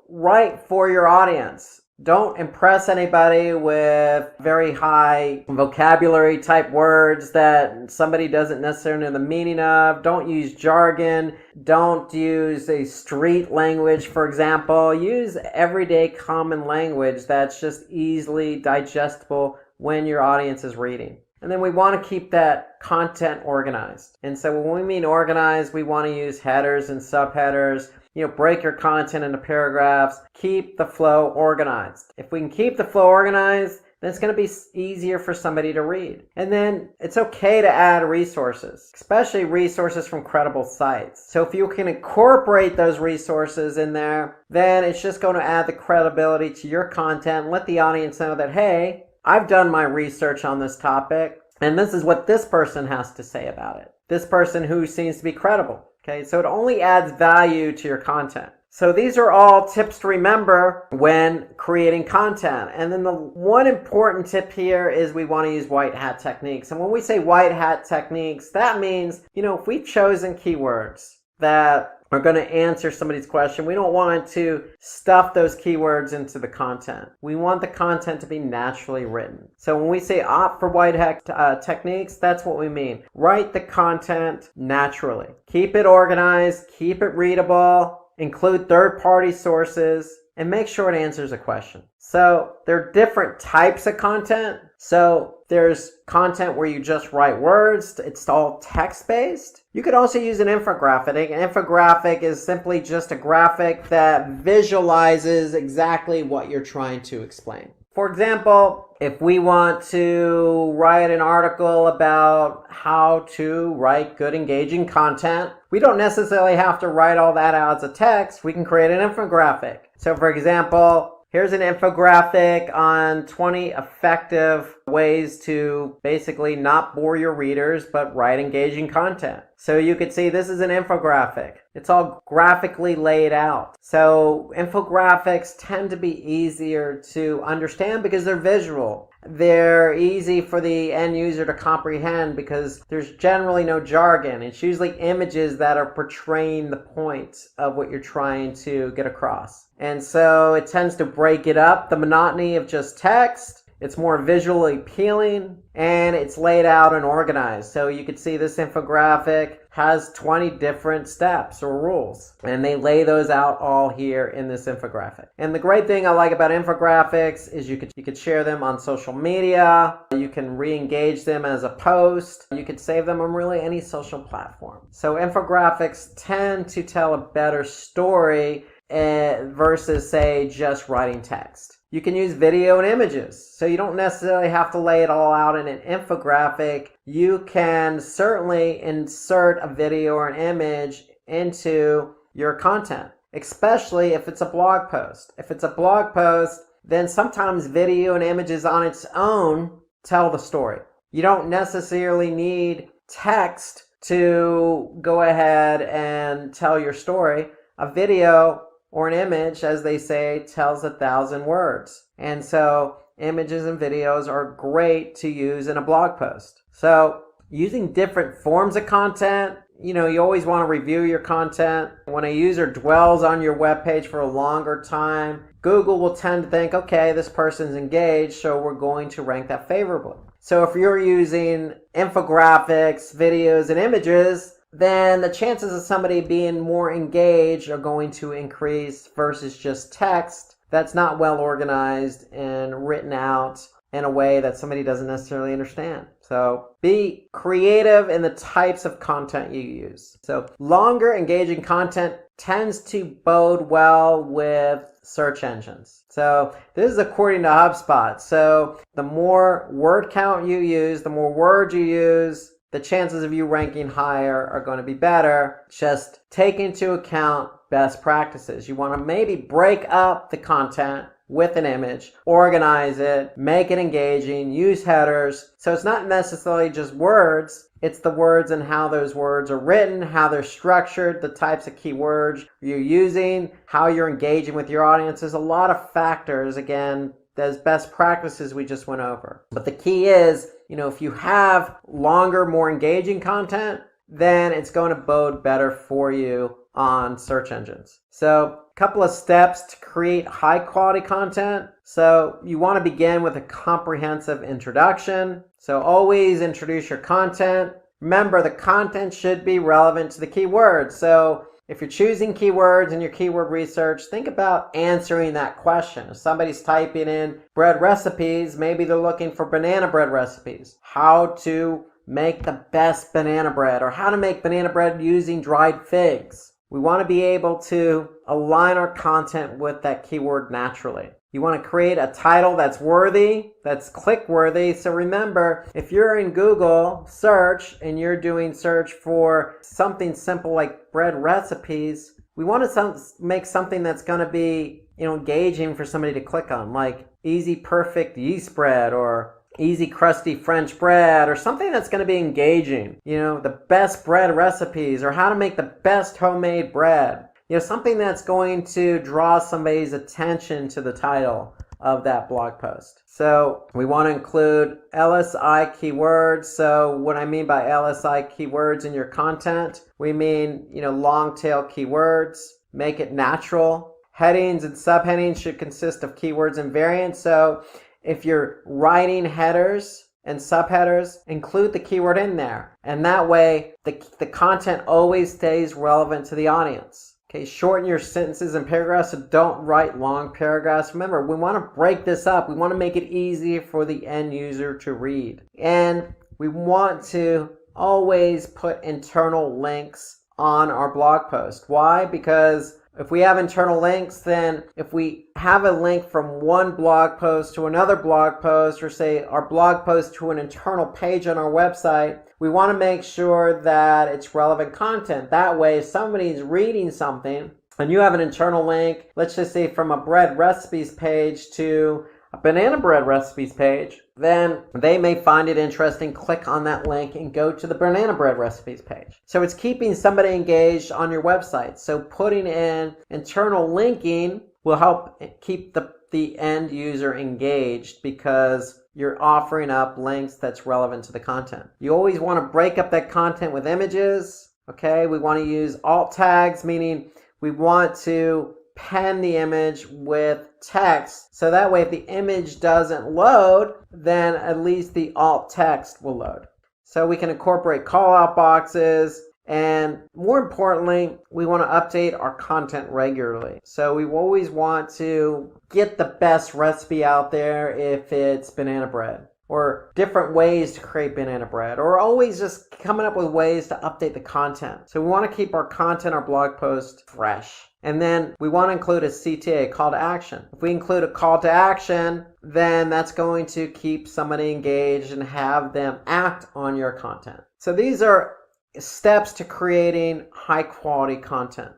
[SPEAKER 2] write for your audience. Don't impress anybody with very high vocabulary type words that somebody doesn't necessarily know the meaning of. Don't use jargon. Don't use a street language, for example. Use everyday common language that's just easily digestible when your audience is reading. And then we want to keep that content organized. And so when we mean organized, we want to use headers and subheaders. Break your content into paragraphs. Keep the flow organized. If we can keep the flow organized, then it's going to be easier for somebody to read. And then it's okay to add resources, especially resources from credible sites. So if you can incorporate those resources in there, then it's just going to add the credibility to your content and let the audience know that, hey, I've done my research on this topic, and this is what this person has to say about it. This person who seems to be credible. Okay, so it only adds value to your content. So these are all tips to remember when creating content. And then the one important tip here is we want to use white hat techniques. And when we say white hat techniques, that means, if we've chosen keywords that are going to answer somebody's question, we don't want to stuff those keywords into the content. We want the content to be naturally written. So when we say opt for white hat techniques, that's what we mean. Write the content naturally. Keep it organized, keep it readable, include third-party sources, and make sure it answers a question. So there are different types of content. So there's content where you just write words. It's all text-based. You could also use an infographic. An infographic is simply just a graphic that visualizes exactly what you're trying to explain. For example, if we want to write an article about how to write good, engaging content, we don't necessarily have to write all that out as a text. We can create an infographic. So for example, here's an infographic on 20 effective ways to basically not bore your readers, but write engaging content. So you could see this is an infographic. It's all graphically laid out. So infographics tend to be easier to understand because they're visual. They're easy for the end user to comprehend because there's generally no jargon. It's usually images that are portraying the point of what you're trying to get across. And so it tends to break it up, the monotony of just text. It's more visually appealing and it's laid out and organized. So you could see this infographic has 20 different steps or rules, and they lay those out all here in this infographic. And the great thing I like about infographics is you could share them on social media, you can re-engage them as a post, you could save them on really any social platform. So infographics tend to tell a better story versus, say, just writing text. You can use video and images, so you don't necessarily have to lay it all out in an infographic. You can certainly insert a video or an image into your content, especially if it's a blog post. If it's a blog post, then sometimes video and images on its own tell the story. You don't necessarily need text to go ahead and tell your story. A video or an image, as they say, tells 1,000 words. And so images and videos are great to use in a blog post. So using different forms of content, you always want to review your content. When a user dwells on your webpage for a longer time, Google will tend to think, okay, this person's engaged, so we're going to rank that favorably. So if you're using infographics, videos, and images, then the chances of somebody being more engaged are going to increase versus just text that's not well organized and written out in a way that somebody doesn't necessarily understand. So be creative in the types of content you use. So longer engaging content tends to bode well with search engines. So this is according to HubSpot. So the more word count you use, the more words you use, the chances of you ranking higher are going to be better. Just take into account best practices. You want to maybe break up the content with an image, organize it, make it engaging, use headers. So it's not necessarily just words, it's the words and how those words are written, how they're structured, the types of keywords you're using, how you're engaging with your audience. There's a lot of factors, again, those best practices we just went over. But the key is, if you have longer, more engaging content, then it's going to bode better for you on search engines. So a couple of steps to create high quality content. So you want to begin with a comprehensive introduction. So always introduce your content. Remember, the content should be relevant to the keywords. So if you're choosing keywords in your keyword research, think about answering that question. If somebody's typing in bread recipes, maybe they're looking for banana bread recipes. How to make the best banana bread, or how to make banana bread using dried figs. We want to be able to align our content with that keyword naturally. You want to create a title that's worthy, that's click-worthy. So remember, if you're in Google search and you're doing search for something simple like bread recipes, we want to make something that's going to be, engaging for somebody to click on, like easy perfect yeast bread or easy crusty French bread, or something that's going to be engaging. The best bread recipes, or how to make the best homemade bread. Something that's going to draw somebody's attention to the title of that blog post. So we want to include LSI keywords. So what I mean by LSI keywords in your content, we mean, long tail keywords. Make it natural. Headings and subheadings should consist of keywords and variants. So if you're writing headers and subheaders, include the keyword in there. And that way, the content always stays relevant to the audience. Okay, shorten your sentences and paragraphs, so don't write long paragraphs. Remember, we want to break this up. We want to make it easy for the end user to read. And we want to always put internal links on our blog post. Why? Because if we have internal links, then if we have a link from one blog post to another blog post, or say our blog post to an internal page on our website, we want to make sure that it's relevant content. That way, if somebody's reading something and you have an internal link, let's just say from a bread recipes page to a banana bread recipes page, then they may find it interesting, click on that link and go to the banana bread recipes page. So it's keeping somebody engaged on your website. So putting in internal linking will help keep the end user engaged, because you're offering up links that's relevant to the content. You always want to break up that content with images. Okay, we want to use alt tags, meaning we want to pen the image with text, so that way if the image doesn't load, then at least the alt text will load. So we can incorporate call out boxes, And more importantly, we want to update our content regularly. So we always want to get the best recipe out there if it's banana bread, or different ways to create banana bread, or always just coming up with ways to update the content. So we want to keep our content, our blog post fresh. And then we want to include a CTA, call to action. If we include a call to action, then that's going to keep somebody engaged and have them act on your content. So these are steps to creating high quality content.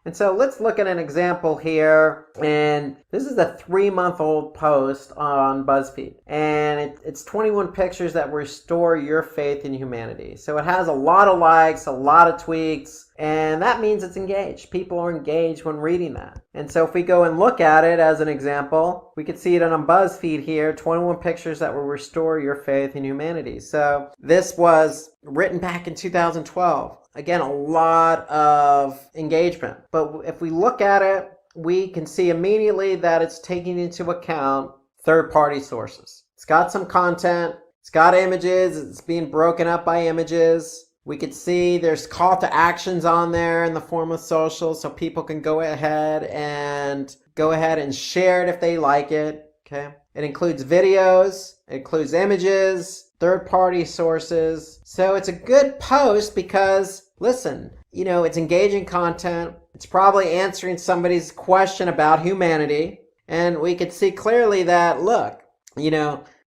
[SPEAKER 2] And so let's look at an example here. And this is a 3-month-old post on BuzzFeed. And it's 21 pictures that restore your faith in humanity. So it has a lot of likes, a lot of tweets, and that means it's engaged. People are engaged when reading that. And so if we go and look at it as an example, we could see it on BuzzFeed here, 21 pictures that will restore your faith in humanity. So this was written back in 2012. Again, a lot of engagement. But if we look at it, we can see immediately that it's taking into account third-party sources. It's got some content, it's got images, it's being broken up by images. We could see there's call to actions on there in the form of social, so people can go ahead and share it if they like it. Okay. It includes videos, it includes images, third-party sources. So it's a good post because, listen, it's engaging content. It's probably answering somebody's question about humanity. And we could see clearly that, look,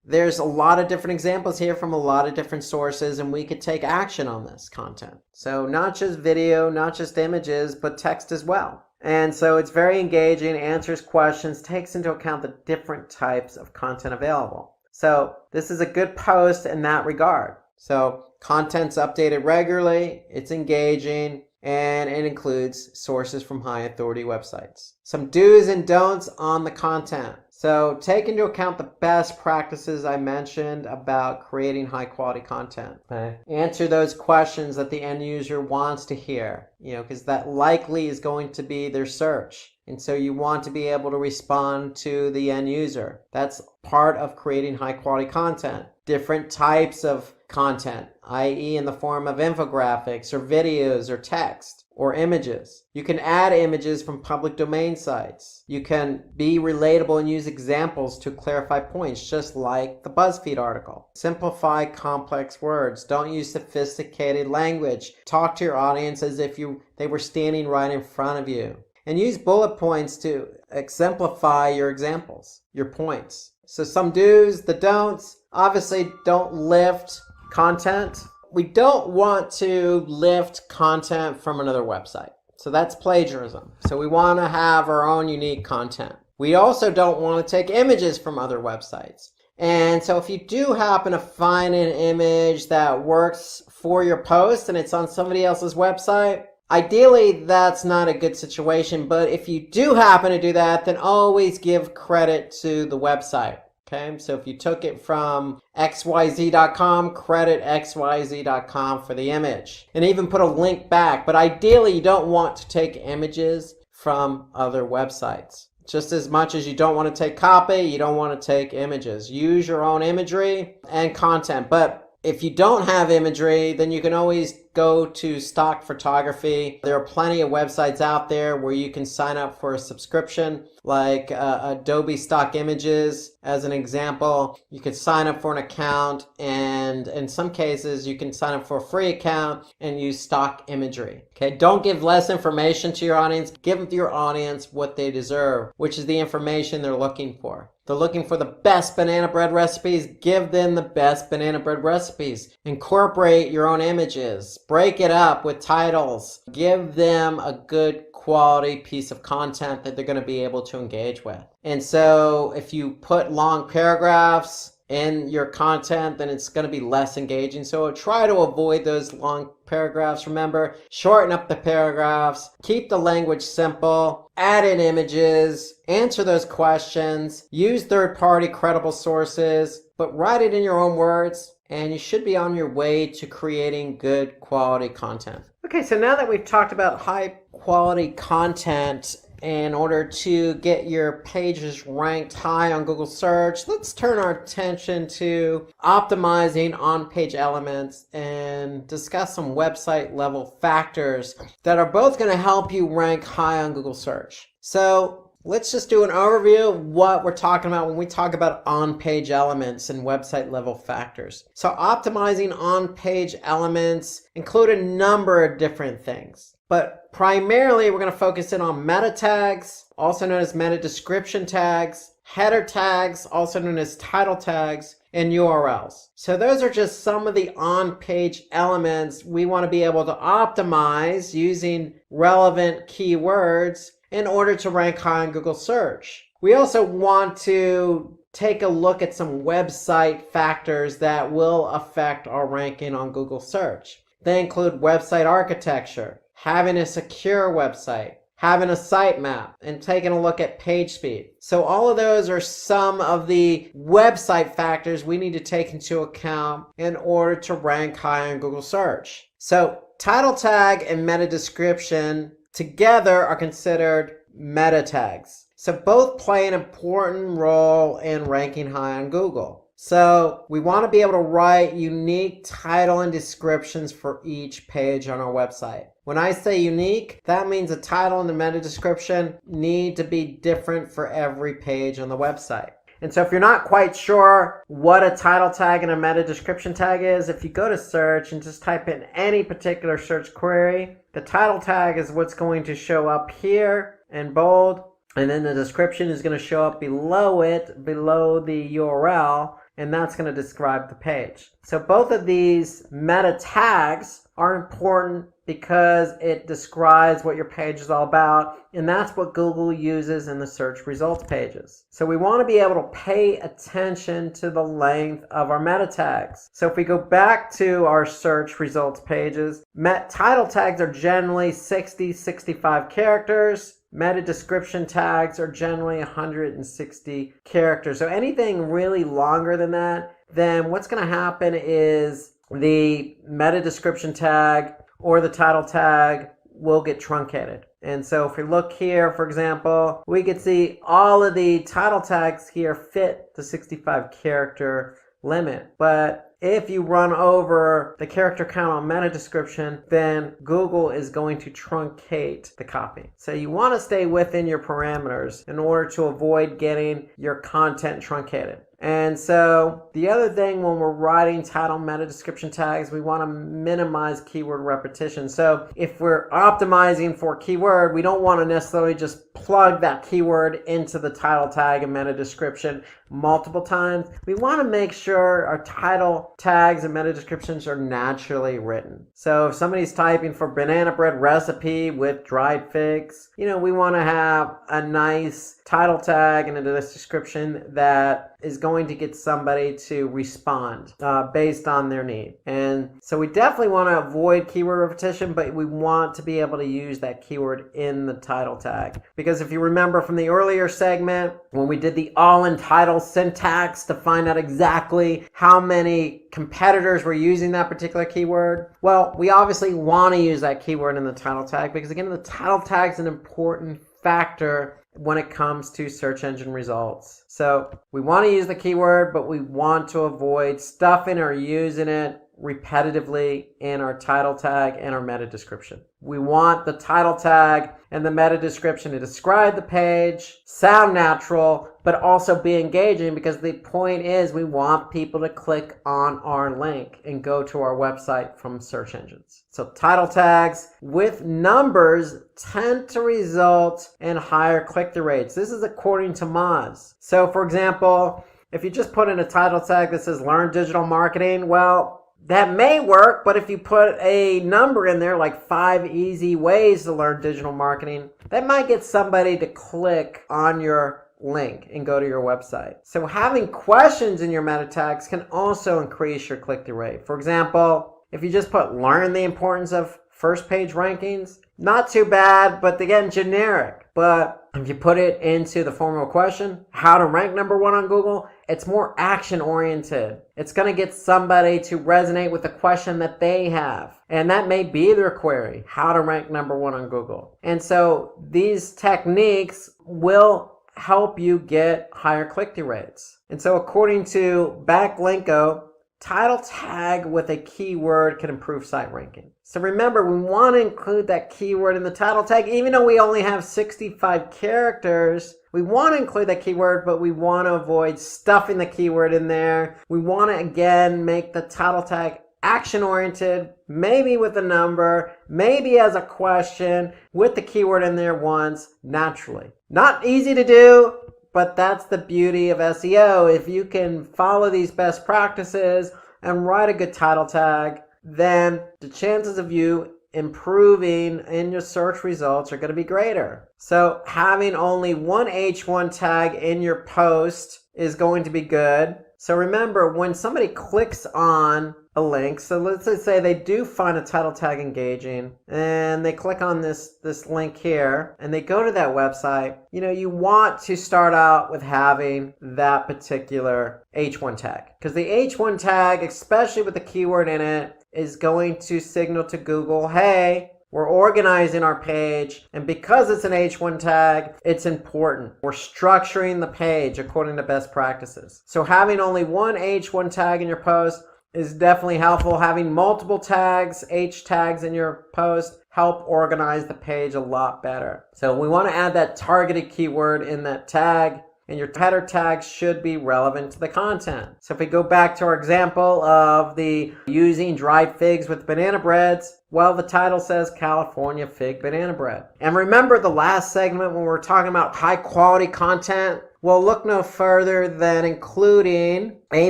[SPEAKER 2] there's a lot of different examples here from a lot of different sources, and we could take action on this content. So not just video, not just images, but text as well. And so it's very engaging, answers questions, takes into account the different types of content available. So this is a good post in that regard. So content's updated regularly, it's engaging, and it includes sources from high authority websites. Some do's and don'ts on the content. So take into account the best practices I mentioned about creating high quality content. Okay. Answer those questions that the end user wants to hear, because that likely is going to be their search. And so you want to be able to respond to the end user. That's part of creating high quality content. Different types of content, i.e. in the form of infographics or videos or text or images. You can add images from public domain sites. You can be relatable and use examples to clarify points, just like the BuzzFeed article. Simplify complex words. Don't use sophisticated language. Talk to your audience as if they were standing right in front of you. And use bullet points to exemplify your examples, your points. So some do's, the don'ts. Obviously, don't lift content. We don't want to lift content from another website. So that's plagiarism. So we want to have our own unique content. We also don't want to take images from other websites. And so if you do happen to find an image that works for your post and it's on somebody else's website, ideally that's not a good situation. But if you do happen to do that, then always give credit to the website. Okay, so if you took it from xyz.com, credit xyz.com for the image. And even put a link back. But ideally, you don't want to take images from other websites. Just as much as you don't want to take copy, you don't want to take images. Use your own imagery and content. But if you don't have imagery, then you can always go to stock photography. There are plenty of websites out there where you can sign up for a subscription, like Adobe Stock Images as an example. You could sign up for an account, and in some cases you can sign up for a free account and use stock imagery. Okay, don't give less information to your audience. Give your audience what they deserve, which is the information they're looking for. They're looking for the best banana bread recipes. Give them the best banana bread recipes. Incorporate your own images. Break it up with titles. Give them a good quality piece of content that they're going to be able to engage with. And so if you put long paragraphs in your content, then it's going to be less engaging. So try to avoid those long paragraphs. Remember, shorten up the paragraphs, keep the language simple, add in images, answer those questions, use third-party credible sources, but write it in your own words, and you should be on your way to creating good quality content. Okay, so now that we've talked about high quality content in order to get your pages ranked high on Google search, let's turn our attention to optimizing on-page elements and discuss some website level factors that are both going to help you rank high on Google search. So let's just do an overview of what we're talking about when we talk about on-page elements and website level factors. So optimizing on-page elements include a number of different things. But primarily, we're going to focus in on meta tags, also known as meta description tags, header tags, also known as title tags, and URLs. So those are just some of the on-page elements we want to be able to optimize using relevant keywords in order to rank high on Google search. We also want to take a look at some website factors that will affect our ranking on Google search. They include website architecture, having a secure website, having a sitemap, and taking a look at page speed. So all of those are some of the website factors we need to take into account in order to rank high on Google search. So title tag and meta description together are considered meta tags. So both play an important role in ranking high on Google. So we want to be able to write unique title and descriptions for each page on our website. When I say unique, that means the title and the meta description need to be different for every page on the website. And so if you're not quite sure what a title tag and a meta description tag is, if you go to search and just type in any particular search query, the title tag is what's going to show up here in bold, and then the description is going to show up below it, below the URL, and that's going to describe the page. So both of these meta tags are important because it describes what your page is all about, and that's what Google uses in the search results pages. So we want to be able to pay attention to the length of our meta tags. So if we go back to our search results pages, title tags are generally 65 characters. Meta description tags are generally 160 characters. So anything really longer than that, then what's going to happen is the meta description tag or the title tag will get truncated. And so if we look here, for example, we can see all of the title tags here fit the 65 character limit. But if you run over the character count on meta description, then Google is going to truncate the copy. So you want to stay within your parameters in order to avoid getting your content truncated. And so the other thing when we're writing title meta description tags, we want to minimize keyword repetition. So if we're optimizing for keyword, we don't want to necessarily just plug that keyword into the title tag and meta description multiple times. We want to make sure our title tags and meta descriptions are naturally written. So if somebody's typing for banana bread recipe with dried figs, we want to have a nice title tag and a description that is going to get somebody to respond based on their need. And so we definitely want to avoid keyword repetition, but we want to be able to use that keyword in the title tag. Because if you remember from the earlier segment, when we did the all-in title syntax to find out exactly how many competitors were using that particular keyword, well, we obviously want to use that keyword in the title tag because, again, the title tag is an important factor when it comes to search engine results. So we want to use the keyword, but we want to avoid stuffing or using it repetitively in our title tag and our meta description. We want the title tag and the meta description to describe the page, sound natural, but also be engaging, because the point is we want people to click on our link and go to our website from search engines. So title tags with numbers tend to result in higher click-through rates. This is according to Moz. So for example, if you just put in a title tag that says learn digital marketing, well, that may work, but if you put a number in there like 5 easy ways to learn digital marketing, that might get somebody to click on your link and go to your website. So having questions in your meta tags can also increase your click-through rate. For example, if you just put learn the importance of first page rankings, not too bad, but again, generic. But if you put it into the form of a question, how to rank number one on Google, it's more action oriented. It's going to get somebody to resonate with the question that they have. And that may be their query, how to rank number one on Google. And so these techniques will help you get higher click-through rates. And so according to Backlinko, title tag with a keyword can improve site ranking. So remember, we want to include that keyword in the title tag. Even though we only have 65 characters, we want to include that keyword, but we want to avoid stuffing the keyword in there. We want to, again, make the title tag action-oriented, maybe with a number, maybe as a question, with the keyword in there once, naturally. Not easy to do, but that's the beauty of SEO. If you can follow these best practices and write a good title tag, then the chances of you improving in your search results are going to be greater. So having only one H1 tag in your post is going to be good. So remember, when somebody clicks on a link, so let's just say they do find a title tag engaging and they click on this link here and they go to that website, you want to start out with having that particular H1 tag, because the H1 tag, especially with the keyword in it, is going to signal to Google, hey, we're organizing our page, and because it's an H1 tag, it's important. We're structuring the page according to best practices. So having only one H1 tag in your post is definitely helpful. Having multiple tags, H tags in your post, help organize the page a lot better. So we want to add that targeted keyword in that tag, and your header tags should be relevant to the content. So if we go back to our example of the using dried figs with banana breads, well, the title says California Fig Banana Bread. And remember the last segment when we were talking about high quality content? Well, look no further than including a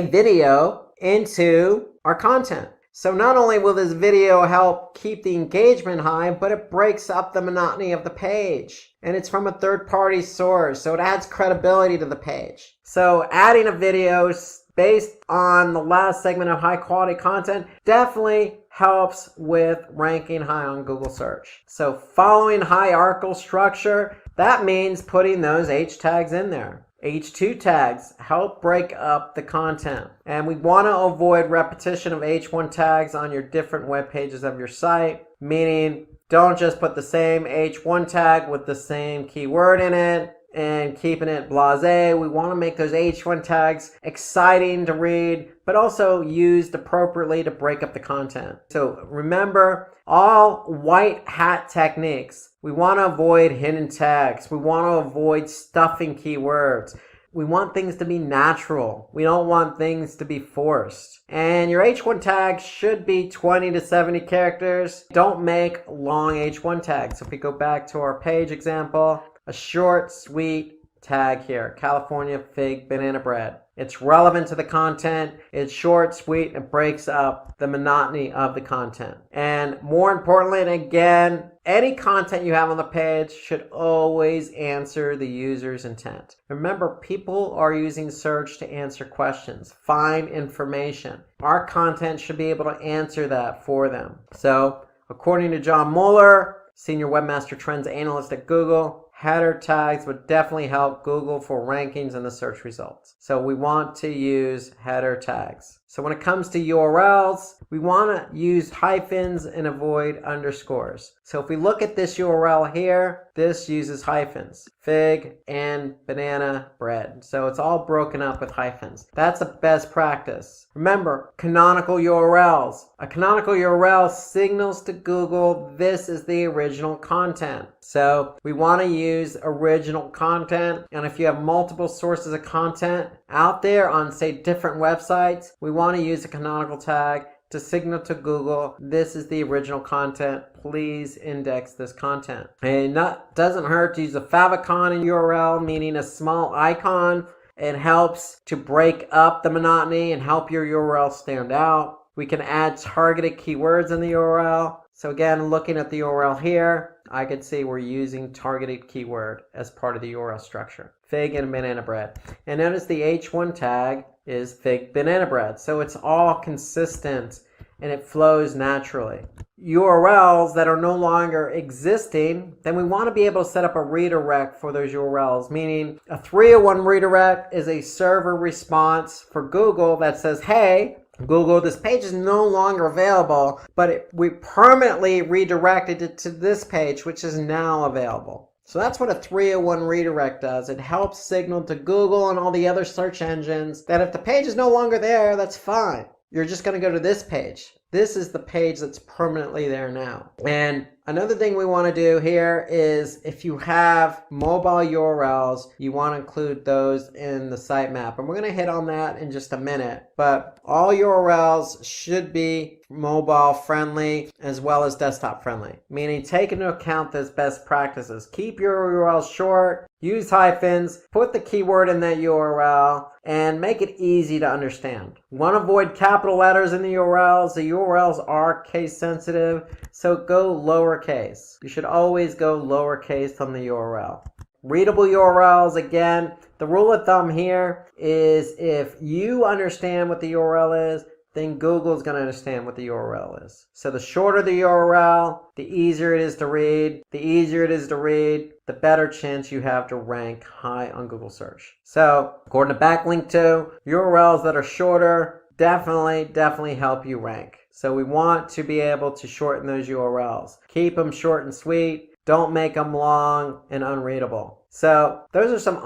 [SPEAKER 2] video into our content. So not only will this video help keep the engagement high, but it breaks up the monotony of the page. And it's from a third-party source, so it adds credibility to the page. So adding a video based on the last segment of high-quality content definitely helps with ranking high on Google search. So following hierarchical structure, that means putting those H tags in there. H2 tags help break up the content. And we want to avoid repetition of H1 tags on your different web pages of your site, meaning don't just put the same H1 tag with the same keyword in it and keeping it blasé. We want to make those H1 tags exciting to read, but also used appropriately to break up the content. So remember, all white hat techniques. We want to avoid hidden tags. We want to avoid stuffing keywords. We want things to be natural. We don't want things to be forced. And your H1 tag should be 20 to 70 characters. Don't make long H1 tags. So if we go back to our page example, a short, sweet tag here, California Fig Banana Bread. It's relevant to the content. It's short, sweet, and breaks up the monotony of the content. And more importantly, and again, any content you have on the page should always answer the user's intent. Remember, people are using search to answer questions, find information. Our content should be able to answer that for them. So, according to John Mueller, Senior Webmaster Trends Analyst at Google, header tags would definitely help Google for rankings in the search results. So we want to use header tags. So when it comes to URLs, we want to use hyphens and avoid underscores. So if we look at this URL here, this uses hyphens, fig and banana bread. So it's all broken up with hyphens. That's a best practice. Remember, canonical URLs. A canonical URL signals to Google this is the original content. So we want to use original content. And if you have multiple sources of content out there on, say, different websites, we want to use a canonical tag to signal to Google, this is the original content. Please index this content. And that doesn't hurt to use a favicon in URL, meaning a small icon. It helps to break up the monotony and help your URL stand out. We can add targeted keywords in the URL. So again, looking at the URL here, I could see we're using targeted keyword as part of the URL structure. Fig and banana bread. And notice the H1 tag is fig banana bread. So it's all consistent and it flows naturally. URLs that are no longer existing, then we want to be able to set up a redirect for those URLs, meaning a 301 redirect is a server response for Google that says, hey, Google, this page is no longer available, but we permanently redirected it to this page, which is now available. So that's what a 301 redirect does. It helps signal to Google and all the other search engines that if the page is no longer there, that's fine. You're just going to go to this page. This is the page that's permanently there now. And another thing we want to do here is if you have mobile URLs, you want to include those in the sitemap. And we're going to hit on that in just a minute. But all URLs should be mobile friendly as well as desktop friendly, meaning take into account those best practices. Keep your URLs short, use hyphens, put the keyword in that URL, and make it easy to understand. You want to avoid capital letters in the URLs. The URLs are case sensitive, so go lowercase. You should always go lowercase on the URL. Readable URLs, again, the rule of thumb here is if you understand what the URL is, then Google's going to understand what the URL is. So the shorter the URL, the easier it is to read. The easier it is to read, the better chance you have to rank high on Google search. So according to backlink 2, URLs that are shorter definitely help you rank. So we want to be able to shorten those URLs. Keep them short and sweet. Don't make them long and unreadable. So those are some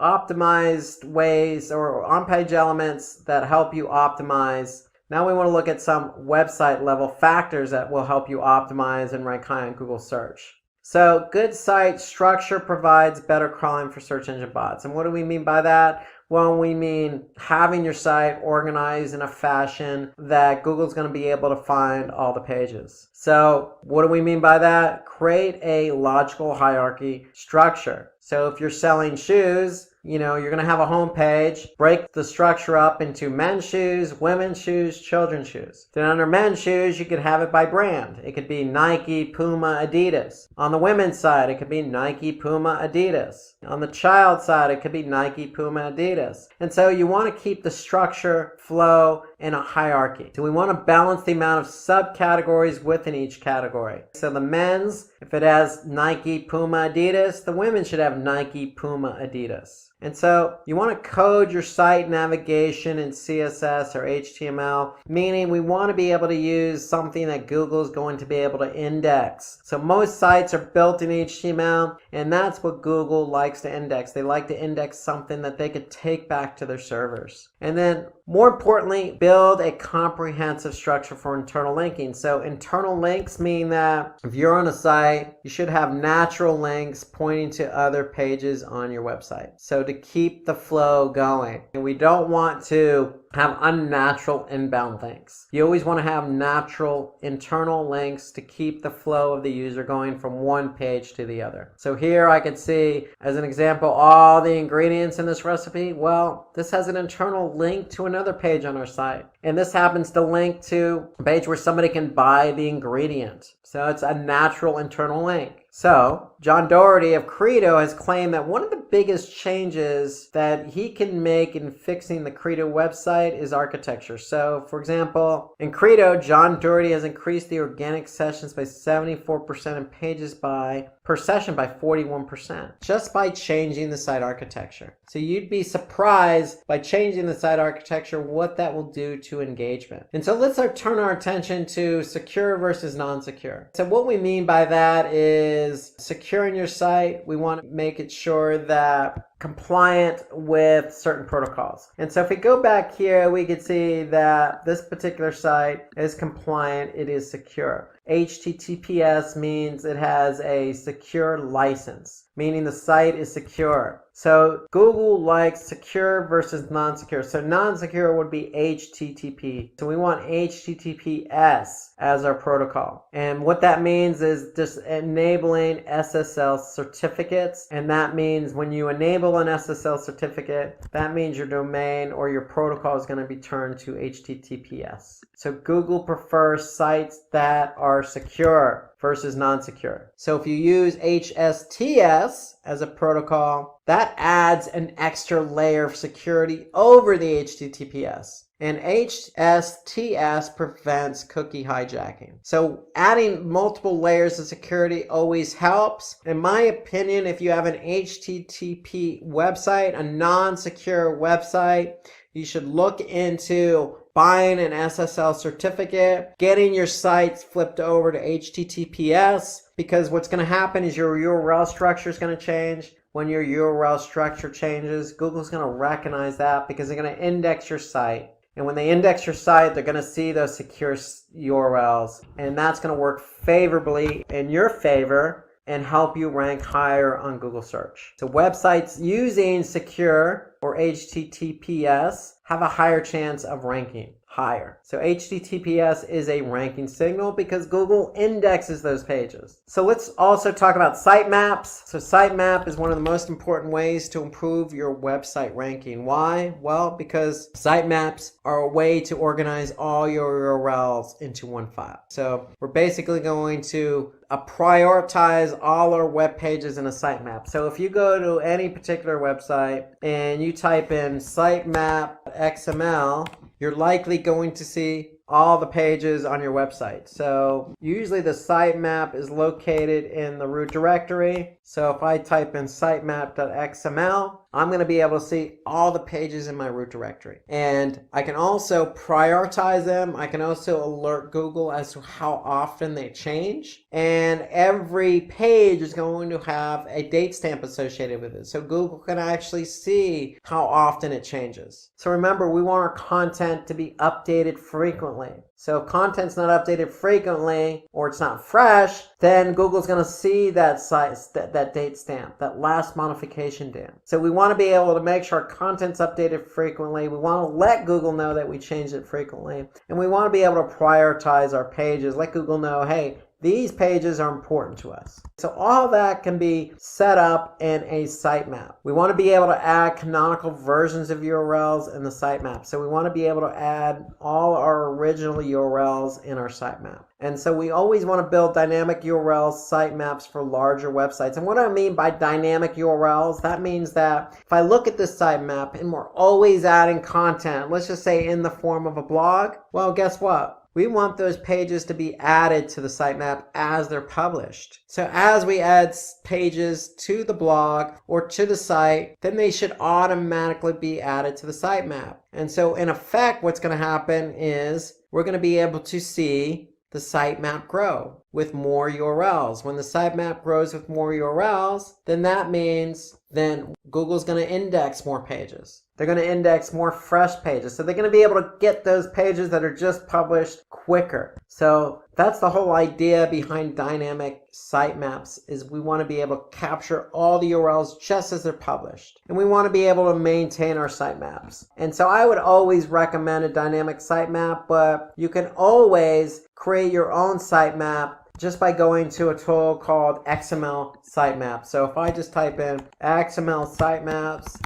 [SPEAKER 2] optimized ways or on-page elements that help you optimize. Now we want to look at some website level factors that will help you optimize and rank high on Google search. So good site structure provides better crawling for search engine bots. And what do we mean by that? Well, we mean having your site organized in a fashion that Google's going to be able to find all the pages. So what do we mean by that? Create a logical hierarchy structure. So if you're selling shoes, you're going to have a home page, break the structure up into men's shoes, women's shoes, children's shoes. Then under men's shoes, you could have it by brand. It could be Nike, Puma, Adidas. On the women's side, it could be Nike, Puma, Adidas. On the child side, it could be Nike, Puma, Adidas. And so you want to keep the structure, flow, in a hierarchy. So we want to balance the amount of subcategories within each category. So the men's, if it has Nike, Puma, Adidas, the women should have Nike, Puma, Adidas. And so you want to code your site navigation in CSS or HTML, meaning we want to be able to use something that Google is going to be able to index. So most sites are built in HTML, and that's what Google likes to index. They like to index something that they could take back to their servers. And then more importantly, build a comprehensive structure for internal linking. So internal links mean that if you're on a site, you should have natural links pointing to other pages on your website. So to keep the flow going. And we don't want to have unnatural inbound links. You always want to have natural internal links to keep the flow of the user going from one page to the other. So here I could see, as an example, all the ingredients in this recipe. Well, this has an internal link to another page on our site. And this happens to link to a page where somebody can buy the ingredient. So it's a natural internal link. So John Doherty of Credo has claimed that one of the biggest changes that he can make in fixing the Credo website is architecture. So for example, in Credo, John Doherty has increased the organic sessions by 74% and pages per session by 41%, just by changing the site architecture. So you'd be surprised by changing the site architecture what that will do to engagement. And so let's turn our attention to secure versus non-secure. So what we mean by that is securing your site. We want to make it sure that compliant with certain protocols. And so if we go back here, we can see that this particular site is compliant, it is secure. HTTPS means it has a secure license, meaning the site is secure. So Google likes secure versus non-secure. So non-secure would be HTTP. So we want HTTPS as our protocol. And what that means is just enabling SSL certificates. And that means when you enable an SSL certificate, that means your domain or your protocol is going to be turned to HTTPS. So Google prefers sites that are secure. versus non-secure. So if you use HSTS as a protocol, that adds an extra layer of security over the HTTPS. And HSTS prevents cookie hijacking. So adding multiple layers of security always helps. In my opinion, if you have an HTTP website, a non-secure website, you should look into buying an SSL certificate, getting your sites flipped over to HTTPS, because what's going to happen is your URL structure is going to change. When your URL structure changes, Google's going to recognize that because they're going to index your site. And when they index your site, they're going to see those secure URLs. And that's going to work favorably in your favor and help you rank higher on Google search. So websites using secure or HTTPS have a higher chance of ranking higher. So HTTPS is a ranking signal because Google indexes those pages. So let's also talk about sitemaps. So sitemap is one of the most important ways to improve your website ranking. Why? Well, because sitemaps are a way to organize all your URLs into one file. So we're basically going to prioritize all our web pages in a sitemap. So if you go to any particular website and you type in sitemap XML, you're likely going to see all the pages on your website. So usually the sitemap is located in the root directory. So if I type in sitemap.xml, I'm going to be able to see all the pages in my root directory. And I can also prioritize them. I can also alert Google as to how often they change. And every page is going to have a date stamp associated with it. So Google can actually see how often it changes. So remember, we want our content to be updated frequently. So if content's not updated frequently or it's not fresh, then Google's going to see that that date stamp, that last modification date. So we want to be able to make sure our content's updated frequently. We want to let Google know that we changed it frequently. And we want to be able to prioritize our pages, let Google know, hey, these pages are important to us. So all that can be set up in a sitemap. We want to be able to add canonical versions of URLs in the sitemap. So we want to be able to add all our original URLs in our sitemap. And so we always want to build dynamic URLs, sitemaps for larger websites. And what I mean by dynamic URLs, that means that if I look at this sitemap and we're always adding content, let's just say in the form of a blog, well, guess what? We want those pages to be added to the sitemap as they're published. So as we add pages to the blog or to the site, then they should automatically be added to the sitemap. And so in effect, what's going to happen is we're going to be able to see the sitemap grow with more URLs. When the sitemap grows with more URLs, then that means then Google's going to index more pages. They're going to index more fresh pages. So they're going to be able to get those pages that are just published quicker. So that's the whole idea behind dynamic sitemaps, is we want to be able to capture all the URLs just as they're published. And we want to be able to maintain our sitemaps. And so I would always recommend a dynamic sitemap, but you can always create your own sitemap just by going to a tool called XML Sitemap. So if I just type in XML Sitemaps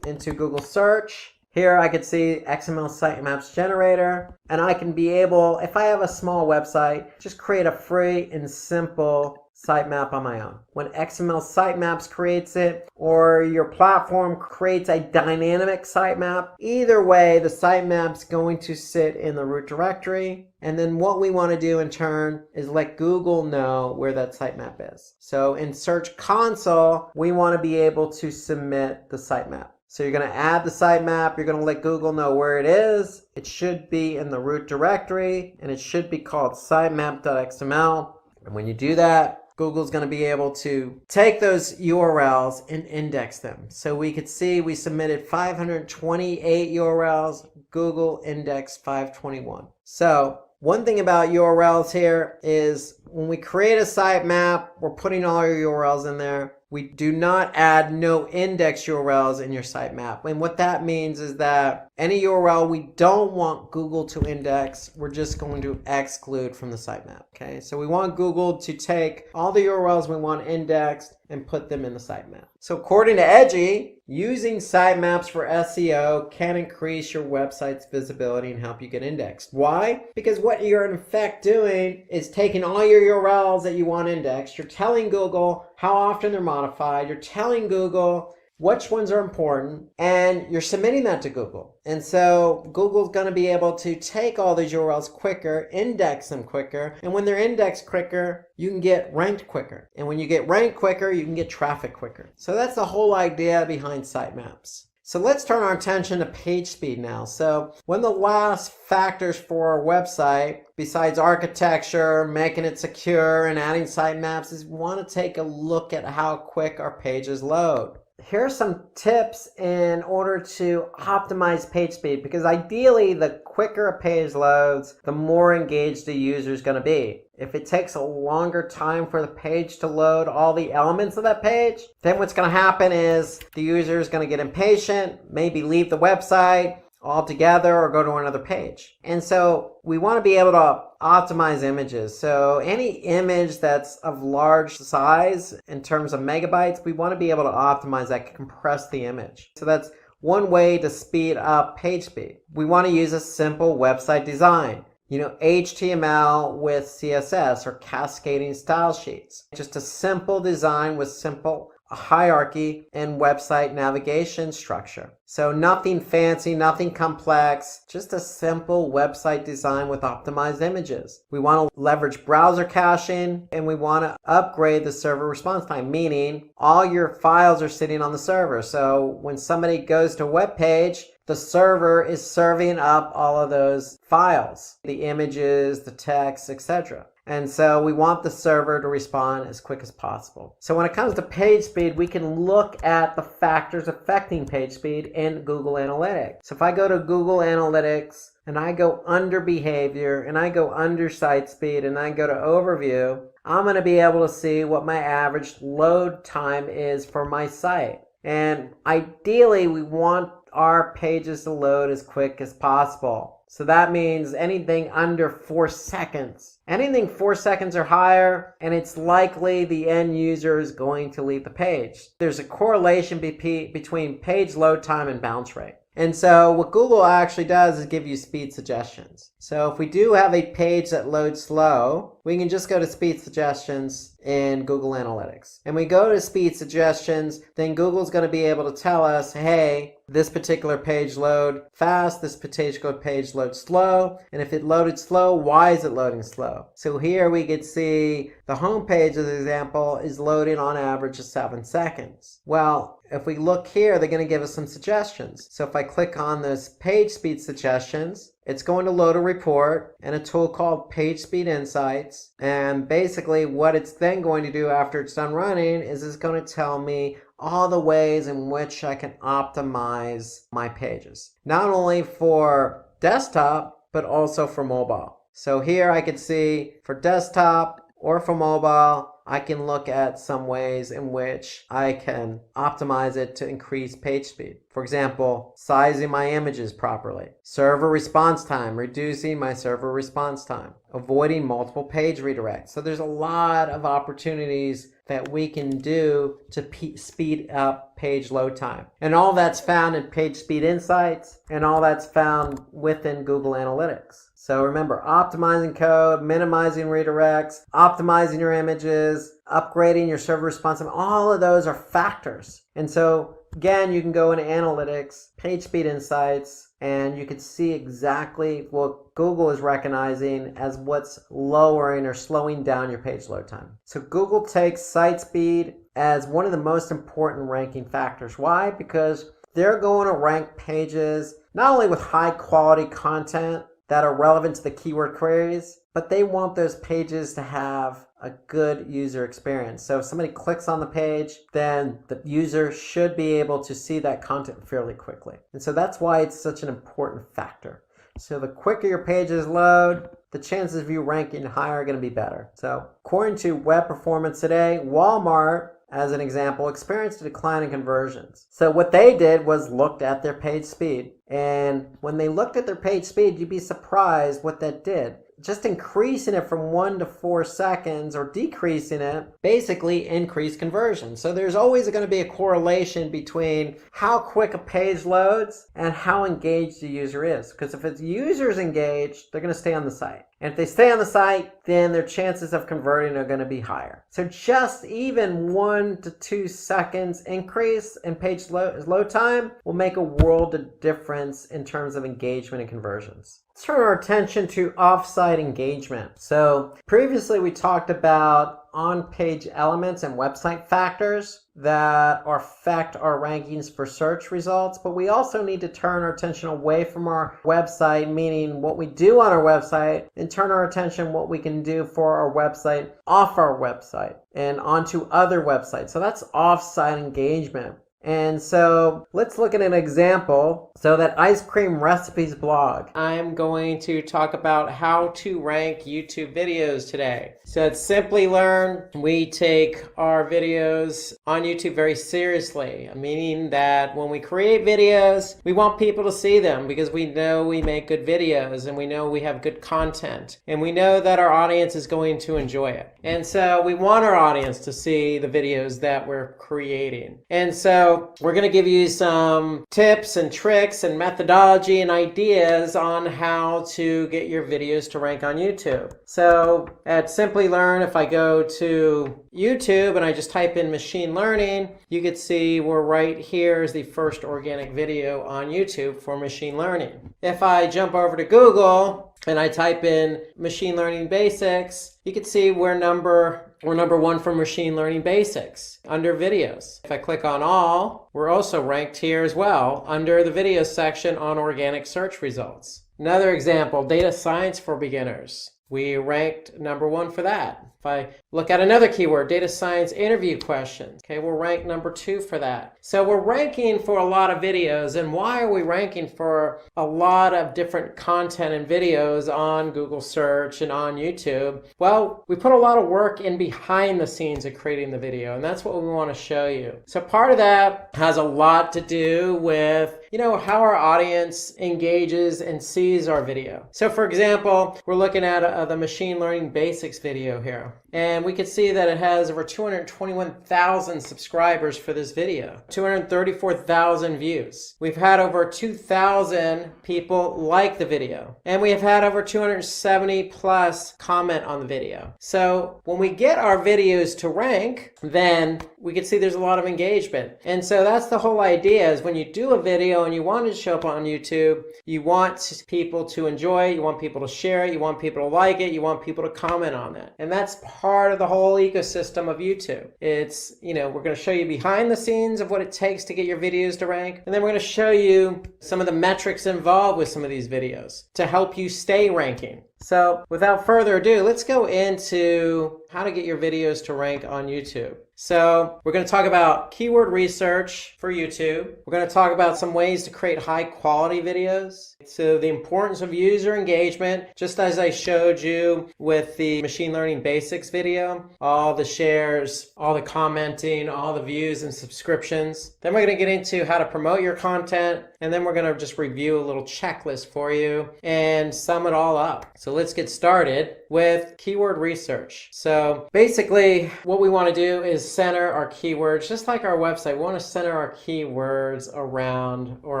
[SPEAKER 2] into Google search, here I could see XML Sitemaps Generator, and I can be able, if I have a small website, just create a free and simple sitemap on my own. When XML Sitemaps creates it, or your platform creates a dynamic sitemap, either way, the sitemap's going to sit in the root directory. And then what we want to do in turn is let Google know where that sitemap is. So in Search Console, we want to be able to submit the sitemap. So you're going to add the sitemap, you're going to let Google know where it is. It should be in the root directory, and it should be called sitemap.xml. And when you do that, Google's going to be able to take those URLs and index them. So we could see we submitted 528 URLs, Google indexed 521. So one thing about URLs here is when we create a sitemap, we're putting all our URLs in there. We do not add no index URLs in your sitemap. And what that means is that any URL we don't want Google to index, we're just going to exclude from the sitemap. Okay, so we want Google to take all the URLs we want indexed and put them in the sitemap. So according to Edgy, using sitemaps for SEO can increase your website's visibility and help you get indexed. Why? Because what you're in effect doing is taking all your your URLs that you want indexed. You're telling Google how often they're modified. You're telling Google which ones are important, and you're submitting that to Google. And so Google's going to be able to take all these URLs quicker, index them quicker, and when they're indexed quicker, you can get ranked quicker. And when you get ranked quicker, you can get traffic quicker. So that's the whole idea behind sitemaps. So let's turn our attention to page speed now. So one of the last factors for our website, besides architecture, making it secure, and adding sitemaps, is we want to take a look at how quick our pages load. Here are some tips in order to optimize page speed, because ideally the quicker a page loads, the more engaged the user is going to be. If it takes a longer time for the page to load all the elements of that page, then what's going to happen is the user is going to get impatient, maybe leave the website altogether or go to another page. And so we want to be able to optimize images. So any image that's of large size in terms of megabytes, we want to be able to optimize that, compress the image. So that's one way to speed up page speed. We want to use a simple website design. HTML with CSS or cascading style sheets. Just a simple design with simple hierarchy and website navigation structure. So nothing fancy, nothing complex, just a simple website design with optimized images. We want to leverage browser caching, and we want to upgrade the server response time, meaning all your files are sitting on the server. So when somebody goes to a web page, the server is serving up all of those files, the images, the text, etc. And so we want the server to respond as quick as possible. So when it comes to page speed, we can look at the factors affecting page speed in Google Analytics. So if I go to Google Analytics and I go under behavior and I go under site speed and I go to overview, I'm going to be able to see what my average load time is for my site. And ideally, we want our pages to load as quick as possible. So that means anything under 4 seconds. Anything 4 seconds or higher, and it's likely the end user is going to leave the page. There's a correlation between page load time and bounce rate. And so what Google actually does is give you speed suggestions. So if we do have a page that loads slow, we can just go to speed suggestions in Google Analytics. And we go to speed suggestions, then Google's going to be able to tell us, hey, this particular page load fast, this particular page loads slow, and if it loaded slow, why is it loading slow? So here we could see the home page, as an example, is loading on average of 7 seconds. Well, if we look here, they're going to give us some suggestions. So if I click on this page speed suggestions, it's going to load a report and a tool called Page Speed Insights. And basically what it's then going to do after it's done running is it's going to tell me all the ways in which I can optimize my pages. Not only for desktop, but also for mobile. So here I can see for desktop or for mobile, I can look at some ways in which I can optimize it to increase page speed. For example, sizing my images properly, server response time, reducing my server response time, avoiding multiple page redirects. So there's a lot of opportunities that we can do to speed up page load time. And all that's found in Page Speed Insights, and all that's found within Google Analytics. So remember, optimizing code, minimizing redirects, optimizing your images, upgrading your server response time, all of those are factors. And so again, you can go into Analytics, Page Speed Insights, and you can see exactly what Google is recognizing as what's lowering or slowing down your page load time. So Google takes site speed as one of the most important ranking factors. Why? Because they're going to rank pages not only with high quality content that are relevant to the keyword queries, but they want those pages to have a good user experience. So if somebody clicks on the page, then the user should be able to see that content fairly quickly. And so that's why it's such an important factor. So the quicker your pages load, the chances of you ranking higher are going to be better. So according to Web Performance Today, Walmart, as an example, experienced a decline in conversions. So what they did was looked at their page speed. And when they looked at their page speed, you'd be surprised what that did. Just increasing it from 1 to 4 seconds or decreasing it basically increased conversion. So there's always going to be a correlation between how quick a page loads and how engaged the user is. Because if the user is engaged, they're going to stay on the site. And if they stay on the site, then their chances of converting are going to be higher. So just even 1 to 2 seconds increase in page load time will make a world of difference in terms of engagement and conversions. Let's turn our attention to off-site engagement. So previously we talked about on-page elements and website factors that affect our rankings for search results, but we also need to turn our attention away from our website, meaning what we do on our website, and turn our attention what we can do for our website off our website and onto other websites. So that's off-site engagement. And so let's look at an example. So that ice cream recipes blog, I'm going to talk about how to rank YouTube videos today. So at Simply Learn, we take our videos on YouTube very seriously, meaning that when we create videos, we want people to see them because we know we make good videos and we know we have good content and we know that our audience is going to enjoy it. And so we want our audience to see the videos that we're creating. And so we're going to give you some tips and tricks and methodology and ideas on how to get your videos to rank on YouTube. So at Simply Learn, if I go to YouTube and I just type in machine learning, you can see we're right here is the first organic video on YouTube for machine learning. If I jump over to Google and I type in machine learning basics, you can see we're number 1 for machine learning basics under videos. If I click on all, we're also ranked here as well under the videos section on organic search results. Another example, data science for beginners. We ranked number 1 for that. If I look at another keyword, data science interview questions, okay, we'll rank number 2 for that. So we're ranking for a lot of videos. And why are we ranking for a lot of different content and videos on Google search and on YouTube? Well, we put a lot of work in behind the scenes of creating the video, and that's what we want to show you. So part of that has a lot to do with, how our audience engages and sees our video. So for example, we're looking at the machine learning basics video here. And we can see that it has over 221,000 subscribers for this video, 234,000 views. We've had over 2,000 people like the video, and we have had over 270 plus comment on the video. So when we get our videos to rank, then we can see there's a lot of engagement. And so that's the whole idea, is when you do a video and you want it to show up on YouTube, you want people to enjoy it, you want people to share it, you want people to like it, you want people to comment on it. And that's part of the whole ecosystem of YouTube. It's, we're going to show you behind the scenes of what it takes to get your videos to rank. And then we're going to show you some of the metrics involved with some of these videos to help you stay ranking. So without further ado, let's go into how to get your videos to rank on YouTube. So we're going to talk about keyword research for YouTube. We're going to talk about some ways to create high quality videos. So the importance of user engagement, just as I showed you with the machine learning basics video, all the shares, all the commenting, all the views and subscriptions. Then we're going to get into how to promote your content. And then we're going to just review a little checklist for you and sum it all up. So let's get started with keyword research. So basically what we want to do is center our keywords, just like our website. We want to center our keywords around, or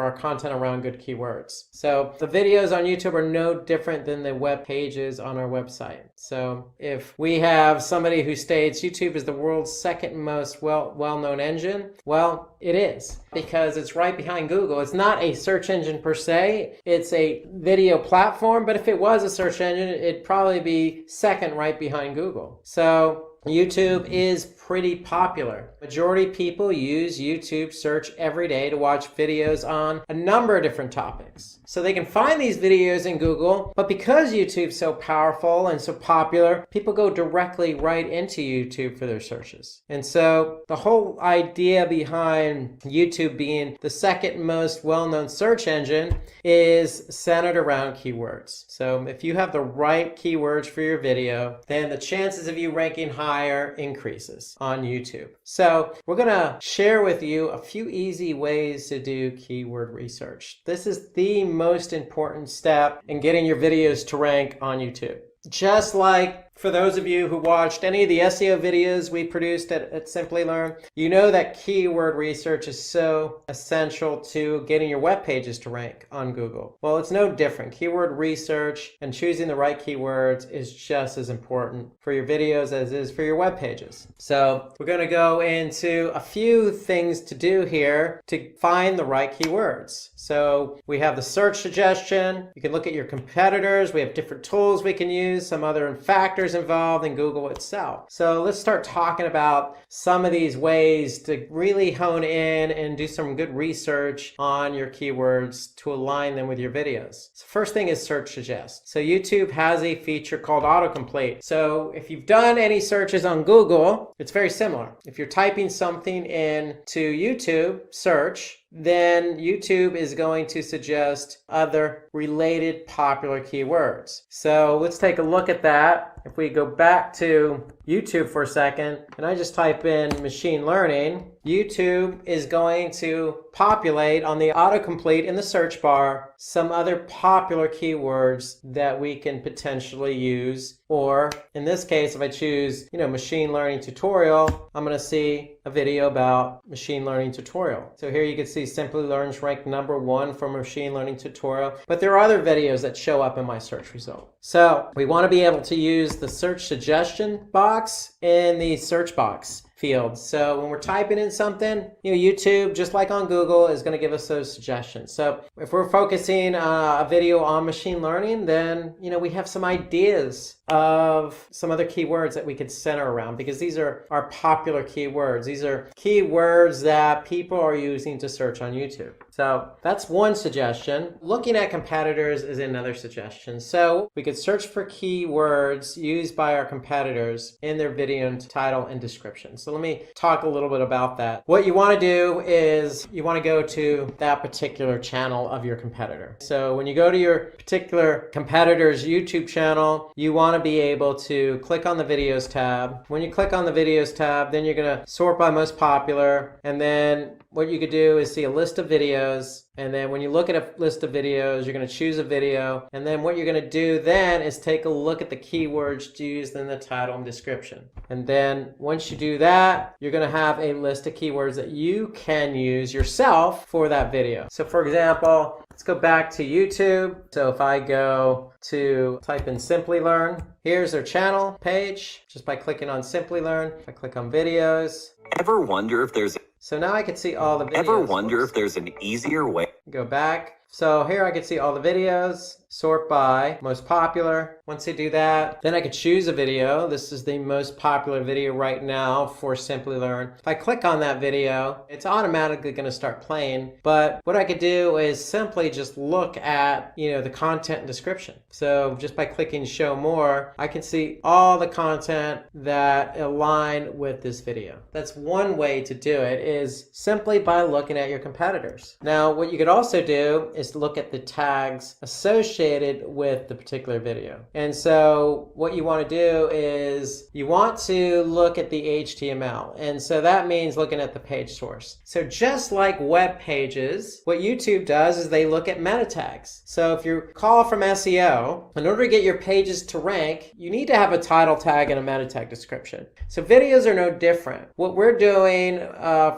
[SPEAKER 2] our content around, good keywords. So the videos on YouTube are no different than the web pages on our website. So if we have somebody who states YouTube is the world's second most well-known engine, well, it is, because it's right behind Google. It's not a search engine per se, it's a video platform, but if it was a search engine, it'd probably be second right behind Google. So YouTube is pretty popular. Majority of people use YouTube search every day to watch videos on a number of different topics. So they can find these videos in Google, but because YouTube's so powerful and so popular, people go directly right into YouTube for their searches. And so the whole idea behind YouTube being the second most well-known search engine is centered around keywords. So if you have the right keywords for your video, then the chances of you ranking higher increases on YouTube. So we're going to share with you a few easy ways to do keyword research. This is the most important step in getting your videos to rank on YouTube. just like for those of you who watched any of the SEO videos we produced at Simply Learn, you know that keyword research is so essential to getting your web pages to rank on Google. Well, it's no different. Keyword research and choosing the right keywords is just as important for your videos as it is for your web pages. So we're going to go into a few things to do here to find the right keywords. So we have the search suggestion. You can look at your competitors. We have different tools we can use, some other factors involved in Google itself. So let's start talking about some of these ways to really hone in and do some good research on your keywords to align them with your videos. So first thing is search suggest. So YouTube has a feature called autocomplete. So if you've done any searches on Google, it's very similar. If you're typing something into YouTube search, then YouTube is going to suggest other related popular keywords. So let's take a look at that. If we go back to YouTube for a second, and I just type in machine learning, YouTube is going to populate on the autocomplete in the search bar some other popular keywords that we can potentially use. Or in this case, if I choose, machine learning tutorial, I'm going to see a video about machine learning tutorial. So here you can see Simply Learn's ranked #1 for machine learning tutorial, but there are other videos that show up in my search result. So we want to be able to use the search suggestion box in the search box field. So when we're typing in something, YouTube, just like on Google, is going to give us those suggestions. So if we're focusing a video on machine learning, then, we have some ideas of some other keywords that we could center around, because these are our popular keywords. These are keywords that people are using to search on YouTube. So that's one suggestion. Looking at competitors is another suggestion. So we could search for keywords used by our competitors in their video title and description. So let me talk a little bit about that. What you want to do is you want to go to that particular channel of your competitor. So when you go to your particular competitor's YouTube channel, you want to be able to click on the videos tab. When you click on the videos tab, then you're going to sort by most popular, and then what you could do is see a list of videos, and then when you look at a list of videos, you're going to choose a video, and then what you're going to do then is take a look at the keywords used in the title and description. And then once you do that, you're going to have a list of keywords that you can use yourself for that video. So for example, let's go back to YouTube. So if I go to type in Simply Learn, here's their channel page just by clicking on Simply Learn. If I click on videos.
[SPEAKER 6] Ever wonder if there's
[SPEAKER 2] So now I can see all the videos.
[SPEAKER 6] Ever wonder if there's an easier way?
[SPEAKER 2] Go back. So here I can see all the videos, sort by most popular. Once I do that, then I can choose a video. This is the most popular video right now for Simply Learn. If I click on that video, it's automatically going to start playing. But what I could do is simply just look at, the content and description. So just by clicking show more, I can see all the content that align with this video. That's one way to do it, is simply by looking at your competitors. Now, what you could also do is look at the tags associated with the particular video. And so what you want to do is you want to look at the HTML. And so that means looking at the page source. So just like web pages, what YouTube does is they look at meta tags. So if you recall from SEO, in order to get your pages to rank, you need to have a title tag and a meta tag description. So videos are no different. What we're doing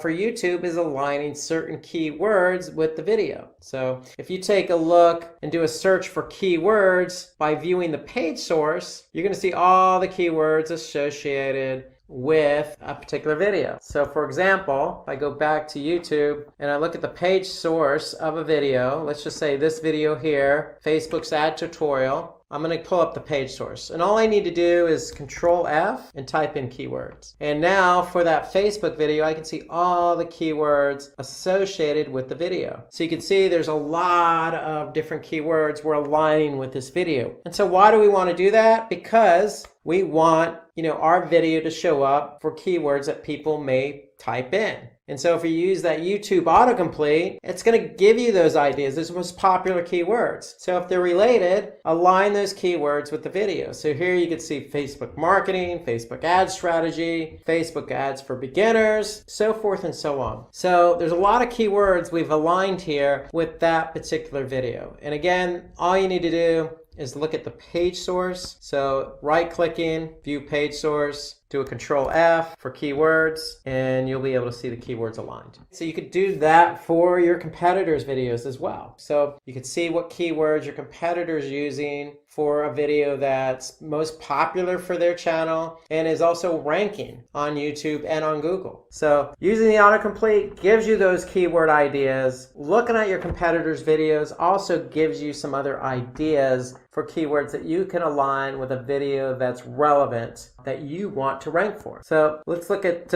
[SPEAKER 2] for YouTube is aligning certain keywords with the video. So if you take a look and do a search for keywords by viewing the page source, you're going to see all the keywords associated with a particular video. So for example, if I go back to YouTube and I look at the page source of a video, let's just say this video here, Facebook's ad tutorial, I'm going to pull up the page source. And all I need to do is Control F and type in keywords. And now for that Facebook video, I can see all the keywords associated with the video. So you can see there's a lot of different keywords we're aligning with this video. And so why do we want to do that? Because we want, our video to show up for keywords that people may type in. And so if you use that YouTube autocomplete, it's going to give you those ideas, those most popular keywords. So if they're related, align those keywords with the video. So here you can see Facebook marketing, Facebook ad strategy, Facebook ads for beginners, so forth and so on. So there's a lot of keywords we've aligned here with that particular video. And again, all you need to do is look at the page source. So right-clicking, view page source, do a Control F for keywords, and you'll be able to see the keywords aligned. So you could do that for your competitors' videos as well. So you could see what keywords your competitors using for a video that's most popular for their channel and is also ranking on YouTube and on Google. So using the autocomplete gives you those keyword ideas. Looking at your competitors' videos also gives you some other ideas for keywords that you can align with a video that's relevant that you want to rank for. So let's look at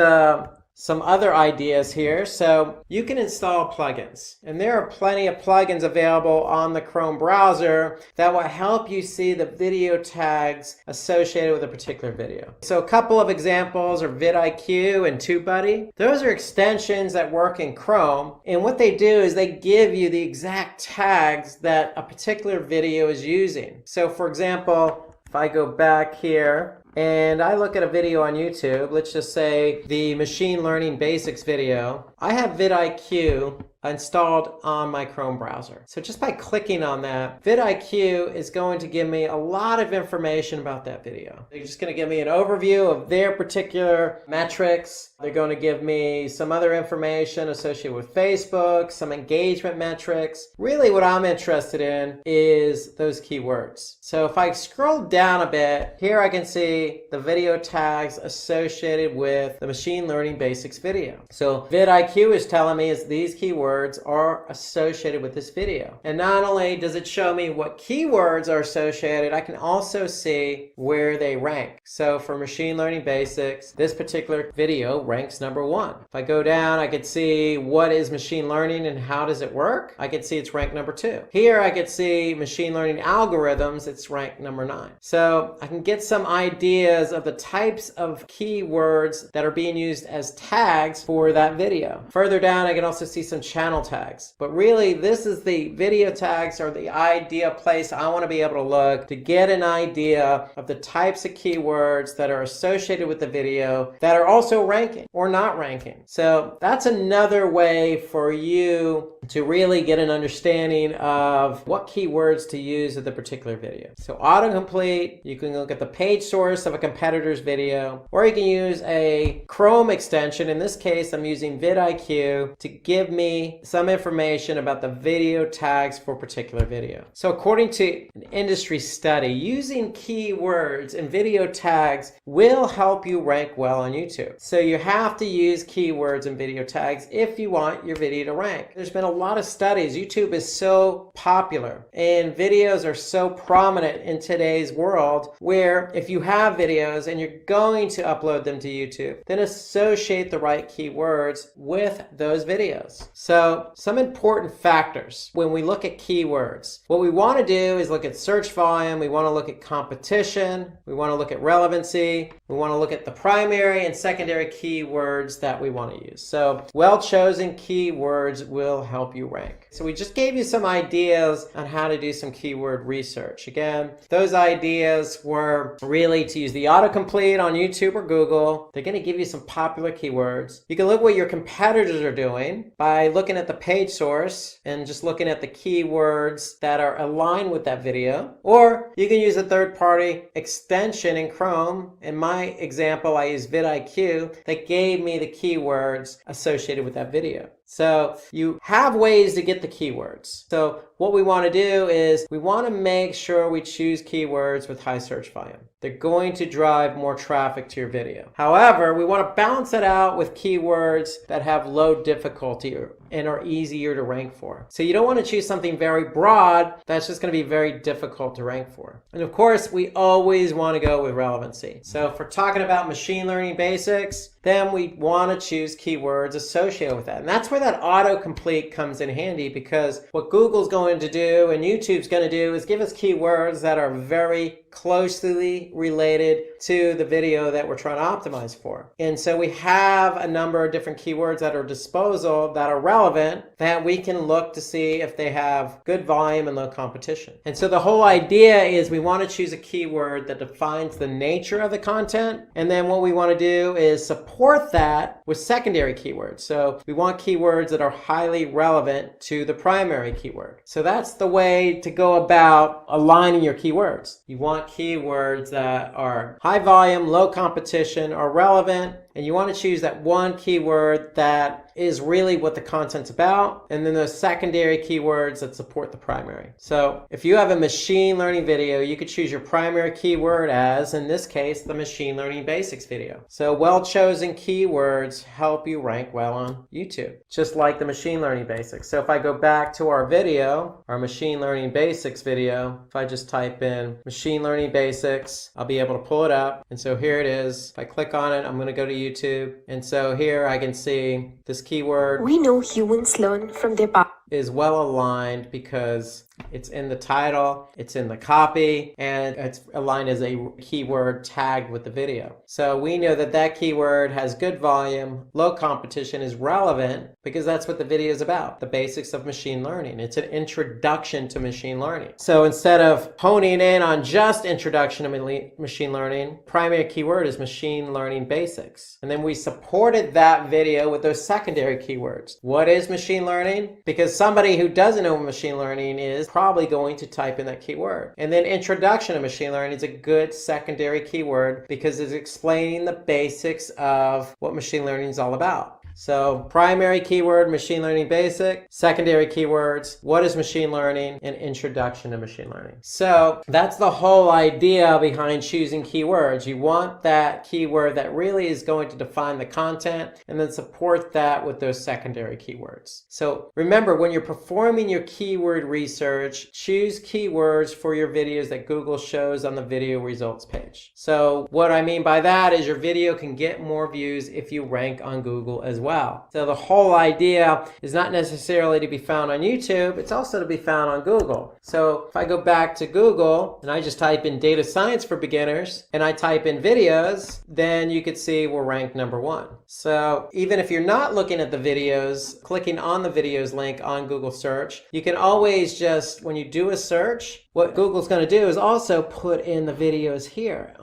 [SPEAKER 2] some other ideas here. So you can install plugins, and there are plenty of plugins available on the Chrome browser that will help you see the video tags associated with a particular video. So a couple of examples are vidIQ and TubeBuddy. Those are extensions that work in Chrome, and what they do is they give you the exact tags that a particular video is using. So for example, if I go back here and I look at a video on YouTube, let's just say the machine learning basics video, I have vidIQ installed on my Chrome browser. So just by clicking on that, vidIQ is going to give me a lot of information about that video. They're just going to give me an overview of their particular metrics. They're going to give me some other information associated with Facebook, some engagement metrics. Really what I'm interested in is those keywords. So if I scroll down a bit, here I can see the video tags associated with the machine learning basics video. So vidIQ is telling me is these keywords are associated with this video. And not only does it show me what keywords are associated, I can also see where they rank. So for machine learning basics, this particular video ranks number 1. If I go down, I could see what is machine learning and how does it work. I could see it's ranked number 2. Here I could see machine learning algorithms, it's ranked number 9. So I can get some ideas of the types of keywords that are being used as tags for that video. Further down, I can also see some channel tags. But really, this is the video tags are the ideal place I want to be able to look to get an idea of the types of keywords that are associated with the video that are also ranking or not ranking. So that's another way for you to really get an understanding of what keywords to use in the particular video. So autocomplete, you can look at the page source of a competitor's video, or you can use a Chrome extension. In this case, I'm using vidIQ to give me some information about the video tags for a particular video. So according to an industry study, using keywords and video tags will help you rank well on YouTube. So you have to use keywords and video tags if you want your video to rank. There's been a lot of studies. YouTube is so popular and videos are so prominent in today's world where if you have videos and you're going to upload them to YouTube, then associate the right keywords with those videos. So some important factors when we look at keywords. What we want to do is look at search volume, we want to look at competition, we want to look at relevancy, we want to look at the primary and secondary keywords that we want to use. So well-chosen keywords will help you rank. So we just gave you some ideas on how to do some keyword research. Again, those ideas were really to use the autocomplete on YouTube or Google. They're going to give you some popular keywords. You can look what your competitors are doing by looking at the page source and just looking at the keywords that are aligned with that video. Or you can use a third-party extension in Chrome. In my example, I use vidIQ that gave me the keywords associated with that video. So you have ways to get the keywords. So what we want to do is we want to make sure we choose keywords with high search volume. They're going to drive more traffic to your video. However, we want to balance it out with keywords that have low difficulty and are easier to rank for. So you don't want to choose something very broad that's just going to be very difficult to rank for. And of course, we always want to go with relevancy. So if we're talking about machine learning basics, then we want to choose keywords associated with that. And that's where that autocomplete comes in handy, because what Google's going to do and YouTube's going to do is give us keywords that are very closely related to the video that we're trying to optimize for. And so we have a number of different keywords at our disposal that are relevant that we can look to see if they have good volume and low competition. And so the whole idea is we want to choose a keyword that defines the nature of the content. And then what we want to do is support that with secondary keywords. So we want keywords that are highly relevant to the primary keyword. So that's the way to go about aligning your keywords. You want keywords that are high volume, low competition, are relevant, and you want to choose that one keyword that is really what the content's about, and then those secondary keywords that support the primary. So if you have a machine learning video, you could choose your primary keyword as, in this case, the machine learning basics video. So well-chosen keywords help you rank well on YouTube, just like the machine learning basics. So if I go back to our video, our machine learning basics video, if I just type in machine learning basics, I'll be able to pull it up. And so here it is. If I click on it, I'm going to go to YouTube. And so here I can see this keyword.
[SPEAKER 7] We know humans learn from their past.
[SPEAKER 2] Is well aligned because it's in the title, it's in the copy, and it's aligned as a keyword tagged with the video. So we know that that keyword has good volume, low competition, is relevant because that's what the video is about, the basics of machine learning. It's an introduction to machine learning. So instead of honing in on just introduction to machine learning, primary keyword is machine learning basics. And then we supported that video with those secondary keywords. What is machine learning? Because somebody who doesn't know what machine learning is probably going to type in that keyword. And then introduction to machine learning is a good secondary keyword because it's explaining the basics of what machine learning is all about. So primary keyword, machine learning basic, secondary keywords, what is machine learning, and introduction to machine learning. So that's the whole idea behind choosing keywords. You want that keyword that really is going to define the content and then support that with those secondary keywords. So remember, when you're performing your keyword research, choose keywords for your videos that Google shows on the video results page. So what I mean by that is your video can get more views if you rank on Google as well. So the whole idea is not necessarily to be found on YouTube, it's also to be found on Google. So if I go back to Google and I just type in data science for beginners and I type in videos, then you could see we're ranked #1. So even if you're not looking at the videos, clicking on the videos link on Google search, you can always just, when you do a search, what Google's going to do is also put in the videos here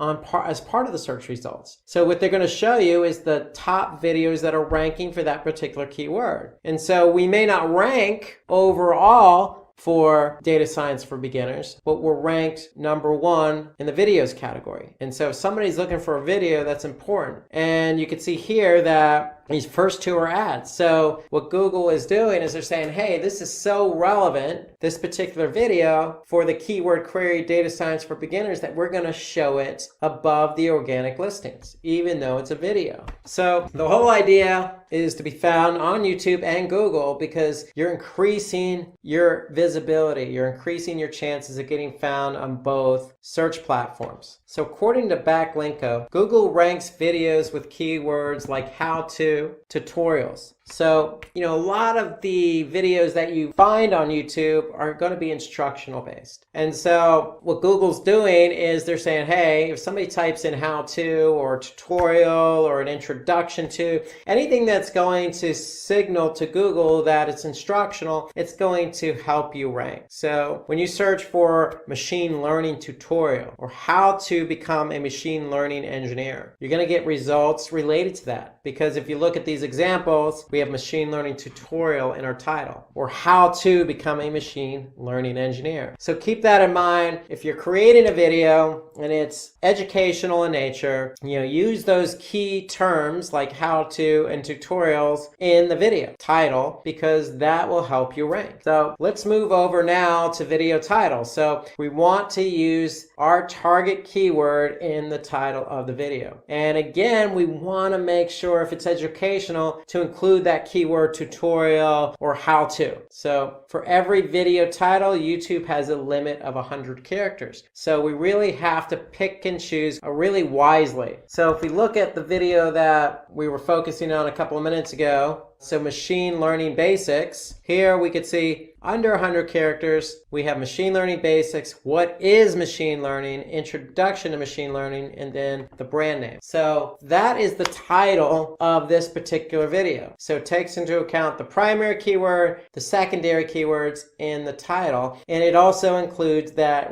[SPEAKER 2] as part of the search results. So what they're going to show you is the top videos that are ranking for that particular keyword. And so we may not rank overall for data science for beginners, but we're ranked #1 in the videos category. And so if somebody's looking for a video, that's important. And you can see here that these first two are ads. So what Google is doing is they're saying, hey, this is so relevant, this particular video, for the keyword query data science for beginners, that we're going to show it above the organic listings, even though it's a video. So the whole idea is to be found on YouTube and Google because you're increasing your visibility. You're increasing your chances of getting found on both search platforms. So according to Backlinko, Google ranks videos with keywords like how-to, tutorials. So, a lot of the videos that you find on YouTube are going to be instructional based. And so what Google's doing is they're saying, hey, if somebody types in how to or tutorial or an introduction to, anything that's going to signal to Google that it's instructional, it's going to help you rank. So when you search for machine learning tutorial or how to become a machine learning engineer, you're going to get results related to that. Because if you look at these examples, we have machine learning tutorial in our title, or how to become a machine learning engineer. So keep that in mind. If you're creating a video and it's educational in nature, use those key terms like how to and tutorials in the video title, because that will help you rank. So let's move over now to video title. So we want to use our target keyword in the title of the video. And again, we want to make sure if it's educational to include that keyword tutorial or how to. So for every video title, YouTube has a limit of 100 characters. So we really have to pick and choose really wisely. So if we look at the video that we were focusing on a couple of minutes ago, so machine learning basics, here we could see Under 100 characters, we have machine learning basics, what is machine learning, introduction to machine learning, and then the brand name. So that is the title of this particular video. So it takes into account the primary keyword, the secondary keywords, and the title. And it also includes that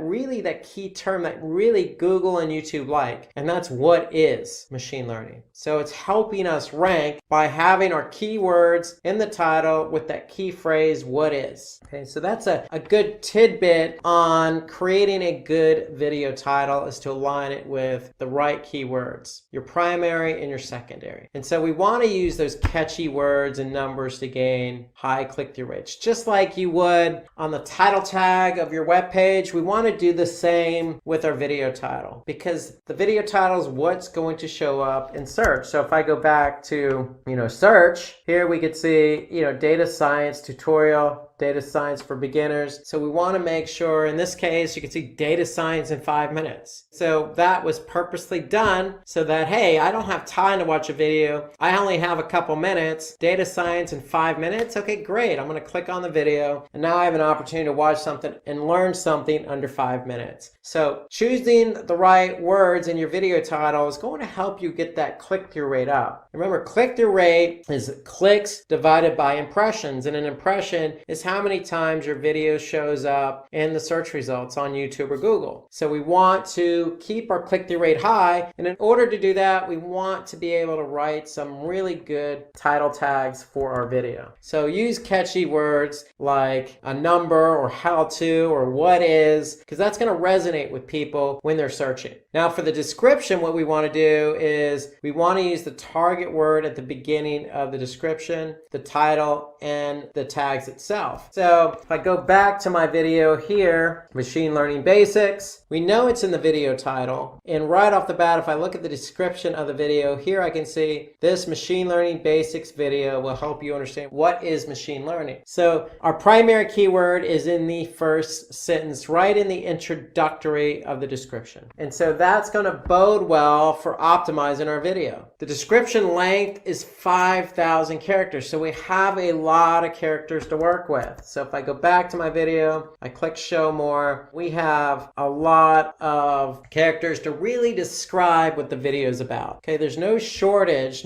[SPEAKER 2] key term that really Google and YouTube like, and that's what is machine learning. So it's helping us rank by having our keywords in the title with that key phrase, what is. Okay, so that's a good tidbit on creating a good video title, is to align it with the right keywords, your primary and your secondary. And so we want to use those catchy words and numbers to gain high click-through rates. Just like you would on the title tag of your web page, we want to do the same with our video title, because the video title is what's going to show up in search. So if I go back to, search, here we could see, data science tutorial, data science for beginners. So we want to make sure, in this case, you can see data science in 5 minutes. So that was purposely done so that, hey, I don't have time to watch a video. I only have a couple minutes. Data science in 5 minutes. Okay, great. I'm going to click on the video, and now I have an opportunity to watch something and learn something under 5 minutes. So choosing the right words in your video title is going to help you get that click-through rate up. Remember, click-through rate is clicks divided by impressions, and an impression is how many times your video shows up in the search results on YouTube or Google. So we want to keep our click-through rate high, and in order to do that, we want to be able to write some really good title tags for our video. So use catchy words like a number or how to or what is, because that's going to resonate with people when they're searching. Now for the description, what we want to do is we want to use the target word at the beginning of the description, the title, and the tags itself. So if I go back to my video here, machine learning basics, we know it's in the video title. And right off the bat, if I look at the description of the video here, I can see this machine learning basics video will help you understand what is machine learning. So our primary keyword is in the first sentence, right in the introductory of the description. And so that's going to bode well for optimizing our video. The description length is 5,000 characters. So we have a lot of characters to work with. So if I go back to my video, I click show more, we have a lot of characters to really describe what the video is about. Okay, there's no shortage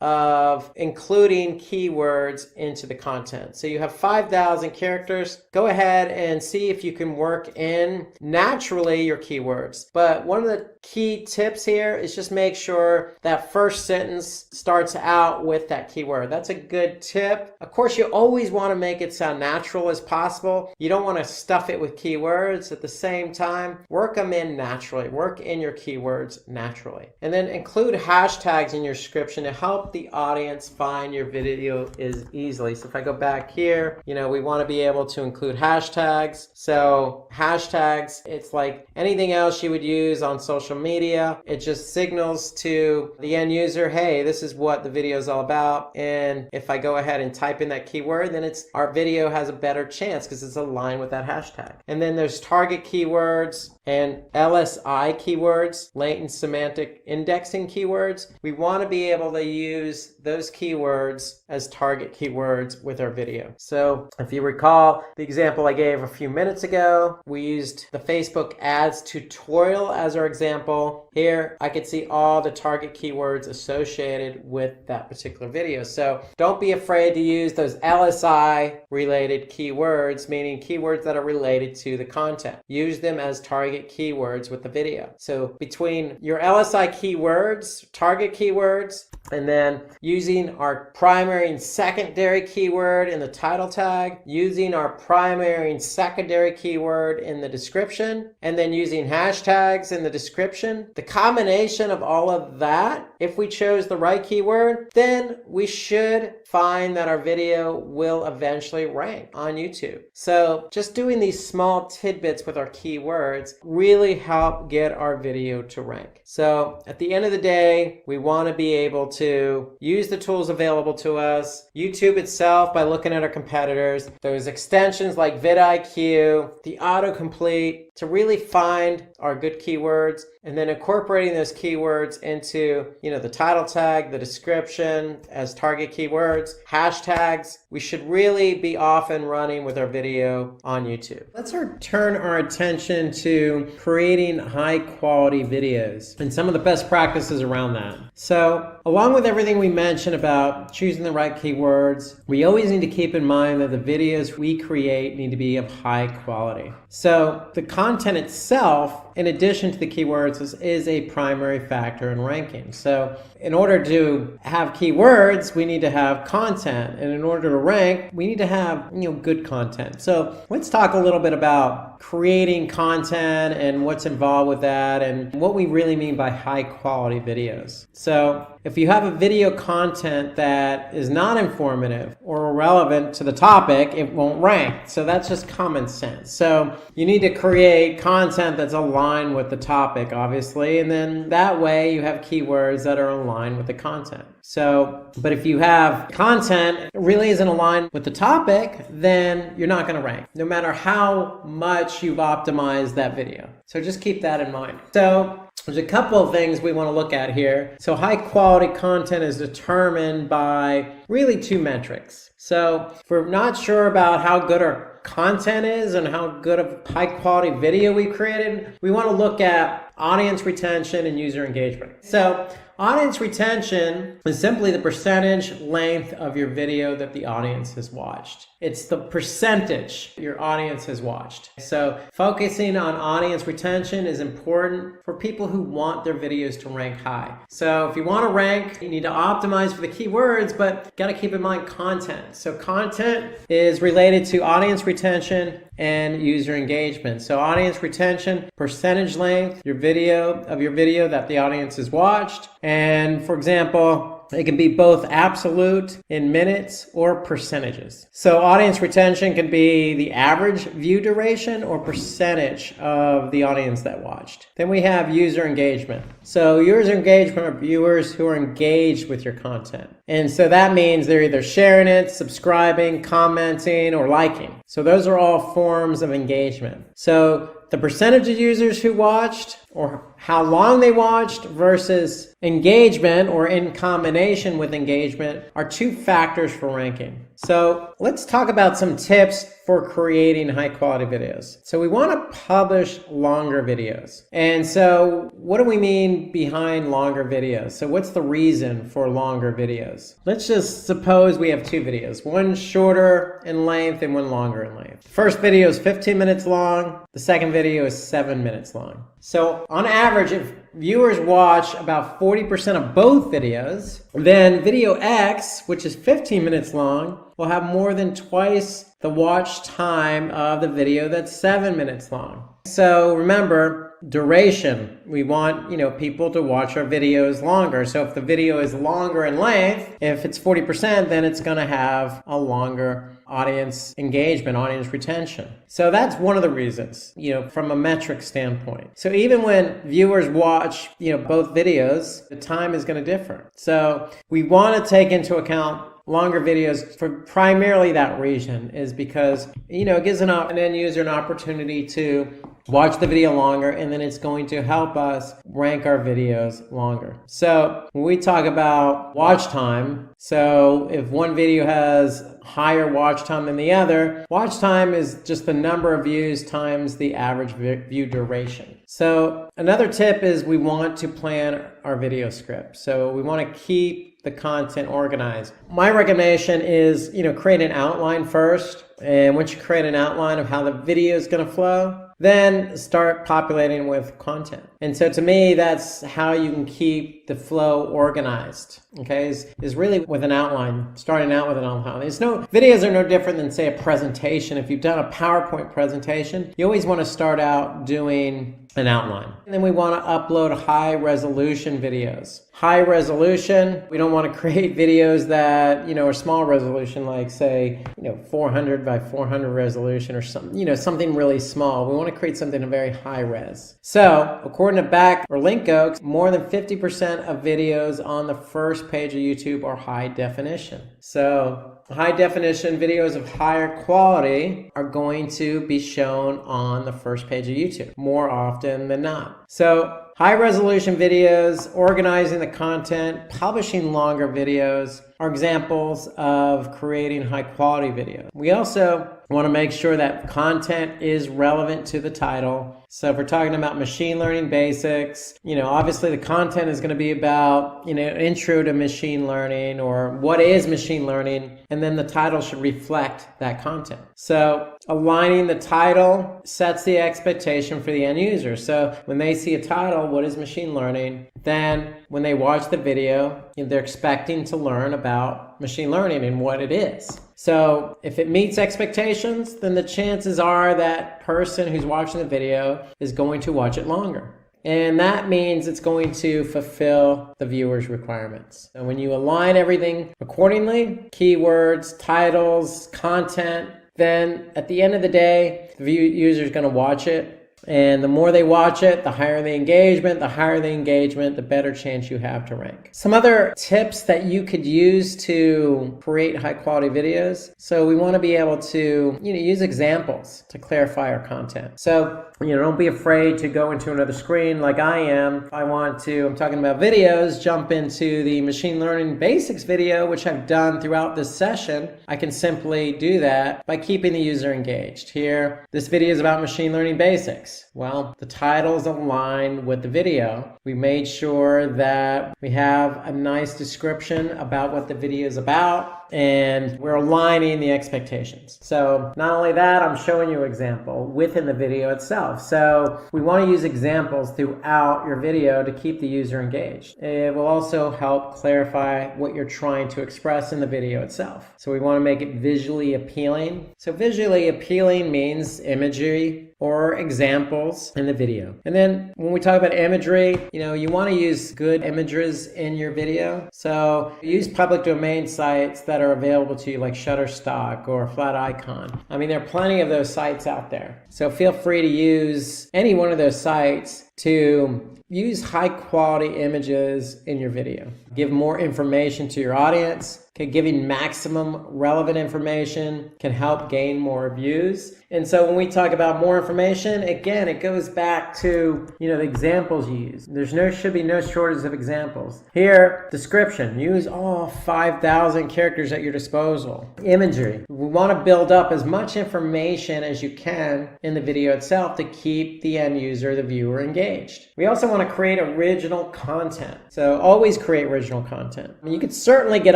[SPEAKER 2] of including keywords into the content. So you have 5,000 characters. Go ahead and see if you can work in naturally your keywords. But one of the key tips here is just make sure that first sentence starts out with that keyword. That's a good tip. Of course, you always want to make it sound natural as possible. You don't want to stuff it with keywords. At the same time, work them in naturally. Work in your keywords naturally. And then include hashtags in your description to help the audience find your video easily. So if I go back here, we want to be able to include hashtags. So hashtags, it's like anything else you would use on social media. It just signals to the end user, hey, this is what the video is all about. And if I go ahead and type in that keyword, then our video has a better chance because it's aligned with that hashtag. And then there's target keywords and LSI keywords, latent semantic indexing keywords. We want to be able to use those keywords as target keywords with our video. So if you recall the example I gave a few minutes ago, we used the Facebook ads tutorial as our example. Here I could see all the target keywords associated with that particular video. So don't be afraid to use those LSI related keywords, meaning keywords that are related to the content. Use them as target keywords with the video. So between your LSI keywords, target keywords, and then using our primary and secondary keyword in the title tag, using our primary and secondary keyword in the description, and then using hashtags in the description, the combination of all of that, if we chose the right keyword, then we should find that our video will eventually rank on YouTube. So just doing these small tidbits with our keywords really help get our video to rank. So at the end of the day, we want to be able to use the tools available to us, YouTube itself by looking at our competitors, those extensions like vidIQ, the autocomplete, to really find our good keywords, and then incorporating those keywords into, the title tag, the description as target keywords, hashtags we should really be off and running with our video on YouTube. Let's turn our attention to creating high quality videos and some of the best practices around that. So along with everything we mentioned about choosing the right keywords, we always need to keep in mind that the videos we create need to be of high quality. So the content itself, in addition to the keywords, is a primary factor in ranking. So in order to have keywords, we need to have content. And in order to rank, we need to have good content. So let's talk a little bit about creating content and what's involved with that and what we really mean by high quality videos. So if you have a video content that is not informative or relevant to the topic, it won't rank. So that's just common sense. So you need to create content that's aligned with the topic, obviously, and then that way you have keywords that are aligned with the content. So, but if you have content that really isn't aligned with the topic, then you're not going to rank, no matter how much you've optimized that video. So just keep that in mind. So there's a couple of things we want to look at here. So high quality content is determined by really two metrics. So if we're not sure about how good our content is and how good of high quality video we created, we want to look at audience retention and user engagement. So audience retention is simply the percentage length of your video that the audience has watched. It's the percentage your audience has watched. So focusing on audience retention is important for people who want their videos to rank high. So if you want to rank, you need to optimize for the keywords, but got to keep in mind content. So content is related to audience retention and user engagement. So audience retention, percentage length, your video that the audience has watched. And for example, it can be both absolute in minutes or percentages. So audience retention can be the average view duration or percentage of the audience that watched. Then we have user engagement. So user engagement are viewers who are engaged with your content. And so that means they're either sharing it, subscribing, commenting, or liking. So those are all forms of engagement. So the percentage of users who watched or how long they watched versus engagement or in combination with engagement are two factors for ranking. So let's talk about some tips for creating high quality videos. So we want to publish longer videos. And so what do we mean behind longer videos? So what's the reason for longer videos? Let's just suppose we have two videos, one shorter in length and one longer in length. First video is 15 minutes long. The second video is 7 minutes long. So on average, if viewers watch about 40% of both videos, then video X, which is 15 minutes long, will have more than twice the watch time of the video that's 7 minutes long. So remember, duration. We want, people to watch our videos longer. So if the video is longer in length, if it's 40%, then it's going to have a longer audience engagement, audience retention. So that's one of the reasons, from a metric standpoint. So even when viewers watch, both videos, the time is going to differ. So we want to take into account longer videos for primarily that reason, is because, it gives an end user an opportunity to watch the video longer, and then it's going to help us rank our videos longer. So when we talk about watch time, so if one video has higher watch time than the other, watch time is just the number of views times the average view duration. So another tip is we want to plan our video script. So we want to keep the content organized. My recommendation is, create an outline first. And once you create an outline of how the video is going to flow, then start populating with content. And so to me, that's how you can keep the flow organized, okay, is really with an outline, starting out with an outline. Videos are no different than, say, a presentation. If you've done a PowerPoint presentation, you always want to start out doing an outline. And then we want to upload high resolution videos. High resolution, we don't want to create videos that, are small resolution, like say, 400 by 400 resolution or something, something really small. We want to create something a very high res. So according to Linko, more than 50% of videos on the first page of YouTube are high definition. So high definition videos of higher quality are going to be shown on the first page of YouTube more often than not. So High resolution videos, organizing the content, publishing longer videos are examples of creating high quality video. We also want to make sure that content is relevant to the title. So if we're talking about machine learning basics, obviously the content is going to be about, intro to machine learning or what is machine learning, and then the title should reflect that content. So aligning the title sets the expectation for the end user. So when they see a title, what is machine learning? Then when they watch the video, they're expecting to learn about machine learning and what it is. So if it meets expectations, then the chances are that person who's watching the video is going to watch it longer. And that means it's going to fulfill the viewer's requirements. And when you align everything accordingly, keywords, titles, content, then at the end of the day, the user is going to watch it. And the more they watch it, the higher the engagement. The higher the engagement, the better chance you have to rank. Some other tips that you could use to create high quality videos. So we want to be able to, use examples to clarify our content. So, don't be afraid to go into another screen like I am. If I'm talking about videos, jump into the machine learning basics video, which I've done throughout this session. I can simply do that by keeping the user engaged. Here, this video is about machine learning basics. Well, the titles align with the video. We made sure that we have a nice description about what the video is about, and we're aligning the expectations. So not only that, I'm showing you an example within the video itself. So we want to use examples throughout your video to keep the user engaged. It will also help clarify what you're trying to express in the video itself. So we want to make it visually appealing. So visually appealing means imagery or examples in the video. And then when we talk about imagery, you want to use good images in your video. So use public domain sites that are available to you like Shutterstock or Flat Icon. There are plenty of those sites out there. So feel free to use any one of those sites to use high quality images in your video. Give more information to your audience. Giving maximum relevant information can help gain more views. And so when we talk about more information, again, it goes back to, the examples you use. There should be no shortage of examples. Here, description. Use all 5,000 characters at your disposal. Imagery. We want to build up as much information as you can in the video itself to keep the end user, the viewer, engaged. We also want to create original content. So always create original content. You could certainly get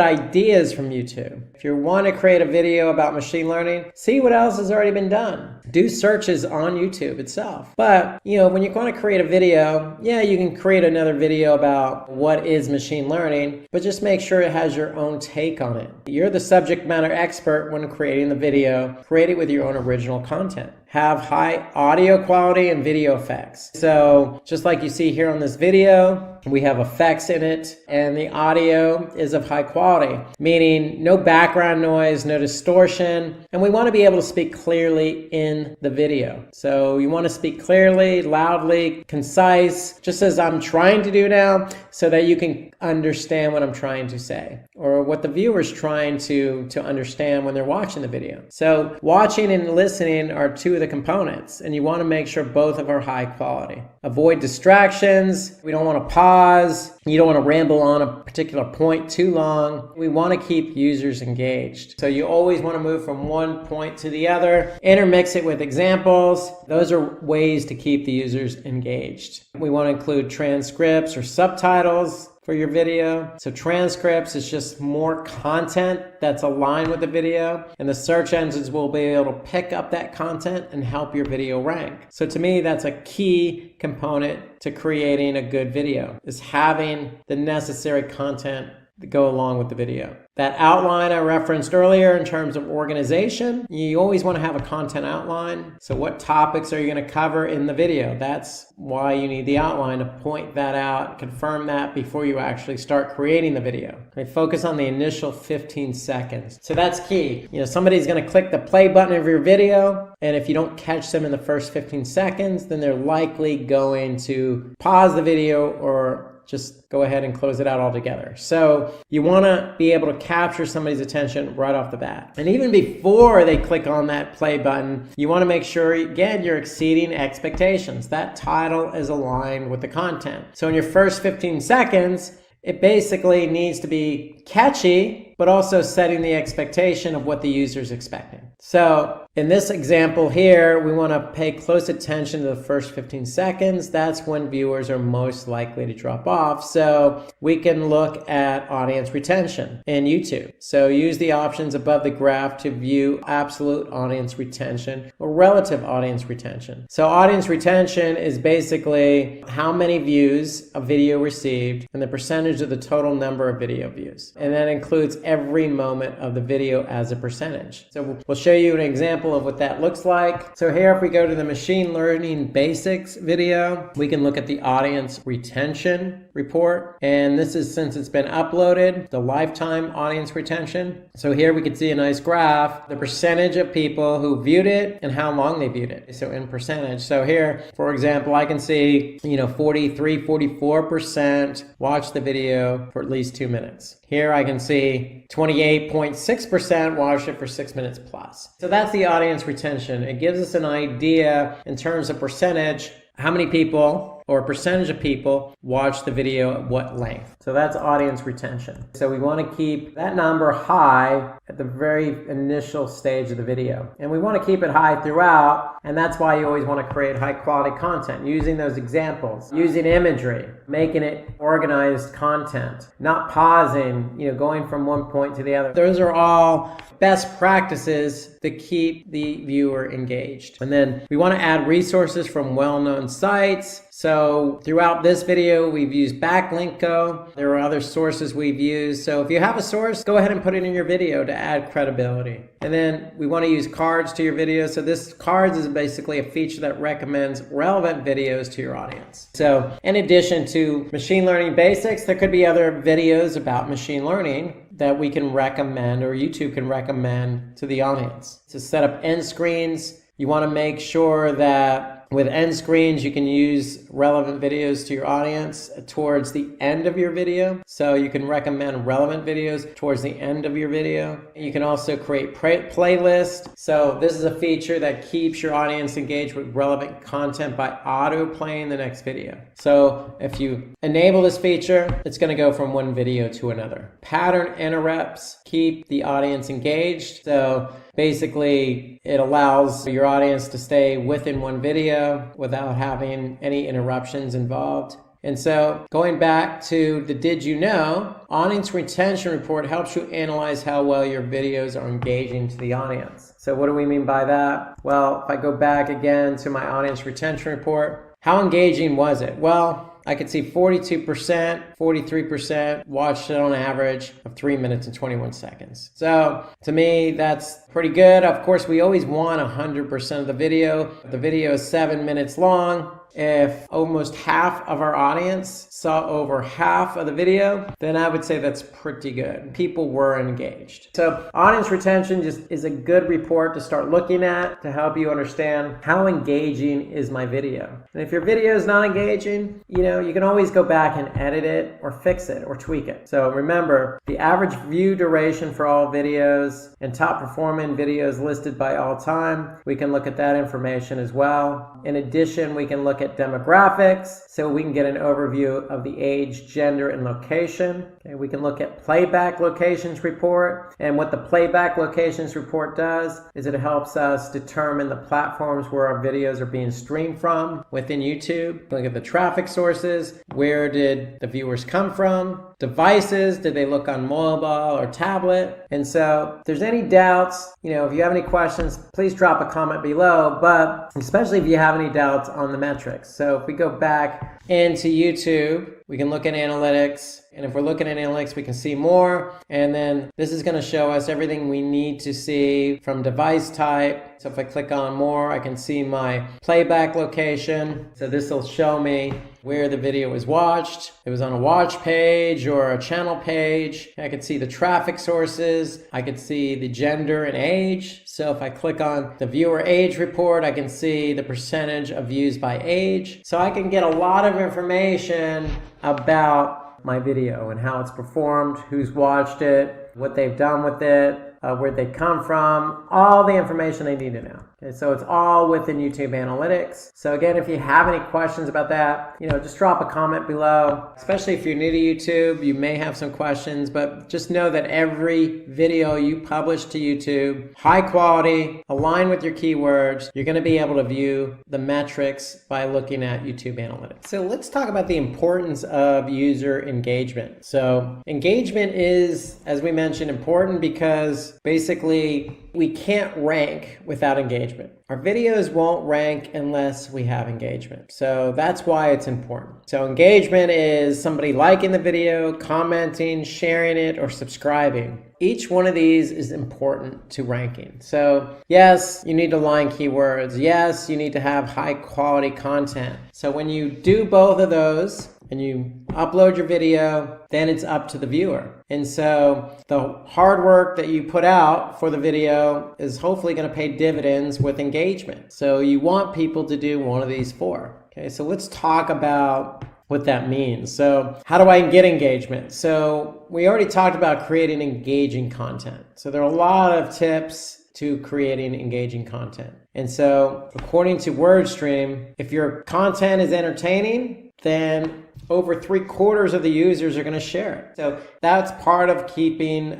[SPEAKER 2] ideas from YouTube. If you want to create a video about machine learning, see what else has already been done. Do searches on YouTube itself. But, when you're going to create a video, you can create another video about what is machine learning, but just make sure it has your own take on it. You're the subject matter expert when creating the video. Create it with your own original content. Have high audio quality and video effects. So just like you see here on this video, we have effects in it and the audio is of high quality, meaning no background noise, no distortion, and we want to be able to speak clearly in the video. So you want to speak clearly, loudly, concise, just as I'm trying to do now, so that you can understand what I'm trying to say or what the viewer's trying to understand when they're watching the video. So watching and listening are two of the components, and you want to make sure both of them are high quality. Avoid distractions. We don't want to pause. You don't want to ramble on a particular point too long. We want to keep users engaged. So you always want to move from one point to the other. Intermix it with examples. Those are ways to keep the users engaged. We want to include transcripts or subtitles for your video. So transcripts is just more content that's aligned with the video, and the search engines will be able to pick up that content and help your video rank. So to me, that's a key component to creating a good video, is having the necessary content to go along with the video. That outline I referenced earlier in terms of organization, you always want to have a content outline. So what topics are you going to cover in the video? That's why you need the outline, to point that out, confirm that before you actually start creating the video. Okay, focus on the initial 15 seconds. So that's key. Somebody's going to click the play button of your video, and if you don't catch them in the first 15 seconds, then they're likely going to pause the video or just go ahead and close it out altogether. So you want to be able to capture somebody's attention right off the bat. And even before they click on that play button, you want to make sure, again, you're exceeding expectations. That title is aligned with the content. So in your first 15 seconds, it basically needs to be catchy, but also setting the expectation of what the user's expecting. So in this example here, we want to pay close attention to the first 15 seconds. That's when viewers are most likely to drop off. So we can look at audience retention in YouTube. So use the options above the graph to view absolute audience retention or relative audience retention. So audience retention is basically how many views a video received and the percentage of the total number of video views. And that includes every moment of the video as a percentage. So we'll show you an example of what that looks like. So here, if we go to the machine learning basics video, we can look at the audience retention report. And this is, since it's been uploaded, the lifetime audience retention. So here we can see a nice graph, the percentage of people who viewed it and how long they viewed it. So in percentage. So here, for example, I can see, 43, 44% watch the video for at least 2 minutes. Here I can see 28.6% watched it for 6 minutes plus. So that's the audience retention. It gives us an idea in terms of percentage, how many people or percentage of people watch the video at what length. So that's audience retention. So we want to keep that number high at the very initial stage of the video. And we want to keep it high throughout, and that's why you always want to create high quality content, using those examples, using imagery, making it organized content, not pausing, going from one point to the other. Those are all best practices to keep the viewer engaged. And then we want to add resources from well-known sites. So throughout this video, we've used Backlinko. There are other sources we've used. So if you have a source, go ahead and put it in your video to add credibility. And then we want to use cards to your video. So this cards is basically a feature that recommends relevant videos to your audience. So in addition to machine learning basics, there could be other videos about machine learning that we can recommend, or YouTube can recommend to the audience. To set up end screens, you want to make sure that with end screens, you can use relevant videos to your audience towards the end of your video. So you can recommend relevant videos towards the end of your video. You can also create playlists. So this is a feature that keeps your audience engaged with relevant content by auto playing the next video. So if you enable this feature, it's going to go from one video to another. Pattern interrupts keep the audience engaged. So basically, it allows your audience to stay within one video without having any interruptions involved. And so going back to the Did You Know, audience retention report helps you analyze how well your videos are engaging to the audience. So what do we mean by that? Well, if I go back again to my audience retention report, how engaging was it? Well, I could see 42%, 43% watched it on average of 3 minutes and 21 seconds. So to me, that's pretty good. Of course, we always want 100% of the video. The video is 7 minutes long. If almost half of our audience saw over half of the video, then I would say that's pretty good. People were engaged. So audience retention just is a good report to start looking at to help you understand how engaging is my video. And if your video is not engaging, you can always go back and edit it or fix it or tweak it. So remember, the average view duration for all videos and top performing videos listed by all time, we can look at that information as well. In addition, we can look at demographics, so we can get an overview of the age, gender, and location. Okay, we can look at playback locations report, and what the playback locations report does is it helps us determine the platforms where our videos are being streamed from within YouTube. Look at the traffic sources, where did the viewers come from, devices, did they look on mobile or tablet? And so if there's any doubts, if you have any questions, please drop a comment below, but especially if you have any doubts on the metrics. So if we go back into YouTube, we can look at analytics. And if we're looking at analytics, we can see more. And then this is going to show us everything we need to see from device type. So if I click on more, I can see my playback location. So this will show me where the video was watched. It was on a watch page or a channel page. I could see the traffic sources. I could see the gender and age. So if I click on the viewer age report, I can see the percentage of views by age. So I can get a lot of information about my video and how it's performed, who's watched it, what they've done with it, where they come from, all the information they need to know. Okay, so it's all within YouTube Analytics. So again, if you have any questions about that, just drop a comment below. Especially if you're new to YouTube, you may have some questions, but just know that every video you publish to YouTube, high quality, aligned with your keywords, you're going to be able to view the metrics by looking at YouTube Analytics. So let's talk about the importance of user engagement. So engagement is, as we mentioned, important because basically we can't rank without engagement. Our videos won't rank unless we have engagement. So that's why it's important. So engagement is somebody liking the video, commenting, sharing it, or subscribing. Each one of these is important to ranking. So yes, you need to align keywords. Yes, you need to have high quality content. So when you do both of those and you upload your video, then it's up to the viewer. And so the hard work that you put out for the video is hopefully going to pay dividends with engagement. So you want people to do one of these four. Okay, so let's talk about what that means. So how do I get engagement? So we already talked about creating engaging content. So there are a lot of tips to creating engaging content. And so according to WordStream, if your content is entertaining, then over 3/4 of the users are going to share it. So that's part of keeping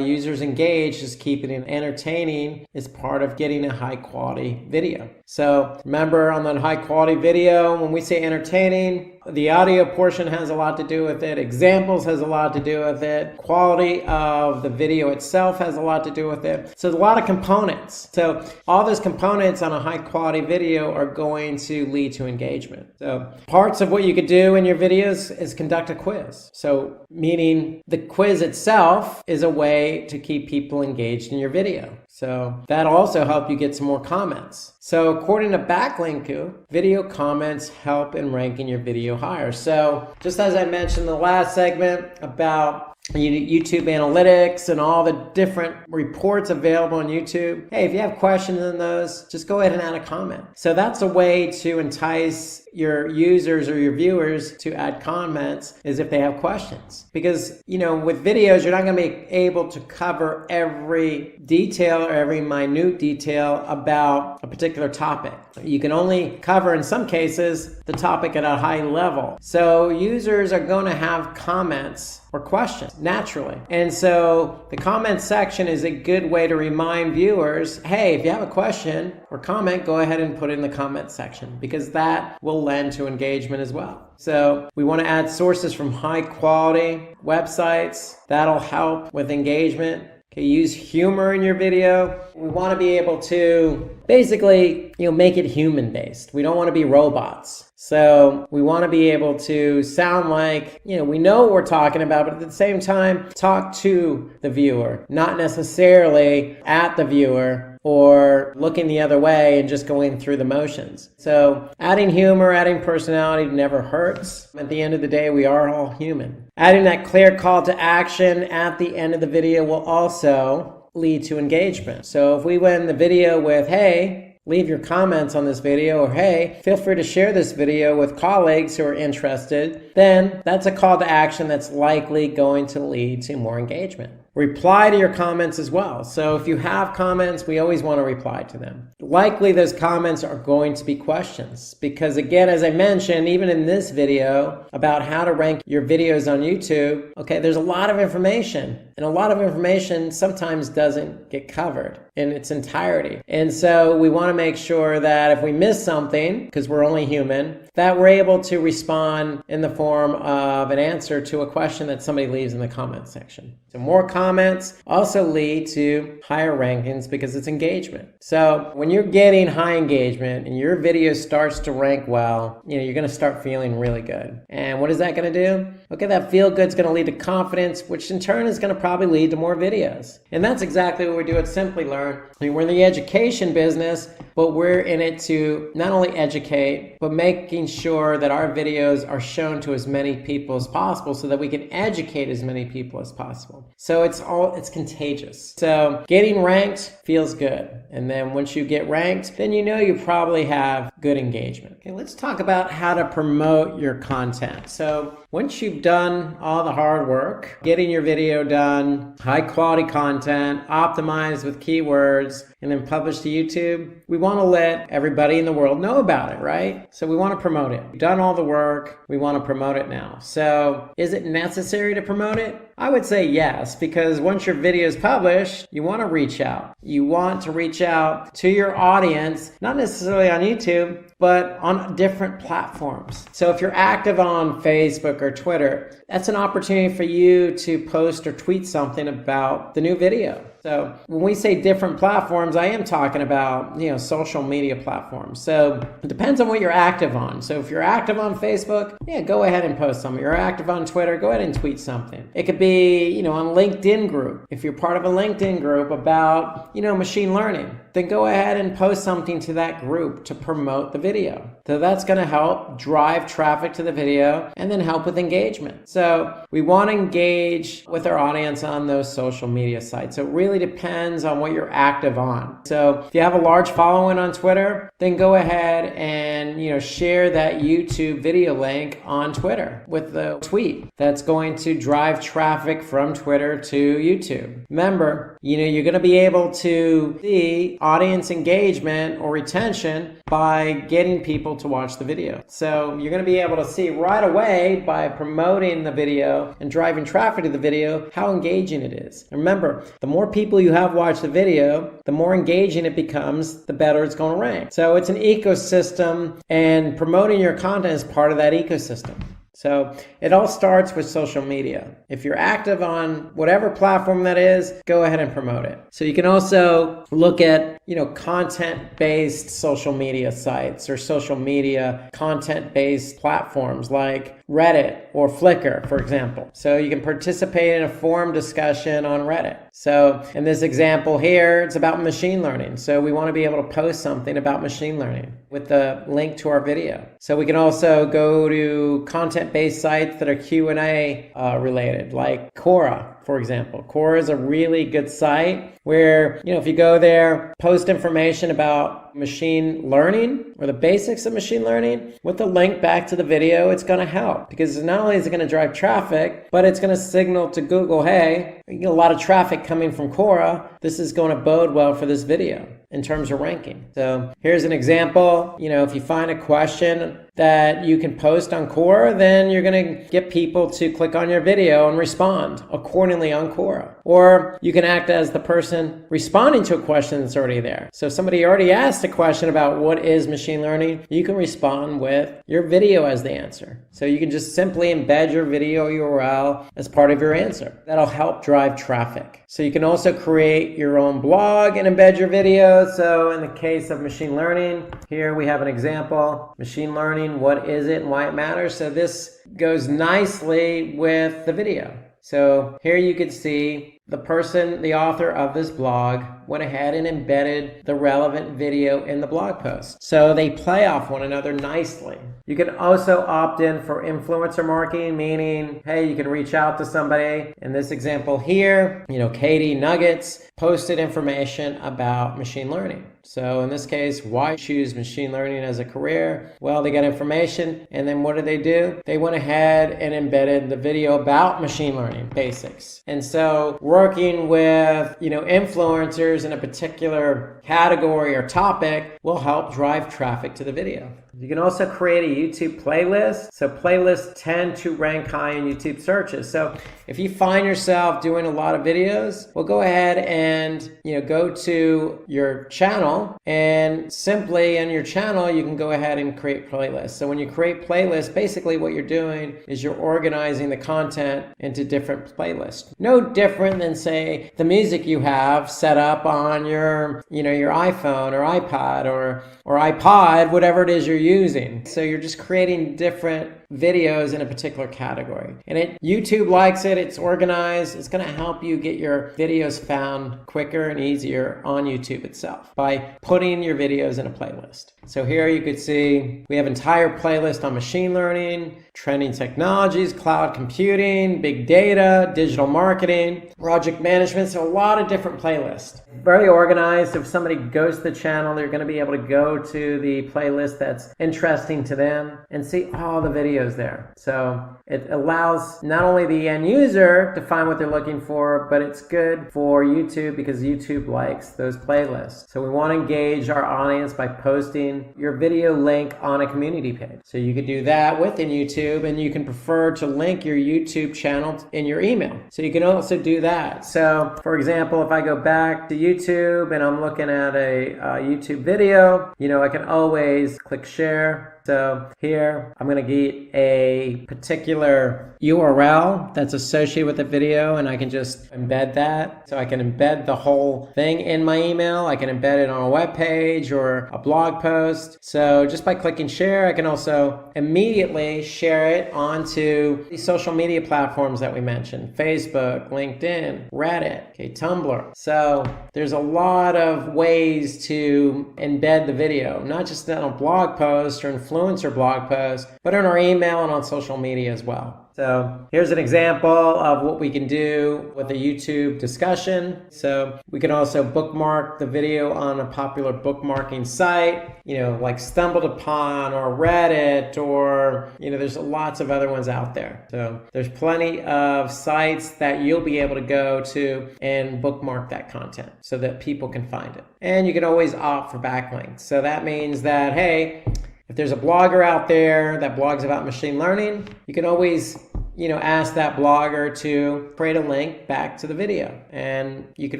[SPEAKER 2] users engaged, is keeping it entertaining, is part of getting a high quality video. So remember, on that high quality video, when we say entertaining, the audio portion has a lot to do with it. Examples has a lot to do with it. Quality of the video itself has a lot to do with it. So there's a lot of components. So all those components on a high quality video are going to lead to engagement. So parts of what you could do in your videos is conduct a quiz. So meaning the quiz itself is a way to keep people engaged in your video. So that'll also help you get some more comments. So according to Backlinku, video comments help in ranking your video higher. So just as I mentioned in the last segment about YouTube Analytics and all the different reports available on YouTube, hey, if you have questions in those, just go ahead and add a comment. So that's a way to entice your users or your viewers to add comments, is if they have questions. Because, with videos, you're not going to be able to cover every detail or every minute detail about a particular topic. You can only cover, in some cases, the topic at a high level. So users are going to have comments or questions naturally. And so the comment section is a good way to remind viewers, hey, if you have a question or comment, go ahead and put it in the comment section, because that will lend to engagement as well. So we want to add sources from high quality websites. That'll help with engagement. Okay, use humor in your video. We want to be able to basically, make it human based. We don't want to be robots. So we want to be able to sound like, we know what we're talking about, but at the same time, talk to the viewer, not necessarily at the viewer or looking the other way and just going through the motions. So adding humor, adding personality never hurts. At the end of the day, we are all human. Adding that clear call to action at the end of the video will also lead to engagement. So if we win the video with, hey, leave your comments on this video, or hey, feel free to share this video with colleagues who are interested, then that's a call to action that's likely going to lead to more engagement. Reply to your comments as well. So if you have comments, we always want to reply to them. Likely those comments are going to be questions, because again, as I mentioned, even in this video about how to rank your videos on YouTube, okay, there's a lot of information, and a lot of information sometimes doesn't get covered in its entirety. And so we want to make sure that if we miss something, because we're only human, that we're able to respond in the form of an answer to a question that somebody leaves in the comment section. So more comments also lead to higher rankings because it's engagement. So when you're getting high engagement and your video starts to rank well, you're going to start feeling really good. And what is that going to do? Okay, that feel good is going to lead to confidence, which in turn is going to probably lead to more videos. And that's exactly what we do at Simply Learn. We're in the education business, but but we're in it to not only educate, but making sure that our videos are shown to as many people as possible so that we can educate as many people as possible. So it's contagious. So getting ranked feels good. And then once you get ranked, then you know you probably have good engagement. Okay, let's talk about how to promote your content. So once you've done all the hard work, getting your video done, high quality content, optimized with keywords, and then published to YouTube, we want to let everybody in the world know about it, right? So we want to promote it. We've done all the work. We want to promote it now. So is it necessary to promote it? I would say yes, because once your video is published, you want to reach out. You want to reach out to your audience, not necessarily on YouTube, but on different platforms. So if you're active on Facebook or Twitter, that's an opportunity for you to post or tweet something about the new video. So when we say different platforms, I am talking about, social media platforms. So it depends on what you're active on. So if you're active on Facebook, go ahead and post something. You're active on Twitter, go ahead and tweet something. It could be, on LinkedIn group. If you're part of a LinkedIn group about, machine learning, then go ahead and post something to that group to promote the video. So that's going to help drive traffic to the video and then help with engagement. So we want to engage with our audience on those social media sites. So it really depends on what you're active on. So if you have a large following on Twitter, then go ahead and share that YouTube video link on Twitter with the tweet that's going to drive traffic from Twitter to YouTube. Remember, you're going to be able to see audience engagement or retention by getting people to watch the video. So you're going to be able to see right away by promoting the video and driving traffic to the video how engaging it is. And remember, the more people you have watch the video, the more engaging it becomes, the better it's going to rank. So it's an ecosystem, and promoting your content is part of that ecosystem. So it all starts with social media. If you're active on whatever platform that is, go ahead and promote it. So you can also look at, content-based social media sites or social media content-based platforms like Reddit or Flickr, for example. So you can participate in a forum discussion on Reddit. So in this example here, it's about machine learning. So we want to be able to post something about machine learning with the link to our video. So we can also go to content-based sites that are Q&A related, like Quora, for example. Quora is a really good site where, if you go there, post information about machine learning or the basics of machine learning with the link back to the video, it's going to help, because not only is it going to drive traffic, but it's going to signal to Google, hey, you get a lot of traffic coming from Quora. This is going to bode well for this video in terms of ranking. So here's an example. If you find a question that you can post on Quora, then you're going to get people to click on your video and respond accordingly on Quora. Or you can act as the person responding to a question that's already there. So if somebody already asked a question about what is machine learning, you can respond with your video as the answer. So you can just simply embed your video URL as part of your answer. That'll help drive traffic. So you can also create your own blog and embed your video. So in the case of machine learning, here we have an example. Machine learning, what is it and why it matters? So this goes nicely with the video. So here you can see the author of this blog went ahead and embedded the relevant video in the blog post. So they play off one another nicely. You can also opt in for influencer marketing, meaning, hey, you can reach out to somebody. In this example here, Katie Nuggets posted information about machine learning. So in this case, why choose machine learning as a career? Well, they got information, and then what did they do? They went ahead and embedded the video about machine learning basics. And so working with, influencers in a particular category or topic will help drive traffic to the video. You can also create a YouTube playlist. So playlists tend to rank high in YouTube searches. So if you find yourself doing a lot of videos, well, go ahead and, go to your channel, and simply in your channel, you can go ahead and create playlists. So when you create playlists, basically what you're doing is you're organizing the content into different playlists. No different than, say, the music you have set up on your, your iPhone or iPad or iPod, whatever it is you're using. So you're just creating different videos in a particular category. And YouTube likes it, it's organized, it's going to help you get your videos found quicker and easier on YouTube itself by putting your videos in a playlist. So here you could see we have an entire playlist on machine learning, trending technologies, cloud computing, big data, digital marketing, project management, so a lot of different playlists. Very organized. If somebody goes to the channel, they're going to be able to go to the playlist that's interesting to them and see all the videos there. So it allows not only the end user to find what they're looking for, but it's good for YouTube because YouTube likes those playlists. So we want to engage our audience by posting your video link on a community page. So you could do that within YouTube, and you can prefer to link your YouTube channel in your email. So you can also do that. So for example, if I go back to YouTube and I'm looking at a YouTube video, I can always click share. So here I'm going to get a particular URL that's associated with the video, and I can just embed that. So I can embed the whole thing in my email. I can embed it on a web page or a blog post. So just by clicking share, I can also immediately share it onto the social media platforms that we mentioned: Facebook, LinkedIn, Reddit, Tumblr. So there's a lot of ways to embed the video, not just on a blog post or influencer blog post, but in our email and on social media as well. So here's an example of what we can do with a YouTube discussion. So we can also bookmark the video on a popular bookmarking site, like Stumbled Upon or Reddit, or, there's lots of other ones out there. So there's plenty of sites that you'll be able to go to and bookmark that content so that people can find it. And you can always opt for backlinks. So that means that, hey, if there's a blogger out there that blogs about machine learning, you can always, ask that blogger to create a link back to the video, and you could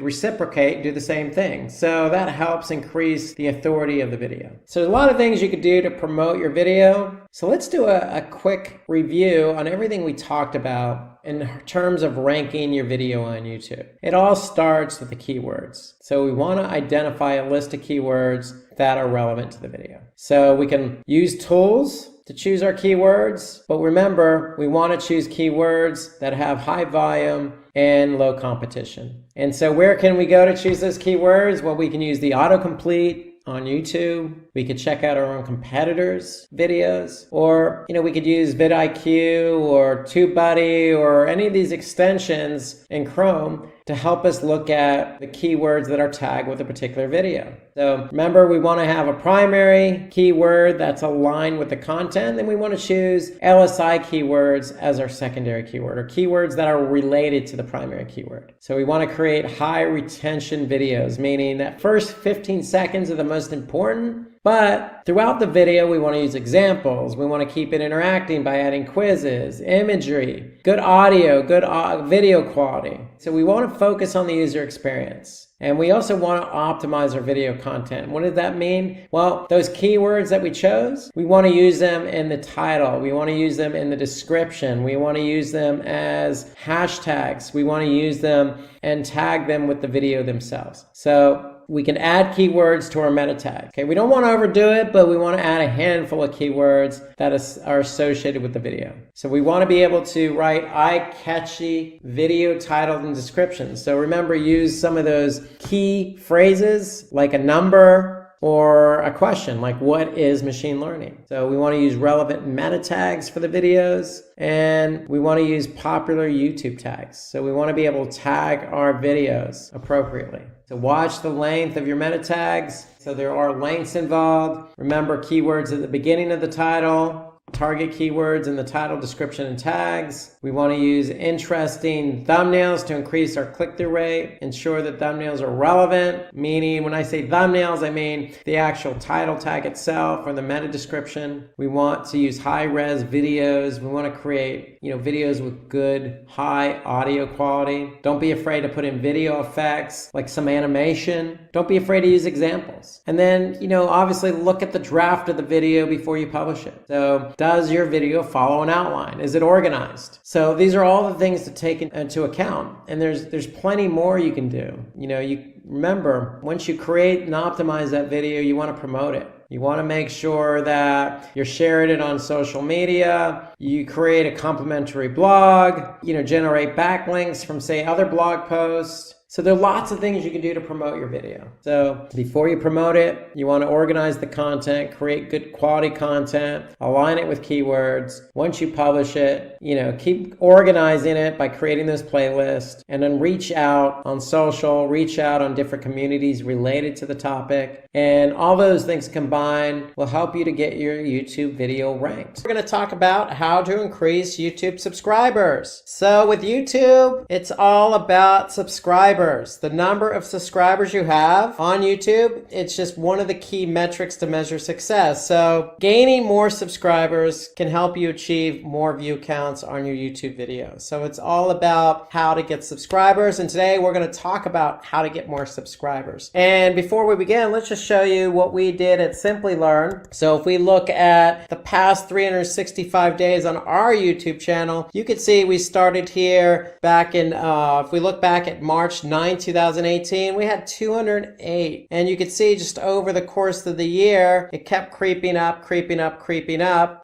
[SPEAKER 2] reciprocate, do the same thing. So that helps increase the authority of the video. So there's a lot of things you could do to promote your video. So let's do a quick review on everything we talked about in terms of ranking your video on YouTube. It all starts with the keywords. So we want to identify a list of keywords that are relevant to the video. So we can use tools to choose our keywords, but remember, we want to choose keywords that have high volume and low competition. And so where can we go to choose those keywords? Well, we can use the autocomplete on YouTube. We could check out our own competitors' videos, or we could use vidIQ or TubeBuddy or any of these extensions in Chrome to help us look at the keywords that are tagged with a particular video. So remember, we want to have a primary keyword that's aligned with the content, and we want to choose LSI keywords as our secondary keyword, or keywords that are related to the primary keyword. So we want to create high retention videos, meaning that first 15 seconds are the most important, but throughout the video, we want to use examples. We want to keep it interacting by adding quizzes, imagery, good audio, good video quality. So we want to focus on the user experience. And we also want to optimize our video content. What does that mean? Well, those keywords that we chose, we want to use them in the title. We want to use them in the description. We want to use them as hashtags. We want to use them and tag them with the video themselves. So we can add keywords to our meta tag. Okay, we don't want to overdo it, but we want to add a handful of keywords that are associated with the video. So we want to be able to write eye-catchy video titles and descriptions. So remember, use some of those key phrases like a number or a question like, what is machine learning? So we want to use relevant meta tags for the videos, and we want to use popular YouTube tags. So we want to be able to tag our videos appropriately. So watch the length of your meta tags. So there are lengths involved. Remember, keywords at the beginning of the title, target keywords in the title, description, and tags. We want to use interesting thumbnails to increase our click-through rate. Ensure that thumbnails are relevant, meaning when I say thumbnails, I mean the actual title tag itself or the meta description. We want to use high-res videos. We want to create, videos with good high audio quality. Don't be afraid to put in video effects like some animation. Don't be afraid to use examples. And then, obviously look at the draft of the video before you publish it. So does your video follow an outline? Is it organized? So these are all the things to take into account. And there's plenty more you can do. You remember, once you create and optimize that video, you want to promote it. You want to make sure that you're sharing it on social media. You create a complimentary blog, generate backlinks from, say, other blog posts. So there are lots of things you can do to promote your video. So before you promote it, you want to organize the content, create good quality content, align it with keywords. Once you publish it, keep organizing it by creating those playlists, and then reach out on social, reach out on different communities related to the topic. And all those things combined will help you to get your YouTube video ranked. We're going to talk about how to increase YouTube subscribers. So with YouTube, it's all about subscribers. The number of subscribers you have on YouTube, it's just one of the key metrics to measure success. So gaining more subscribers can help you achieve more view counts on your YouTube videos. So it's all about how to get subscribers. And today we're going to talk about how to get more subscribers. And before we begin, let's just show you what we did at Simply Learn. So if we look at the past 365 days on our YouTube channel, you can see we started here back in, if we look back at March 9, 2018, we had 208. And you can see just over the course of the year, it kept creeping up.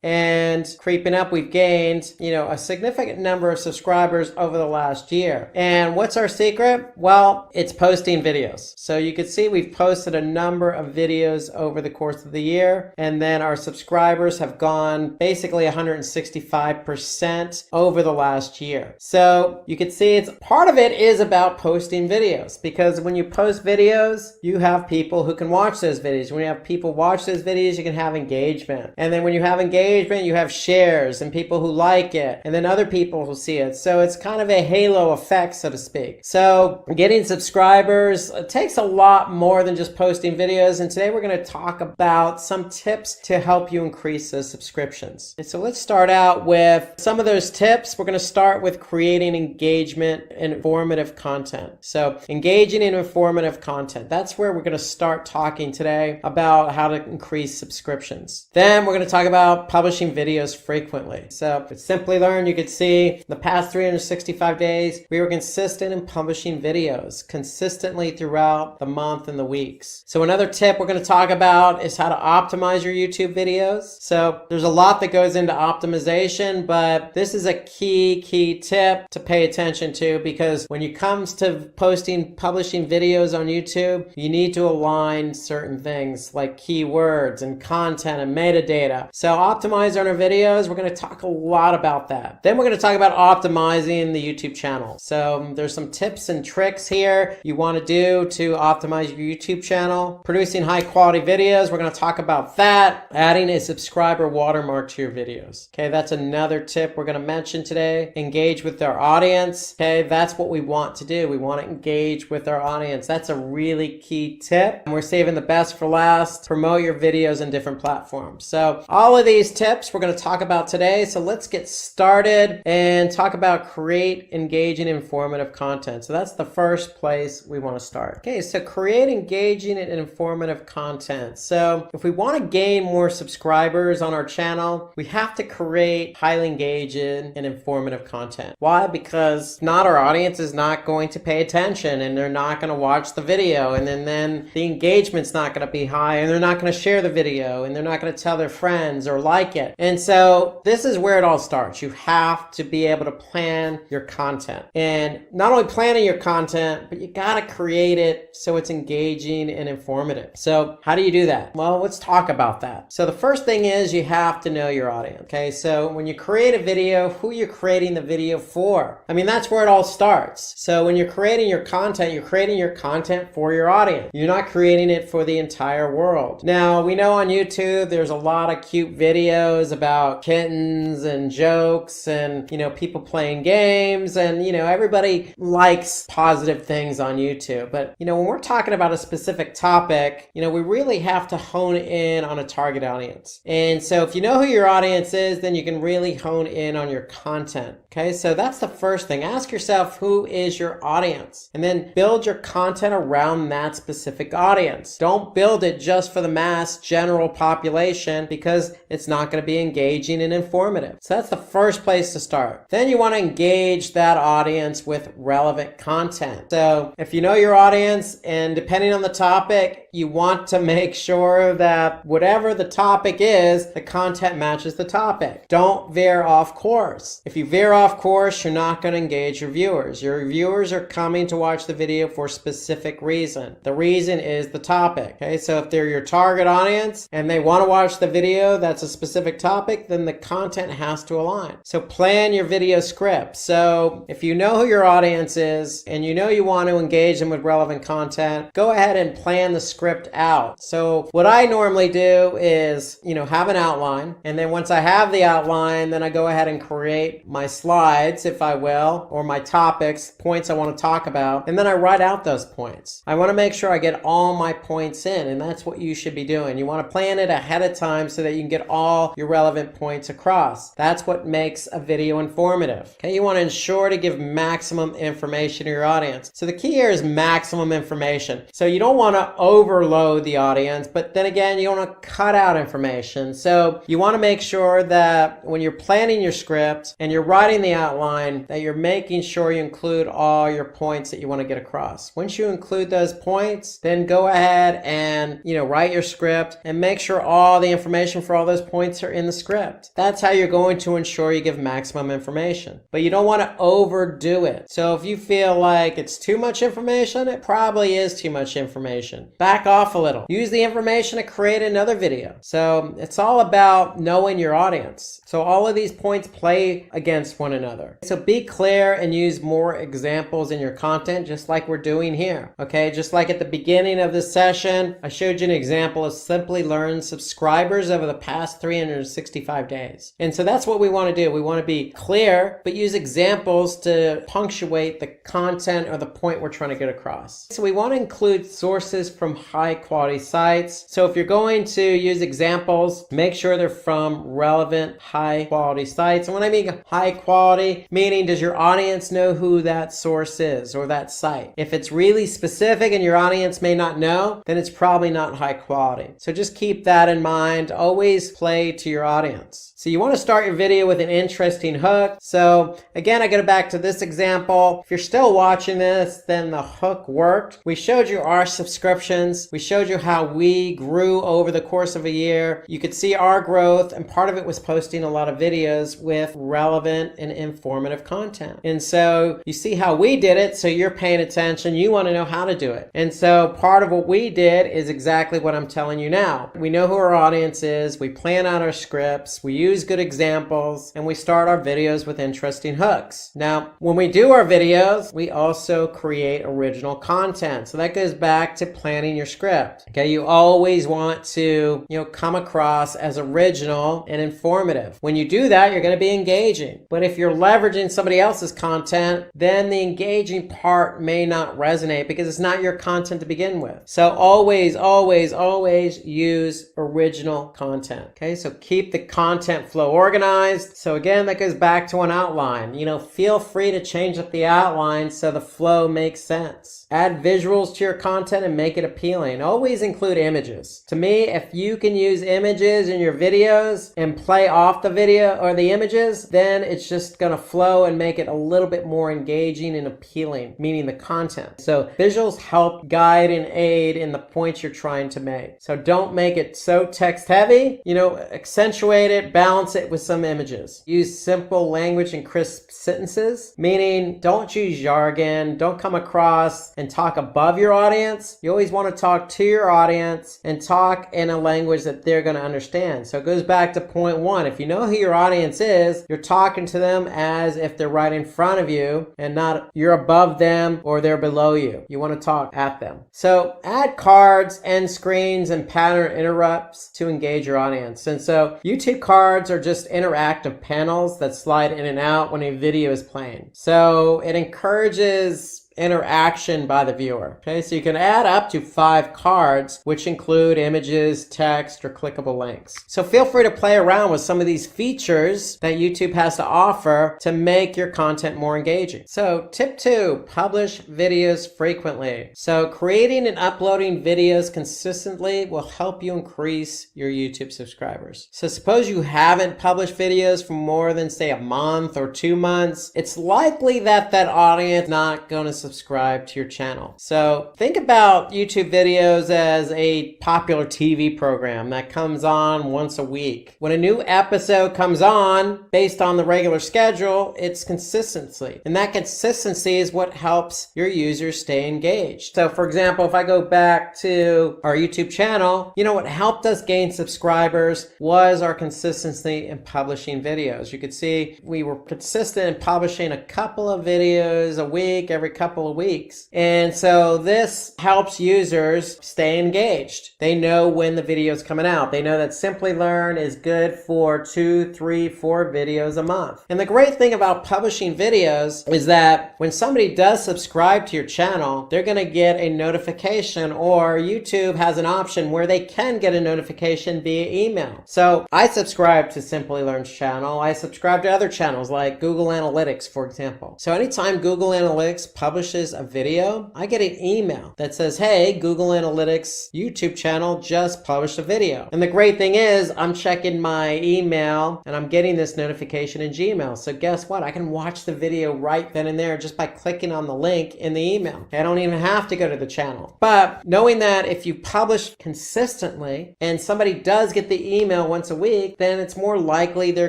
[SPEAKER 2] And creeping up, we've gained, a significant number of subscribers over the last year. And what's our secret? Well, it's posting videos. So you can see we've posted a number of videos over the course of the year. And then our subscribers have gone basically 165% over the last year. So you can see part of it is about posting videos, because when you post videos, you have people who can watch those videos. When you have people watch those videos, you can have engagement. And then when you have engagement, you have shares and people who like it, and then other people who see it. So it's kind of a halo effect, so to speak. So getting subscribers, it takes a lot more than just posting videos. And today we're going to talk about some tips to help you increase those subscriptions. And so let's start out with some of those tips. We're going to start with creating engagement and informative content. So engaging in informative content, that's where we're going to start talking today about how to increase subscriptions. Then we're going to talk about publishing videos frequently. So with Simply Learn, you can see the past 365 days, we were consistent in publishing videos consistently throughout the month and the weeks. So another tip we're going to talk about is how to optimize your YouTube videos. So there's a lot that goes into optimization, but this is a key tip to pay attention to, because when it comes to publishing videos on YouTube, you need to align certain things like keywords and content and metadata. So optimize on our videos, we're going to talk a lot about that. Then we're going to talk about optimizing the YouTube channel. So there's some tips and tricks here you want to do to optimize your YouTube channel. Producing high quality videos, we're going to talk about that. Adding a subscriber watermark to your videos. Okay, that's another tip we're going to mention today. Engage with our audience. Okay, that's what we want to do. We want to engage with our audience. That's a really key tip. And we're saving the best for last. Promote your videos in different platforms. So all of these tips we're going to talk about today. So let's get started and talk about create engaging informative content. So that's the first place we want to start. Okay, so create engaging and informative content. So if we want to gain more subscribers on our channel, we have to create highly engaging and informative content. Why? Because if not, our audience is not going to pay attention, and they're not going to watch the video, and then the engagement's not going to be high, and they're not going to share the video, and they're not going to tell their friends or like it. And so this is where it all starts. You have to be able to plan your content, and not only planning your content, but you got to create it so it's engaging and informative. So how do you do that? Well, let's talk about that. So the first thing is you have to know your audience. Okay, so when you create a video, who you're creating the video for? I mean, that's where it all starts. So when you're creating your content, you're creating your content for your audience. You're not creating it for the entire world. Now, we know on YouTube there's a lot of cute videos about kittens and jokes and, people playing games, and, everybody likes positive things on YouTube. But, when we're talking about a specific topic, we really have to hone in on a target audience. And so if you know who your audience is, then you can really hone in on your content. Okay, so that's the first thing. Ask yourself, who is your audience? And then build your content around that specific audience. Don't build it just for the mass general population, because it's not going to be engaging and informative. So that's the first place to start. Then you want to engage that audience with relevant content. So if you know your audience, and depending on the topic, You want to make sure that whatever the topic is, the content matches the topic. Don't veer off course. If you veer off course, you're not going to engage your viewers. Your viewers are coming to watch the video for a specific reason. The reason is the topic. Okay, so if they're your target audience and they want to watch the video that's a specific topic, then the content has to align. So plan your video script. So if you know who your audience is and you know you want to engage them with relevant content, go ahead and plan the script out. So what I normally do is, have an outline, and then once I have the outline, then I go ahead and create my slides, if I will, or my topics, points I want to talk about, and then I write out those points. I want to make sure I get all my points in, and that's what you should be doing. You want to plan it ahead of time so that you can get all your relevant points across. That's what makes a video informative. Okay, you want to ensure to give maximum information to your audience. So the key here is maximum information. So you don't want to overload the audience, but then again, you don't want to cut out information. So you want to make sure that when you're planning your script and you're writing the outline, that you're making sure you include all your points that you want to get across. Once you include those points, then go ahead and, write your script and make sure all the information for all those points are in the script. That's how you're going to ensure you give maximum information. But you don't want to overdo it. So if you feel like it's too much information, it probably is too much information. Back off a little. Use the information to create another video. So it's all about knowing your audience. So all of these points play against one another. So be clear and use more examples in your content, just like we're doing here. Okay, just like at the beginning of this session, I showed you an example of Simply Learn subscribers over the past 365 days. And so that's what we want to do. We want to be clear, but use examples to punctuate the content or the point we're trying to get across. So we want to include sources from high quality sites. So if you're going to use examples, make sure they're from relevant high quality sites. And when I mean high quality, meaning does your audience know who that source is or that site? If it's really specific and your audience may not know, then it's probably not high quality. So just keep that in mind. Always play to your audience. So you want to start your video with an interesting hook. So again, I go back to this example. If you're still watching this, then the hook worked. We showed you our subscriptions. We showed you how we grew over the course of a year. You could see our growth, and part of it was posting a lot of videos with relevant and informative content. And so you see how we did it, so you're paying attention. You want to know how to do it. And so part of what we did is exactly what I'm telling you now. We know who our audience is. We plan out our scripts. We use good examples, and we start our videos with interesting hooks. Now, when we do our videos, we also create original content. So that goes back to planning your script. Okay, you always want to, come across as original and informative. When you do that, you're going to be engaging. But if you're leveraging somebody else's content, then the engaging part may not resonate because it's not your content to begin with. So always, always, always use original content. Okay, so keep the content flow organized. So again, that goes back to an outline. Feel free to change up the outline so the flow makes sense. Add visuals to your content and make it appealing. Always include images. To me, if you can use images in your videos and play off the video or the images, then it's just going to flow and make it a little bit more engaging and appealing, meaning the content. So visuals help guide and aid in the points you're trying to make. So don't make it so text heavy, accentuate it, balance it with some images. Use simple language and crisp sentences, meaning don't use jargon, don't come across and talk above your audience. You always want to talk to your audience and talk in a language that they're going to understand. So it goes back to point one. If you know who your audience is, you're talking to them as if they're right in front of you and not you're above them or they're below you. You want to talk at them. So add cards, end screens, and pattern interrupts to engage your audience. And so YouTube cards are just interactive panels that slide in and out when a video is playing. So it encourages interaction by the viewer. Okay, so you can add up to 5 cards, which include images, text, or clickable links. So feel free to play around with some of these features that YouTube has to offer to make your content more engaging. So tip 2, publish videos frequently. So creating and uploading videos consistently will help you increase your YouTube subscribers. So suppose you haven't published videos for more than say a month or 2 months. It's likely that audience is not going to subscribe to your channel. So think about YouTube videos as a popular TV program that comes on once a week. When a new episode comes on based on the regular schedule, it's consistency. And that consistency is what helps your users stay engaged. So for example, if I go back to our YouTube channel, what helped us gain subscribers was our consistency in publishing videos. You could see we were consistent in publishing a couple of videos a week, every couple of weeks. And so this helps users stay engaged. They know when the video is coming out. They know that Simply Learn is good for 2, 3, 4 videos a month. And the great thing about publishing videos is that when somebody does subscribe to your channel, they're going to get a notification, or YouTube has an option where they can get a notification via email. So I subscribe to Simply Learn's channel. I subscribe to other channels like Google Analytics, for example. So anytime Google Analytics publishes a video, I get an email that says, hey, Google Analytics YouTube channel just published a video. And the great thing is I'm checking my email and I'm getting this notification in Gmail. So guess what? I can watch the video right then and there just by clicking on the link in the email. I don't even have to go to the channel. But knowing that if you publish consistently and somebody does get the email once a week, then it's more likely they're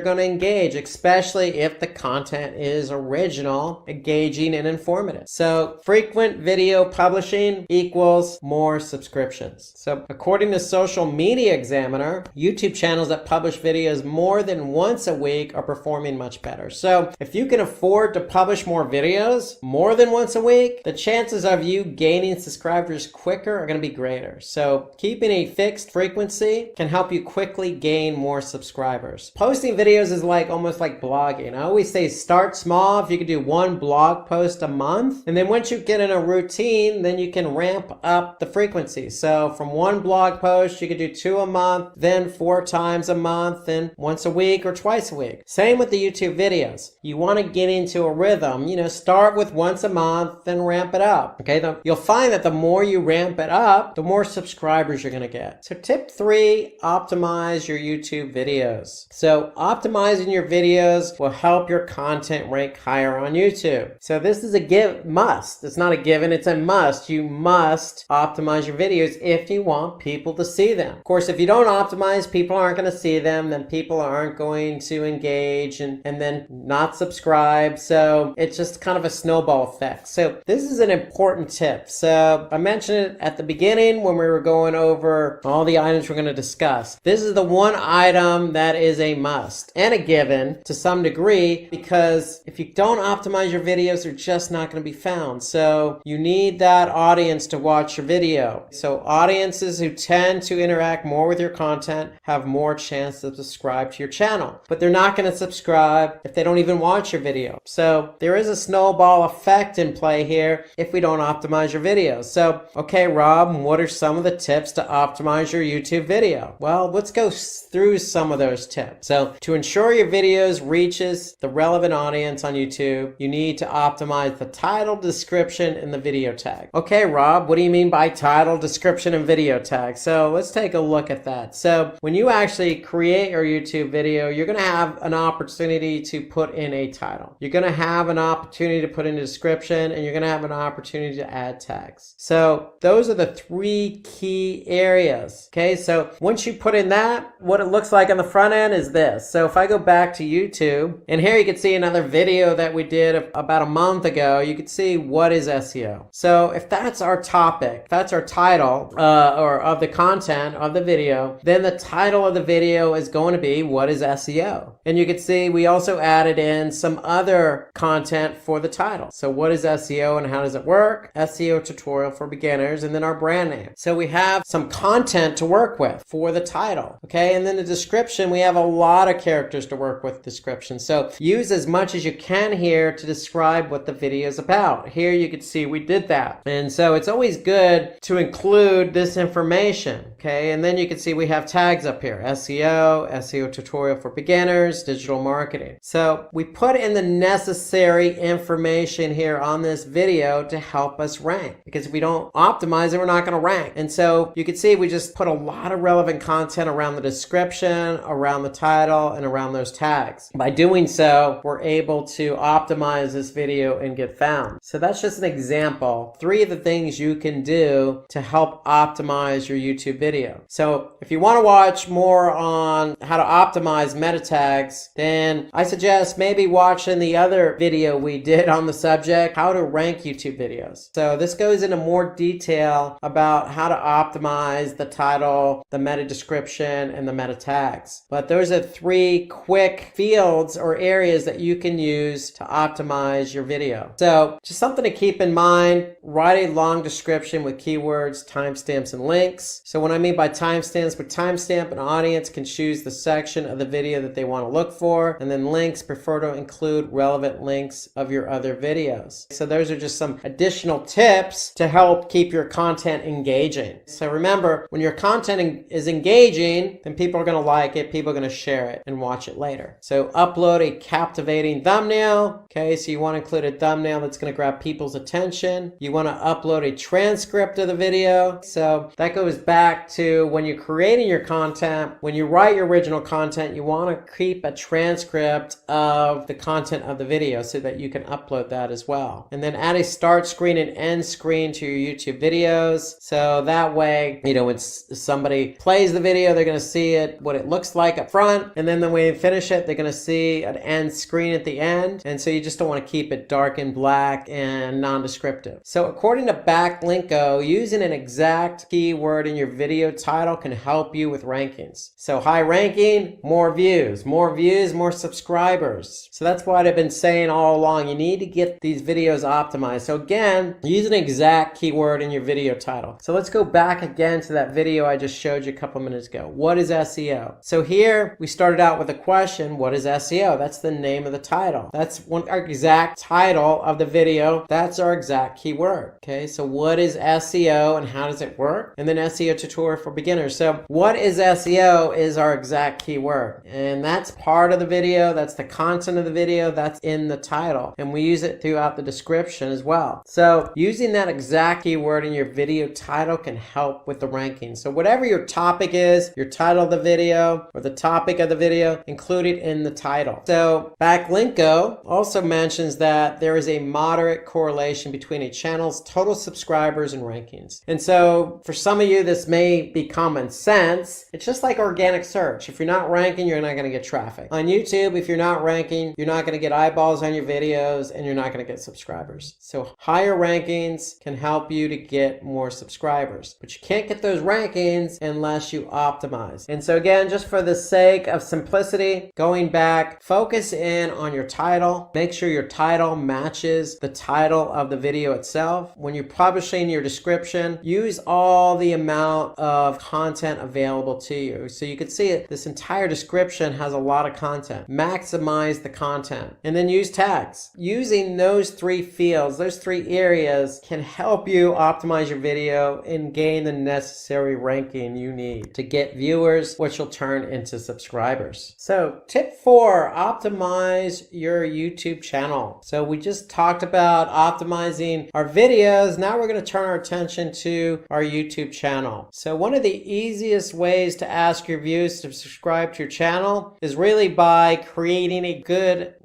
[SPEAKER 2] going to engage, especially if the content is original, engaging, and informative. So frequent video publishing equals more subscriptions. So according to Social Media Examiner, YouTube channels that publish videos more than once a week are performing much better. So if you can afford to publish more videos more than once a week, the chances of you gaining subscribers quicker are going to be greater. So keeping a fixed frequency can help you quickly gain more subscribers. Posting videos is almost like blogging. I always say start small. If you could do 1 blog post a month, and then once you get in a routine, then you can ramp up the frequency. So from 1 blog post, you could do 2 a month, then 4 times a month, then once a week or twice a week. Same with the YouTube videos. You want to get into a rhythm. Start with once a month, then ramp it up. Okay, you'll find that the more you ramp it up, the more subscribers you're going to get. So tip 3, optimize your YouTube videos. So optimizing your videos will help your content rank higher on YouTube. So this is a must. It's not a given, it's a must. You must optimize your videos if you want people to see them. Of course, if you don't optimize, people aren't going to see them, then people aren't going to engage and then not subscribe. So it's just kind of a snowball effect. So this is an important tip. So I mentioned it at the beginning when we were going over all the items we're going to discuss. This is the one item that is a must and a given to some degree, because if you don't optimize your videos, they're just not going to be found. So you need that audience to watch your video. So audiences who tend to interact more with your content have more chance to subscribe to your channel, but they're not going to subscribe if they don't even watch your video. So there is a snowball effect in play here if we don't optimize your videos. So, okay, Rob, what are some of the tips to optimize your YouTube video? Well, let's go through some of those tips. So to ensure your videos reaches the relevant audience on YouTube, you need to optimize the title, description, and the video tag. Okay, Rob, what do you mean by title, description, and video tag? So let's take a look at that. So when you actually create your YouTube video, you're going to have an opportunity to put in a title. You're going to have an opportunity to put in a description, and you're going to have an opportunity to add tags. So those are the 3 key areas. Okay, so once you put in that, what it looks like on the front end is this. So if I go back to YouTube, and here you can see another video that we did about a month ago, you can see what is SEO. So if that's our topic, if that's our title or of the content of the video, then the title of the video is going to be what is SEO. And you can see we also added in some other content for the title. So what is SEO and how does it work? SEO tutorial for beginners, and then our brand name. So we have some content to work with for the title. Okay, and then the description, we have a lot of characters to work with description. So use as much as you can here to describe what the video is about. Here you can see we did that. And so it's always good to include this information. Okay, and then you can see we have tags up here: SEO, SEO tutorial for beginners, digital marketing. So we put in the necessary information here on this video to help us rank, because if we don't optimize it, we're not going to rank. And so you can see we just put a lot of relevant content around the description, around the title, and around those tags. By doing so, we're able to optimize this video and get found. So that's just an example. 3 of the things you can do to help optimize your YouTube video. So if you want to watch more on how to optimize meta tags, then I suggest maybe watching the other video we did on the subject, how to rank YouTube videos. So this goes into more detail about how to optimize the title, the meta description, and the meta tags. But those are 3 quick fields or areas that you can use to optimize your video. So just something to keep in mind, write a long description with keywords, timestamps, and links. So what I mean by timestamps, with timestamp, an audience can choose the section of the video that they want to look for, and then links, prefer to include relevant links of your other videos. So those are just some additional tips to help keep your content engaging. So remember, when your content is engaging, then people are going to like it, people are going to share it and watch it later. So upload a captivating thumbnail. Okay, so you want to include a thumbnail that's going to grab people's attention. You want to upload a transcript of the video. So that goes back to when you're creating your content, when you write your original content, you want to keep a transcript of the content of the video so that you can upload that as well. And then add a start screen and end screen to your YouTube videos. So that way, when somebody plays the video, they're going to see it, what it looks like up front. And then when you finish it, they're going to see an end screen at the end. And so you just don't want to keep it dark and black and non-descriptive. So according to Backlinko, using an exact keyword in your video title can help you with rankings. So high ranking, more views, more subscribers. So that's what I've been saying all along. You need to get these videos optimized. So again, use an exact keyword in your video title. So let's go back again to that video I just showed you a couple minutes ago. What is SEO? So here we started out with a question, what is SEO? That's the name of the title. That's our exact title of the video. That's our exact keyword. Okay, so what is SEO and how does it work? And then SEO tutorial for beginners. So what is SEO is our exact keyword. And that's part of the video. That's the content of the video. That's in the title. And we use it throughout the description as well. So using that exact keyword in your video title can help with the ranking. So whatever your topic is, your title of the video or the topic of the video, include it in the title. So Backlinko also mentions that there is a moderate correlation between a channel's total subscribers and rankings. And so for some of you, this may be common sense. It's just like organic search. If you're not ranking, you're not going to get traffic. On YouTube, if you're not ranking, you're not going to get eyeballs on your videos and you're not going to get subscribers. So higher rankings can help you to get more subscribers, but you can't get those rankings unless you optimize. And so again, just for the sake of simplicity, going back, focus in on your title. Make sure your title matches the title of the video itself. When you're publishing your description, use all the amount of content available to you. So you can see it, this entire description has a lot of content. Maximize the content and then use tags. Using those 3 fields, those 3 areas can help you optimize your video and gain the necessary ranking you need to get viewers, which will turn into subscribers. So tip 4, optimize your YouTube channel. So we just talked about optimizing our videos. Now we're going to turn our attention to our YouTube channel. So one of the easiest ways to ask your viewers to subscribe to your channel is really by creating a great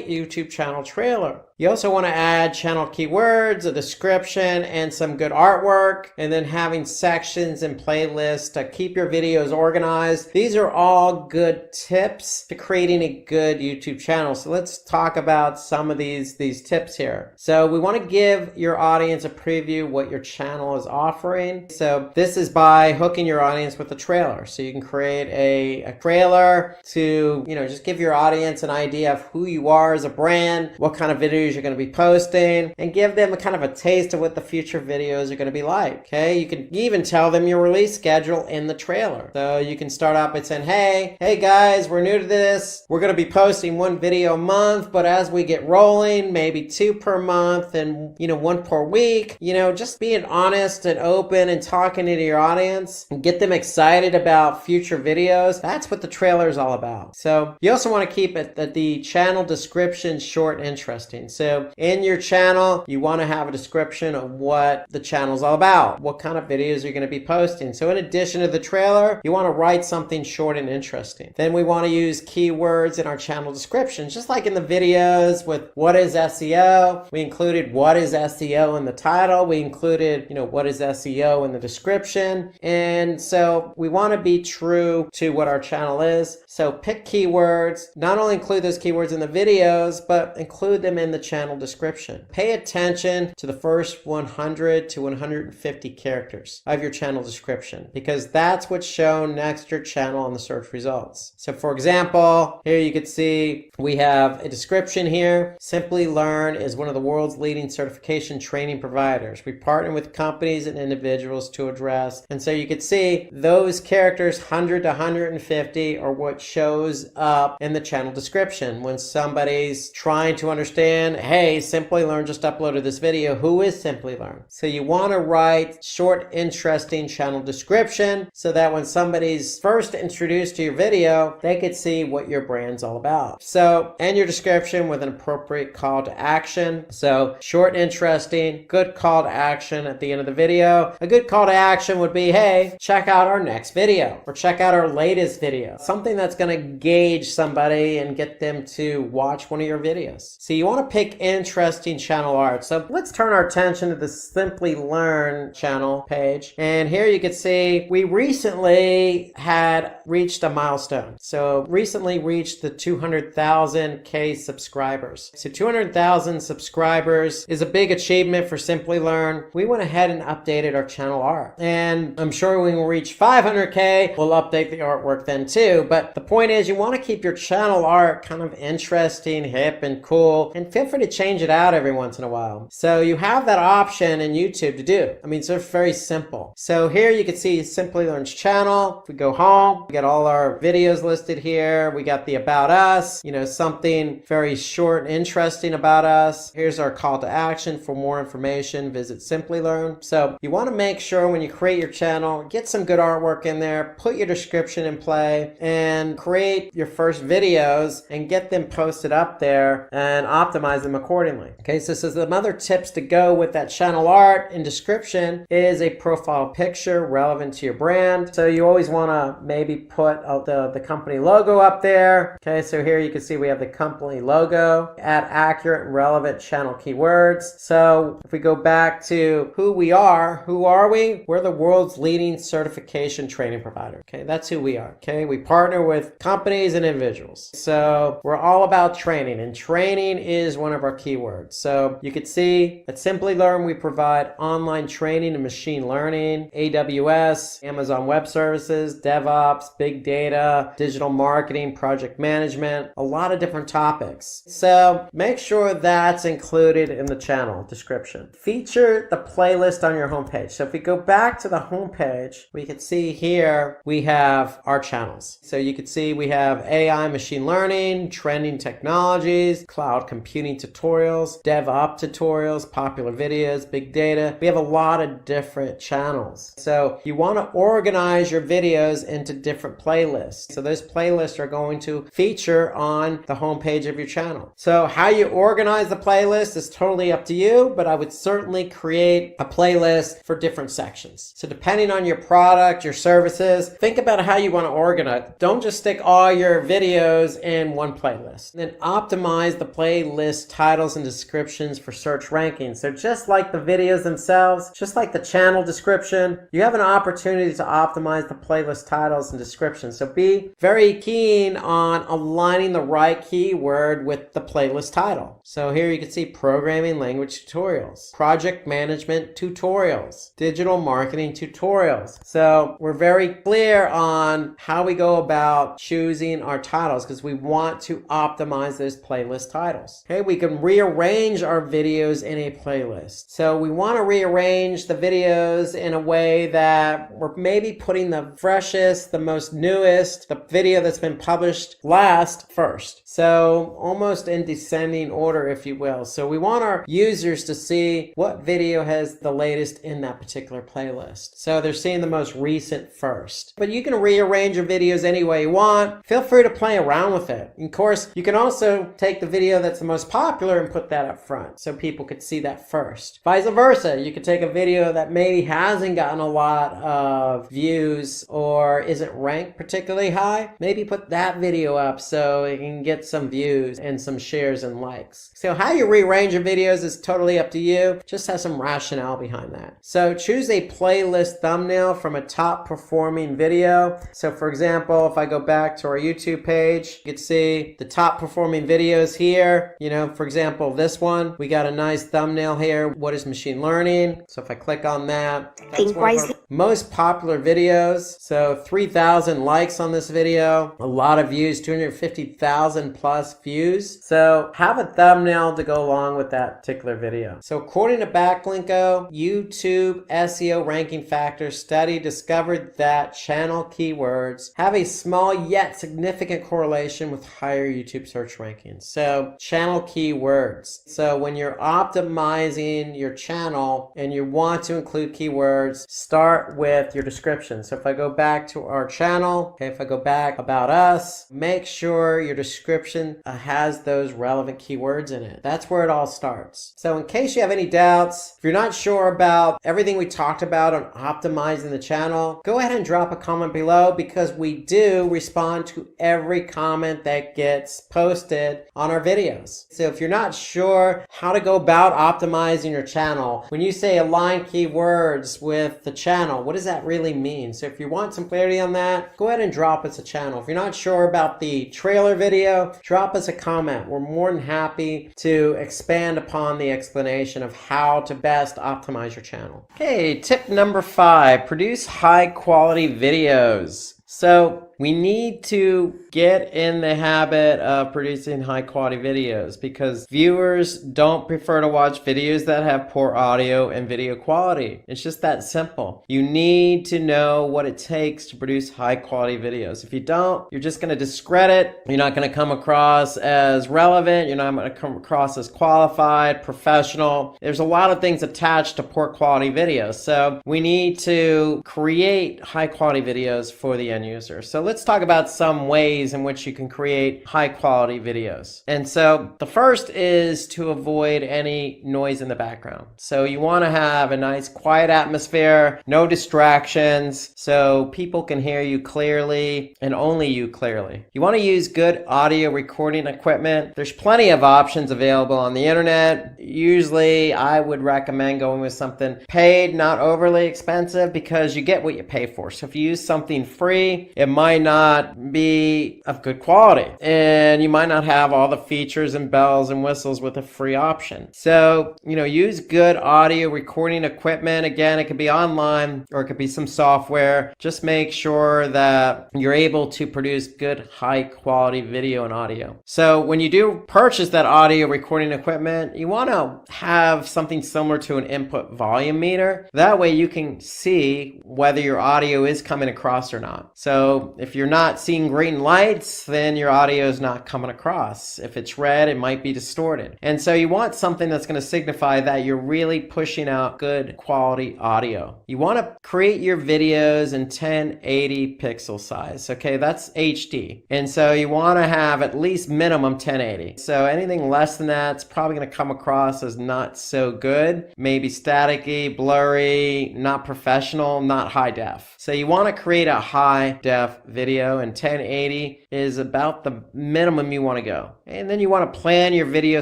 [SPEAKER 2] YouTube channel trailer. You also want to add channel keywords, a description, and some good artwork, and then having sections and playlists to keep your videos organized. These are all good tips to creating a good YouTube channel. So let's talk about some of these tips here. So we want to give your audience a preview what your channel is offering. So this is by hooking your audience with a trailer. So you can create a trailer to, just give your audience an idea of who you are as a brand, what kind of videos you're going to be posting, and give them a kind of a taste of what the future videos are going to be like. Okay, you can even tell them your release schedule in the trailer. So you can start out by saying, hey guys, we're new to this. We're going to be posting 1 video a month, but as we get rolling, maybe 2 per month and 1 per week. Just being honest and open and talking to your audience and get them excited about future videos. That's what the trailer is all about. So you also want to keep the channel description short and interesting. So in your channel, you want to have a description of what the channel is all about, what kind of videos you're going to be posting. So in addition to the trailer, you want to write something short and interesting. Then we want to use keywords in our channel description, just like in the videos with what is SEO? We included what is SEO in the title. We included, what is SEO in the description. And so we want to be true to what our channel is. So pick keywords, not only include those keywords in the videos, but include them in the channel description. Pay attention to the first 100 to 150 characters of your channel description, because that's what's shown next to your channel on the search results. So for example, here you can see we have a description here. Simply Learn is one of the world's leading certification training providers. We partner with companies and individuals to address. And so you can see those characters, 100 to 150, are what shows up in the channel description. When somebody's trying to understand, hey, Simply Learn just uploaded this video, who is Simply Learn? So you want to write short, interesting channel description so that when somebody's first introduced to your video, they could see what your brand's all about. So end your description with an appropriate call to action. So short, interesting, good call to action at the end of the video. A good call to action would be, hey, check out our next video or check out our latest video. Something that's going to gauge somebody and get them to watch one of your videos. So you want to pick interesting channel art. So let's turn our attention to the Simply Learn channel page. And here you can see we recently had reached a milestone. So recently reached the 200,000K subscribers. So 200,000 subscribers is a big achievement for Simply Learn. We went ahead and updated our channel art. And I'm sure when we reach 500K, we'll update the artwork then too. But the point is, you want to keep your channel art kind of interesting, hip, and cool. And feel free to change it out every once in a while. So you have that option in YouTube to do. I mean, it's just very simple. So here you can see Simply Learn's channel. If we go home, we got all our videos listed here. We got the About Us, something very short and interesting about us. Here's our call to action. For more information, visit Simply Learn. So you want to make sure when you create your channel, get some good artwork in there, put your description in play, and create your first videos and get them posted up there and optimize them accordingly. Okay, so some other tips to go with that channel art and description is a profile picture relevant to your brand. So you always want to maybe put the company logo up there. Okay, so here you can see we have the company logo. Add accurate and relevant channel keywords. So if we go back to who we are, who are we? We're the world's leading certification training provider. Okay, that's who we are. Okay, we partner with companies and individuals. So we're all about training, and training is one of our keywords. So you can see at Simply Learn, we provide online training in machine learning, AWS, Amazon Web Services, DevOps, big data, digital marketing, project management, a lot of different topics. So make sure that's included in the channel description. Feature the playlist on your homepage. So if we go back to the homepage, we can see here we have our channels. So you can see we have AI, machine learning, trending technologies, cloud computing tutorials, DevOps tutorials, popular videos, big data. We have a lot of different channels. So you want to organize your videos into different playlists. So those playlists are going to feature on the homepage of your channel. So how you organize the playlist is totally up to you, but I would certainly create a playlist for different sections. So depending on your product, your services, think about how you want to organize. Don't just stick all your videos in one playlist. Then optimize the playlist titles and descriptions for search ranking. So just like the videos themselves, just like the channel description, you have an opportunity to optimize the playlist titles and descriptions. So be very keen on aligning the right keyword with the playlist title. So here you can see programming language tutorials, project management tutorials, digital marketing tutorials. So we're very clear on how we go about choosing our titles because we want to optimize those playlist titles. Okay, we can rearrange our videos in a playlist. So we want to rearrange the videos in a way that we're maybe putting the freshest, the most newest, the video that's been published last first. So almost in descending order, if you will. So we want our users to see what video has the latest in that particular playlist. So they're seeing the most recent first. But you can rearrange your videos any way you want. Feel free to play around with it. Of course, you can also take the video that's the most popular and put that up front so people could see that first. Vice versa, you could take a video that maybe hasn't gotten a lot of views or isn't ranked particularly high. Maybe put that video up so it can get some views and some shares and likes. likes. So how you rearrange your videos is totally up to you. Just have some rationale behind that. So choose a playlist thumbnail from a top performing video. So for example, if I go back to our YouTube page, you can see the top performing videos here. For example, this one, we got a nice thumbnail here. What is machine learning? So if I click on that, that's
[SPEAKER 7] Think
[SPEAKER 2] one of our
[SPEAKER 7] wisely.
[SPEAKER 2] most popular videos. So 3,000 likes on this video, a lot of views, 250,000 plus views. So have a thumbnail to go along with that particular video. So according to Backlinko, YouTube SEO ranking factor study discovered that channel keywords have a small yet significant correlation with higher YouTube search rankings. So channel keywords. So when you're optimizing your channel and you want to include keywords, start with your description. So if I go back to our channel, okay, if I go back about us, make sure your description has those relevant keywords in it. That's where it all starts. So in case you have any doubts, if you're not sure about everything we talked about on optimizing the channel, go ahead and drop a comment below, because we do respond to every comment that gets posted on our videos. So if you're not sure how to go about optimizing your channel, when you say align keywords with the channel, what does that really mean? So if you want some clarity on that, go ahead and drop us a channel. If you're not sure about the trailer video, drop us a comment. We're more than happy to expand upon the explanation of how to best optimize your channel. Okay, tip number 5, produce high quality videos. So we need to get in the habit of producing high quality videos, because viewers don't prefer to watch videos that have poor audio and video quality. It's just that simple. You need to know what it takes to produce high quality videos. If you don't, you're just going to discredit. You're not going to come across as relevant. You're not going to come across as qualified, professional. There's a lot of things attached to poor quality videos. So we need to create high quality videos for the end user. So let's talk about some ways in which you can create high quality videos. And so the first is to avoid any noise in the background. So you want to have a nice quiet atmosphere, no distractions, so people can hear you clearly and only you clearly. You want to use good audio recording equipment. There's plenty of options available on the internet. Usually I would recommend going with something paid, not overly expensive, because you get what you pay for. So if you use something free, it might not be of good quality, and you might not have all the features and bells and whistles with a free option. So, use good audio recording equipment. Again, it could be online or it could be some software. Just make sure that you're able to produce good high quality video and audio. So when you do purchase that audio recording equipment, you want to have something similar to an input volume meter. That way you can see whether your audio is coming across or not. So if you're not seeing green lights, then your audio is not coming across. If it's red, it might be distorted. And so you want something that's going to signify that you're really pushing out good quality audio. You want to create your videos in 1080 pixel size. Okay, that's HD. And so you want to have at least minimum 1080. So anything less than that, it's probably going to come across as not so good. Maybe staticky, blurry, not professional, not high def. So you want to create a high def video, and 1080 is about the minimum you want to go. And then you want to plan your video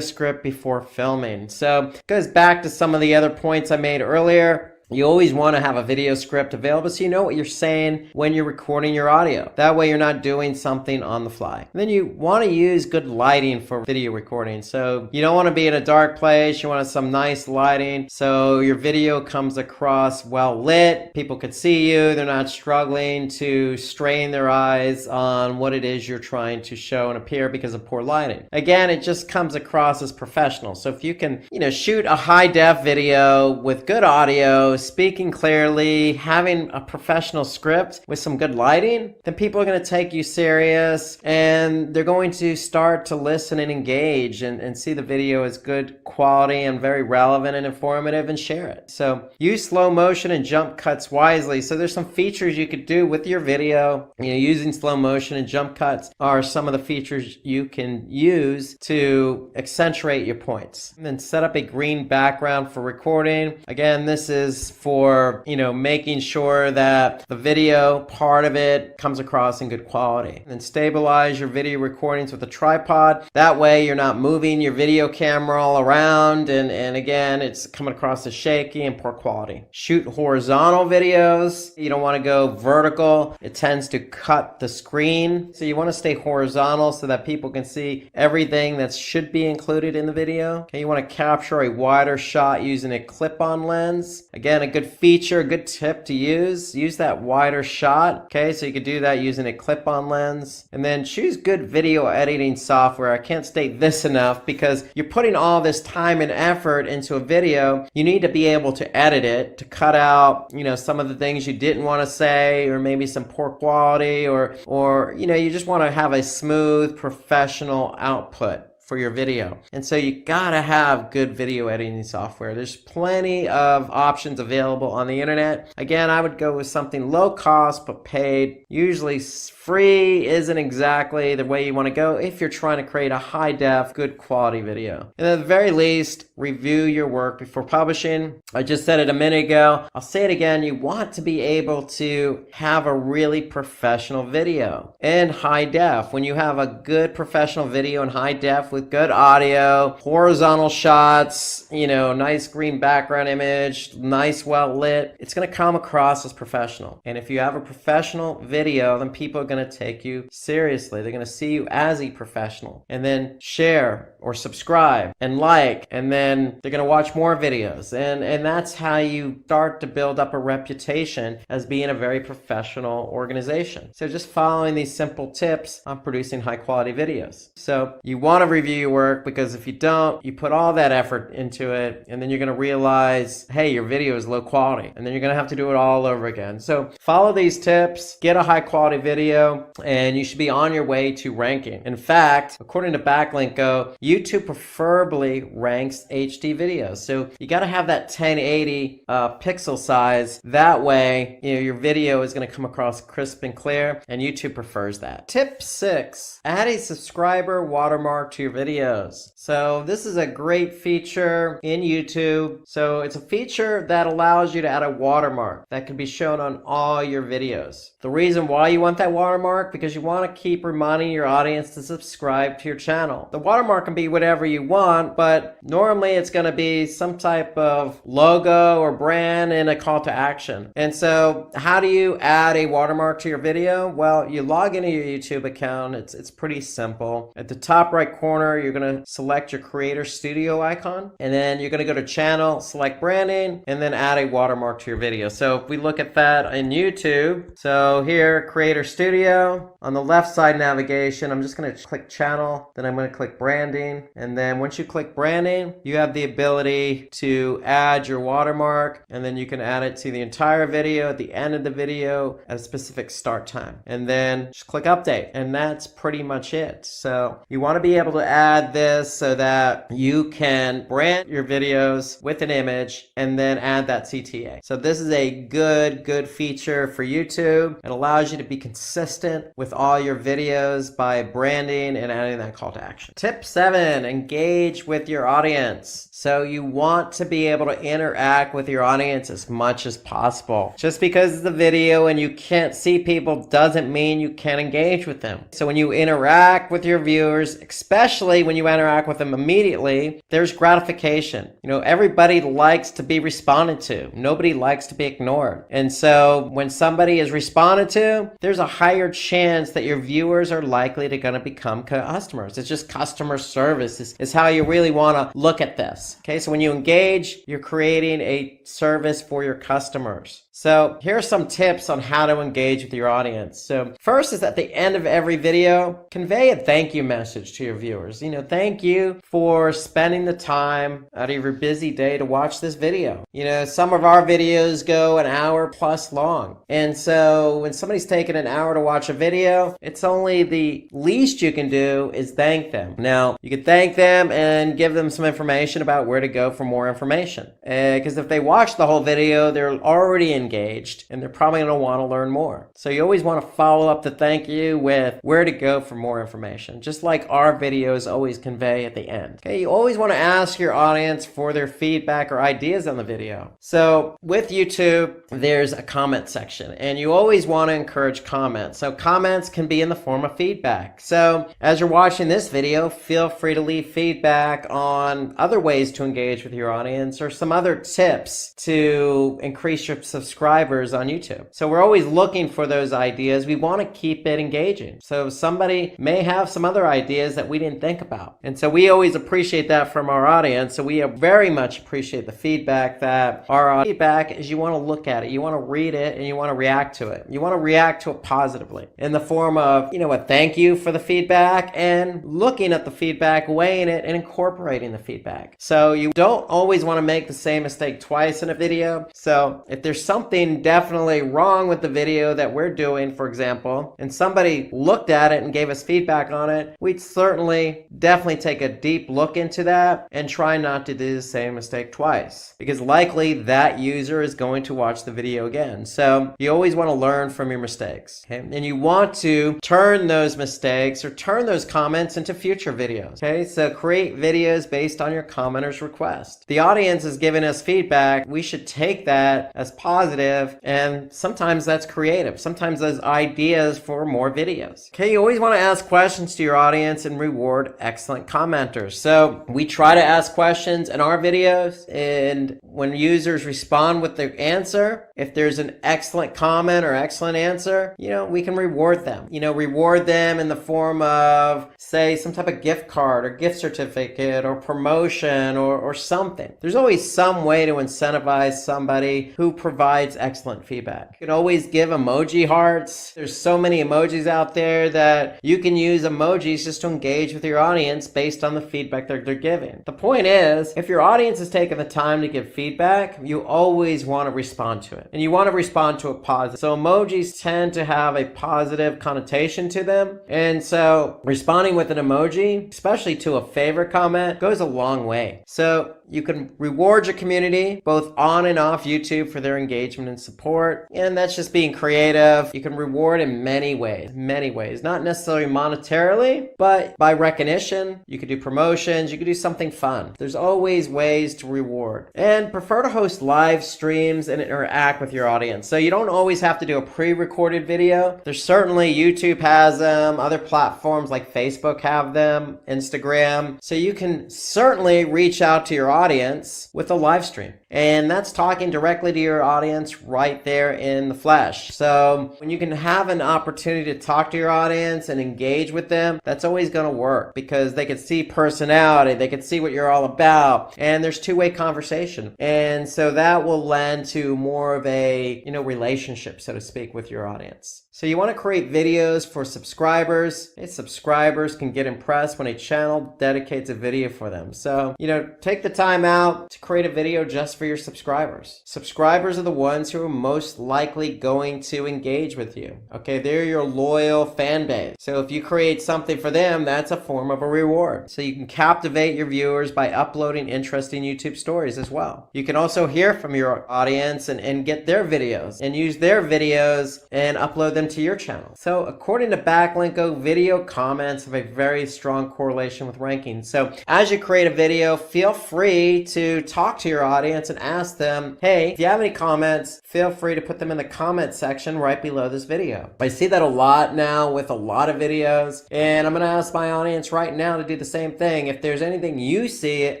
[SPEAKER 2] script before filming. So it goes back to some of the other points I made earlier. You always want to have a video script available so you know what you're saying when you're recording your audio. That way you're not doing something on the fly. And then you want to use good lighting for video recording. So you don't want to be in a dark place. You want some nice lighting so your video comes across well lit. People could see you. They're not struggling to strain their eyes on what it is you're trying to show and appear because of poor lighting. Again, it just comes across as professional. So if you can, shoot a high def video with good audio, speaking clearly, having a professional script with some good lighting, then people are going to take you serious and they're going to start to listen and engage and see the video as good quality and very relevant and informative and share it. So use slow motion and jump cuts wisely. So there's some features you could do with your video. Using slow motion and jump cuts are some of the features you can use to accentuate your points. And then set up a green background for recording. Again, this is is for, making sure that the video part of it comes across in good quality. And stabilize your video recordings with a tripod. That way you're not moving your video camera all around and again, it's coming across as shaky and poor quality. Shoot horizontal videos. You don't want to go vertical. It tends to cut the screen. So you want to stay horizontal so that people can see everything that should be included in the video. Okay, you want to capture a wider shot using a clip-on lens. Again, a good feature, a good tip to use. Use that wider shot. Okay, so you could do that using a clip-on lens. And then choose good video editing software. I can't state this enough because you're putting all this time and effort into a video. You need to be able to edit it, to cut out, some of the things you didn't want to say, or maybe some poor quality, or you just want to have a smooth, professional output for your video. And so you gotta have good video editing software. There's plenty of options available on the internet. Again, I would go with something low cost but paid. Usually free isn't exactly the way you want to go if you're trying to create a high def, good quality video. And at the very least, review your work before publishing. I just said it a minute ago. I'll say it again. You want to be able to have a really professional video in high def. When you have a good professional video in high def with good audio, horizontal shots, nice green background image, nice well lit, it's going to come across as professional. And if you have a professional video, then people are going to take you seriously. They're going to see you as a professional, and then share or subscribe and like, and then they're going to watch more videos. And that's how you start to build up a reputation as being a very professional organization. So just following these simple tips on producing high quality videos. So you want to review your work, because if you don't, you put all that effort into it, and then you're going to realize, hey, your video is low quality, and then you're going to have to do it all over again. So follow these tips, get a high quality video, and you should be on your way to ranking. In fact, according to Backlinko, YouTube preferably ranks HD videos. So you got to have that 1080 pixel size. That way, your video is going to come across crisp and clear, and YouTube prefers that. Tip 6, add a subscriber watermark to your videos. So this is a great feature in YouTube. So it's a feature that allows you to add a watermark that can be shown on all your videos. The reason why you want that watermark, because you want to keep reminding your audience to subscribe to your channel. The watermark can be whatever you want, but normally it's going to be some type of logo or brand and a call to action. And so how do you add a watermark to your video? Well, you log into your YouTube account. It's pretty simple. At the top right corner, you're going to select your Creator Studio icon, and then you're going to go to channel, select branding, and then add a watermark to your video. So if we look at that in YouTube, so here, Creator Studio, on the left side navigation, I'm just going to click channel, then I'm going to click branding, and then once you click branding, you have the ability to add your watermark, and then you can add it to the entire video, at the end of the video, at a specific start time, and then just click update, and that's pretty much it. So you want to be able to add this so that you can brand your videos with an image and then add that CTA. So this is a good feature for YouTube. It allows you to be consistent with all your videos by branding and adding that call to action. Tip 7, engage with your audience. So you want to be able to interact with your audience as much as possible. Just because it's a video and you can't see people doesn't mean you can't engage with them. So when you interact with your viewers, especially when you interact with them immediately, there's gratification. Everybody likes to be responded to. Nobody likes to be ignored. And so when somebody is responded to, there's a higher chance that your viewers are likely to going to become customers. It's just customer service is how you really want to look at this. Okay, so when you engage, you're creating a service for your customers. So here are some tips on how to engage with your audience. So first is at the end of every video, convey a thank you message to your viewers. Thank you for spending the time out of your busy day to watch this video. Some of our videos go an hour plus long. And so when somebody's taking an hour to watch a video, it's only the least you can do is thank them. Now, you can thank them and give them some information about where to go for more information. Because if they watch the whole video, they're already engaged and they're probably going to want to learn more. So you always want to follow up the thank you with where to go for more information. Just like our videos videos always convey at the end. Okay, you always want to ask your audience for their feedback or ideas on the video. So with YouTube, there's a comment section, and you always want to encourage comments. So comments can be in the form of feedback. So as you're watching this video, feel free to leave feedback on other ways to engage with your audience or some other tips to increase your subscribers on YouTube. So we're always looking for those ideas. We want to keep it engaging. So somebody may have some other ideas that we didn't think about. And so we always appreciate that from our audience. So we very much appreciate the feedback that our feedback is. You want to look at it, you want to read it, and you want to react to it. You want to react to it positively in the form of, a thank you for the feedback and looking at the feedback, weighing it, and incorporating the feedback. So you don't always want to make the same mistake twice in a video. So if there's something definitely wrong with the video that we're doing, for example, and somebody looked at it and gave us feedback on it, we'd certainly definitely take a deep look into that and try not to do the same mistake twice, because likely that user is going to watch the video again. So you always want to learn from your mistakes, okay? And you want to turn those mistakes or turn those comments into future videos, okay? So create videos based on your commenters' request. The audience is giving us feedback. We should take that as positive, and sometimes that's creative. Sometimes there's ideas for more videos. Okay, you always want to ask questions to your audience and reward excellent commenters. So we try to ask questions in our videos, and when users respond with their answer, if there's an excellent comment or excellent answer, we can reward them. Reward them in the form of, say, some type of gift card or gift certificate or promotion or something. There's always some way to incentivize somebody who provides excellent feedback. You can always give emoji hearts. There's so many emojis out there that you can use emojis just to engage with your audience based on the feedback they're giving. The point is, if your audience is taking the time to give feedback, you always want to respond to it. And you want to respond to it positive. So emojis tend to have a positive connotation to them. And so responding with an emoji, especially to a favorite comment, goes a long way. So you can reward your community both on and off YouTube for their engagement and support. And that's just being creative. You can reward in many ways, not necessarily monetarily, but by recognition. You could do promotions, you could do something fun. There's always ways to reward. And prefer to host live streams and interact with your audience. So you don't always have to do a pre-recorded video. There's certainly, YouTube has them, other platforms like Facebook have them, Instagram. So you can certainly reach out to your audience with a live stream. And that's talking directly to your audience right there in the flesh. So when you can have an opportunity to talk to your audience and engage with them, that's always going to work, because they can see personality, they can see what you're all about, and there's two-way conversation. And so that will lend to more of a, relationship, so to speak, with your audience. So you want to create videos for subscribers. Subscribers can get impressed when a channel dedicates a video for them. So, take the time out to create a video just for your subscribers. Subscribers are the ones who are most likely going to engage with you. Okay, they're your loyal fan base. So if you create something for them, that's a form of a reward. So you can captivate your viewers by uploading interesting YouTube stories as well. You can also hear from your audience and get their videos and use their videos and upload them to your channel. So according to Backlinko, video comments have a very strong correlation with rankings. So as you create a video, feel free to talk to your audience and ask them, hey, if you have any comments, feel free to put them in the comment section right below this video. I see that a lot now with a lot of videos, and I'm going to ask my audience right now to do the same thing. If there's anything you see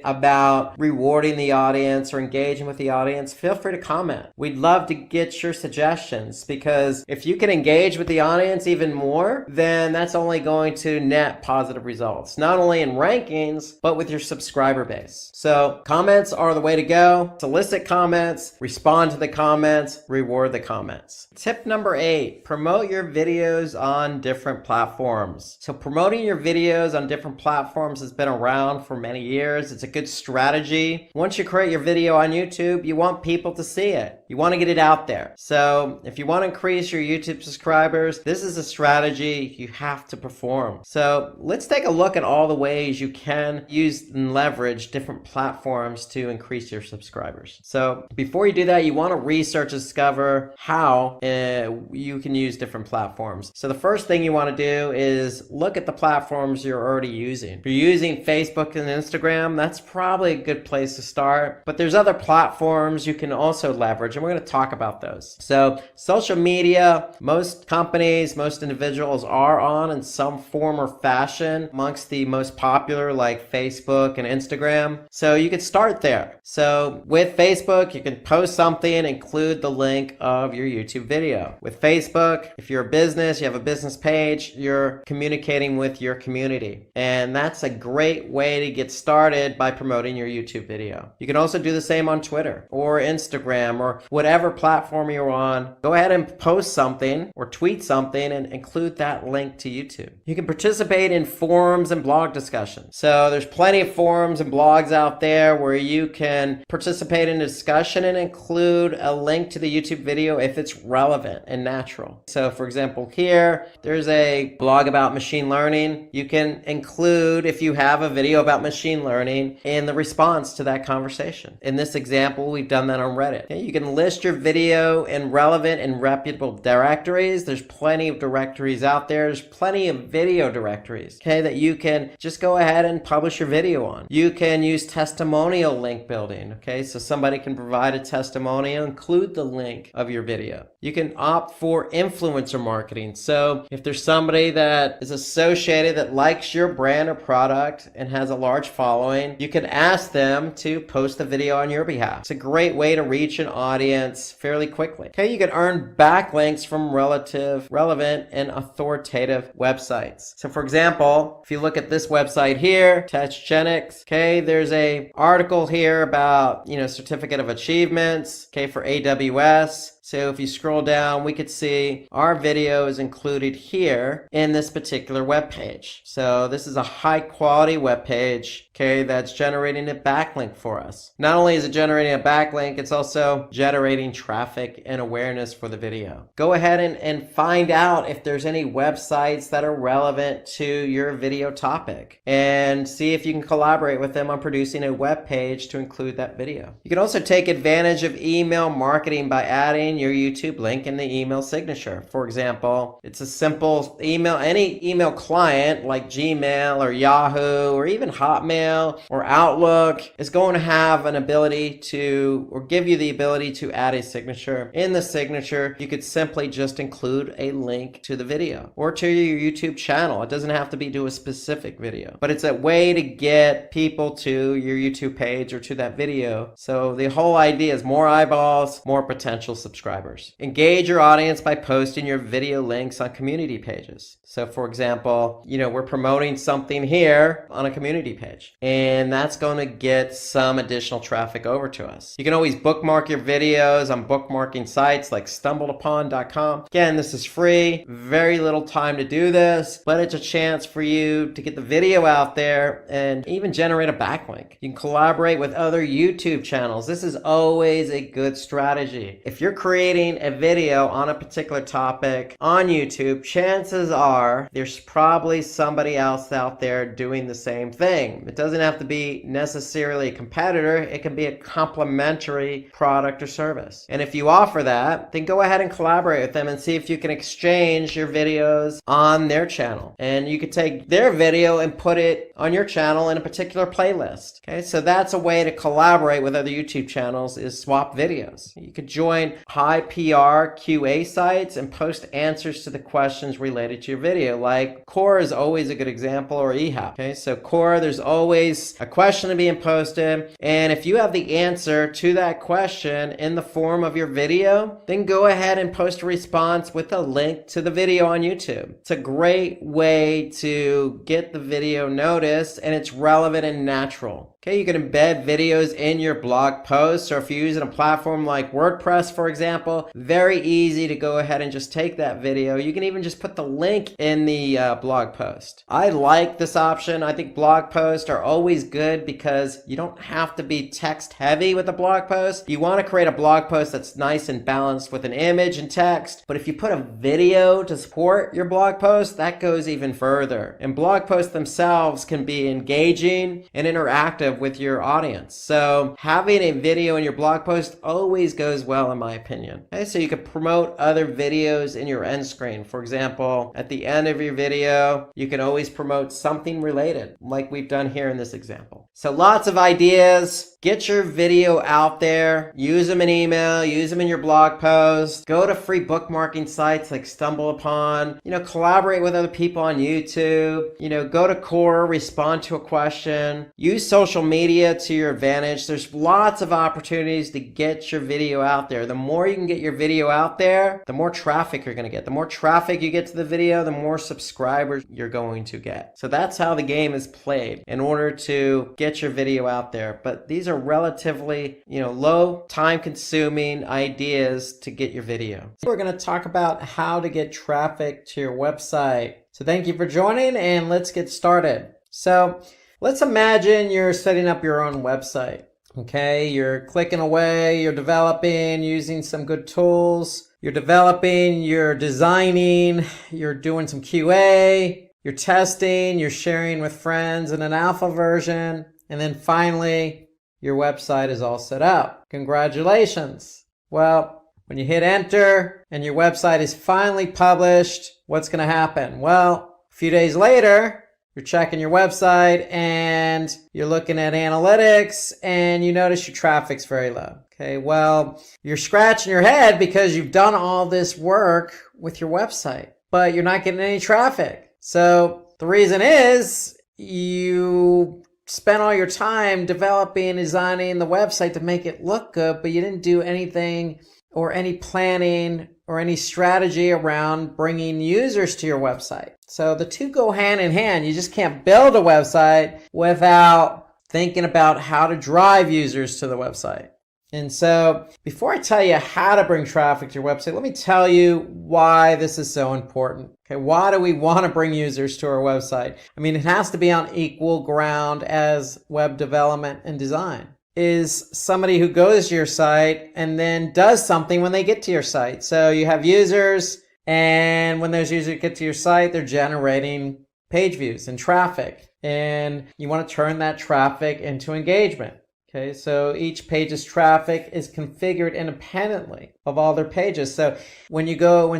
[SPEAKER 2] about rewarding the audience or engaging with the audience, feel free to comment. We'd love to get your suggestions, because if you can engage with the audience even more, then that's only going to net positive results, not only in rankings, but with your subscriber base. So comments are the way to go. Solicit comments, respond to the comments, reward the comments. Tip number 8, promote your videos on different platforms. So promoting your videos on different platforms has been around for many years. It's a good strategy. Once you create your video on YouTube, you want people to see it. You want to get it out there. So if you want to increase your YouTube subscribers, this is a strategy you have to perform. So let's take a look at all the ways you can use and leverage different platforms to increase your subscribers. So before you do that, you want to research and discover how you can use different platforms. So the first thing you want to do is look at the platforms you're already using. If you're using Facebook and Instagram, that's probably a good place to start. But there's other platforms you can also leverage, and we're going to talk about those. So social media, most companies, most individuals are on in some form or fashion, amongst the most popular like Facebook and Instagram. So you can start there. So with Facebook, you can post something, include the link of your YouTube video. With Facebook, if you're a business, you have a business page, you're communicating with your community. And that's a great way to get started by promoting your YouTube video. You can also do the same on Twitter or Instagram or whatever platform you're on. Go ahead and post something or tweet something and include that link to YouTube. You can participate in forums and blog discussions. So there's plenty of forums and blogs out there where you can participate in a discussion and include a link to the YouTube video if it's relevant and natural. So for example, here, there's a blog about machine learning. You can include, if you have a video about machine learning, in the response to that conversation. In this example, we've done that on Reddit. Okay, you can list your video in relevant and reputable directories. There's plenty of directories out there. There's plenty of video directories, okay, that you can just go ahead and publish your video on. You can use testimonial link building, okay, so somebody can provide a testimonial, include the link of your video. You can opt for influencer marketing. So if there's somebody that is associated that likes your brand or product and has a large following, you can ask them to post a video on your behalf. It's a great way to reach an audience fairly quickly. Okay, you can earn backlinks from relevant and authoritative websites. So for example, if you look at this website here, Techgenics, okay, there's a article here about, certificate of achievements, okay, for AWS. So if you scroll down, we could see our video is included here in this particular web page. So this is a high quality web page, okay, that's generating a backlink for us. Not only is it generating a backlink, it's also generating traffic and awareness for the video. Go ahead and find out if there's any websites that are relevant to your video topic and see if you can collaborate with them on producing a web page to include that video. You can also take advantage of email marketing by adding your YouTube link in the email signature. For example, it's a simple email. Any email client like Gmail or Yahoo or even Hotmail or Outlook is going to have an ability to, or give you the ability to add a signature. In the signature, you could simply just include a link to the video or to your YouTube channel. It doesn't have to be to a specific video, but it's a way to get people to your YouTube page or to that video. So the whole idea is more eyeballs, more potential subscribers. Engage your audience by posting your video links on community pages. So for example, we're promoting something here on a community page, and that's going to get some additional traffic over to us. You can always bookmark your videos on bookmarking sites like stumbledupon.com. Again, this is free, very little time to do this, but it's a chance for you to get the video out there and even generate a backlink. You can collaborate with other YouTube channels. This is always a good strategy. If you're creating a video on a particular topic on YouTube, chances are there's probably somebody else out there doing the same thing. It doesn't have to be necessarily a competitor. It can be a complementary product or service. And if you offer that, then go ahead and collaborate with them and see if you can exchange your videos on their channel. And you could take their video and put it on your channel in a particular playlist. Okay, so that's a way to collaborate with other YouTube channels, is swap videos. You could join high PR QA sites and post answers to the questions related to your video, like Quora is always a good example, or eHap. Okay, so Quora, there's always a question being posted, and if you have the answer to that question in the form of your video, then go ahead and post a response with a link to the video on YouTube. It's a great way to get the video noticed, and it's relevant and natural. Okay, you can embed videos in your blog posts, or if you're using a platform like WordPress, for example, very easy to go ahead and just take that video. You can even just put the link in the blog post. I like this option. I think blog posts are always good because you don't have to be text heavy with a blog post. You want to create a blog post that's nice and balanced with an image and text, but if you put a video to support your blog post, that goes even further. And blog posts themselves can be engaging and interactive with your audience. So having a video in your blog post always goes well in my opinion. Okay, so you could promote other videos in your end screen. For example, at the end of your video, you can always promote something related like we've done here in this example. So lots of ideas. Get your video out there. Use them in email, use them in your blog post. Go to free bookmarking sites like StumbleUpon. Collaborate with other people on YouTube. Go to Quora, respond to a question. Use social media to your advantage. There's lots of opportunities to get your video out there. The more you can get your video out there, the more traffic you're going to get. The more traffic you get to the video, the more subscribers you're going to get. So that's how the game is played in order to get your video out there. But these are relatively, low time consuming ideas to get your video. So we're going to talk about how to get traffic to your website. So thank you for joining, and let's get started. So let's imagine you're setting up your own website. Okay, you're clicking away, you're developing using some good tools. You're developing, you're designing, you're doing some QA, you're testing, you're sharing with friends in an alpha version, and then finally, your website is all set up. Congratulations. Well, when you hit enter and your website is finally published, what's going to happen? Well, a few days later, you're checking your website and you're looking at analytics and you notice your traffic's very low. Okay, well, you're scratching your head because you've done all this work with your website, but you're not getting any traffic. So the reason is you spent all your time developing and designing the website to make it look good, but you didn't do anything or any planning or any strategy around bringing users to your website. So the two go hand in hand. You just can't build a website without thinking about how to drive users to the website. And so before I tell you how to bring traffic to your website, let me tell you why this is so important. Okay, why do we want to bring users to our website? I mean, it has to be on equal ground as web development and design. Is somebody who goes to your site and then does something when they get to your site. So you have users, and when those users get to your site, they're generating page views and traffic. And you want to turn that traffic into engagement. Okay, so each page's traffic is configured independently of all their pages. So when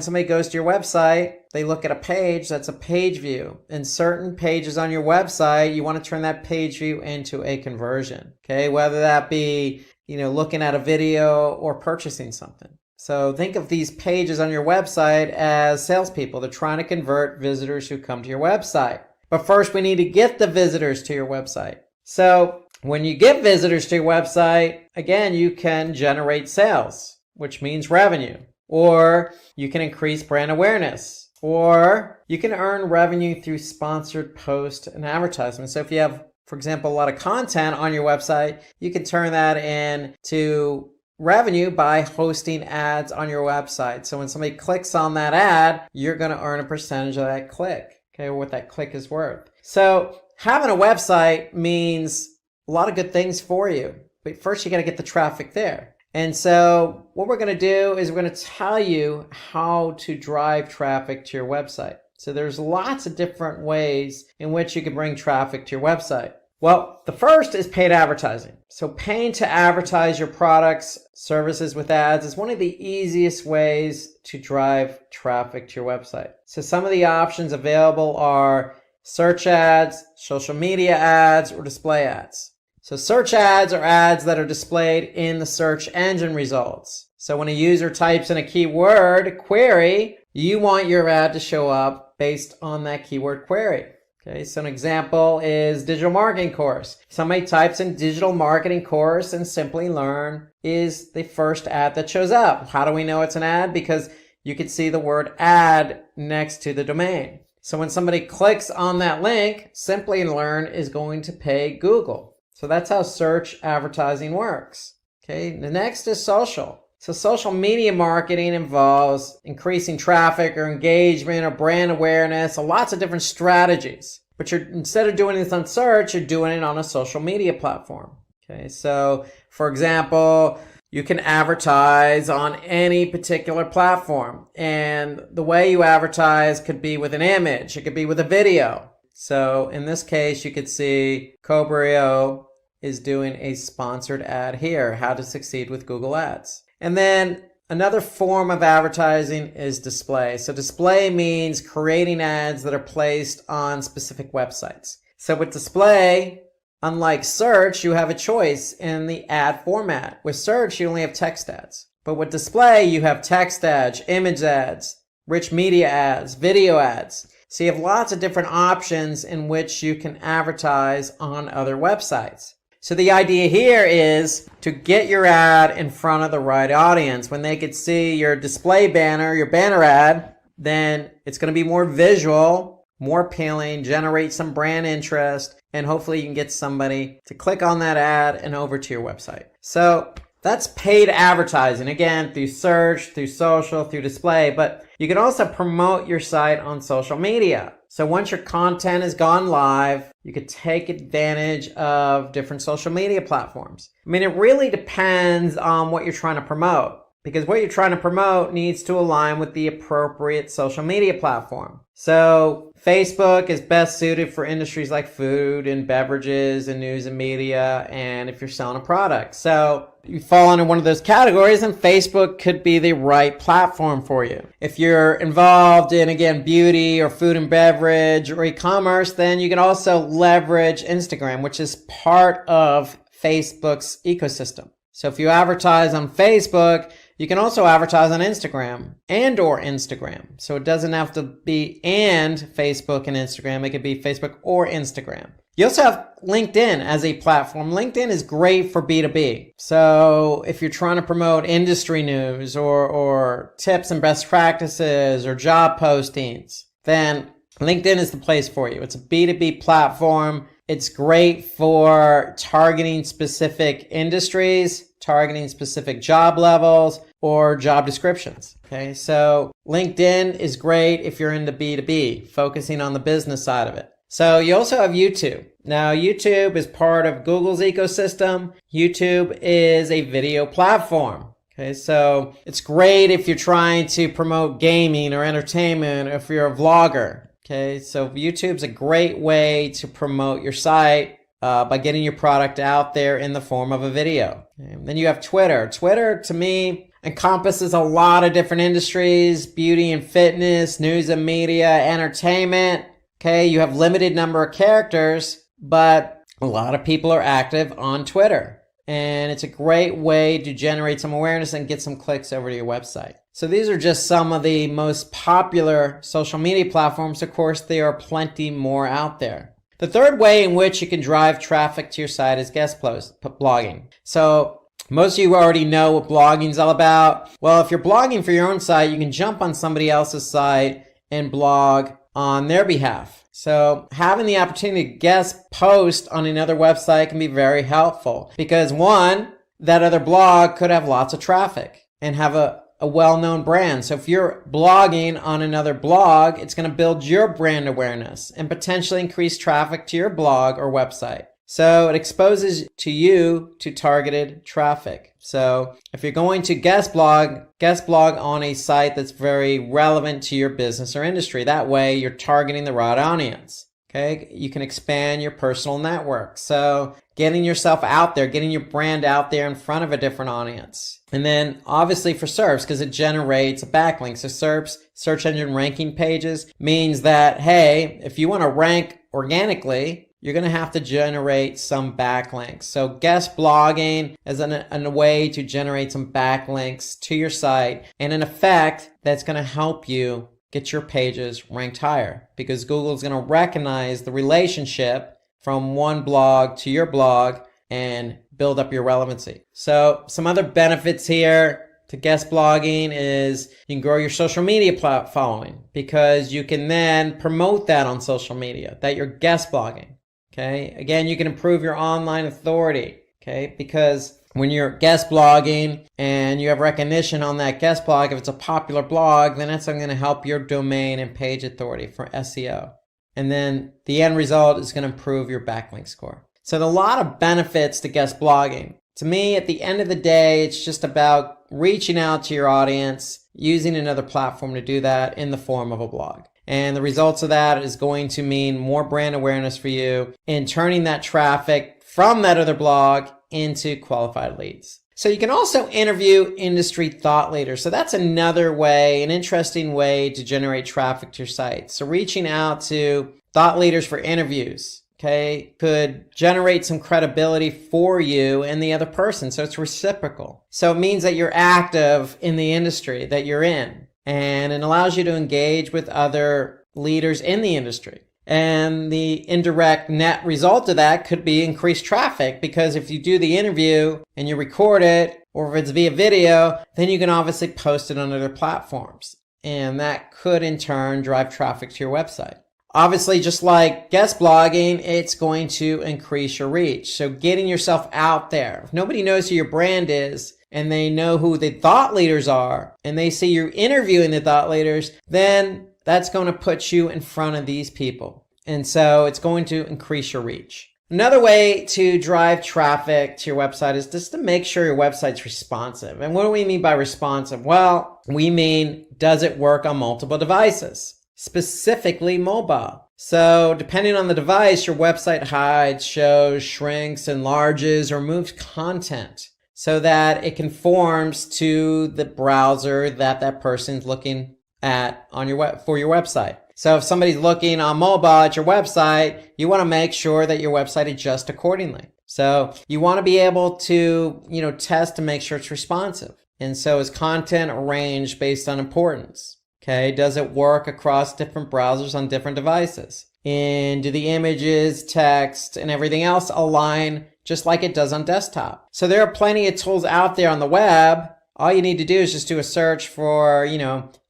[SPEAKER 2] somebody goes to your website, they look at a page, that's a page view. And certain pages on your website, you want to turn that page view into a conversion. Okay, whether that be, looking at a video or purchasing something. So think of these pages on your website as salespeople. They're trying to convert visitors who come to your website. But first, we need to get the visitors to your website. So when you get visitors to your website, again, you can generate sales, which means revenue, or you can increase brand awareness, or you can earn revenue through sponsored posts and advertisements. So if you have, for example, a lot of content on your website, you can turn that into revenue by hosting ads on your website. So when somebody clicks on that ad, you're going to earn a percentage of that click, okay, what that click is worth. So having a website means a lot of good things for you, but first you got to get the traffic there. And so what we're going to do is we're going to tell you how to drive traffic to your website. So there's lots of different ways in which you can bring traffic to your website. Well, the first is paid advertising. So paying to advertise your products, services with ads is one of the easiest ways to drive traffic to your website. So some of the options available are search ads, social media ads, or display ads. So search ads are ads that are displayed in the search engine results. So when a user types in a keyword query, you want your ad to show up based on that keyword query. Okay, so an example is digital marketing course. Somebody types in digital marketing course and Simply Learn is the first ad that shows up. How do we know it's an ad? Because you can see the word ad next to the domain. So when somebody clicks on that link, Simply Learn is going to pay Google. So that's how search advertising works. Okay, the next is social. So social media marketing involves increasing traffic or engagement or brand awareness, so lots of different strategies. But instead of doing this on search, you're doing it on a social media platform. Okay, so for example, you can advertise on any particular platform. And the way you advertise could be with an image, it could be with a video. So in this case, you could see Cobrio is doing a sponsored ad here, how to succeed with Google Ads. And then another form of advertising is display. So display means creating ads that are placed on specific websites. So with display, unlike search, you have a choice in the ad format. With search, you only have text ads. But with display, you have text ads, image ads, rich media ads, video ads. So you have lots of different options in which you can advertise on other websites. So the idea here is to get your ad in front of the right audience. When they could see your display banner, your banner ad, then it's going to be more visual, more appealing, generate some brand interest, and hopefully you can get somebody to click on that ad and over to your website. So that's paid advertising, again, through search, through social, through display, but you can also promote your site on social media. So once your content has gone live, you could take advantage of different social media platforms. I mean, it really depends on what you're trying to promote, because what you're trying to promote needs to align with the appropriate social media platform. So Facebook is best suited for industries like food and beverages and news and media, and if you're selling a product. So you fall under one of those categories, and Facebook could be the right platform for you. If you're involved in, again, beauty or food and beverage or e-commerce, then you can also leverage Instagram, which is part of Facebook's ecosystem. So if you advertise on Facebook, you can also advertise on Instagram or Instagram. So it doesn't have to be and Facebook and Instagram. It could be Facebook or Instagram. You also have LinkedIn as a platform. LinkedIn is great for B2B. So if you're trying to promote industry news or tips and best practices or job postings, then LinkedIn is the place for you. It's a B2B platform. It's great for targeting specific industries, targeting specific job levels or job descriptions. Okay, so LinkedIn is great if you're into B2B, focusing on the business side of it. So you also have YouTube. Now, YouTube is part of Google's ecosystem. YouTube is a video platform. Okay, so it's great if you're trying to promote gaming or entertainment, or if you're a vlogger. Okay, so YouTube's a great way to promote your site by getting your product out there in the form of a video. Okay, then you have Twitter. Twitter, to me, encompasses a lot of different industries: beauty and fitness, news and media, entertainment. Okay, you have limited number of characters, but a lot of people are active on Twitter. And it's a great way to generate some awareness and get some clicks over to your website. So these are just some of the most popular social media platforms. Of course, there are plenty more out there. The third way in which you can drive traffic to your site is guest blogging. So most of you already know what blogging is all about. Well, if you're blogging for your own site, you can jump on somebody else's site and blog on their behalf. So having the opportunity to guest post on another website can be very helpful, because one, that other blog could have lots of traffic and have a well-known brand. So if you're blogging on another blog, it's going to build your brand awareness and potentially increase traffic to your blog or website. So it exposes to you to targeted traffic. So if you're going to guest blog on a site that's very relevant to your business or industry. That way you're targeting the right audience. Okay, you can expand your personal network. So getting yourself out there, getting your brand out there in front of a different audience. And then obviously for SERPs, because it generates a backlink. So SERPs, search engine ranking pages, means that, hey, if you want to rank organically, you're going to have to generate some backlinks. So guest blogging is a way to generate some backlinks to your site. And in effect, that's going to help you get your pages ranked higher, because Google is going to recognize the relationship from one blog to your blog and build up your relevancy. So some other benefits here to guest blogging is you can grow your social media following, because you can then promote that on social media that you're guest blogging. Okay, again, you can improve your online authority, okay, because when you're guest blogging and you have recognition on that guest blog, if it's a popular blog, then that's going to help your domain and page authority for SEO. And then the end result is going to improve your backlink score. So there are a lot of benefits to guest blogging. To me, at the end of the day, it's just about reaching out to your audience, using another platform to do that in the form of a blog. And the results of that is going to mean more brand awareness for you in turning that traffic from that other blog into qualified leads. So you can also interview industry thought leaders. So that's another way, an interesting way to generate traffic to your site. So reaching out to thought leaders for interviews, okay, could generate some credibility for you and the other person. So it's reciprocal. So it means that you're active in the industry that you're in, and it allows you to engage with other leaders in the industry. And the indirect net result of that could be increased traffic, because if you do the interview and you record it, or if it's via video, then you can obviously post it on other platforms. And that could in turn drive traffic to your website. Obviously, just like guest blogging, it's going to increase your reach. So getting yourself out there. If nobody knows who your brand is, and they know who the thought leaders are, and they see you interviewing the thought leaders, then that's going to put you in front of these people. And so it's going to increase your reach. Another way to drive traffic to your website is just to make sure your website's responsive. And what do we mean by responsive? Well, we mean, does it work on multiple devices? Specifically mobile. So depending on the device, your website hides, shows, shrinks, enlarges, or moves content so that it conforms to the browser that that person's looking at on your for your website. So if somebody's looking on mobile at your website, you want to make sure that your website adjusts accordingly. So you want to be able to, test to make sure it's responsive. And so is content arranged based on importance? Okay, does it work across different browsers on different devices? And do the images, text, and everything else align just like it does on desktop? So there are plenty of tools out there on the web. All you need to do is just do a search for,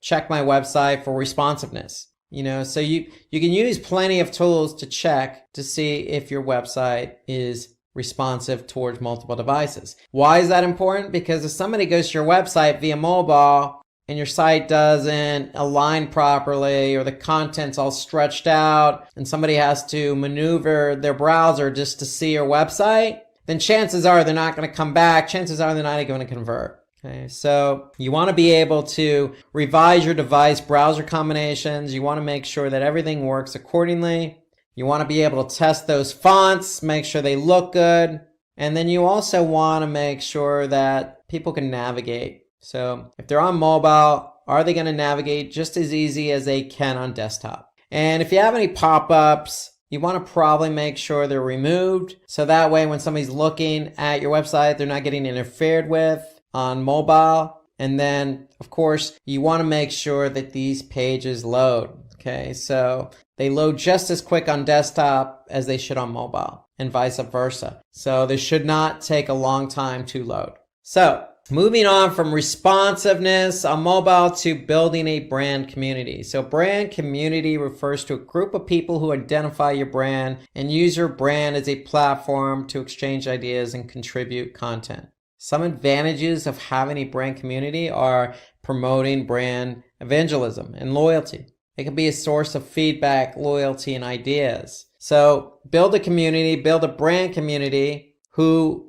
[SPEAKER 2] check my website for responsiveness. So you can use plenty of tools to check to see if your website is responsive towards multiple devices. Why is that important? Because if somebody goes to your website via mobile and your site doesn't align properly, or the content's all stretched out and somebody has to maneuver their browser just to see your website, then chances are they're not going to come back. Chances are they're not going to convert. Okay, so you want to be able to revise your device browser combinations. You want to make sure that everything works accordingly. You want to be able to test those fonts, make sure they look good. And then you also want to make sure that people can navigate. So if they're on mobile, are they going to navigate just as easy as they can on desktop? And if you have any pop-ups, you want to probably make sure they're removed. So that way when somebody's looking at your website, they're not getting interfered with on mobile. And then, of course, you want to make sure that these pages load. Okay, so they load just as quick on desktop as they should on mobile, and vice versa. So they should not take a long time to load. So moving on from responsiveness on mobile to building a brand community. So brand community refers to a group of people who identify your brand and use your brand as a platform to exchange ideas and contribute content. Some advantages of having a brand community are promoting brand evangelism and loyalty. It can be a source of feedback, loyalty, and ideas. So build a community, build a brand community who,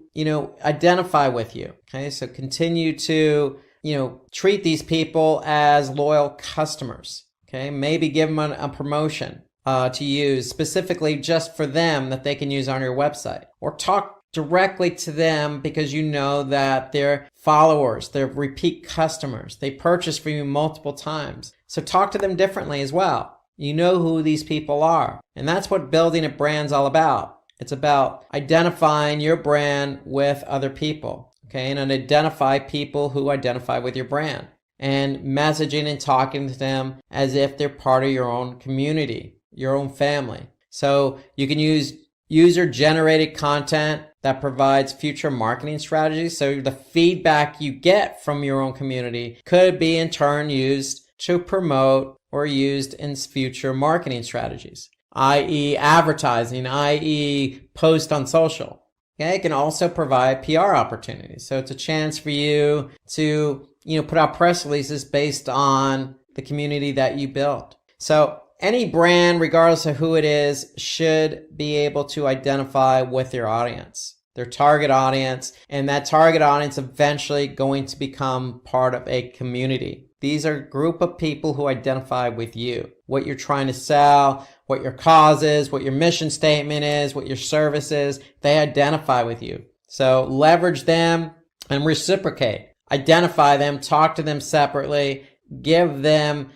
[SPEAKER 2] identify with you. Okay, so continue to, treat these people as loyal customers. Okay, maybe give them a promotion to use specifically just for them that they can use on your website, or talk directly to them because you know that they're followers, they're repeat customers, they purchase from you multiple times. So talk to them differently as well. You know who these people are. And that's what building a brand's all about. It's about identifying your brand with other people, okay? And identify people who identify with your brand, and messaging and talking to them as if they're part of your own community, your own family. So you can use user-generated content that provides future marketing strategies. So the feedback you get from your own community could be in turn used to promote or used in future marketing strategies. i.e. advertising, i.e. post on social. Okay, it can also provide PR opportunities. So it's a chance for you to, put out press releases based on the community that you build. So any brand, regardless of who it is, should be able to identify with their audience, their target audience, and that target audience eventually going to become part of a community. These are a group of people who identify with you, what you're trying to sell, what your cause is, what your mission statement is, what your service is. They identify with you. So leverage them and reciprocate. Identify them, talk to them separately, give them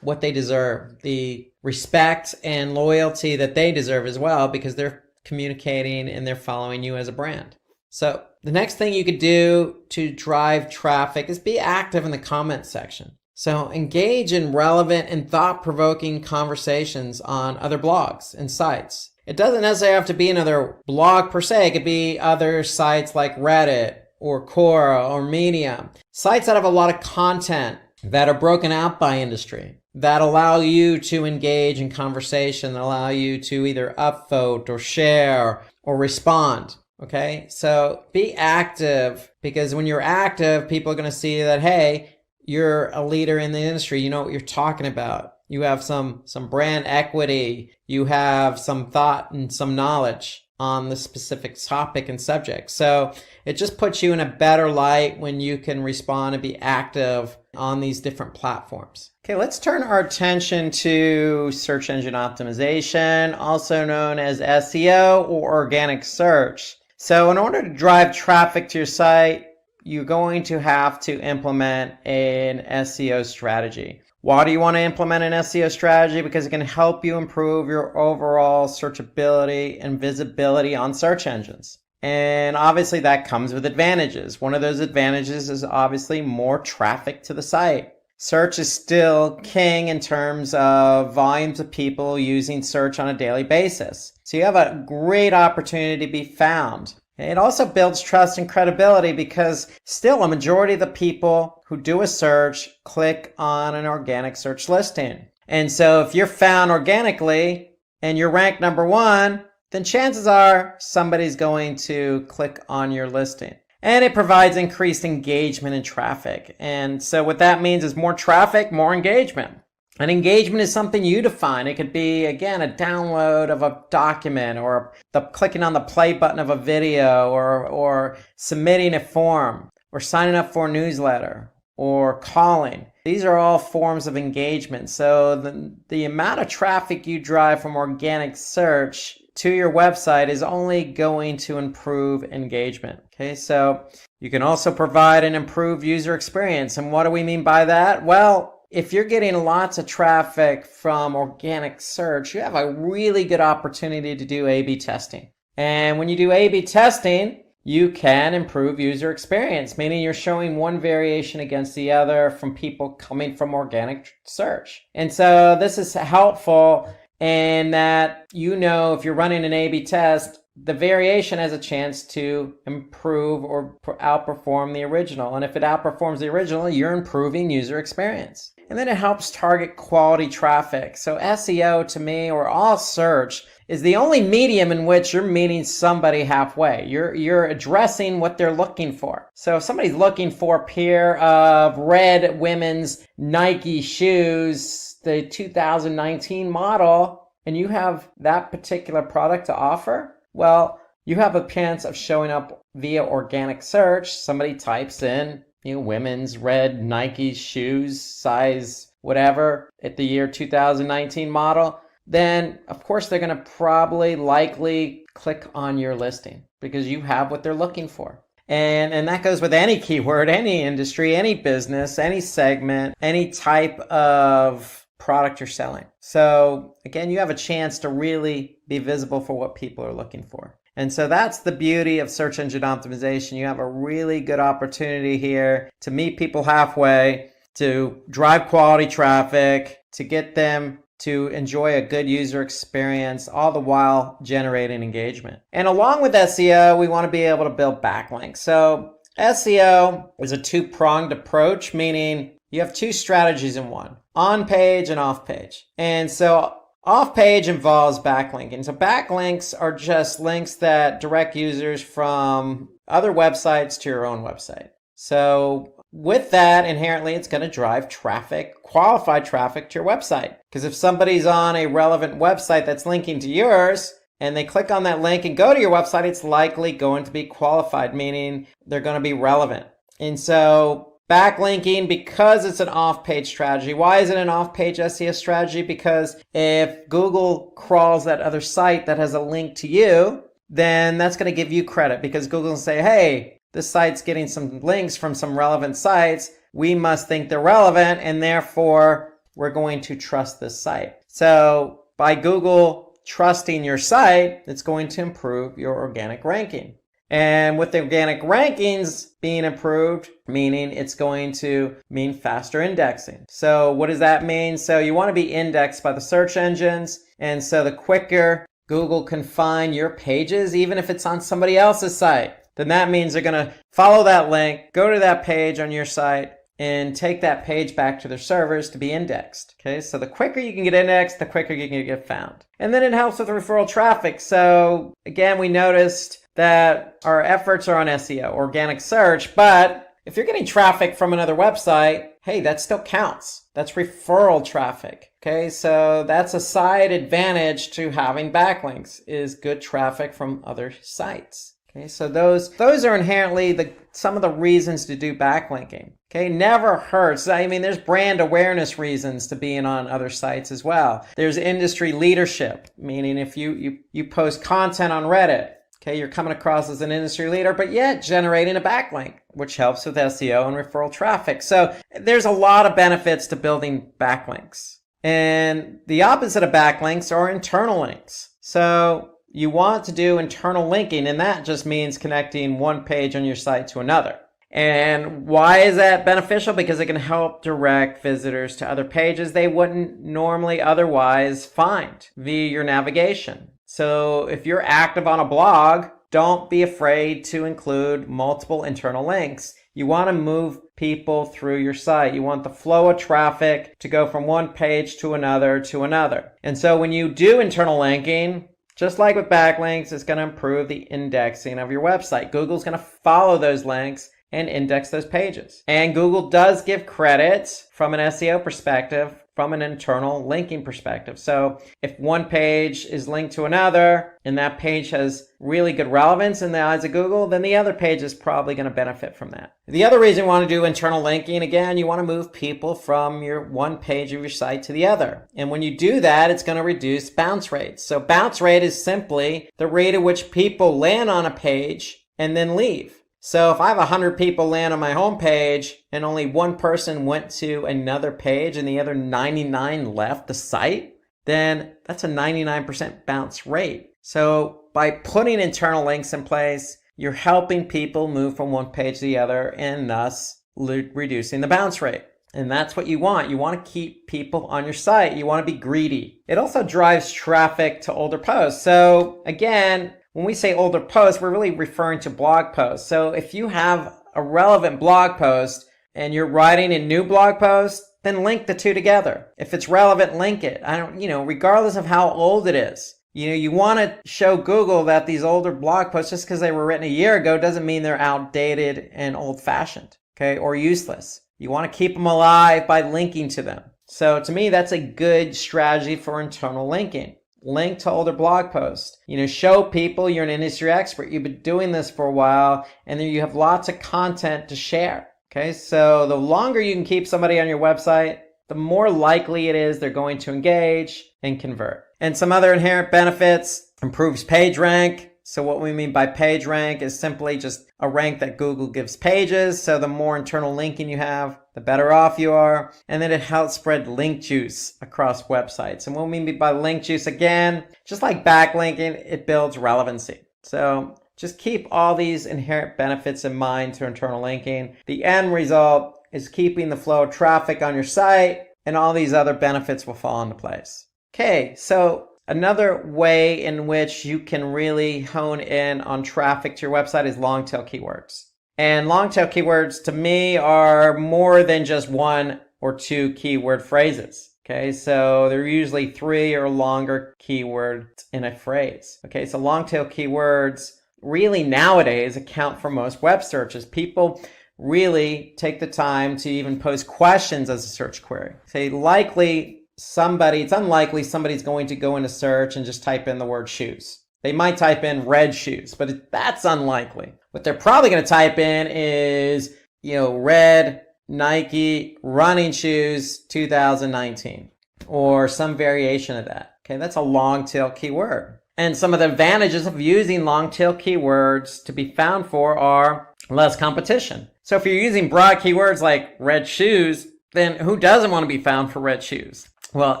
[SPEAKER 2] what they deserve, the respect and loyalty that they deserve as well, because they're communicating and they're following you as a brand. So the next thing you could do to drive traffic is be active in the comment section. So engage in relevant and thought-provoking conversations on other blogs and sites. It doesn't necessarily have to be another blog per se. It could be other sites like Reddit or Quora or Medium. Sites that have a lot of content that are broken out by industry, that allow you to engage in conversation, that allow you to either upvote or share or respond. Okay, so be active, because when you're active, people are going to see that, hey, you're a leader in the industry. You know what you're talking about. You have some brand equity. You have some thought and some knowledge on the specific topic and subject. So it just puts you in a better light when you can respond and be active on these different platforms. Okay, let's turn our attention to search engine optimization, also known as SEO or organic search. So in order to drive traffic to your site, you're going to have to implement an SEO strategy. Why do you want to implement an SEO strategy? Because it can help you improve your overall searchability and visibility on search engines. And obviously that comes with advantages. One of those advantages is obviously more traffic to the site. Search is still king in terms of volumes of people using search on a daily basis. So you have a great opportunity to be found. It also builds trust and credibility, because still a majority of the people who do a search click on an organic search listing. And so if you're found organically and you're ranked number 1, then chances are somebody's going to click on your listing. And it provides increased engagement and traffic. And so what that means is more traffic, more engagement. And engagement is something you define. It could be, again, a download of a document, or the clicking on the play button of a video, or submitting a form, or signing up for a newsletter, or calling. These are all forms of engagement. So the amount of traffic you drive from organic search to your website is only going to improve engagement. Okay, so you can also provide an improved user experience. And what do we mean by that? Well, if you're getting lots of traffic from organic search, you have a really good opportunity to do A/B testing. And when you do A/B testing, you can improve user experience, meaning you're showing one variation against the other from people coming from organic search. And so this is helpful in that, if you're running an A/B test, the variation has a chance to improve or outperform the original. And if it outperforms the original, you're improving user experience. And then it helps target quality traffic. So SEO, to me, or all search, is the only medium in which you're meeting somebody halfway. You're addressing what they're looking for. So if somebody's looking for a pair of red women's Nike shoes, the 2019 model, and you have that particular product to offer, well, you have a chance of showing up via organic search. Somebody types in, women's red Nike shoes, size whatever, at the year 2019 model, then of course they're going to likely click on your listing, because you have what they're looking for. And that goes with any keyword, any industry, any business, any segment, any type of product you're selling. So again, you have a chance to really be visible for what people are looking for. And so that's the beauty of search engine optimization. You have a really good opportunity here to meet people halfway, to drive quality traffic, to get them to enjoy a good user experience, all the while generating engagement. And along with SEO, we want to be able to build backlinks. So SEO is a two-pronged approach, meaning you have two strategies in one: on page and off page. And so Off-page involves backlinking. So backlinks are just links that direct users from other websites to your own website. So with that, inherently, it's going to drive traffic, qualified traffic to your website. Because if somebody's on a relevant website that's linking to yours, and they click on that link and go to your website, it's likely going to be qualified, meaning they're going to be relevant. And so backlinking, because it's an off-page strategy. Why is it an off-page SEO strategy? Because if Google crawls that other site that has a link to you, then that's going to give you credit, because Google will say, hey, this site's getting some links from some relevant sites. We must think they're relevant, and therefore we're going to trust this site. So by Google trusting your site, it's going to improve your organic ranking. And with the organic rankings being improved, meaning it's going to mean faster indexing. So what does that mean? So you want to be indexed by the search engines. And so the quicker Google can find your pages, even if it's on somebody else's site, then that means they're going to follow that link, go to that page on your site, and take that page back to their servers to be indexed. Okay, so the quicker you can get indexed, the quicker you can get found. And then it helps with referral traffic. So again, we noticed that our efforts are on SEO, organic search, but if you're getting traffic from another website, hey, that still counts. That's referral traffic. Okay, so that's a side advantage to having backlinks, is good traffic from other sites. Okay, so those are inherently some of the reasons to do backlinking. Okay, never hurts. I mean, there's brand awareness reasons to being on other sites as well. There's industry leadership, meaning if you post content on Reddit, okay, you're coming across as an industry leader, but yet generating a backlink, which helps with SEO and referral traffic. So there's a lot of benefits to building backlinks. And the opposite of backlinks are internal links. So you want to do internal linking, and that just means connecting one page on your site to another. And why is that beneficial? Because it can help direct visitors to other pages they wouldn't normally otherwise find via your navigation. So if you're active on a blog, don't be afraid to include multiple internal links. You want to move people through your site. You want the flow of traffic to go from one page to another to another. And so when you do internal linking, just like with backlinks, it's going to improve the indexing of your website. Google's going to follow those links and index those pages. And Google does give credit from an SEO perspective, from an internal linking perspective. So if one page is linked to another and that page has really good relevance in the eyes of Google, then the other page is probably going to benefit from that. The other reason you want to do internal linking, again, you want to move people from your one page of your site to the other. And when you do that, it's going to reduce bounce rates. So bounce rate is simply the rate at which people land on a page and then leave. So if I have 100 people land on my homepage and only one person went to another page and the other 99 left the site, then that's a 99% bounce rate. So by putting internal links in place, you're helping people move from one page to the other and thus reducing the bounce rate. And that's what you want. You want to keep people on your site. You want to be greedy. It also drives traffic to older posts. So again, when we say older posts, we're really referring to blog posts. So if you have a relevant blog post and you're writing a new blog post, then link the two together. If it's relevant, link it. Regardless of how old it is. You want to show Google that these older blog posts, just because they were written a year ago, doesn't mean they're outdated and old-fashioned, okay, or useless. You want to keep them alive by linking to them. So to me, that's a good strategy for internal linking. Link to older blog posts. Show people you're an industry expert. You've been doing this for a while, and then you have lots of content to share. Okay, so the longer you can keep somebody on your website, the more likely it is they're going to engage and convert. And some other inherent benefits: improves page rank. So what we mean by page rank is simply just a rank that Google gives pages. So the more internal linking you have, the better off you are. And then it helps spread link juice across websites. And what we mean by link juice, again, just like backlinking, it builds relevancy. So just keep all these inherent benefits in mind to internal linking. The end result is keeping the flow of traffic on your site, and all these other benefits will fall into place. Okay, so another way in which you can really hone in on traffic to your website is long tail keywords. And long tail keywords to me are more than just one or two keyword phrases. Okay, so there are usually 3 or longer keywords in a phrase. Okay, so long tail keywords really nowadays account for most web searches. People really take the time to even pose questions as a search query. Say it's unlikely somebody's going to go into search and just type in the word shoes. They might type in red shoes, but that's unlikely. What they're probably going to type in is, red Nike running shoes 2019 or some variation of that. Okay, that's a long tail keyword. And some of the advantages of using long tail keywords to be found for are less competition. So if you're using broad keywords like red shoes, then who doesn't want to be found for red shoes? Well,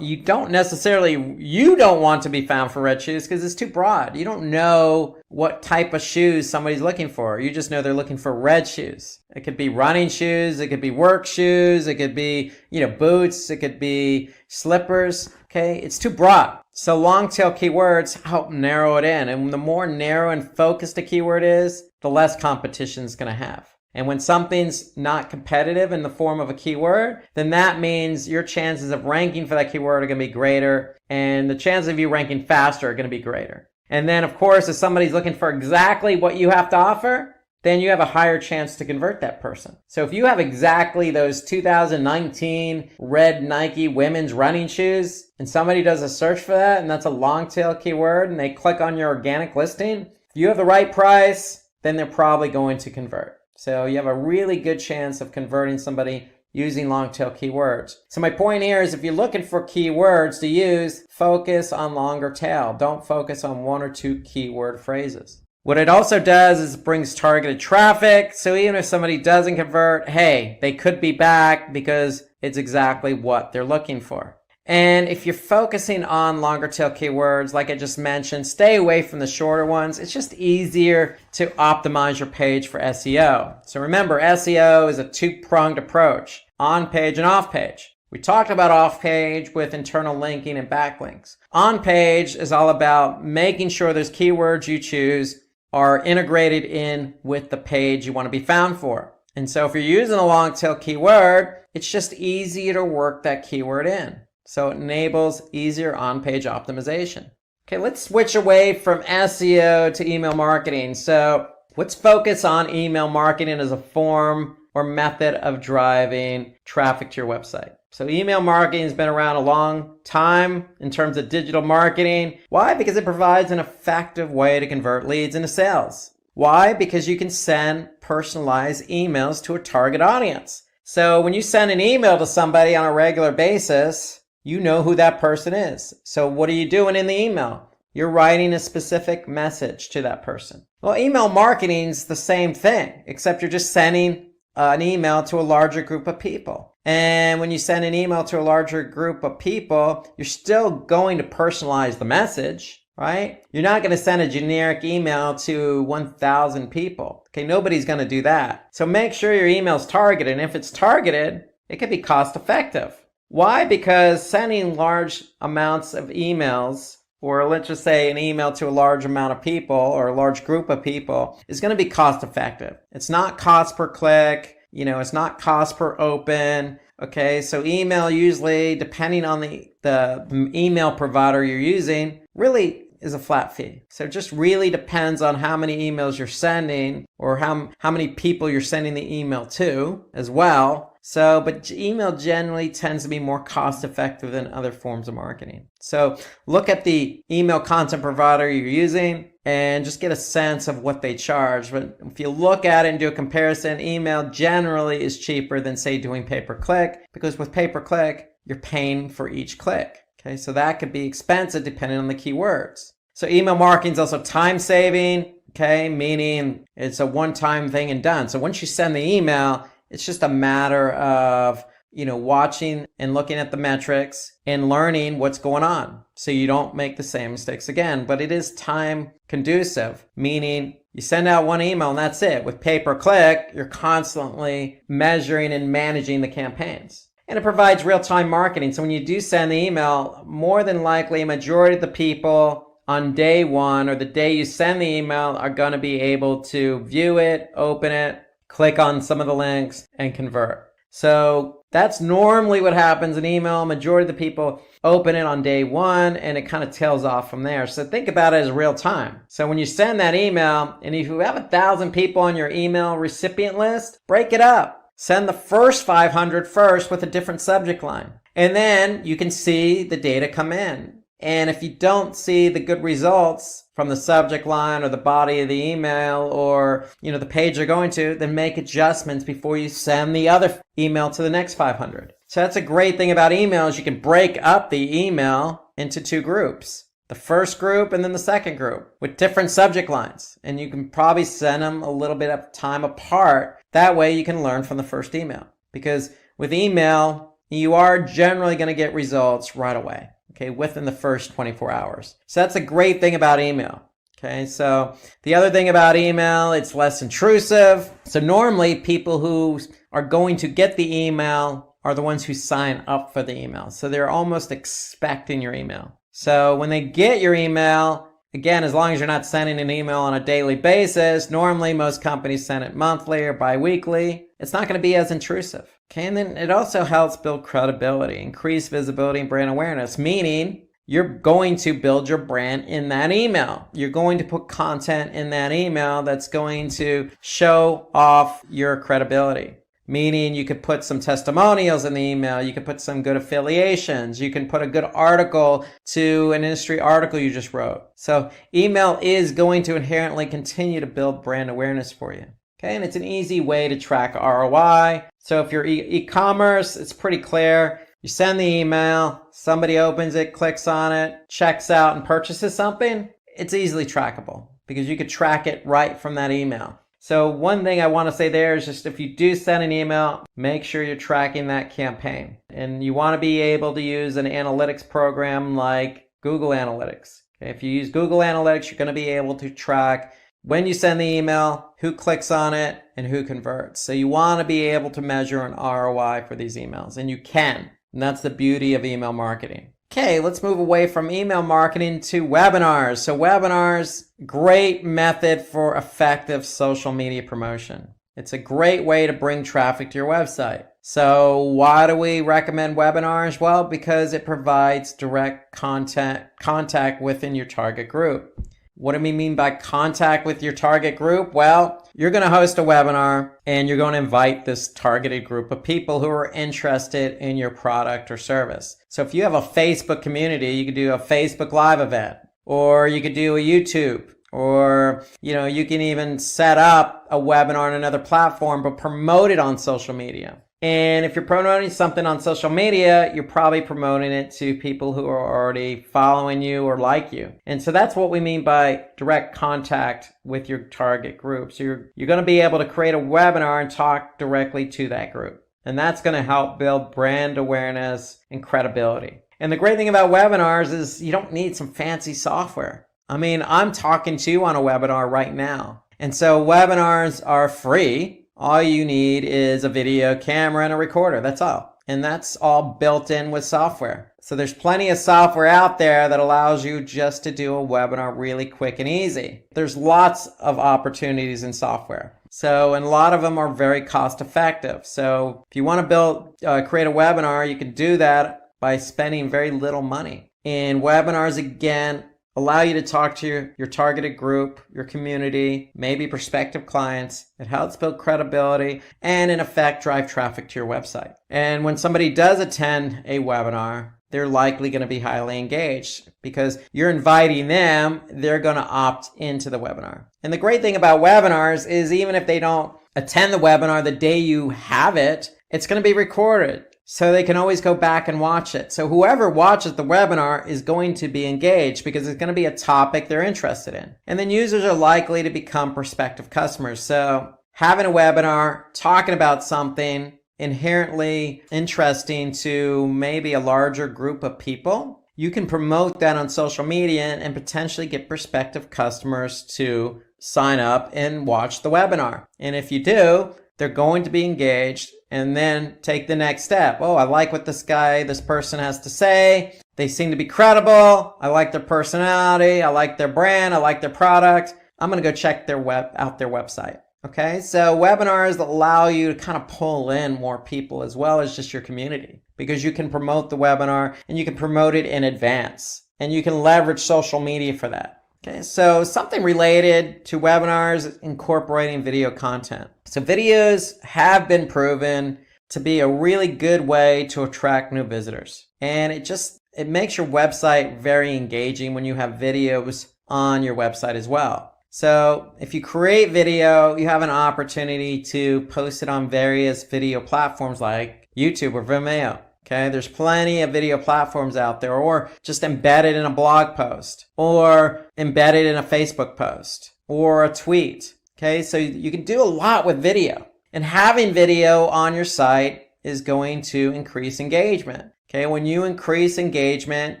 [SPEAKER 2] you don't want to be found for red shoes because it's too broad. You don't know what type of shoes somebody's looking for. You just know they're looking for red shoes. It could be running shoes. It could be work shoes. It could be, boots. It could be slippers. Okay. It's too broad. So long tail keywords help narrow it in. And the more narrow and focused a keyword is, the less competition it's going to have. And when something's not competitive in the form of a keyword, then that means your chances of ranking for that keyword are going to be greater, and the chances of you ranking faster are going to be greater. And then, of course, if somebody's looking for exactly what you have to offer, then you have a higher chance to convert that person. So if you have exactly those 2019 red Nike women's running shoes, and somebody does a search for that, and that's a long tail keyword, and they click on your organic listing, if you have the right price, then they're probably going to convert. So you have a really good chance of converting somebody using long tail keywords. So my point here is if you're looking for keywords to use, focus on longer tail. Don't focus on 1 or 2 keyword phrases. What it also does is it brings targeted traffic. So even if somebody doesn't convert, hey, they could be back because it's exactly what they're looking for. And if you're focusing on longer tail keywords, like I just mentioned, stay away from the shorter ones. It's just easier to optimize your page for SEO. So remember, SEO is a 2-pronged approach, on page and off page. We talked about off page with internal linking and backlinks. On page is all about making sure those keywords you choose are integrated in with the page you want to be found for. And so if you're using a long tail keyword, it's just easier to work that keyword in. So it enables easier on-page optimization. Okay, let's switch away from SEO to email marketing. So let's focus on email marketing as a form or method of driving traffic to your website. So email marketing has been around a long time in terms of digital marketing. Why? Because it provides an effective way to convert leads into sales. Why? Because you can send personalized emails to a target audience. So when you send an email to somebody on a regular basis, you know who that person is. So what are you doing in the email? You're writing a specific message to that person. Well, email marketing is the same thing, except you're just sending an email to a larger group of people. And when you send an email to a larger group of people, you're still going to personalize the message, right? You're not going to send a generic email to 1,000 people. Okay, nobody's going to do that. So make sure your email is targeted. And if it's targeted, it can be cost effective. Why? Because sending large amounts of emails, or let's just say an email to a large amount of people or a large group of people, is going to be cost effective. It's not cost per click. It's not cost per open. Okay, so email usually, depending on the email provider you're using, really is a flat fee. So it just really depends on how many emails you're sending or how many people you're sending the email to as well. So, but email generally tends to be more cost effective than other forms of marketing. So look at the email content provider you're using and just get a sense of what they charge. But if you look at it and do a comparison, email generally is cheaper than, say, doing pay-per-click, because with pay-per-click, you're paying for each click. Okay, so that could be expensive depending on the keywords. So email marketing is also time saving, okay, meaning it's a one-time thing and done. So once you send the email, it's just a matter of, watching and looking at the metrics and learning what's going on so you don't make the same mistakes again. But it is time conducive, meaning you send out one email and that's it. With pay-per-click, you're constantly measuring and managing the campaigns. And it provides real-time marketing. So when you do send the email, more than likely a majority of the people on day one or the day you send the email are going to be able to view it, open it, click on some of the links, and convert. So That's normally what happens in email. Majority of the people open it on day one and it kind of tails off from there. So think about it as real time. So when you send that email, and if you have 1,000 people on your email recipient list, break it up. Send the first 500 first with a different subject line. And then you can see the data come in. And if you don't see the good results from the subject line or the body of the email or, the page you're going to, then make adjustments before you send the other email to the next 500. So that's a great thing about email is you can break up the email into 2 groups. The first group and then the second group with different subject lines. And you can probably send them a little bit of time apart. That way you can learn from the first email. Because with email, you are generally going to get results right away. Okay, within the first 24 hours. So that's a great thing about email. Okay, so the other thing about email, it's less intrusive. So normally people who are going to get the email are the ones who sign up for the email. So they're almost expecting your email. So when they get your email, again, as long as you're not sending an email on a daily basis, normally most companies send it monthly or bi-weekly. It's not going to be as intrusive. Okay, and then it also helps build credibility, increase visibility and brand awareness, meaning you're going to build your brand in that email. You're going to put content in that email that's going to show off your credibility. Meaning you could put some testimonials in the email, you could put some good affiliations, you can put a good article to an industry article you just wrote. So email is going to inherently continue to build brand awareness for you. Okay, and it's an easy way to track ROI. So if you're e-commerce, it's pretty clear. You send the email, somebody opens it, clicks on it, checks out and purchases something. It's easily trackable because you could track it right from that email. So one thing I want to say there is just if you do send an email, make sure you're tracking that campaign. And you want to be able to use an analytics program like Google Analytics. Okay, if you use Google Analytics, you're going to be able to track when you send the email, who clicks on it, and who converts. So you want to be able to measure an ROI for these emails, and you can. And that's the beauty of email marketing. Okay, let's move away from email marketing to webinars. So webinars, great method for effective social media promotion. It's a great way to bring traffic to your website. So why do we recommend webinars? Well, because it provides direct contact within your target group. What do we mean by contact with your target group? Well, you're going to host a webinar and you're going to invite this targeted group of people who are interested in your product or service. So if you have a Facebook community, you could do a Facebook Live event, or you could do a YouTube, or you can even set up a webinar on another platform but promote it on social media. And if you're promoting something on social media, you're probably promoting it to people who are already following you or like you. And so that's what we mean by direct contact with your target group. So you're going to be able to create a webinar and talk directly to that group. And that's going to help build brand awareness and credibility. And the great thing about webinars is you don't need some fancy software. I mean, I'm talking to you on a webinar right now. And so webinars are free. All you need is a video camera and a recorder. That's all. And that's all built in with software. So there's plenty of software out there that allows you just to do a webinar really quick and easy. There's lots of opportunities in software. So, and a lot of them are very cost effective. So if you want to create a webinar, you can do that by spending very little money. And webinars, again, allow you to talk to your targeted group, your community, maybe prospective clients. It helps build credibility and, in effect, drive traffic to your website. And when somebody does attend a webinar, they're likely going to be highly engaged because you're inviting them, they're going to opt into the webinar. And the great thing about webinars is even if they don't attend the webinar the day you have it, it's going to be recorded. So they can always go back and watch it. So whoever watches the webinar is going to be engaged because it's going to be a topic they're interested in. And then users are likely to become prospective customers. So having a webinar, talking about something inherently interesting to maybe a larger group of people, you can promote that on social media and potentially get prospective customers to sign up and watch the webinar. And if you do, they're going to be engaged and then take the next step. Oh, I like what this person has to say. They seem to be credible. I like their personality. I like their brand. I like their product. I'm going to go check out their website. Okay, so webinars allow you to kind of pull in more people as well as just your community, because you can promote the webinar and you can promote it in advance and you can leverage social media for that. Okay, so something related to webinars is incorporating video content. So videos have been proven to be a really good way to attract new visitors. And it makes your website very engaging when you have videos on your website as well. So if you create video, you have an opportunity to post it on various video platforms like YouTube or Vimeo. Okay, there's plenty of video platforms out there, or just embed it in a blog post, or embed it in a Facebook post, or a tweet. Okay, so you can do a lot with video. And having video on your site is going to increase engagement. Okay, when you increase engagement,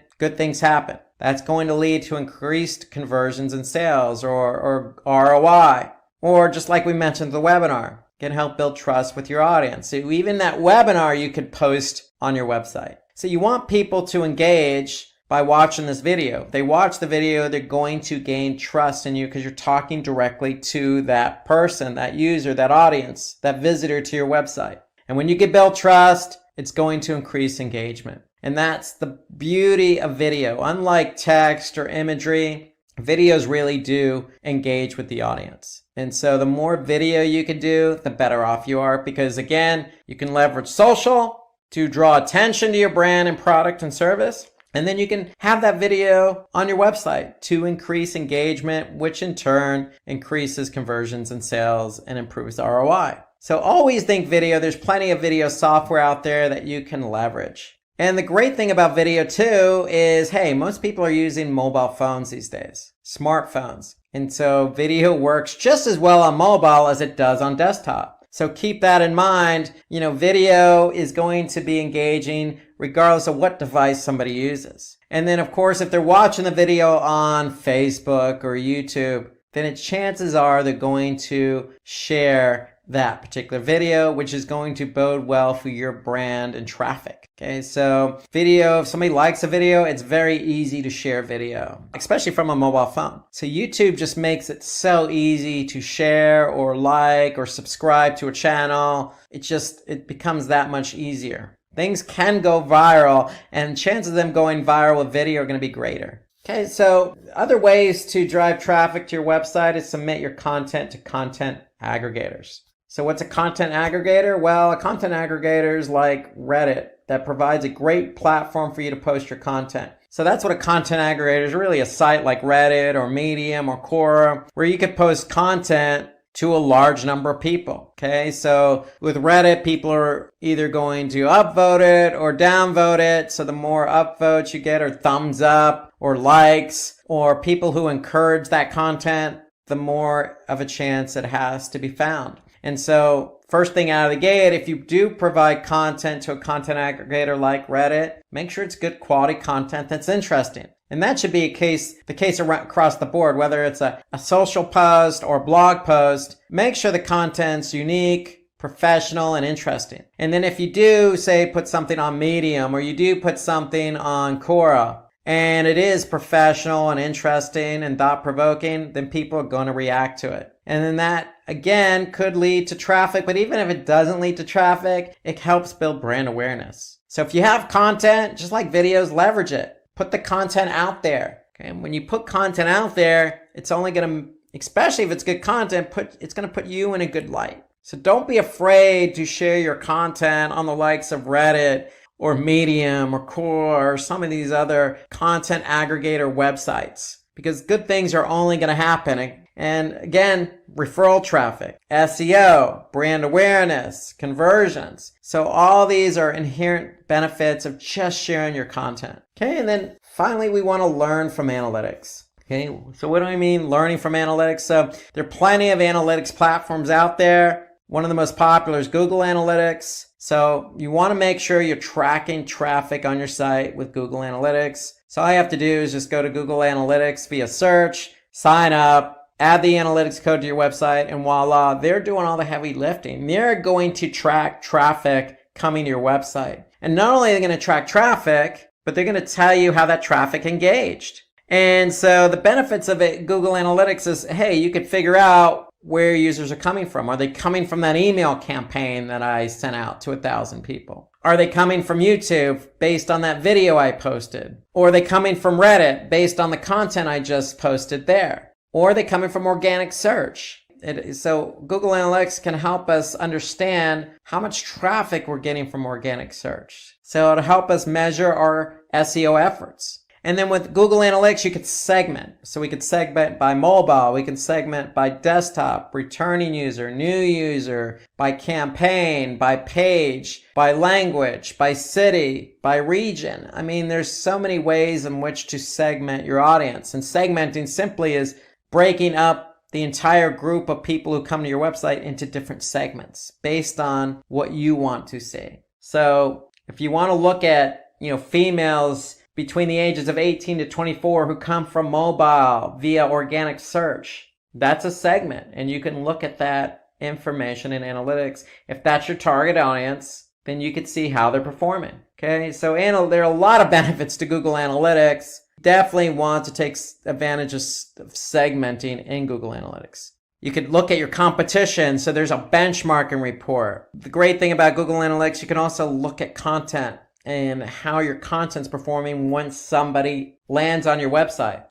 [SPEAKER 2] good things happen. That's going to lead to increased conversions and sales, or ROI, or just like we mentioned, the webinar can help build trust with your audience. So even that webinar you could post on your website. So you want people to engage by watching this video. If they watch the video, they're going to gain trust in you because you're talking directly to that person, that user, that audience, that visitor to your website. And when you can build trust, it's going to increase engagement. And that's the beauty of video. Unlike text or imagery, videos really do engage with the audience. And so the more video you can do, the better off you are, because again, you can leverage social to draw attention to your brand and product and service. And then you can have that video on your website to increase engagement, which in turn increases conversions and sales and improves ROI. So always think video. There's plenty of video software out there that you can leverage. And the great thing about video too is, hey, most people are using mobile phones these days, smartphones. And so video works just as well on mobile as it does on desktop. So keep that in mind. Video is going to be engaging regardless of what device somebody uses. And then of course, if they're watching the video on Facebook or YouTube, then chances are they're going to share that particular video, which is going to bode well for your brand and traffic. Okay, so video, if somebody likes a video, it's very easy to share video, especially from a mobile phone. So YouTube just makes it so easy to share or like or subscribe to a channel. It becomes that much easier. Things can go viral, and chances of them going viral with video are going to be greater. Okay, so other ways to drive traffic to your website is submit your content to content aggregators. So what's a content aggregator? Well, a content aggregator is like Reddit that provides a great platform for you to post your content. So that's what a content aggregator is, really a site like Reddit or Medium or Quora, where you could post content to a large number of people. Okay, so with Reddit, people are either going to upvote it or downvote it. So the more upvotes you get, or thumbs up or likes, or people who encourage that content, the more of a chance it has to be found. And so first thing out of the gate, if you do provide content to a content aggregator like Reddit, make sure it's good quality content that's interesting. And that should be the case across the board, whether it's a social post or blog post. Make sure the content's unique, professional, and interesting. And then if you do, say, put something on Medium, or you do put something on Quora, and it is professional and interesting and thought-provoking, then people are going to react to it. And then that, again, could lead to traffic. But even if it doesn't lead to traffic, it helps build brand awareness. So if you have content, just like videos, leverage it. Put the content out there. Okay? And when you put content out there, it's only going to, especially if it's good content, it's going to put you in a good light. So don't be afraid to share your content on the likes of Reddit or Medium or Quora or some of these other content aggregator websites, because good things are only going to happen. And again, referral traffic, SEO, brand awareness, conversions. So all these are inherent benefits of just sharing your content. Okay, and then finally, we want to learn from analytics. Okay, so what do I mean learning from analytics? So there are plenty of analytics platforms out there. One of the most popular is Google Analytics. So you want to make sure you're tracking traffic on your site with Google Analytics. So all you have to do is just go to Google Analytics via search, sign up, add the analytics code to your website, and voila, they're doing all the heavy lifting. They're going to track traffic coming to your website. And not only are they going to track traffic, but they're going to tell you how that traffic engaged. And so the benefits of it, Google Analytics, is, hey, you could figure out where users are coming from. Are they coming from that email campaign that I sent out to 1,000 people? Are they coming from YouTube based on that video I posted? Or are they coming from Reddit based on the content I just posted there? Or are they coming from organic search? So Google Analytics can help us understand how much traffic we're getting from organic search. So it'll help us measure our SEO efforts. And then with Google Analytics, you could segment. So we could segment by mobile, we can segment by desktop, returning user, new user, by campaign, by page, by language, by city, by region. I mean, there's so many ways in which to segment your audience. And segmenting simply is breaking up the entire group of people who come to your website into different segments based on what you want to see. So if you want to look at, females between the ages of 18 to 24 who come from mobile via organic search, that's a segment. And you can look at that information in analytics. If that's your target audience, then you could see how they're performing. Okay, so there are a lot of benefits to Google Analytics. Definitely want to take advantage of segmenting in Google Analytics. You could look at your competition. So there's a benchmarking report. The great thing about Google Analytics, you can also look at content and how your content's performing once somebody lands on your website.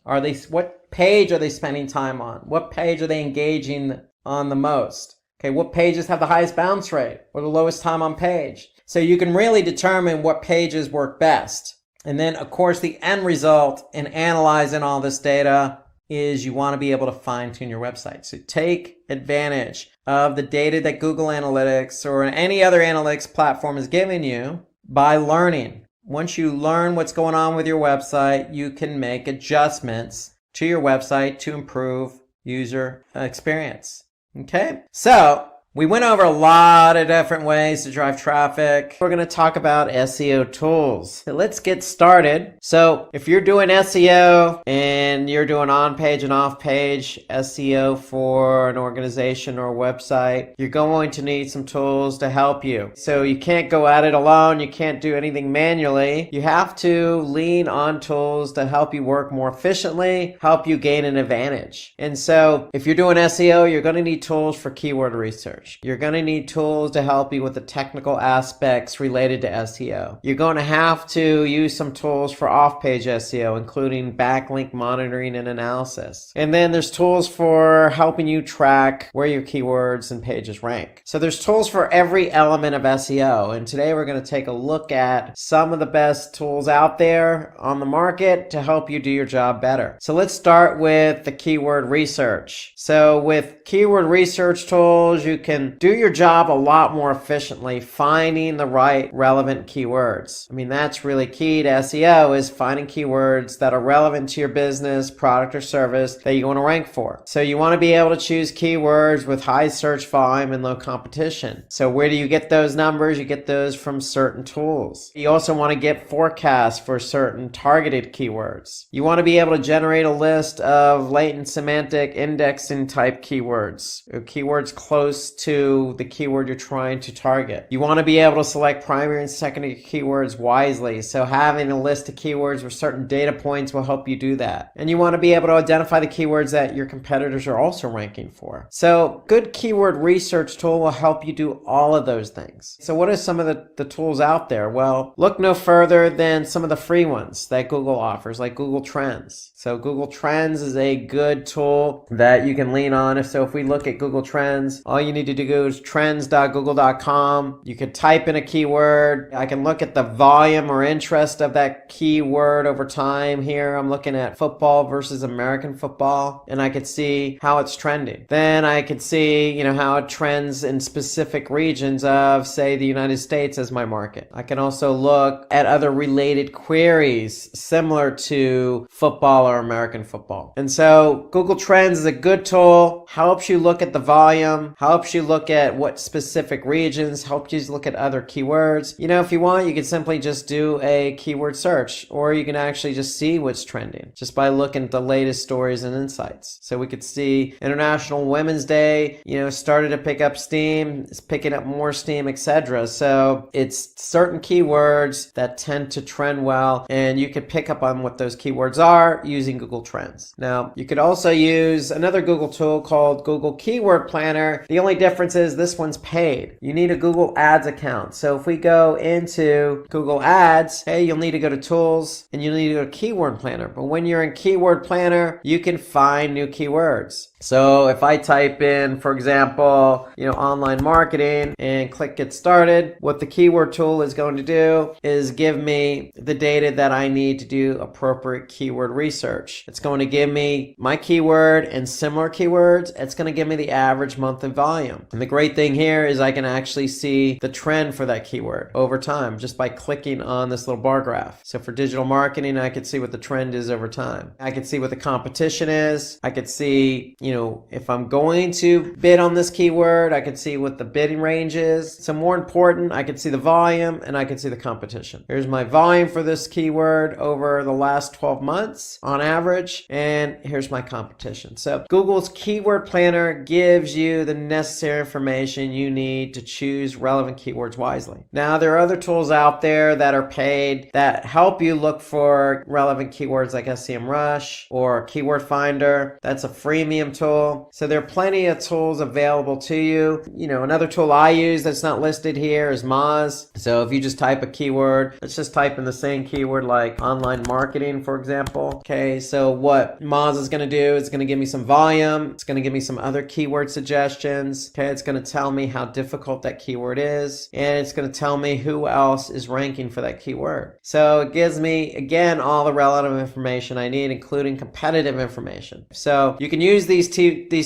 [SPEAKER 2] What page are they spending time on? What page are they engaging on the most? Okay, what pages have the highest bounce rate or the lowest time on page? So you can really determine what pages work best. And then, of course, the end result in analyzing all this data is you want to be able to fine-tune your website. So take advantage of the data that Google Analytics or any other analytics platform is giving you by learning. Once you learn what's going on with your website, you can make adjustments to your website to improve user experience. Okay? So we went over a lot of different ways to drive traffic. We're going to talk about SEO tools. So let's get started. So if you're doing SEO and you're doing on-page and off-page SEO for an organization or website, you're going to need some tools to help you. So you can't go at it alone. You can't do anything manually. You have to lean on tools to help you work more efficiently, help you gain an advantage. And so if you're doing SEO, you're going to need tools for keyword research. You're going to need tools to help you with the technical aspects related to SEO. You're going to have to use some tools for off-page SEO, including backlink monitoring and analysis. And then there's tools for helping you track where your keywords and pages rank. So there's tools for every element of SEO. And today we're going to take a look at some of the best tools out there on the market to help you do your job better. So let's start with the keyword research. So with keyword research tools, you can do your job a lot more efficiently finding the right relevant keywords. I mean, that's really key to SEO, is finding keywords that are relevant to your business, product, or service that you want to rank for. So you want to be able to choose keywords with high search volume and low competition. So where do you get those numbers? You get those from certain tools. You also want to get forecasts for certain targeted keywords. You want to be able to generate a list of latent semantic indexing type keywords, or keywords close to the keyword you're trying to target. You want to be able to select primary and secondary keywords wisely. So having a list of keywords with certain data points will help you do that. And you want to be able to identify the keywords that your competitors are also ranking for. So good keyword research tool will help you do all of those things. So what are some of the tools out there? Well, look no further than some of the free ones that Google offers, like Google Trends. So Google Trends is a good tool that you can lean on. So if we look at Google Trends, all you need to do is trends.google.com. You could type in a keyword. I can look at the volume or interest of that keyword over time. Here I'm looking at football versus American football, and I could see how it's trending. Then I could see, how it trends in specific regions of, say, the United States as my market. I can also look at other related queries similar to football or American football. And so Google Trends is a good tool, helps you look at the volume, helps you you look at what specific regions, helps you look at other keywords. If you want, you can simply just do a keyword search, or you can actually just see what's trending just by looking at the latest stories and insights. So we could see International Women's Day, started to pick up steam, it's picking up more steam, etc. So it's certain keywords that tend to trend well, and you could pick up on what those keywords are using Google Trends. Now, you could also use another Google tool called Google Keyword Planner. The only difference is this one's paid. You need a Google Ads account. So if we go into Google Ads, you'll need to go to Tools and you'll need to go to Keyword Planner. But when you're in Keyword Planner, you can find new keywords. So if I type in, for example, online marketing and click get started, what the keyword tool is going to do is give me the data that I need to do appropriate keyword research. It's going to give me my keyword and similar keywords. It's going to give me the average monthly volume. And the great thing here is I can actually see the trend for that keyword over time just by clicking on this little bar graph. So for digital marketing, I could see what the trend is over time. I could see what the competition is. I could see, if I'm going to bid on this keyword, I could see what the bidding range is. So more important, I could see the volume and I could see the competition. Here's my volume for this keyword over the last 12 months on average, and here's my competition. So Google's Keyword Planner gives you the necessary information you need to choose relevant keywords wisely. Now, there are other tools out there that are paid that help you look for relevant keywords like SEMrush or Keyword Finder. That's a freemium tool. So there are plenty of tools available to you. Another tool I use that's not listed here is Moz. So if you just type a keyword, let's just type in the same keyword like online marketing, for example. Okay, so what Moz is going to do is going to give me some volume. It's going to give me some other keyword suggestions. Okay, it's going to tell me how difficult that keyword is, and it's going to tell me who else is ranking for that keyword. So it gives me, again, all the relevant information I need, including competitive information. So you can use these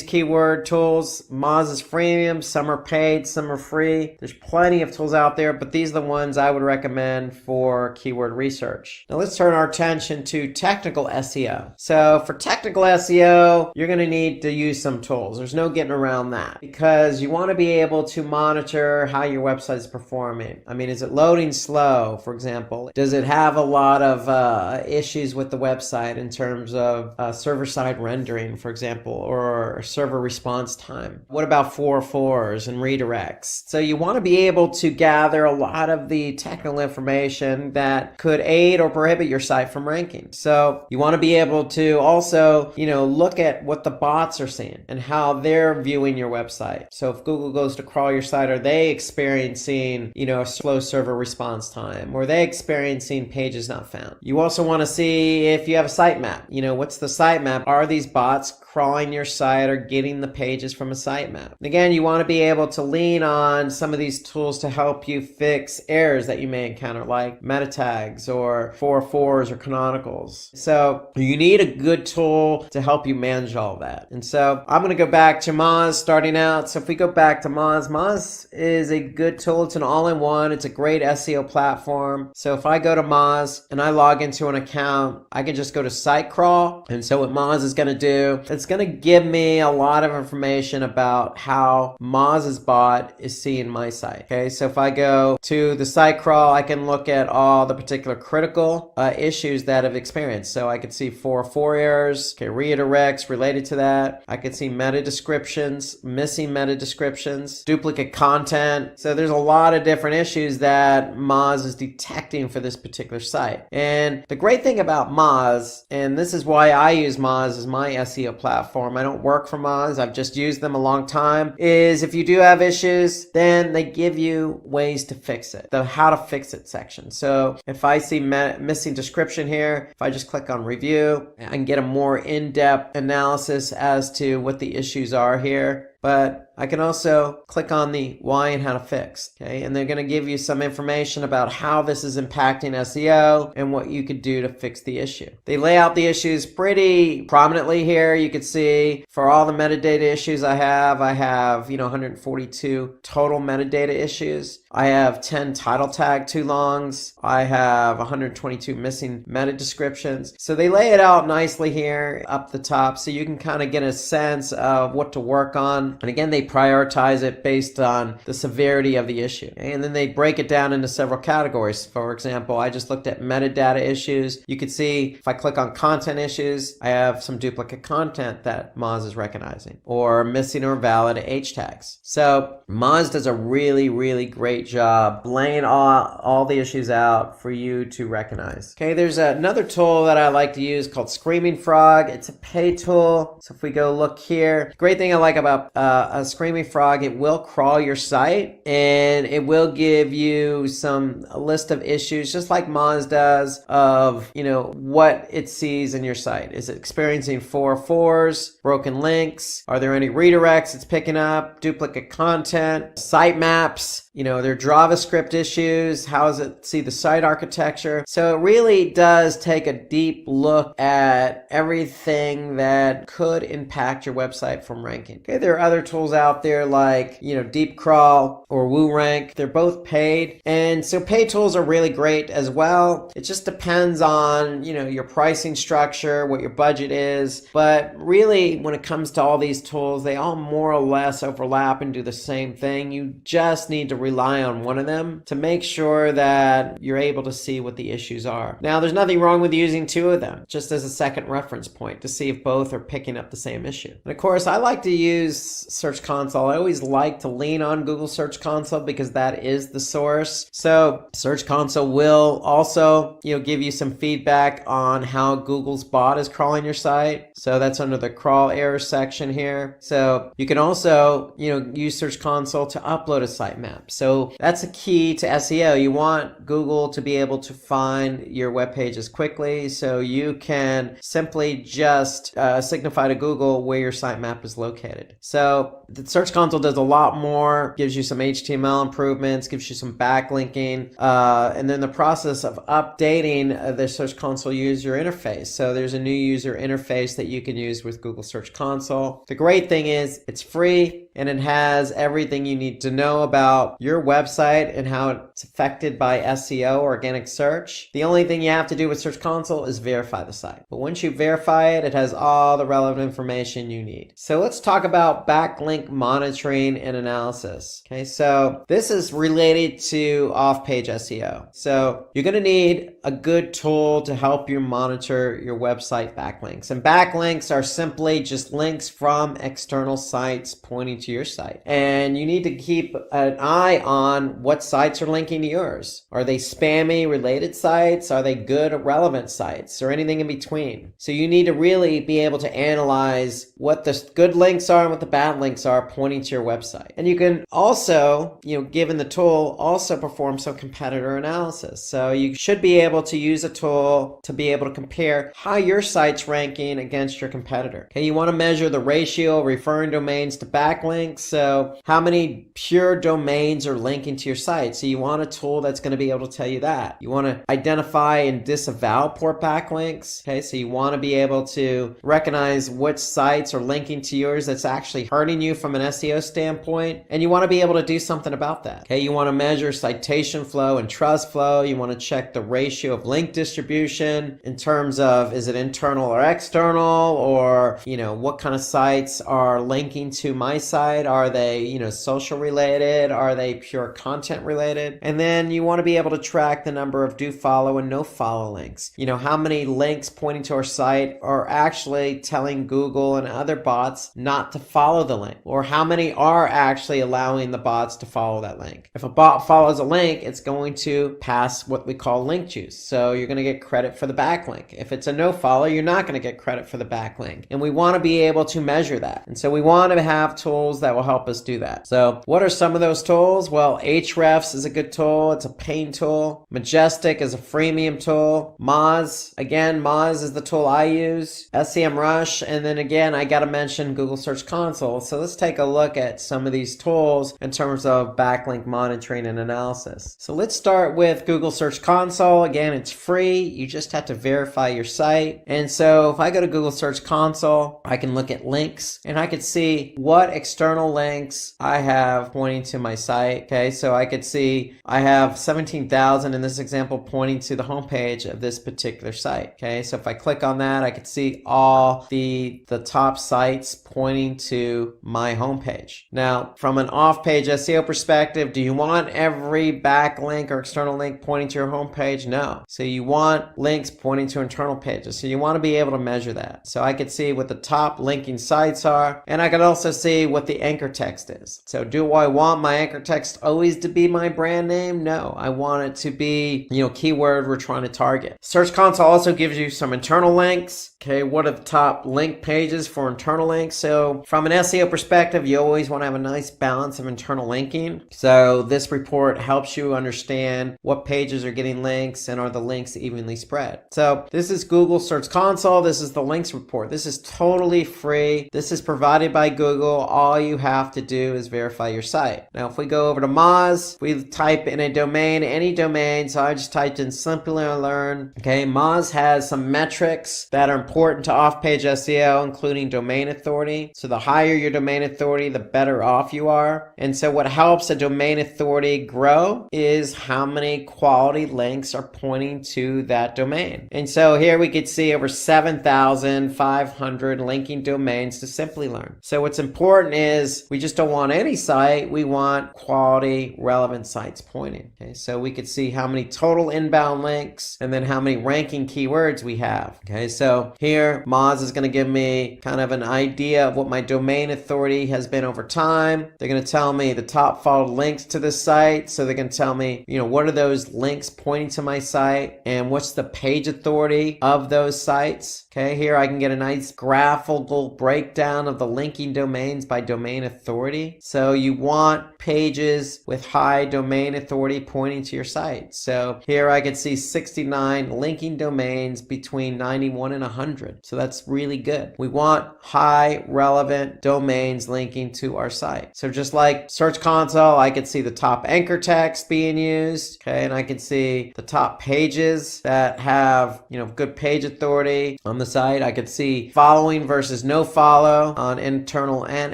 [SPEAKER 2] keyword tools. Moz is freemium, some are paid, some are free. There's plenty of tools out there, but these are the ones I would recommend for keyword research. Now let's turn our attention to technical SEO. So for technical SEO, you're going to need to use some tools. There's no getting around that because you want to be able to monitor how your website is performing. I mean, is it loading slow, for example? Does it have a lot of issues with the website in terms of server-side rendering, for example, or server response time? What about 404s and redirects? So you want to be able to gather a lot of the technical information that could aid or prohibit your site from ranking. So you want to be able to also, look at what the bots are seeing and how they're viewing your website. So if Google goes to crawl your site, are they experiencing, a slow server response time? Or are they experiencing pages not found? You also want to see if you have a sitemap. What's the sitemap? Are these bots crawling your site or getting the pages from a sitemap? And again, you want to be able to lean on some of these tools to help you fix errors that you may encounter, like meta tags or 404s or canonicals. So you need a good tool to help you manage all of that. And so I'm going to go back to Moz starting out. So if we go back to Moz, Moz is a good tool. It's an all-in-one. It's a great SEO platform. So if I go to Moz and I log into an account, I can just go to site crawl. And so what Moz is going to do, it's going to give me a lot of information about how Moz's bot is seeing my site. Okay, so if I go to the site crawl, I can look at all the particular critical issues that I've experienced. So I could see 404 errors, okay, redirects related to that. I could see meta descriptions, missing meta descriptions, duplicate content. So there's a lot of different issues that Moz is detecting for this particular site. And the great thing about Moz, and this is why I use Moz as my SEO platform, I don't work for Moz, I've just used them a long time, is if you do have issues, then they give you ways to fix it, the how to fix it section. So if I see missing description here, if I just click on review, I can get a more in-depth analysis as to what the issues are here. But I can also click on the why and how to fix, okay? And they're going to give you some information about how this is impacting SEO and what you could do to fix the issue. They lay out the issues pretty prominently here. You can see for all the metadata issues I have, 142 total metadata issues. I have 10 title tag too longs. I have 122 missing meta descriptions. So they lay it out nicely here up the top so you can kind of get a sense of what to work on. And again, they prioritize it based on the severity of the issue. And then they break it down into several categories. For example, I just looked at metadata issues. You can see if I click on content issues, I have some duplicate content that Moz is recognizing, or missing or valid H tags. So Moz does a really, really great job laying all the issues out for you to recognize. Okay, there's another tool that I like to use called Screaming Frog. It's a pay tool. So if we go look here, great thing I like about a Screaming Frog, it will crawl your site and it will give you a list of issues, just like Moz does, of what it sees in your site. Is it experiencing 404s, broken links? Are there any redirects it's picking up? Duplicate content, sitemaps, their JavaScript issues, how does it see the site architecture? So it really does take a deep look at everything that could impact your website from ranking. Okay, there are other tools out there like, Deep Crawl or WooRank. They're both paid. And so paid tools are really great as well. It just depends on, your pricing structure, what your budget is. But really, when it comes to all these tools, they all more or less overlap and do the same thing. You just need to rely on one of them to make sure that you're able to see what the issues are. Now, there's nothing wrong with using two of them, just as a second reference point to see if both are picking up the same issue. And of course, I like to use Search Console. I always like to lean on Google Search Console because that is the source. So Search Console will also, give you some feedback on how Google's bot is crawling your site. So that's under the crawl error section here. So you can also, use Search Console to upload a sitemap. So that's a key to SEO. You want Google to be able to find your web pages quickly, so you can simply just signify to Google where your sitemap is located. So the Search Console does a lot more, gives you some HTML improvements, gives you some backlinking, and then the process of updating the Search Console user interface. So there's a new user interface that you can use with Google Search Console. The great thing is it's free and it has everything you need to know about your website and how it's affected by SEO, organic search. The only thing you have to do with Search Console is verify the site. But once you verify it, it has all the relevant information you need. So let's talk about backlink monitoring and analysis. Okay, so this is related to off-page SEO. So you're going to need a good tool to help you monitor your website backlinks. And backlinks are simply just links from external sites pointing to your site. And you need to keep an eye on what sites are linking to yours. Are they spammy related sites? Are they good or relevant sites, or anything in between? So you need to really be able to analyze what the good links are and what the bad links are pointing to your website. And you can also, given the tool, also perform some competitor analysis. So you should be able to use a tool to be able to compare how your site's ranking against your competitor. Okay, you want to measure the ratio of referring domains to backlinks. So how many pure domains are linking to your site? So you want a tool that's going to be able to tell you that. You want to identify and disavow poor backlinks. Okay, so you want to be able to recognize which sites are linking to yours that's actually hurting you from an SEO standpoint, and you want to be able to do something about that. Okay, you want to measure citation flow and trust flow. You want to check the ratio of link distribution in terms of, is it internal or external, or what kind of sites are linking to my site? Are they social related? Are they pure content related? And then you want to be able to track the number of do follow and no follow links. How many links pointing to our site are actually telling Google and other bots not to follow the link, or how many are actually allowing the bots to follow that link. If a bot follows a link, it's going to pass what we call link juice. So you're going to get credit for the backlink. If it's a no follow, you're not going to get credit for the backlink. And we want to be able to measure that. And so we want to have tools that will help us do that. So what are some of those tools? Well, Ahrefs is a good tool. It's a paying tool. Majestic is a freemium tool. Moz, again, Moz is the tool I use. SEMrush, and then again, I got to mention Google Search Console. So let's take a look at some of these tools in terms of backlink monitoring and analysis. So let's start with Google Search Console. Again, it's free. You just have to verify your site. And so if I go to Google Search Console, I can look at links and I can see what external links I have pointing to my site. site. Okay, so I could see I have 17,000 in this example pointing to the homepage of this particular site. Okay, so if I click on that, I could see all the top sites pointing to my homepage. Now, from an off-page SEO perspective, do you want every backlink or external link pointing to your homepage? No. So you want links pointing to internal pages. So you want to be able to measure that. So I could see what the top linking sites are, and I could also see what the anchor text is. So do I want my anchor text always to be my brand name? No. I want it to be, keyword we're trying to target. Search Console also gives you some internal links. Okay, what are the top link pages for internal links? So from an SEO perspective, you always want to have a nice balance of internal linking. So this report helps you understand what pages are getting links and are the links evenly spread. So this is Google Search Console. This is the links report. This is totally free. This is provided by Google. All you have to do is verify your site. Now, if we go over to Moz, we type in a domain, any domain. So I just typed in Simply Learn. Okay, Moz has some metrics that are important to off-page SEO, including domain authority. So the higher your domain authority, the better off you are. And so what helps a domain authority grow is how many quality links are pointing to that domain. And so here we could see over 7,500 linking domains to Simply Learn. So what's important is we just don't want any site. We want quality, relevant sites pointing. Okay, so we could see how many total inbound links and then how many ranking keywords we have. Okay, so here Moz is going to give me kind of an idea of what my domain authority has been over time. They're going to tell me the top followed links to this site. So they're going to tell me, what are those links pointing to my site and what's the page authority of those sites. Okay, here I can get a nice graphical breakdown of the linking domains by domain authority. So you want pages with high domain authority pointing to your site. So here I can see 69 linking domains between 91 and 100. So that's really good. We want high relevant domains linking to our site. So just like Search Console, I could see the top anchor text being used. Okay, and I can see the top pages that have, good page authority on the site. I could see following versus no follow on internal and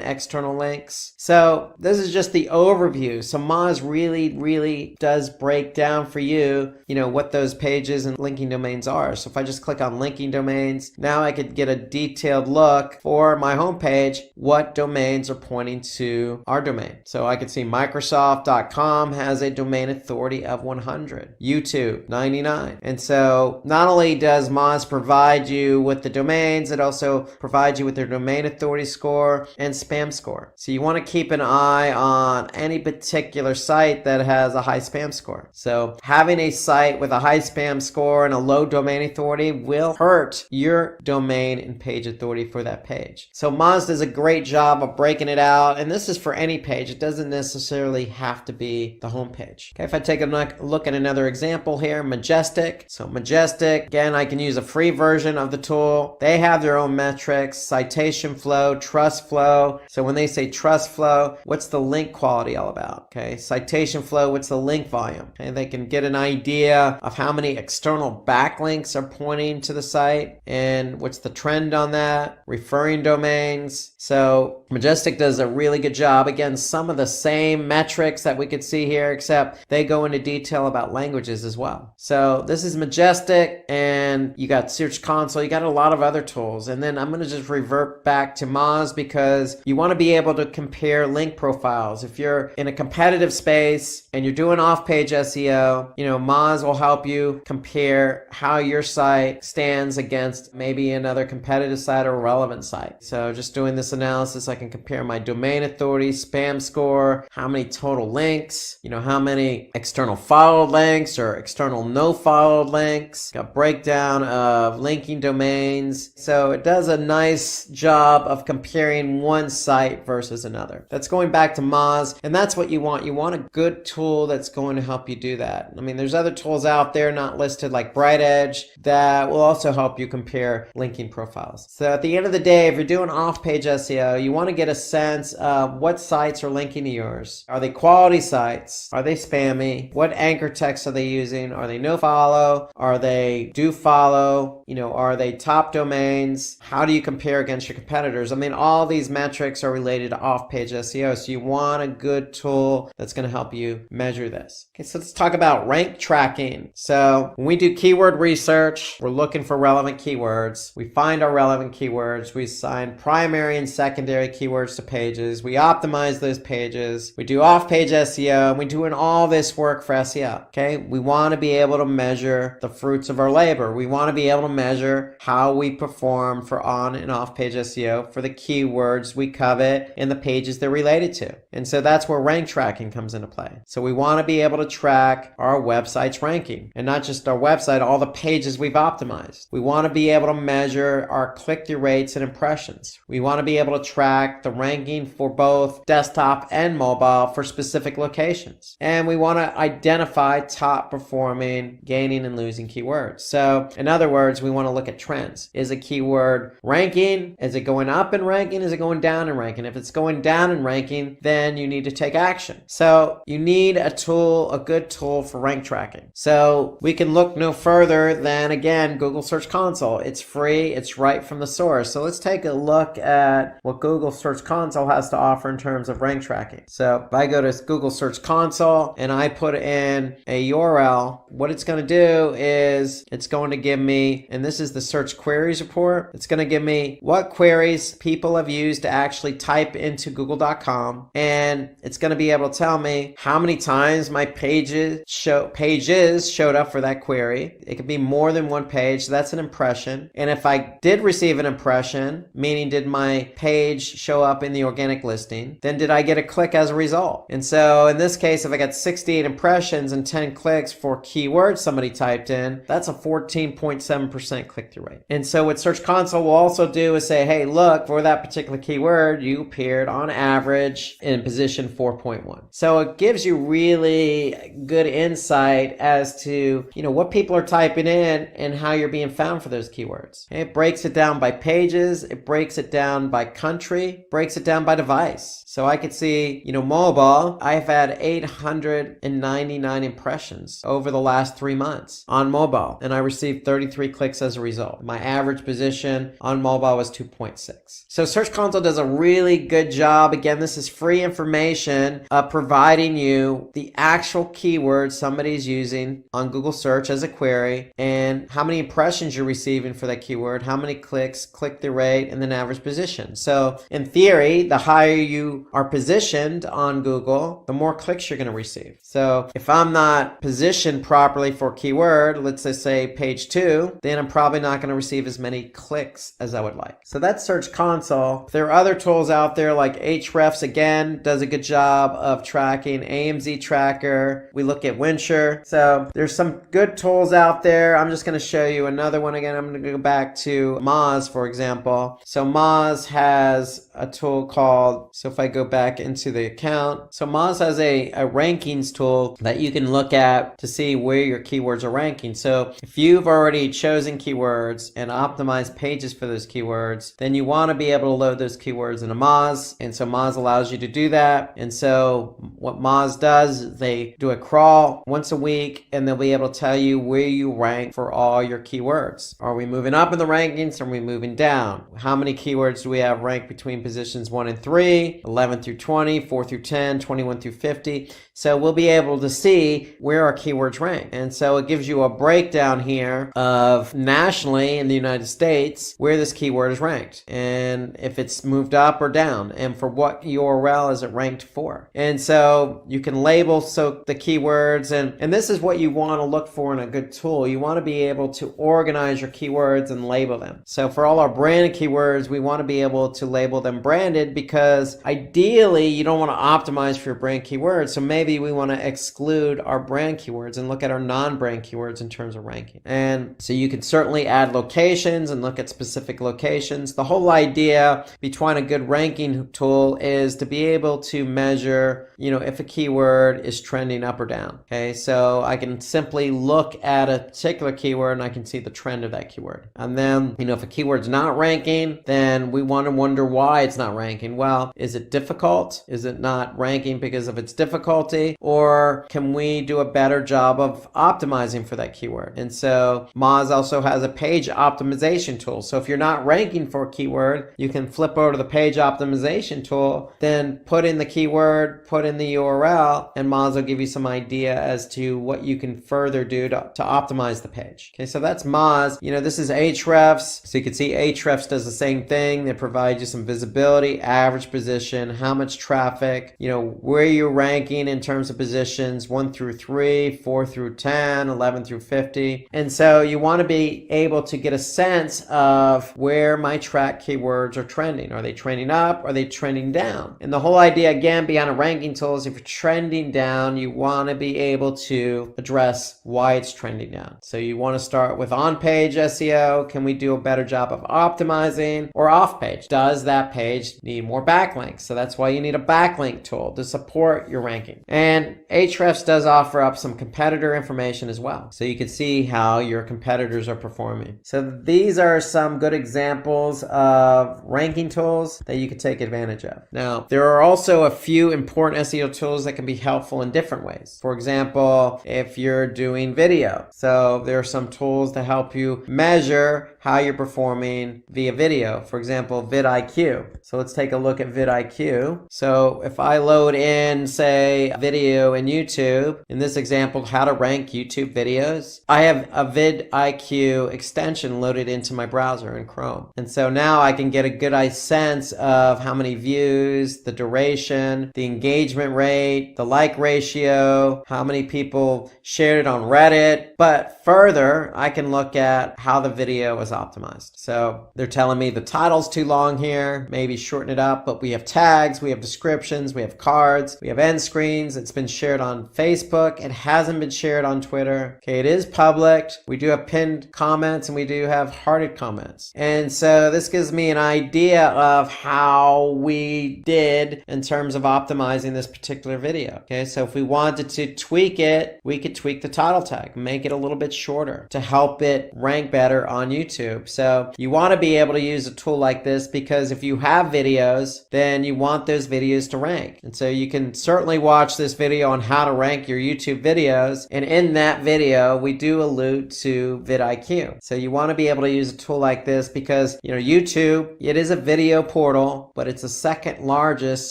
[SPEAKER 2] external links. So this is just the overview. So Moz really does break down for you, what those pages and linking domains are. So if I just click on linking domains, now I could get a detailed look for my homepage, what domains are pointing to our domain. So I could see Microsoft.com has a domain authority of 100, YouTube 99. And so not only does Moz provide you with the domains, it also provides you with their domain authority score and spam score. So you want to keep an eye on any particular site that has a high spam score. So having a site with a high spam score and a low domain authority will hurt your domain and page authority for that page. So Moz does a great job of breaking it out, and this is for any page. It doesn't necessarily have to be the home page. Okay, if I take a look at another example here, Majestic. So Majestic, again, I can use a free version of the tool. They have their own metrics, citation flow, trust flow. So when they say trust flow, what's the link quality all about? Okay, citation flow, what's the link volume? Okay, they can get an idea of how many external backlinks are pointing to the site and what's the trend on that, referring domains. So Majestic does a really good job. Again, some of the same metrics that we could see here, except they go into detail about languages as well. So this is Majestic, and you got Search Console, you got a lot of other tools. And then I'm going to just revert back to Moz because you want to be able to compare link profiles. If you're in a competitive space and you're doing off-page SEO, Moz will help you compare how your site stands against maybe another competitive site or relevant site. So just doing this analysis, I can compare my domain authority, spam score, how many total links, how many external followed links or external no followed links, a breakdown of linking domains. So it does a nice job of comparing one site versus another. That's going back to Moz, and that's what you want. You want a good tool that's going to help you do that. I mean, there's other tools out there not listed like Bright Edge that will also help you compare linking profiles. So at the end of the day, if you're doing off-page SEO, you want to get a sense of what sites are linking to yours. Are they quality sites? Are they spammy? What anchor text are they using? Are they no follow? Are they do follow? Are they top domains? How do you compare against your competitors? I mean, all these metrics are related to off-page SEO. So you want a good tool that's going to help you measure this. Okay, so let's talk about rank tracking. So when we do keyword research, we're looking for relevant keywords. We find our relevant keywords. We assign primary and secondary keywords to pages. We optimize those pages. We do off-page SEO. And we're doing all this work for SEO. Okay, we want to be able to measure the fruits of our labor. We want to be able to measure how we perform for on and off-page SEO for the keywords we covet in the pages they're related to. And so that's where rank tracking comes into play. So we want to be able to track our website's ranking, and not just our website, all the pages we've optimized. We want to be able to measure our click-through rates and impressions. We want to be able to track the ranking for both desktop and mobile for specific locations. And we want to identify top performing, gaining and losing keywords. So in other words, we want to look at trends. Is a keyword ranking? Is it going up in ranking? Is it going down in ranking? If it's going down in ranking, then you need to take action. So you need a tool, a good tool for rank tracking. So we can look no further than, again, Google Search Console. It's free. It's right from the source. So let's take a look at what Google Search Console has to offer in terms of rank tracking. So if I go to Google Search Console and I put in a URL, what it's going to do is it's going to give me, and this is the search queries report, it's going to give me what queries people have used to actually type into google.com, and it's going to be able to tell me how many times my pages showed up for that query. It could be more than one page, so that's an impression. And if I did receive an impression, meaning did my page show up in the organic listing, then did I get a click as a result? And so in this case, if I got 68 impressions and 10 clicks for keywords somebody typed in, that's a 14.7% click-through rate. And so what Search Console will also do is say, hey, look, for that particular keyword, you appeared on average in position 4.1. So it gives you really good insight as to, what people are typing in and how you're being found for those keywords. Okay? It breaks it down by pages, it breaks it down by country, breaks it down by device. So I could see, mobile, I've had 899 impressions over the last 3 months on mobile, and I received 33 clicks as a result. My average position on mobile was 2.6. So Search Console does a really good job. Again, this is free information providing you the actual keywords somebody's using on Google Search as a query, and how many impressions you're receiving for that keyword, how many clicks, click-through rate, and then average position. So in theory, the higher you are positioned on Google, the more clicks you're going to receive. So if I'm not positioned properly for a keyword, let's just say page 2, then I'm probably not going to receive as many clicks as I would like. So that's Search Console. There are other tools out there like Ahrefs, again, does a good job of tracking. AMZ Tracker. We look at Winsure. So there's some good tools out there. I'm just going to show you another one again. I'm going to go back to Moz, for example. So Moz has a tool called, so if I go back into the account, so Moz has a rankings tool that you can look at to see where your keywords are ranking. So if you've already chosen keywords and optimized pages for those keywords, then you want to be able to load those keywords into Moz. And so Moz allows you to do that. And so what Moz does, they do a crawl once a week, and they'll be able to tell you where you rank for all your keywords. Are we moving up in the rankings? Are we moving down? How many keywords do we have ranked between positions 1 and 3, 11 through 20, 4 through 10, 21 through 50? So we'll be able to see where our keywords rank. And so it gives you a breakdown here of nationally in the United States where this keyword is ranked, and if it's moved up or down, and for what URL is it ranked for. And so you can label the keywords, and this is what you want to look for in a good tool. You want to be able to organize your keywords and label them. So for all our branded keywords, we want to be able to label them branded, because ideally you don't want to optimize for your brand keywords. So maybe we want to exclude our brand keywords and look at our non-brand keywords in terms of ranking. And so you can certainly add locations and look at specific locations. The whole idea behind a good ranking tool is to be able to measure, if a keyword is trending up or down. Okay, so I can simply look at a particular keyword and I can see the trend of that keyword. And then, if a keyword's not ranking, then we want to wonder why it's not ranking. Well, is it difficult? Is it not ranking because of its difficulty? Or can we do a better job of optimizing for that keyword? And so Moz also has a page optimization tool. So if you're not ranking for a keyword, you can flip over to the page optimization tool, then put in the keyword keyword, put in the URL, and Moz will give you some idea as to what you can further do to optimize the page. Okay, so that's Moz. This is Ahrefs. So you can see Ahrefs does the same thing. They provide you some visibility, average position, how much traffic, where you're ranking in terms of positions, 1 through 3, 4 through 10, 11 through 50. And so you want to be able to get a sense of where my track keywords are trending. Are they trending up? Are they trending down? And the whole idea, again, beyond a ranking tool is if you're trending down, you want to be able to address why it's trending down. So you want to start with on-page SEO. Can we do a better job of optimizing? Or off-page? Does that page need more backlinks? So that's why you need a backlink tool to support your ranking. And Ahrefs does offer up some competitor information as well. So you can see how your competitors are performing. So these are some good examples of ranking tools that you can take advantage of. Now, there are also a few important SEO tools that can be helpful in different ways. For example, if you're doing video. So there are some tools to help you measure how you're performing via video. For example, vidIQ. So let's take a look at vidIQ. So if I load in, say, video in YouTube, in this example, how to rank YouTube videos, I have a vidIQ extension loaded into my browser in Chrome. And so now I can get a good sense of how many views, the duration, the engagement rate, the like ratio, how many people shared it on Reddit. But further, I can look at how the video was optimized. So they're telling me the title's too long here, maybe shorten it up, but we have tags, we have descriptions, we have cards, we have end screens. It's been shared on Facebook. It hasn't been shared on Twitter. Okay, it is public. We do have pinned comments and we do have hearted comments. And so this gives me an idea of how we did in terms of optimizing this particular video. Okay, so if we wanted to tweak it, we could tweak the title tag, make it a little bit shorter to help it rank better on YouTube. So you want to be able to use a tool like this because if you have videos, then you want those videos to rank. And so you can certainly watch this video on how to rank your YouTube videos. And in that video, we do allude to vidIQ. So you want to be able to use a tool like this because, YouTube, it is a video portal, but it's the second largest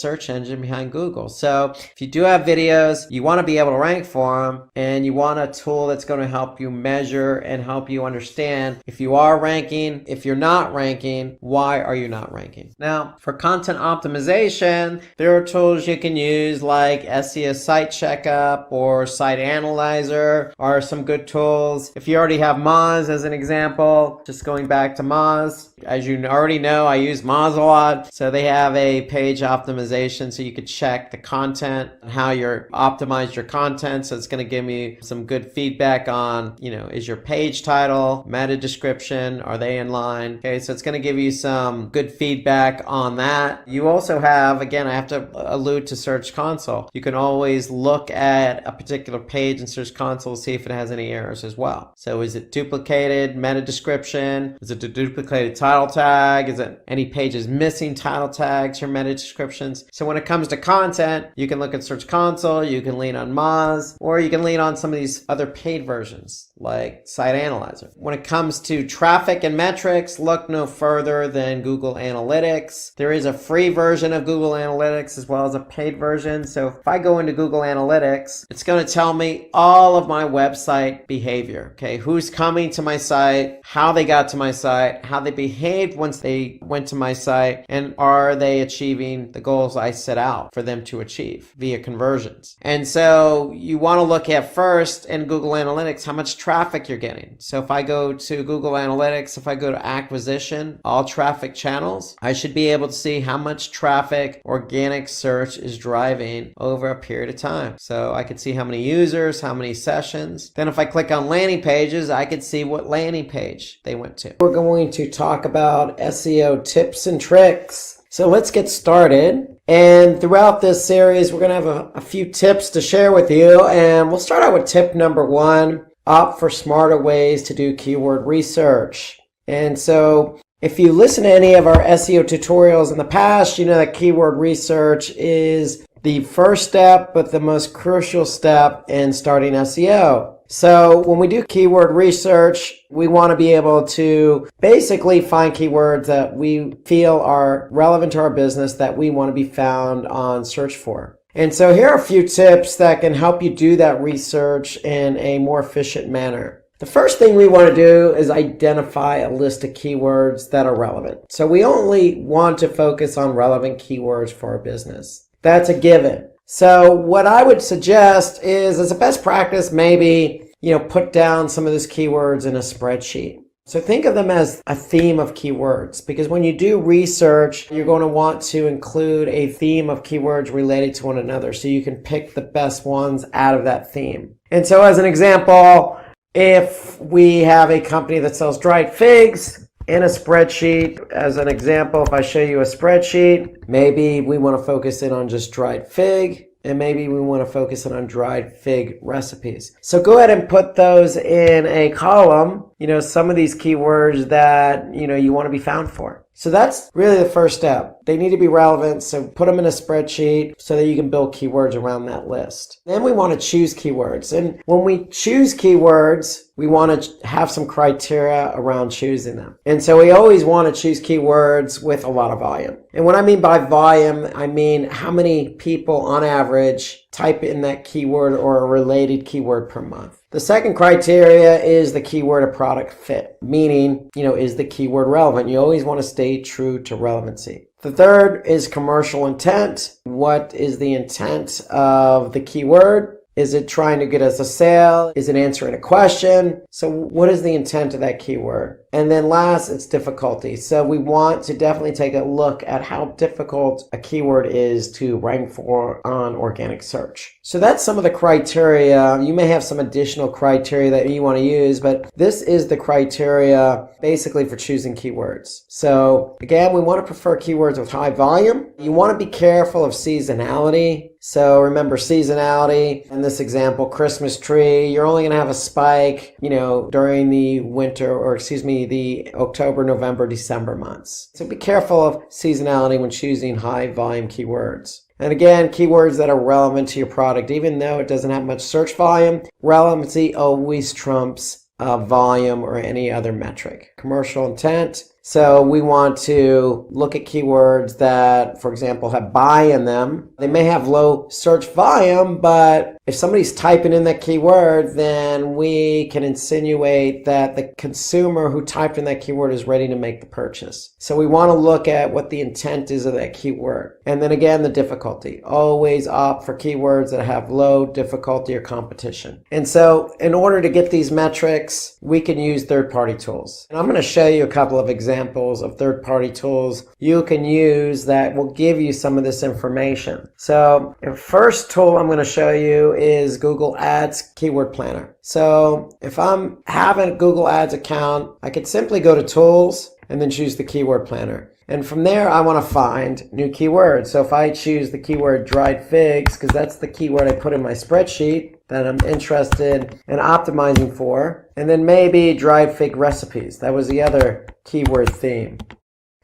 [SPEAKER 2] search engine behind Google. So if you do have videos, you want to be able to rank for them, and you want a tool that's going to help you measure and help you understand if you are ranking, if you're not ranking, why are you not ranking? Now, for content optimization, there are tools you can use like SEO Site Checkup or Site Analyzer are some good tools. If you already have Moz as an example, just going back to Moz, as you already know, I use Moz a lot. So they have a page optimization so you could check the content and how you're optimized your content. So it's going to give me some good feedback on, is your page title, meta description, are they in line? Okay, so it's going to give you some good feedback on that. You also have, again, I have to allude to Search Console. You can always look at a particular page in Search Console to see if it has any errors as well. So is it duplicated meta description? Is it a duplicated title tag? Is it any pages missing title tags or meta descriptions? So when it comes to content, you can look at Search Console, you can lean on Moz, or you can lean on some of these other paid versions like Site Analyzer. When it comes to traffic and metrics, look no further than Google Analytics. There is a free version of Google Analytics as well as a paid version. So if I go into Google Analytics, it's going to tell me all of my website behavior. Okay, who's coming to my site, how they got to my site, how they behaved once they went to my site, and are they achieving the goals I set out for them to achieve via conversions. And so you want to look at first in Google Analytics how much traffic you're getting. So if I go to Google Analytics, if I go to acquisition, all traffic channels, I should be able to see how much traffic organic search is driving over a period of time. So I could see how many users, how many sessions. Then if I click on landing pages, I could see what landing page they went to. We're going to talk about SEO tips and tricks. So let's get started. And throughout this series, we're going to have a few tips to share with you. And we'll start out with tip number 1. Opt for smarter ways to do keyword research. And so if you listen to any of our SEO tutorials in the past, you know that keyword research is the first step, but the most crucial step in starting SEO. So when we do keyword research, we want to be able to basically find keywords that we feel are relevant to our business that we want to be found on search for. And so here are a few tips that can help you do that research in a more efficient manner. The first thing we want to do is identify a list of keywords that are relevant. So we only want to focus on relevant keywords for our business. That's a given. So what I would suggest is, as a best practice, maybe, put down some of those keywords in a spreadsheet. So think of them as a theme of keywords, because when you do research, you're going to want to include a theme of keywords related to one another so you can pick the best ones out of that theme. And so as an example, if we have a company that sells dried figs, in a spreadsheet, as an example, if I show you a spreadsheet, maybe we want to focus in on just dried fig, and maybe we want to focus in on dried fig recipes. So go ahead and put those in a column, some of these keywords that, you want to be found for. So that's really the first step. They need to be relevant, so put them in a spreadsheet so that you can build keywords around that list. Then we want to choose keywords. And when we choose keywords, we want to have some criteria around choosing them. And so we always want to choose keywords with a lot of volume. And what I mean by volume, I mean how many people on average type in that keyword or a related keyword per month. The second criteria is the keyword of product fit, meaning, is the keyword relevant? You always want to stay true to relevancy. The third is commercial intent. What is the intent of the keyword? Is it trying to get us a sale? Is it answering a question? So what is the intent of that keyword? And then last, it's difficulty. So we want to definitely take a look at how difficult a keyword is to rank for on organic search. So that's some of the criteria. You may have some additional criteria that you want to use, but this is the criteria basically for choosing keywords. So again, we want to prefer keywords with high volume. You want to be careful of seasonality. So remember seasonality. In this example, Christmas tree, you're only going to have a spike, during the winter, the October, November, December months. So be careful of seasonality when choosing high volume keywords. And again, keywords that are relevant to your product, even though it doesn't have much search volume, relevancy always trumps volume or any other metric. Commercial intent. So we want to look at keywords that, for example, have buy in them. They may have low search volume, but if somebody's typing in that keyword, then we can insinuate that the consumer who typed in that keyword is ready to make the purchase. So we want to look at what the intent is of that keyword. And then again, the difficulty. Always opt for keywords that have low difficulty or competition. And so in order to get these metrics, we can use third-party tools. And I'm going to show you a couple of examples of third-party tools you can use that will give you some of this information. So the first tool I'm going to show you is Google Ads Keyword Planner. So if I'm having a Google Ads account, I could simply go to Tools and then choose the Keyword Planner. And from there, I want to find new keywords. So if I choose the keyword dried figs, because that's the keyword I put in my spreadsheet that I'm interested in optimizing for, and then maybe dried fig recipes. That was the other keyword theme.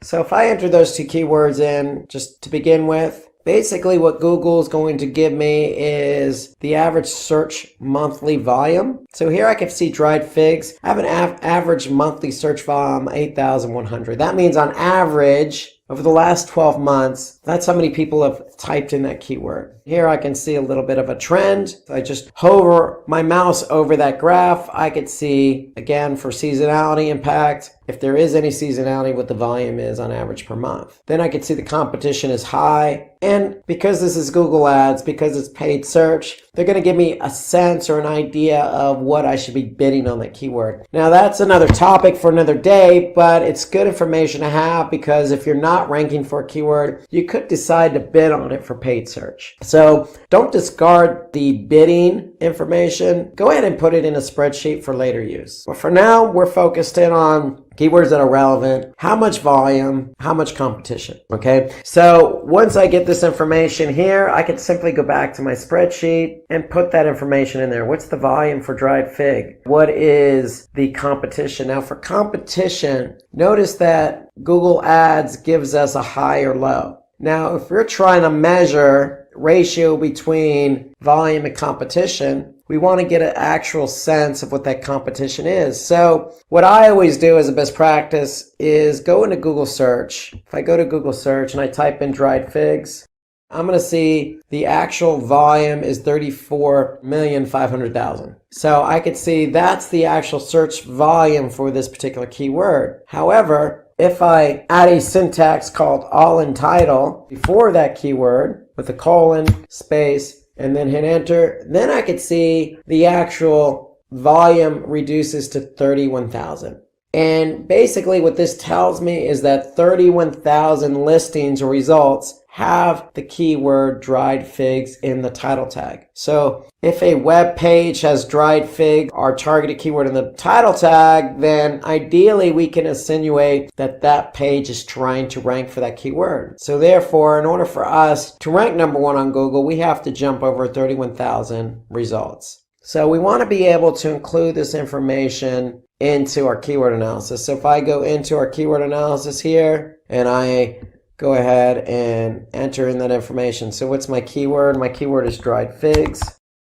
[SPEAKER 2] So if I enter those two keywords in, just to begin with, basically what Google is going to give me is the average search monthly volume. So here I can see dried figs. I have an average monthly search volume, 8,100. That means on average, over the last 12 months, that's how many people have typed in that keyword. Here I can see a little bit of a trend. I just hover my mouse over that graph. I could see, again, for seasonality impact, if there is any seasonality, what the volume is on average per month. Then I could see the competition is high. And because this is Google Ads, because it's paid search, they're going to give me a sense or an idea of what I should be bidding on that keyword. Now that's another topic for another day, but it's good information to have because if you're not ranking for a keyword, you could decide to bid on it for paid search. So don't discard the bidding information. Go ahead and put it in a spreadsheet for later use. But for now, we're focused in on keywords that are relevant, how much volume, how much competition, okay? So once I get this information here, I can simply go back to my spreadsheet and put that information in there. What's the volume for dried fig? What is the competition? Now for competition, notice that Google Ads gives us a high or low. Now, if we're trying to measure ratio between volume and competition, we want to get an actual sense of what that competition is. So what I always do as a best practice is go into Google search. If I go to Google search and I type in dried figs, I'm going to see the actual volume is 34,500,000. So I could see that's the actual search volume for this particular keyword. However, if I add a syntax called all in title before that keyword with a colon, space, and then hit enter, then I could see the actual volume reduces to 31,000. And basically what this tells me is that 31,000 listings or results have the keyword dried figs in the title tag. So if a web page has dried fig, our targeted keyword in the title tag, then ideally we can insinuate that that page is trying to rank for that keyword. So therefore, in order for us to rank number one on Google, we have to jump over 31,000 results. So we want to be able to include this information into our keyword analysis. So if I go into our keyword analysis here and I go ahead and enter in that information. So what's my keyword? My keyword is dried figs.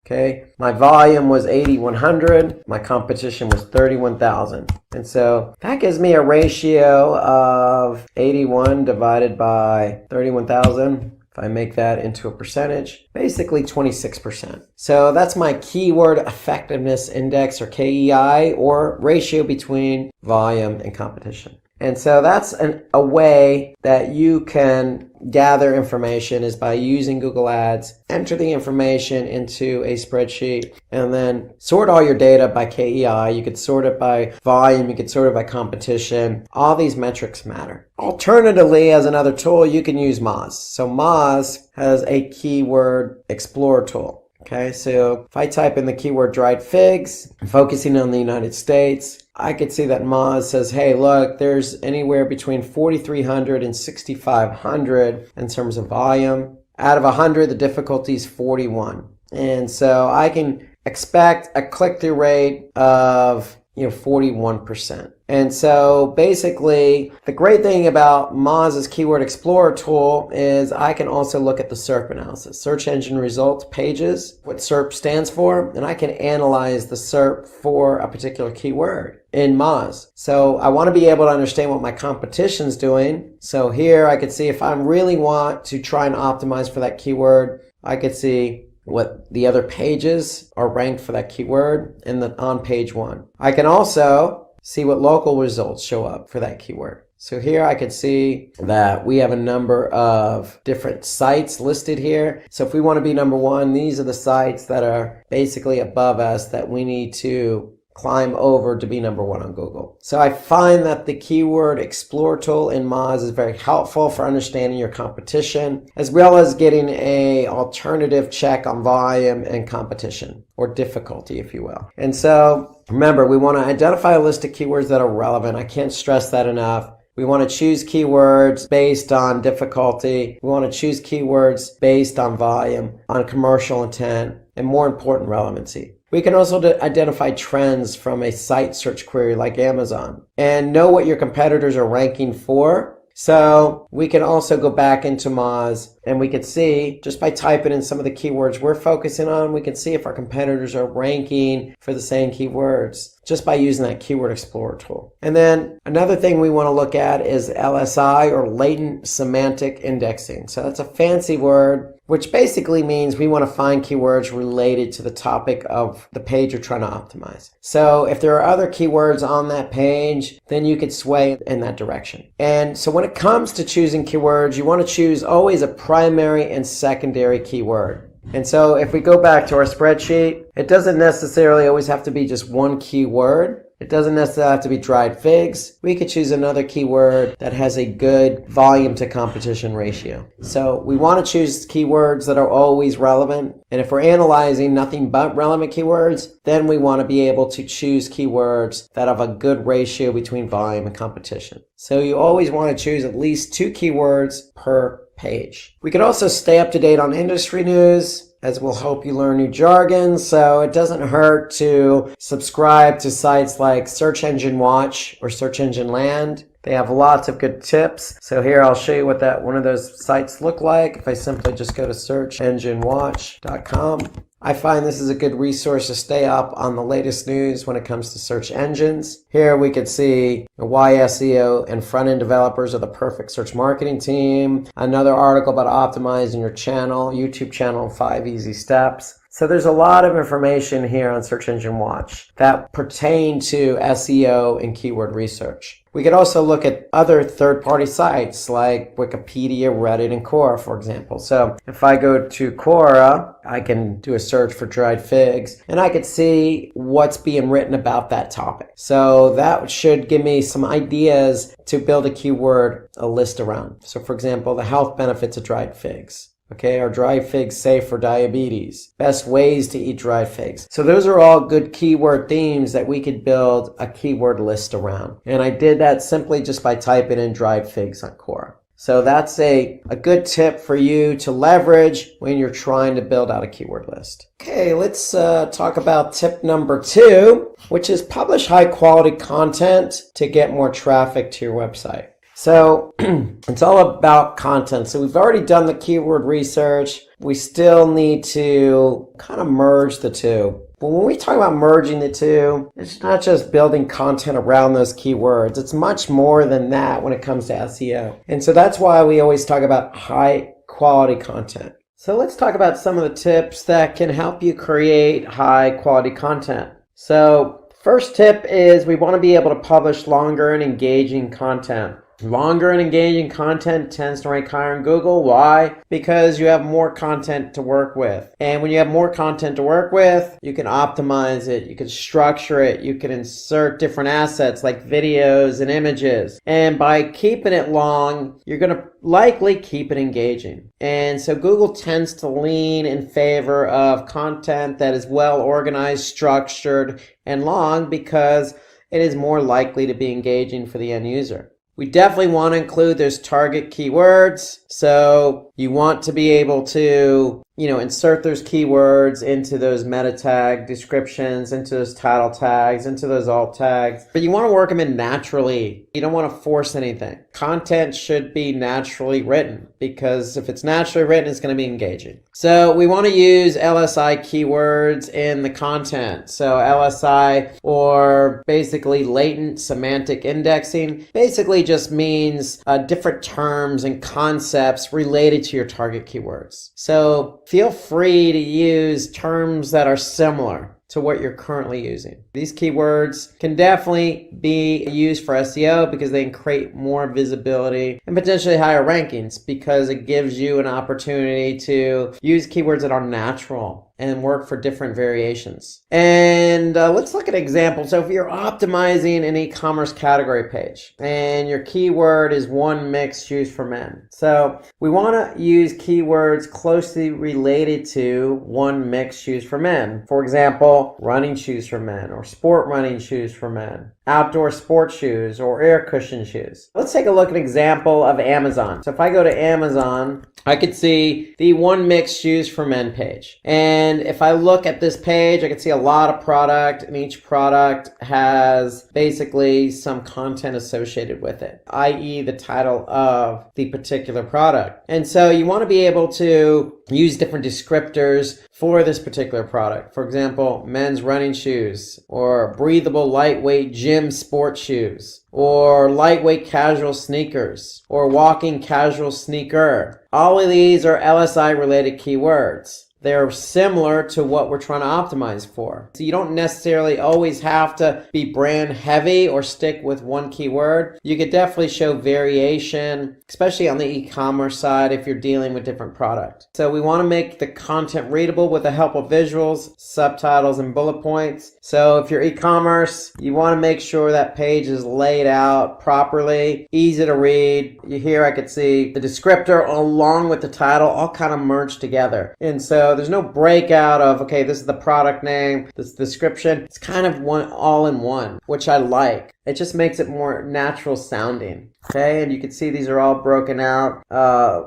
[SPEAKER 2] Okay. My volume was 8,100. My competition was 31,000. And so that gives me a ratio of 81 divided by 31,000. If I make that into a percentage, basically 26%. So that's my keyword effectiveness index, or KEI, or ratio between volume and competition. And so that's a way that you can gather information is by using Google Ads, enter the information into a spreadsheet, and then sort all your data by KEI. You could sort it by volume, you could sort it by competition. All these metrics matter. Alternatively, as another tool, you can use Moz. So Moz has a keyword explorer tool. Okay, so if I type in the keyword dried figs, focusing on the United States, I could see that Moz says, hey, look, there's anywhere between 4,300 and 6,500 in terms of volume. Out of 100, the difficulty is 41. And so I can expect a click-through rate of 41%. And so basically, the great thing about Moz's Keyword Explorer tool is I can also look at the SERP analysis, search engine results pages, what SERP stands for, and I can analyze the SERP for a particular keyword in Moz. So I want to be able to understand what my competition's doing. So here I could see if I really want to try and optimize for that keyword, I could see what the other pages are ranked for that keyword on page 1. I can also see what local results show up for that keyword. So here I could see that we have a number of different sites listed here. So if we want to be number 1, these are the sites that are basically above us that we need to climb over to be number 1 on Google. So I find that the Keyword Explorer tool in Moz is very helpful for understanding your competition, as well as getting a alternative check on volume and competition, or difficulty, if you will. And so remember, we want to identify a list of keywords that are relevant. I can't stress that enough. We want to choose keywords based on difficulty. We want to choose keywords based on volume, on commercial intent, and more important, relevancy. We can also identify trends from a site search query like Amazon and know what your competitors are ranking for. So we can also go back into Moz and we can see, just by typing in some of the keywords we're focusing on, we can see if our competitors are ranking for the same keywords just by using that Keyword Explorer tool. And then another thing we want to look at is LSI, or latent semantic indexing. So that's a fancy word, which basically means we want to find keywords related to the topic of the page you're trying to optimize. So if there are other keywords on that page, then you could sway in that direction. And so when it comes to choosing keywords, you want to choose always a primary and secondary keyword. And so if we go back to our spreadsheet, it doesn't necessarily always have to be just one keyword. It doesn't necessarily have to be dried figs. We could choose another keyword that has a good volume to competition ratio. So we want to choose keywords that are always relevant. And if we're analyzing nothing but relevant keywords, then we want to be able to choose keywords that have a good ratio between volume and competition. So you always want to choose at least 2 keywords per page. We could also stay up to date on industry news, as will help you learn new jargon. So it doesn't hurt to subscribe to sites like Search Engine Watch or Search Engine Land. They have lots of good tips. So here I'll show you what that one of those sites look like. If I simply just go to searchenginewatch.com, I find this is a good resource to stay up on the latest news when it comes to search engines. Here we could see why SEO and front-end developers are the perfect search marketing team. Another article about optimizing your channel, YouTube channel in 5 easy steps. So there's a lot of information here on Search Engine Watch that pertain to SEO and keyword research. We could also look at other third-party sites like Wikipedia, Reddit, and Quora, for example. So if I go to Quora, I can do a search for dried figs, and I could see what's being written about that topic. So that should give me some ideas to build a keyword, a list around. So for example, the health benefits of dried figs. Okay, are dried figs safe for diabetes? Best ways to eat dried figs. So those are all good keyword themes that we could build a keyword list around. And I did that simply just by typing in dried figs on Quora. So that's a good tip for you to leverage when you're trying to build out a keyword list. Okay, let's talk about tip number 2, which is publish high quality content to get more traffic to your website. So it's all about content. So we've already done the keyword research. We still need to kind of merge the two. But when we talk about merging the two, it's not just building content around those keywords. It's much more than that when it comes to SEO. And so that's why we always talk about high quality content. So let's talk about some of the tips that can help you create high quality content. So first tip is we want to be able to publish longer and engaging content. Longer and engaging content tends to rank higher in Google. Why? Because you have more content to work with. And when you have more content to work with, you can optimize it, you can structure it, you can insert different assets like videos and images. And by keeping it long, you're going to likely keep it engaging. And so Google tends to lean in favor of content that is well organized, structured, and long because it is more likely to be engaging for the end user. We definitely want to include those target keywords. So you want to be able to, insert those keywords into those meta tag descriptions, into those title tags, into those alt tags. But you want to work them in naturally. You don't want to force anything. Content should be naturally written because if it's naturally written, it's going to be engaging. So we want to use LSI keywords in the content. So LSI, or basically latent semantic indexing, basically just means different terms and concepts related to your target keywords. So feel free to use terms that are similar to what you're currently using. These keywords can definitely be used for SEO because they can create more visibility and potentially higher rankings because it gives you an opportunity to use keywords that are natural and work for different variations. And let's look at an example. So if you're optimizing an e-commerce category page and your keyword is one mixed shoes for men. So we want to use keywords closely related to one mixed shoes for men. For example, running shoes for men or sport running shoes for men, outdoor sports shoes or air cushion shoes. Let's take a look at an example of Amazon. So if I go to Amazon, I could see the one mixed shoes for men page. And if I look at this page, I can see a lot of product, and each product has basically some content associated with it, i.e. the title of the particular product. And so you want to be able to use different descriptors for this particular product. For example, men's running shoes, or breathable lightweight gym sports shoes, or lightweight casual sneakers, or walking casual sneaker. All of these are LSI related keywords. They're similar to what we're trying to optimize for. So you don't necessarily always have to be brand heavy or stick with one keyword. You could definitely show variation, especially on the e-commerce side if you're dealing with different product. So we want to make the content readable with the help of visuals, subtitles, and bullet points. So if you're e-commerce, you want to make sure that page is laid out properly, easy to read. Here I could see the descriptor along with the title all kind of merged together. And so there's no breakout of, okay, this is the product name, this is the description. It's kind of one all in one, which I like. It just makes it more natural sounding. Okay, and you can see these are all broken out.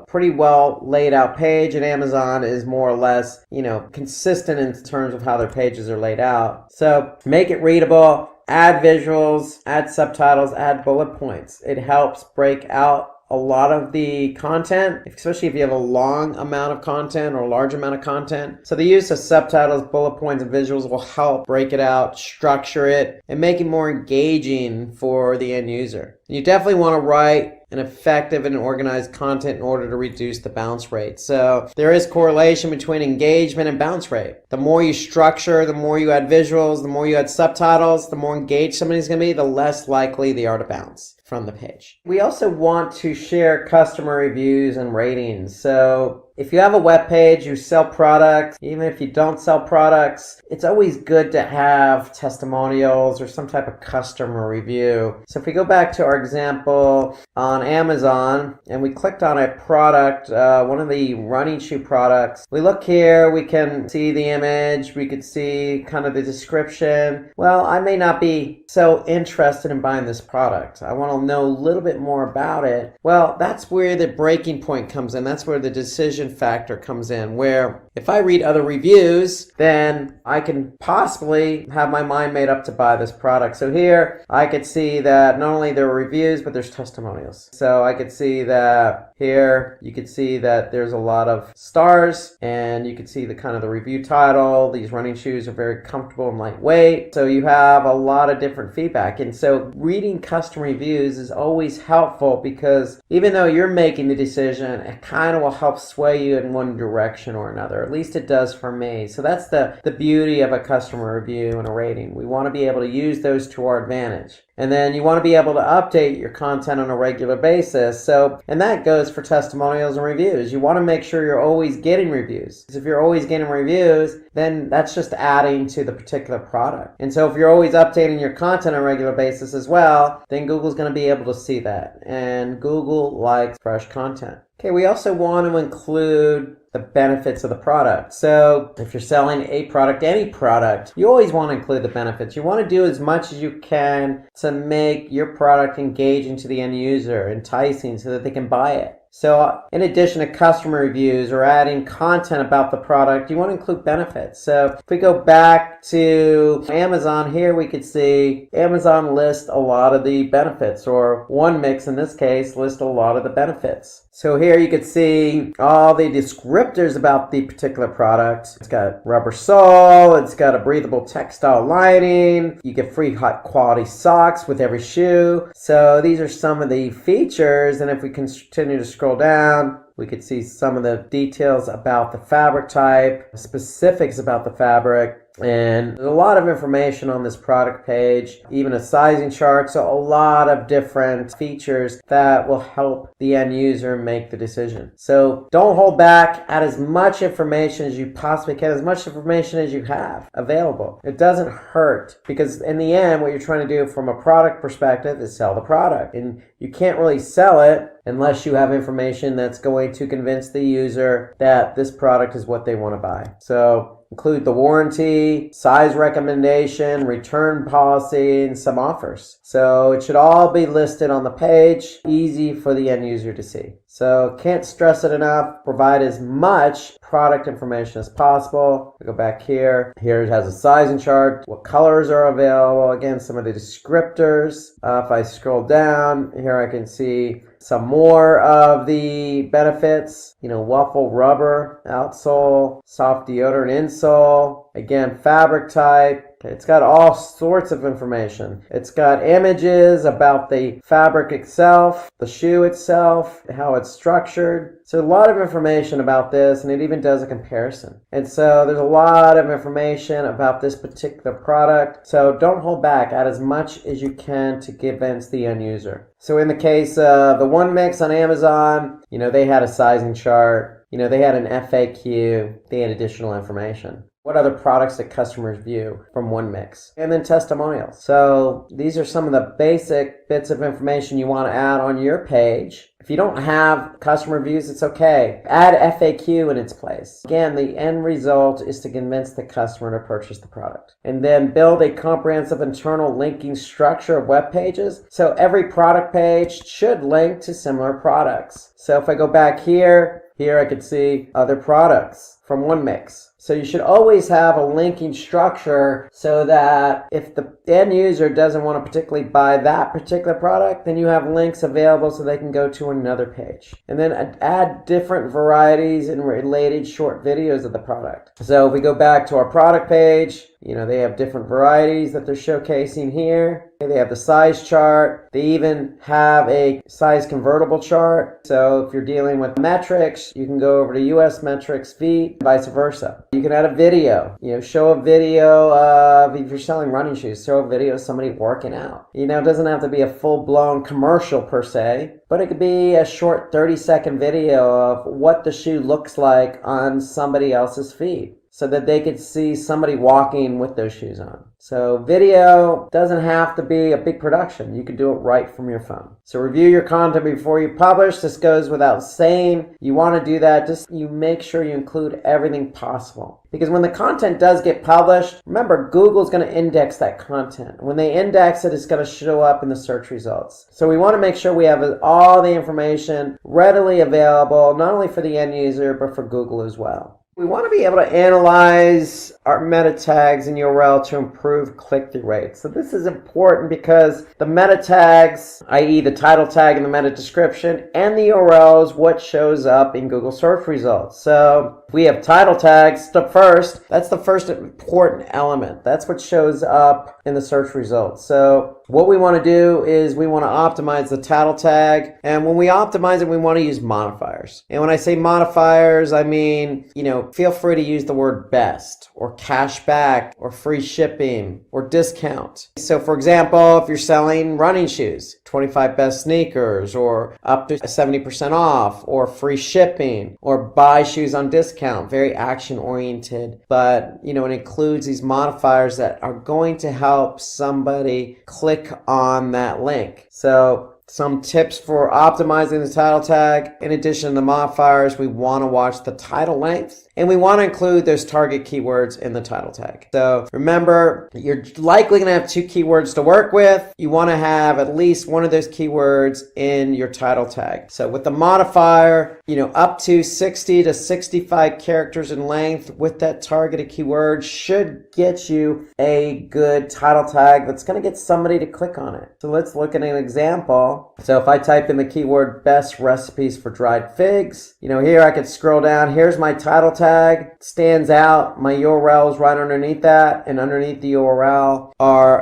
[SPEAKER 2] Pretty well laid out page, and Amazon is more or less, consistent in terms of how their pages are laid out. So make it readable. add visuals, add subtitles, add bullet points. It helps break out a lot of the content, especially if you have a long amount of content or a large amount of content. So the use of subtitles, bullet points, and visuals will help break it out, structure it, and make it more engaging for the end user. You definitely want to write an effective and organized content in order to reduce the bounce rate. So there is correlation between engagement and bounce rate. The more you structure, the more you add visuals, the more you add subtitles, the more engaged somebody's going to be, the less likely they are to bounce from the page. We also want to share customer reviews and ratings. So if you have a web page, you sell products, even if you don't sell products, it's always good to have testimonials or some type of customer review. So if we go back to our example on Amazon and we clicked on a product, one of the running shoe products, we look here, we can see the image, we could see kind of the description. Well, I may not be so interested in buying this product. I want to know a little bit more about it. Well, that's where the breaking point comes in. That's where the decision factor comes in, where if I read other reviews, then I can possibly have my mind made up to buy this product. So here I could see that not only there are reviews, but there's testimonials. So I could see that here, you could see that there's a lot of stars, and you could see the kind of the review title. These running shoes are very comfortable and lightweight. So you have a lot of different feedback. And so reading customer reviews is always helpful, because even though you're making the decision, it kind of will help sway you in one direction or another. At least it does for me. So that's the beauty of a customer review and a rating. We want to be able to use those to our advantage. And then you want to be able to update your content on a regular basis. And that goes for testimonials and reviews. You want to make sure you're always getting reviews. Because if you're always getting reviews, then that's just adding to the particular product. And so if you're always updating your content on a regular basis as well, then Google's going to be able to see that. And Google likes fresh content. Okay, we also want to include the benefits of the product. So if you're selling a product, any product, you always want to include the benefits. You want to do as much as you can to make your product engaging to the end user, enticing so that they can buy it. So in addition to customer reviews or adding content about the product, you want to include benefits. So if we go back to Amazon here, we could see Amazon lists a lot of the benefits, or OneMix in this case lists a lot of the benefits. So here you could see all the descriptors about the particular product. It's got rubber sole, it's got a breathable textile lining, you get free high quality socks with every shoe. So these are some of the features, and if we continue to scroll down, we could see some of the details about the fabric type, specifics about the fabric, and there's a lot of information on this product page, even a sizing chart. So a lot of different features that will help the end user make the decision. So don't hold back. Add as much information as you possibly can, as much information as you have available. It doesn't hurt, because in the end, what you're trying to do from a product perspective is sell the product. And you can't really sell it unless you have information that's going to convince the user that this product is what they want to buy. So include the warranty, size recommendation, return policy, and some offers. So it should all be listed on the page, easy for the end user to see. So can't stress it enough, provide as much product information as possible. I go back here. Here it has a sizing chart, what colors are available, again, some of the descriptors. If I scroll down, here I can see some more of the benefits, waffle rubber outsole, soft deodorant insole, again, fabric type. It's got all sorts of information. It's got images about the fabric itself, the shoe itself, how it's structured. So a lot of information about this, and it even does a comparison. And so there's a lot of information about this particular product. So don't hold back. Add as much as you can to convince the end user. So in the case of the OneMix on Amazon, they had a sizing chart. They had an FAQ. They had additional information. What other products that customers view from OneMix? And then testimonials. So these are some of the basic bits of information you want to add on your page. If you don't have customer reviews, it's okay. Add FAQ in its place. Again, the end result is to convince the customer to purchase the product. And then build a comprehensive internal linking structure of web pages. So every product page should link to similar products. So if I go back here I could see other products. from one mix. So you should always have a linking structure so that if the end user doesn't want to particularly buy that particular product, then you have links available so they can go to another page. And then add different varieties and related short videos of the product. So if we go back to our product page, they have different varieties that they're showcasing here. They have the size chart. They even have a size convertible chart. So if you're dealing with metrics, you can go over to US metrics, feet, vice versa. You can add a video, show a video of, if you're selling running shoes, show a video of somebody working out. It doesn't have to be a full-blown commercial per se, but it could be a short 30-second video of what the shoe looks like on somebody else's feet, so that they could see somebody walking with those shoes on. So video doesn't have to be a big production. You can do it right from your phone. So review your content before you publish. This goes without saying. You want to do that. Just you make sure you include everything possible. Because when the content does get published, remember, Google's going to index that content. When they index it, it's going to show up in the search results. So we want to make sure we have all the information readily available, not only for the end user, but for Google as well. We want to be able to analyze our meta tags and URL to improve click-through rates. So this is important because the meta tags, i.e. the title tag and the meta description, and the URL is what shows up in Google search results. So if we have title tags, that's the first important element. That's what shows up in the search results. So what we want to do is we want to optimize the title tag. And when we optimize it, we want to use modifiers. And when I say modifiers, I mean, feel free to use the word best or cash back or free shipping or discount. So for example, if you're selling running shoes, 25 best sneakers or up to 70% off or free shipping or buy shoes on discount, very action oriented. But, it includes these modifiers that are going to help somebody click on that link. So some tips for optimizing the title tag. In addition to the modifiers, we want to watch the title length and we want to include those target keywords in the title tag. So remember, you're likely going to have 2 keywords to work with. You want to have at least one of those keywords in your title tag. So with the modifier, up to 60 to 65 characters in length with that targeted keyword should get you a good title tag that's going to get somebody to click on it. So let's look at an example. So if I type in the keyword best recipes for dried figs, here I could scroll down. Here's my title tag. It stands out. My URL is right underneath that, and underneath the URL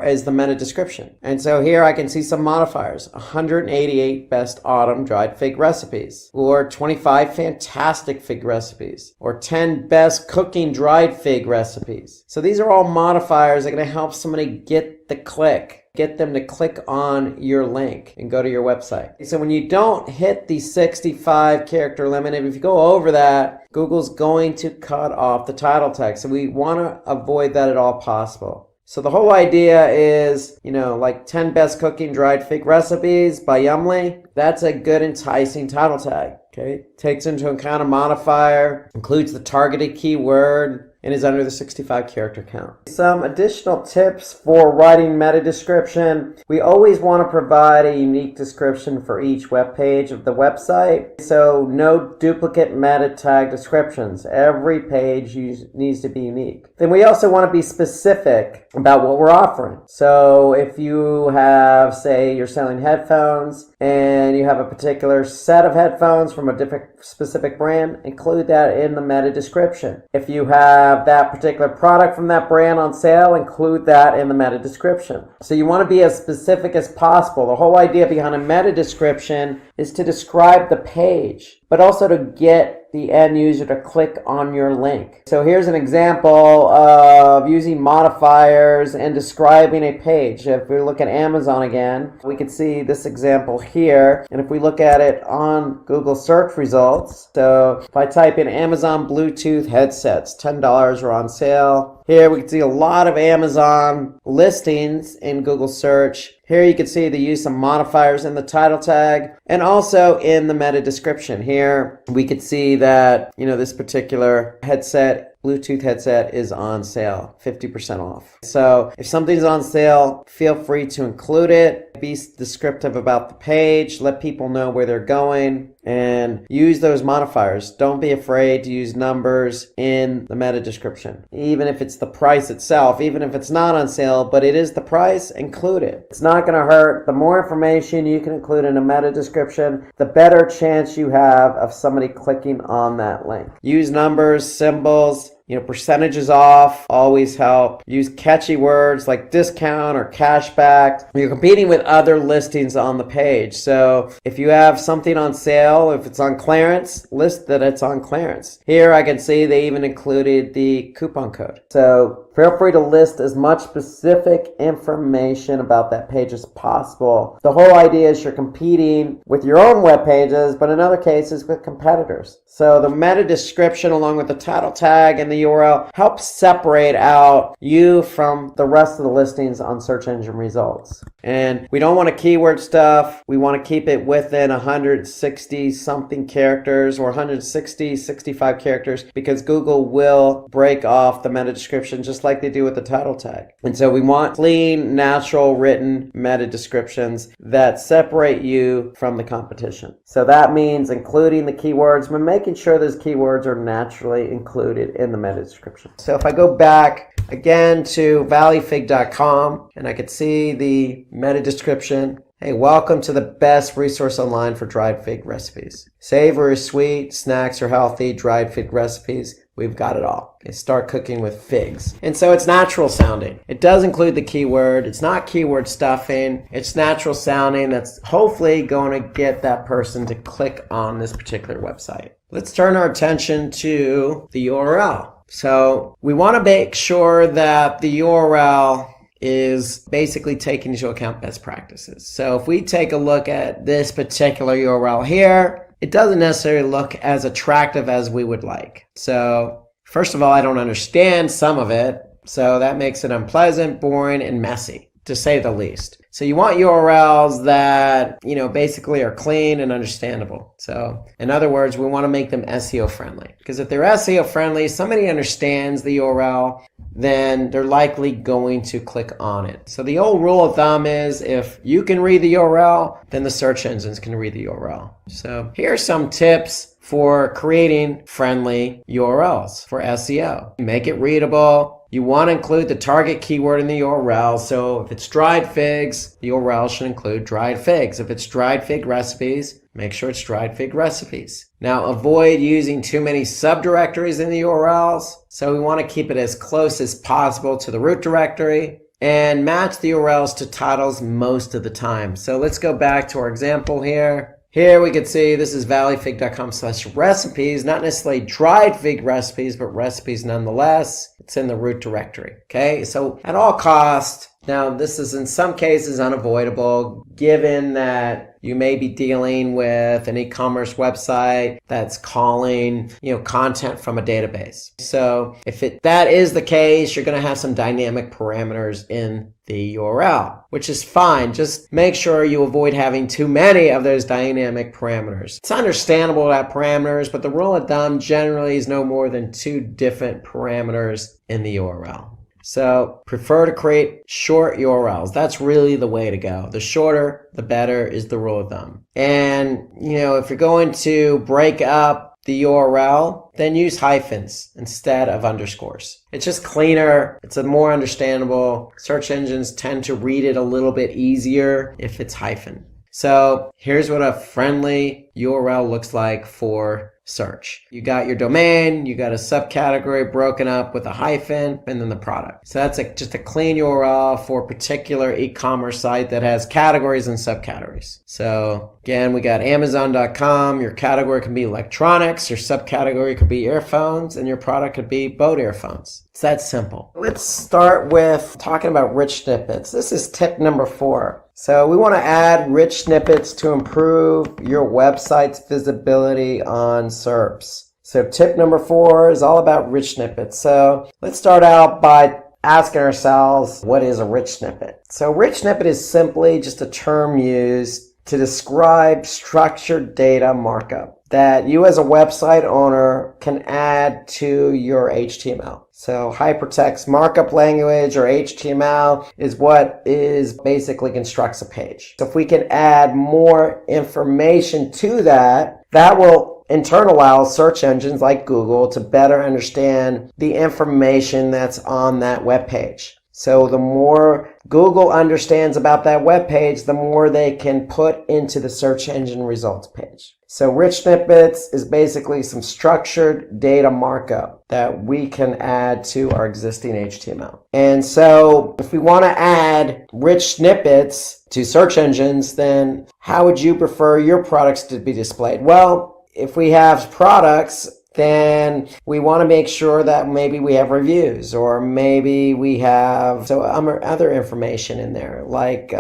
[SPEAKER 2] is the meta description. And so here I can see some modifiers. 188 best autumn dried fig recipes, or 25 fantastic fig recipes, or 10 best cooking dried fig recipes. So these are all modifiers that are going to help somebody get the click. Get them to click on your link and go to your website. So when you don't hit the 65 character limit, if you go over that, Google's going to cut off the title tag. So we want to avoid that at all possible. So the whole idea is, like 10 best cooking dried fig recipes by Yumly. That's a good enticing title tag. Okay, takes into account a modifier, includes the targeted keyword, and is under the 65 character count. Some additional tips for writing meta description. We always want to provide a unique description for each web page of the website. So no duplicate meta tag descriptions. Every page needs to be unique. Then we also want to be specific about what we're offering. So if you have, say, you're selling headphones and you have a particular set of headphones from a different specific brand, include that in the meta description. If you have that particular product from that brand on sale, include that in the meta description. So you want to be as specific as possible. The whole idea behind a meta description is to describe the page, but also to get the end user to click on your link. So here's an example of using modifiers and describing a page. If we look at Amazon again, we can see this example here. And if we look at it on Google search results, so if I type in Amazon Bluetooth headsets, $10 are on sale. Here we can see a lot of Amazon listings in Google search. Here you can see the use of modifiers in the title tag and also in the meta description. Here we could see that, this particular headset, Bluetooth headset, is on sale, 50% off. So if something's on sale, feel free to include it. Be descriptive about the page. Let people know where they're going. and use those modifiers. Don't be afraid to use numbers in the meta description. Even if it's the price itself, even if it's not on sale, but it is the price, include it. It's not going to hurt. The more information you can include in a meta description, the better chance you have of somebody clicking on that link. Use numbers, symbols, percentages off always help. Use catchy words like discount or cashback. You're competing with other listings on the page. So if you have something on sale, if it's on clearance, list that it's on clearance. Here I can see they even included the coupon code. So feel free to list as much specific information about that page as possible. The whole idea is you're competing with your own web pages, but in other cases with competitors. So the meta description along with the title tag and the URL helps separate out you from the rest of the listings on search engine results. And we don't want to keyword stuff. We want to keep it within 160 something characters or 65 characters, because Google will break off the meta description just like they do with the title tag. And so we want clean, natural, written meta descriptions that separate you from the competition. So that means including the keywords, but making sure those keywords are naturally included in the meta description. So if I go back again to valleyfig.com and I could see the meta description. Hey, welcome to the best resource online for dried fig recipes. Savory, sweet, snacks are healthy, dried fig recipes. We've got it all. Okay, start cooking with figs. And so it's natural sounding. It does include the keyword. It's not keyword stuffing. It's natural sounding. That's hopefully going to get that person to click on this particular website. Let's turn our attention to the URL. So we want to make sure that the URL is basically taking into account best practices. So if we take a look at this particular URL here, it doesn't necessarily look as attractive as we would like. So first of all, I don't understand some of it. So that makes it unpleasant, boring, and messy, to say the least. So you want URLs that, basically are clean and understandable. So in other words, we want to make them SEO friendly. Because if they're SEO friendly, somebody understands the URL, then they're likely going to click on it. So the old rule of thumb is if you can read the URL, then the search engines can read the URL. So here are some tips for creating friendly URLs for SEO. Make it readable. You want to include the target keyword in the URL. So if it's dried figs, the URL should include dried figs. If it's dried fig recipes, make sure it's dried fig recipes. Now avoid using too many subdirectories in the URLs. So we want to keep it as close as possible to the root directory and match the URLs to titles most of the time. So let's go back to our example here. Here we can see this is valleyfig.com/recipes, not necessarily dried fig recipes, but recipes nonetheless. It's in the root directory. Okay, so at all costs, now this is in some cases unavoidable given that you may be dealing with an e-commerce website that's calling, content from a database. So if that is the case, you're going to have some dynamic parameters in the URL, which is fine. Just make sure you avoid having too many of those dynamic parameters. It's understandable to have parameters, but the rule of thumb generally is no more than 2 different parameters in the URL. So prefer to create short URLs. That's really the way to go. The shorter, the better is the rule of thumb. And, if you're going to break up the URL, then use hyphens instead of underscores. It's just cleaner. It's a more understandable. Search engines tend to read it a little bit easier if it's hyphen. So here's what a friendly URL looks like for search. You got your domain, you got a subcategory broken up with a hyphen, and then the product. So that's just a clean URL for a particular e-commerce site that has categories and subcategories. So again, we got Amazon.com. Your category can be electronics, your subcategory could be earphones, and your product could be Bode earphones. It's that simple. Let's start with talking about rich snippets. This is tip number 4. So we want to add rich snippets to improve your website's visibility on SERPs. So tip number 4 is all about rich snippets. So let's start out by asking ourselves, what is a rich snippet? So rich snippet is simply just a term used to describe structured data markup that you as a website owner can add to your HTML. So hypertext markup language, or HTML, is what basically constructs a page. So if we can add more information to that, that will in turn allow search engines like Google to better understand the information that's on that web page. So the more Google understands about that web page, the more they can put into the search engine results page. So rich snippets is basically some structured data markup that we can add to our existing HTML. And so if we want to add rich snippets to search engines, then how would you prefer your products to be displayed? Well, if we have products, then we want to make sure that maybe we have reviews, or maybe we have other information in there, like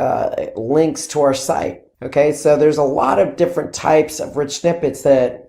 [SPEAKER 2] links to our site. Okay, so there's a lot of different types of rich snippets that,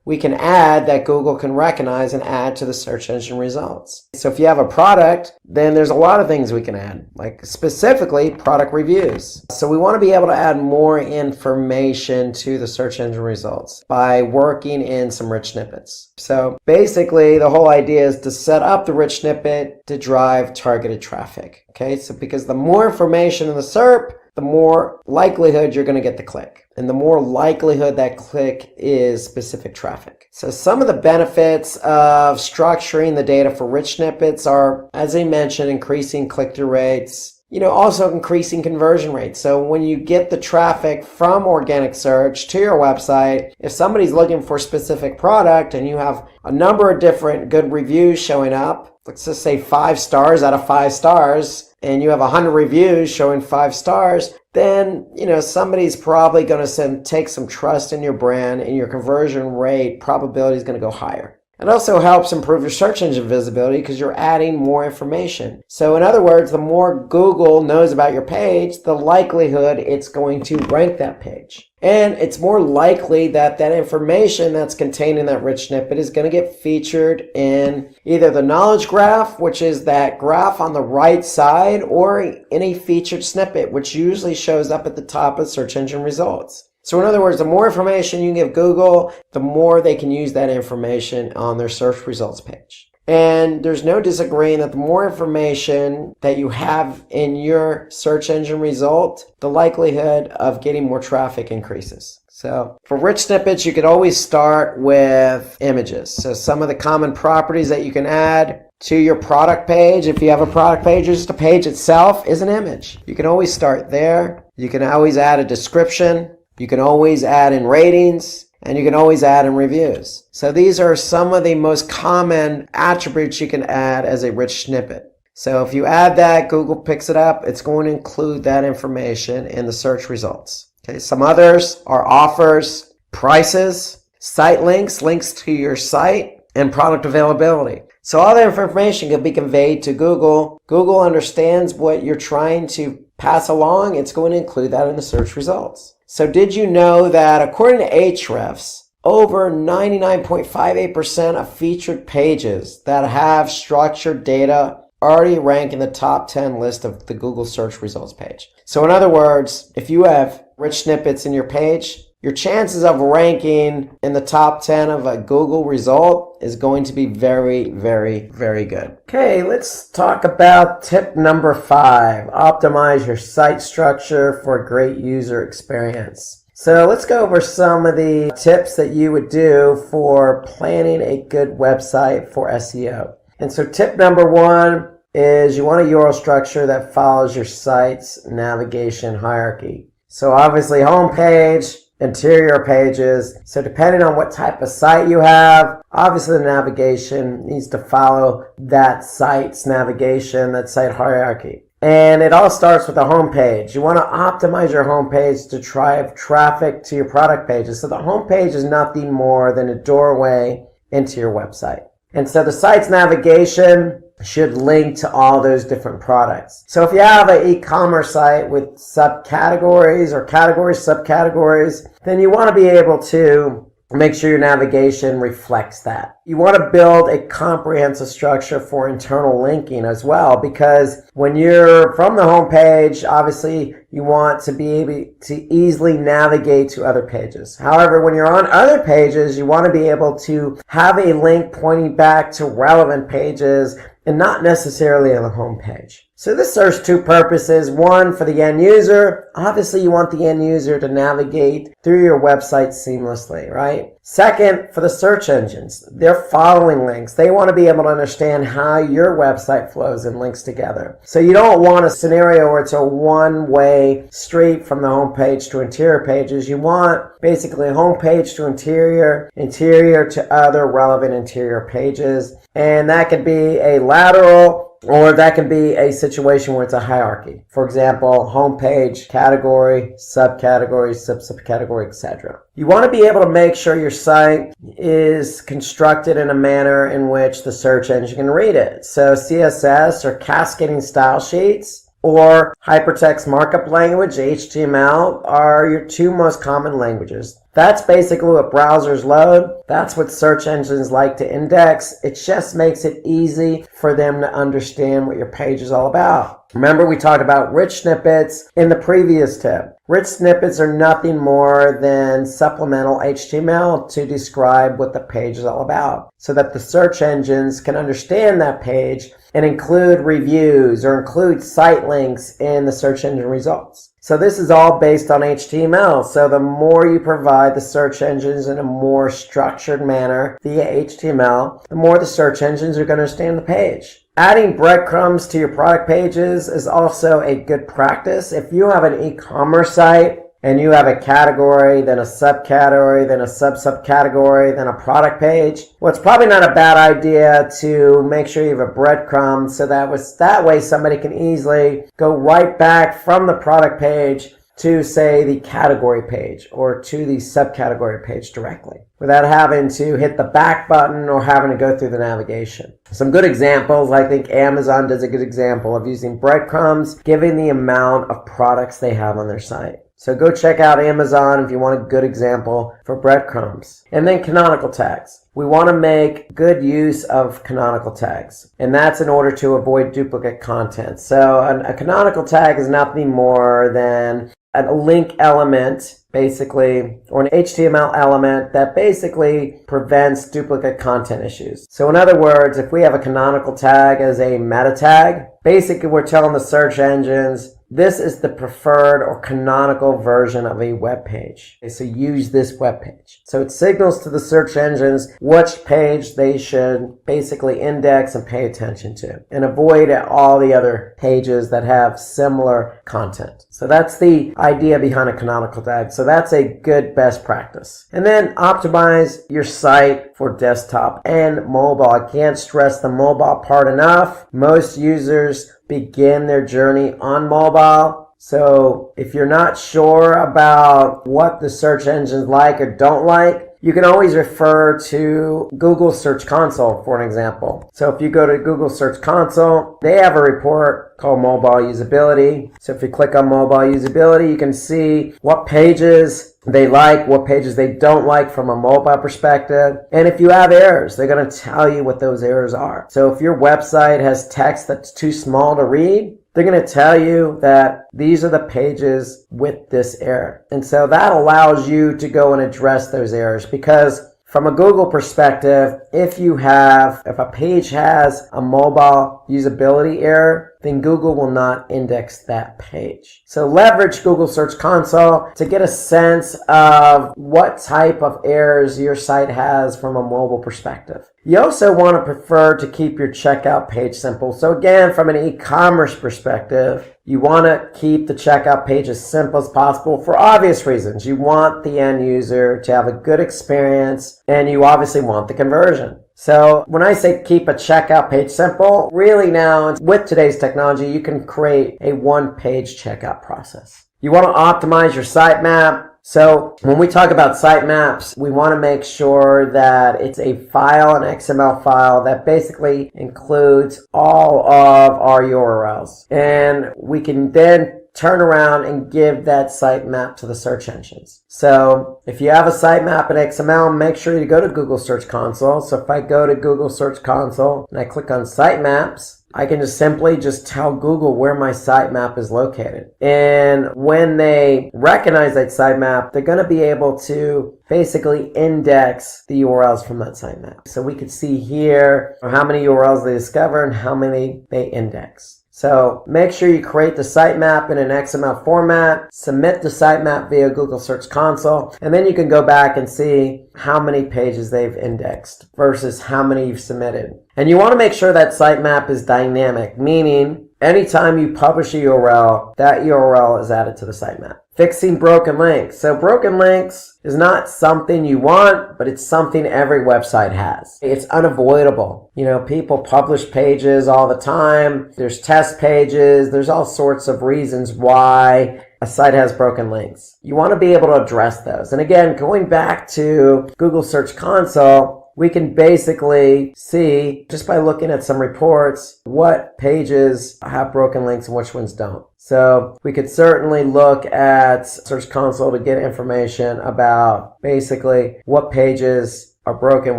[SPEAKER 2] we can add that Google can recognize and add to the search engine results. So if you have a product, then there's a lot of things we can add, like specifically product reviews. So we want to be able to add more information to the search engine results by working in some rich snippets. So basically the whole idea is to set up the rich snippet to drive targeted traffic. Okay, so because the more information in the SERP, the more likelihood you're going to get the click. And the more likelihood that click is specific traffic. So some of the benefits of structuring the data for rich snippets are, as I mentioned, increasing click-through rates, also increasing conversion rates. So when you get the traffic from organic search to your website, if somebody's looking for a specific product and you have a number of different good reviews showing up, let's just say 5 stars out of 5 stars, and you have 100 reviews showing 5 stars, then, somebody's probably going to take some trust in your brand, and your conversion rate probability is going to go higher. It also helps improve your search engine visibility because you're adding more information. So in other words, the more Google knows about your page, the likelihood it's going to rank that page. And it's more likely that that information that's contained in that rich snippet is going to get featured in either the knowledge graph, which is that graph on the right side, or in a featured snippet, which usually shows up at the top of search engine results. So in other words, the more information you give Google, the more they can use that information on their search results page. And there's no disagreeing that the more information that you have in your search engine result, the likelihood of getting more traffic increases. So for rich snippets, you could always start with images. So some of the common properties that you can add to your product page, if you have a product page, just the page itself is an image. You can always start there. You can always add a description. You can always add in ratings, and you can always add in reviews. So these are some of the most common attributes you can add as a rich snippet. So if you add that, Google picks it up. It's going to include that information in the search results. Okay, some others are offers, prices, site links, links to your site, and product availability. So all that information can be conveyed to Google. Google understands what you're trying to pass along. It's going to include that in the search results. So did you know that according to Ahrefs, over 99.58% of featured pages that have structured data already rank in the top 10 list of the Google search results page? So in other words, if you have rich snippets in your page, your chances of ranking in the top 10 of a Google result is going to be very, very, very good. Okay, let's talk about tip number 5. Optimize your site structure for a great user experience. So let's go over some of the tips that you would do for planning a good website for SEO. And so tip number 1 is you want a URL structure that follows your site's navigation hierarchy. So obviously homepage, interior pages. So depending on what type of site you have, obviously the navigation needs to follow that site's navigation, that site hierarchy. And it all starts with the homepage. You want to optimize your homepage to drive traffic to your product pages. So the homepage is nothing more than a doorway into your website. And so the site's navigation should link to all those different products. So if you have an e-commerce site with subcategories or categories, subcategories, then you want to be able to make sure your navigation reflects that. You want to build a comprehensive structure for internal linking as well, because when you're from the home page, obviously you want to be able to easily navigate to other pages. However, when you're on other pages, you want to be able to have a link pointing back to relevant pages and not necessarily on the home page. So this serves two purposes. One, for the end user. Obviously, you want the end user to navigate through your website seamlessly, right? Second, for the search engines. They're following links. They want to be able to understand how your website flows and links together. So you don't want a scenario where it's a one-way street from the home page to interior pages. You want basically home page to interior, interior to other relevant interior pages. And that could be a lateral, or that can be a situation where it's a hierarchy. For example, homepage, category, subcategory, subcategory, etc. You want to be able to make sure your site is constructed in a manner in which the search engine can read it. So CSS or cascading style sheets or hypertext markup language, HTML, are your two most common languages. That's basically what browsers load. That's what search engines like to index. It just makes it easy for them to understand what your page is all about. Remember, we talked about rich snippets in the previous tip. Rich snippets are nothing more than supplemental HTML to describe what the page is all about, so that the search engines can understand that page and include reviews or include site links in the search engine results. So this is all based on HTML. So the more you provide the search engines in a more structured manner via HTML, the more the search engines are going to understand the page. Adding breadcrumbs to your product pages is also a good practice. If you have an e-commerce site and you have a category, then a subcategory, then a sub-subcategory, then a product page, well, it's probably not a bad idea to make sure you have a breadcrumb so that way somebody can easily go right back from the product page to, say, the category page or to the subcategory page directly without having to hit the back button or having to go through the navigation. Some good examples, I think Amazon does a good example of using breadcrumbs, given the amount of products they have on their site. So go check out Amazon if you want a good example for breadcrumbs. And then canonical tags. We want to make good use of canonical tags, and that's in order to avoid duplicate content. So a canonical tag is nothing more than a link element, basically, or an HTML element that basically prevents duplicate content issues. So in other words, if we have a canonical tag as a meta tag, basically we're telling the search engines, this is the preferred or canonical version of a web page. Okay, so use this web page. So it signals to the search engines which page they should basically index and pay attention to, and avoid all the other pages that have similar content. So that's the idea behind a canonical tag. So that's a good best practice. And then optimize your site for desktop and mobile. I can't stress the mobile part enough. Most users begin their journey on mobile. So if you're not sure about what the search engines like or don't like, you can always refer to Google Search Console for an example. So if you go to Google Search Console, they have a report called Mobile Usability. So if you click on Mobile Usability, you can see what pages they like, what pages they don't like from a mobile perspective. And if you have errors, they're going to tell you what those errors are. So if your website has text that's too small to read, they're going to tell you that these are the pages with this error. And so that allows you to go and address those errors, because from a Google perspective, if a page has a mobile usability error, then Google will not index that page. So leverage Google Search Console to get a sense of what type of errors your site has from a mobile perspective. You also want to prefer to keep your checkout page simple. So again, from an e-commerce perspective, you want to keep the checkout page as simple as possible for obvious reasons. You want the end user to have a good experience, and you obviously want the conversion. So when I say keep a checkout page simple, really now with today's technology, you can create a one-page checkout process. You want to optimize your sitemap. So when we talk about sitemaps, we want to make sure that it's a file, an XML file that basically includes all of our URLs. And we can then turn around and give that sitemap to the search engines. So if you have a sitemap in XML, make sure you go to Google Search Console. So if I go to Google Search Console and I click on sitemaps, I can just simply tell Google where my sitemap is located. And when they recognize that sitemap, they're going to be able to basically index the URLs from that sitemap. So we could see here how many URLs they discover and how many they index. So make sure you create the sitemap in an XML format, submit the sitemap via Google Search Console, and then you can go back and see how many pages they've indexed versus how many you've submitted. And you want to make sure that sitemap is dynamic, meaning anytime you publish a URL, that URL is added to the sitemap. Fixing broken links. So broken links is not something you want, but it's something every website has. It's unavoidable. People publish pages all the time. There's test pages. There's all sorts of reasons why a site has broken links. You want to be able to address those. And again, going back to Google Search Console, we can basically see, just by looking at some reports, what pages have broken links and which ones don't. So we could certainly look at Search Console to get information about basically what pages are broken,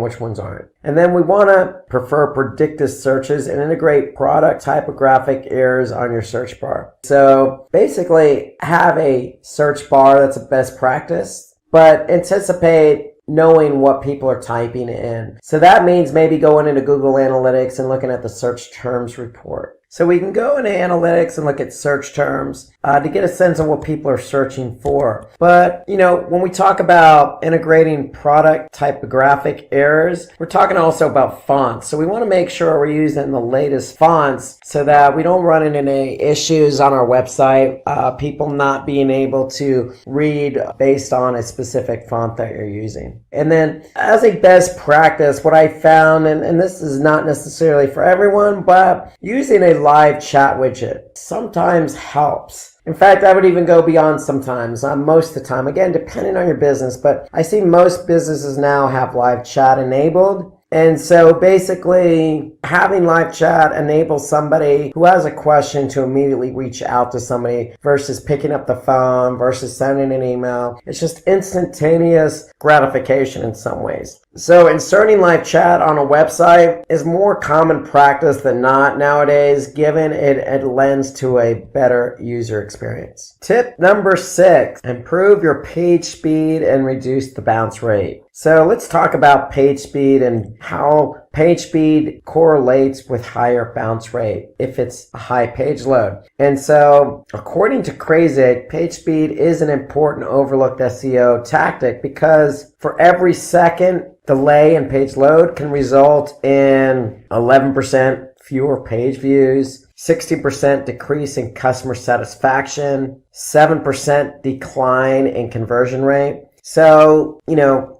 [SPEAKER 2] which ones aren't. And then we want to prefer predictive searches and integrate product typographic errors on your search bar. So basically have a search bar that's a best practice, but anticipate knowing what people are typing in. So that means maybe going into Google Analytics and looking at the search terms report. So we can go into analytics and look at search terms to get a sense of what people are searching for. But, when we talk about integrating product typographic errors, we're talking also about fonts. So we want to make sure we're using the latest fonts so that we don't run into any issues on our website, people not being able to read based on a specific font that you're using. And then as a best practice, what I found, and this is not necessarily for everyone, but using a live chat widget sometimes helps. In fact, I would even go beyond sometimes, most of the time, again, depending on your business, but I see most businesses now have live chat enabled. And so basically having live chat enables somebody who has a question to immediately reach out to somebody versus picking up the phone versus sending an email. It's just instantaneous gratification in some ways. So inserting live chat on a website is more common practice than not nowadays, given it lends to a better user experience. Tip number 6, improve your page speed and reduce the bounce rate. So let's talk about page speed and how page speed correlates with higher bounce rate if it's a high page load. And so according to Crazy, page speed is an important overlooked SEO tactic because for every second delay in page load can result in 11% fewer page views, 60% decrease in customer satisfaction, 7% decline in conversion rate. So,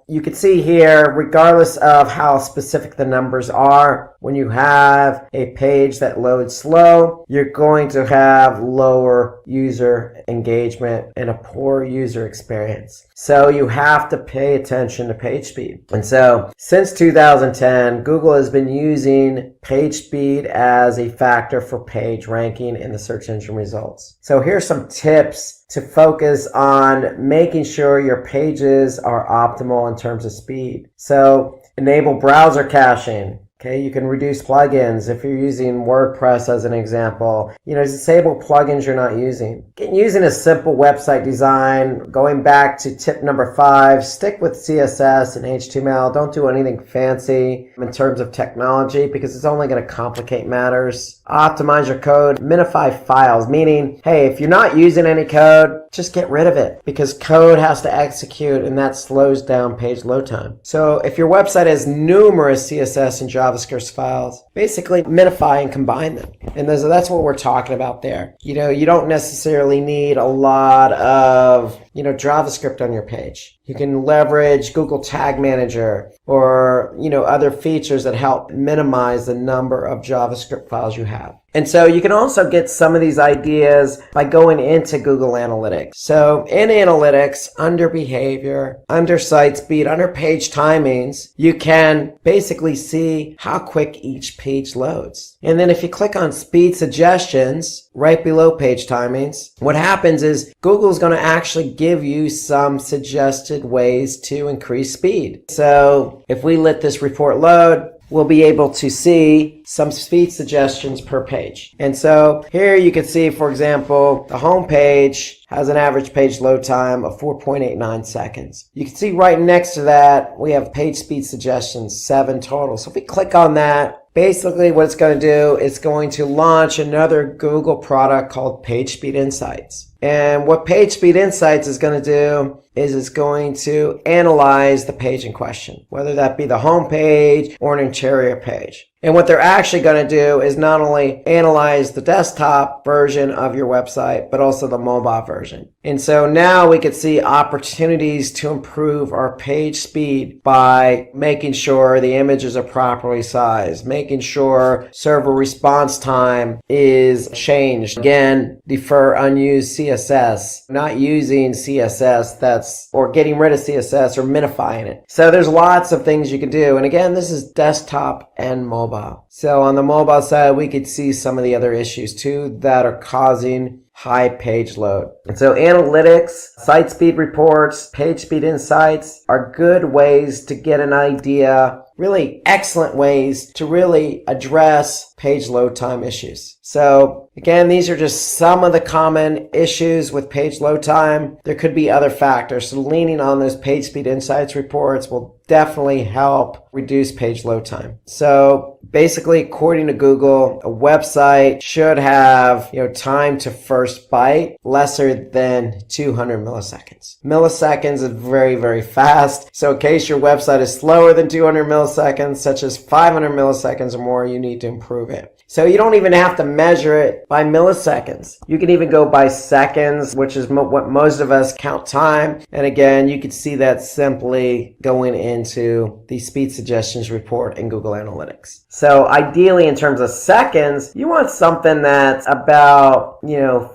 [SPEAKER 2] you can see here, regardless of how specific the numbers are, when you have a page that loads slow, you're going to have lower user engagement and a poor user experience. So you have to pay attention to page speed. And so since 2010, Google has been using page speed as a factor for page ranking in the search engine results. So here's some tips to focus on making sure your pages are optimal in terms of speed. So enable browser caching. Okay, you can reduce plugins if you're using WordPress as an example. Disable plugins you're not using. Using a simple website design, going back to tip number 5, stick with CSS and HTML. Don't do anything fancy in terms of technology because it's only going to complicate matters. Optimize your code, minify files, meaning, hey, if you're not using any code, just get rid of it because code has to execute and that slows down page load time. So if your website has numerous CSS and JavaScript files, basically minify and combine them. And that's what we're talking about there. You don't necessarily need a lot of JavaScript on your page. You can leverage Google Tag Manager or, other features that help minimize the number of JavaScript files you have. And so you can also get some of these ideas by going into Google Analytics. So in Analytics, under behavior, under site speed, under page timings, you can basically see how quick each page loads. And then if you click on speed suggestions right below page timings, what happens is Google's going to actually give you some suggested ways to increase speed. So if we let this report load, we'll be able to see some speed suggestions per page. And so here you can see, for example, the home page has an average page load time of 4.89 seconds. You can see right next to that, we have page speed suggestions, 7 total. So if we click on that, basically what it's going to do is going to launch another Google product called PageSpeed Insights. And what PageSpeed Insights is going to do is it's going to analyze the page in question, whether that be the home page or an interior page. And what they're actually going to do is not only analyze the desktop version of your website, but also the mobile version. And so now we could see opportunities to improve our page speed by making sure the images are properly sized, making sure server response time is changed. Again, defer unused CSS, not using CSS or getting rid of CSS or minifying it. So there's lots of things you can do. And again, this is desktop and mobile. So on the mobile side, we could see some of the other issues too that are causing high page load. And so analytics, site speed reports, page speed insights are good ways to get an idea, really excellent ways to really address page load time issues. So again, these are just some of the common issues with page load time. There could be other factors. So leaning on those page speed insights reports will definitely help reduce page load time. So basically, according to Google, a website should have, time to first byte lesser than 200 milliseconds. Milliseconds is very, very fast. So in case your website is slower than 200 milliseconds, such as 500 milliseconds or more, you need to improve it. So you don't even have to measure it by milliseconds. You can even go by seconds, which is what most of us count time. And again, you could see that simply going into the speed suggestions report in Google Analytics. So ideally, in terms of seconds, you want something that's about,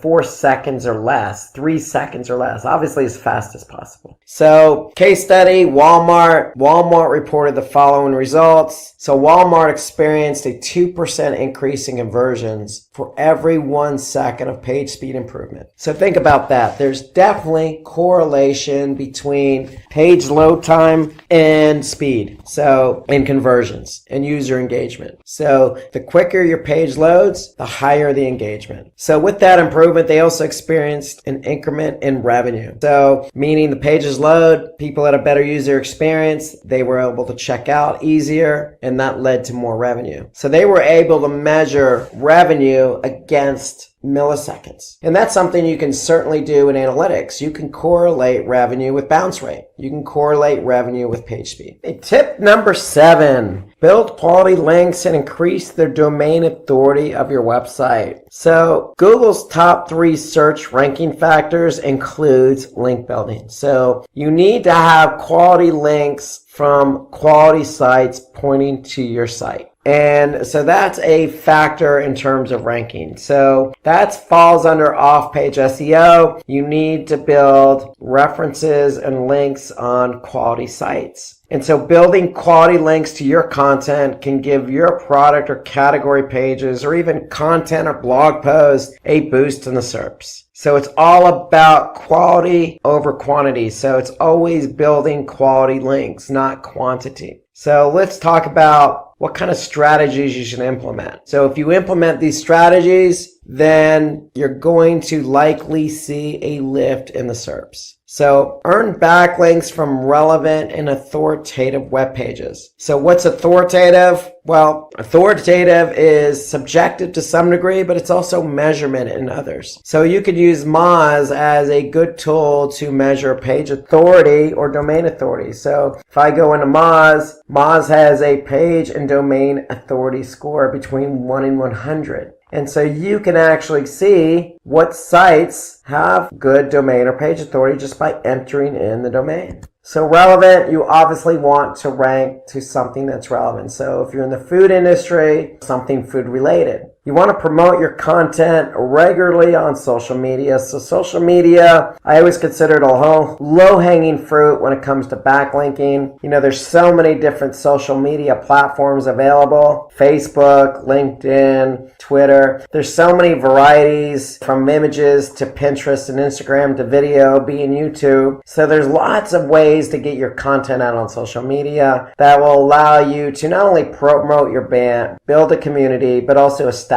[SPEAKER 2] 4 seconds or less, 3 seconds or less, obviously as fast as possible. So case study, Walmart. Walmart reported the following results. So Walmart experienced a 2% increase in conversions for every 1 second of page speed improvement. So think about that. There's definitely correlation between page load time and speed. So in conversions and user engagement. So the quicker your page loads, the higher the engagement. So with that improvement, they also experienced an increment in revenue. So meaning the pages load, people had a better user experience, they were able to check out easier, and that led to more revenue. So they were able to measure revenue against milliseconds. And that's something you can certainly do in analytics. You can correlate revenue with bounce rate. You can correlate revenue with page speed. Okay, tip number 7, build quality links and increase the domain authority of your website. So Google's top 3 search ranking factors includes link building. So you need to have quality links from quality sites pointing to your site. And so that's a factor in terms of ranking. So that falls under off-page SEO. You need to build references and links on quality sites. And so building quality links to your content can give your product or category pages or even content or blog posts a boost in the SERPs. So it's all about quality over quantity. So it's always building quality links, not quantity. So let's talk about what kind of strategies you should implement. So if you implement these strategies, then you're going to likely see a lift in the SERPs. So earn backlinks from relevant and authoritative web pages. So what's authoritative? Well, authoritative is subjective to some degree, but it's also measurement in others. So you could use Moz as a good tool to measure page authority or domain authority. So if I go into Moz has a page and domain authority score between 1 and 100. And so you can actually see what sites have good domain or page authority just by entering in the domain. So relevant, you obviously want to rank to something that's relevant. So if you're in the food industry, something food related. You want to promote your content regularly on social media. So social media, I always consider it a low-hanging fruit when it comes to backlinking. You know, there's so many different social media platforms available. Facebook, LinkedIn, Twitter. There's so many varieties from images to Pinterest and Instagram to video, being YouTube. So there's lots of ways to get your content out on social media that will allow you to not only promote your brand, build a community, but also establish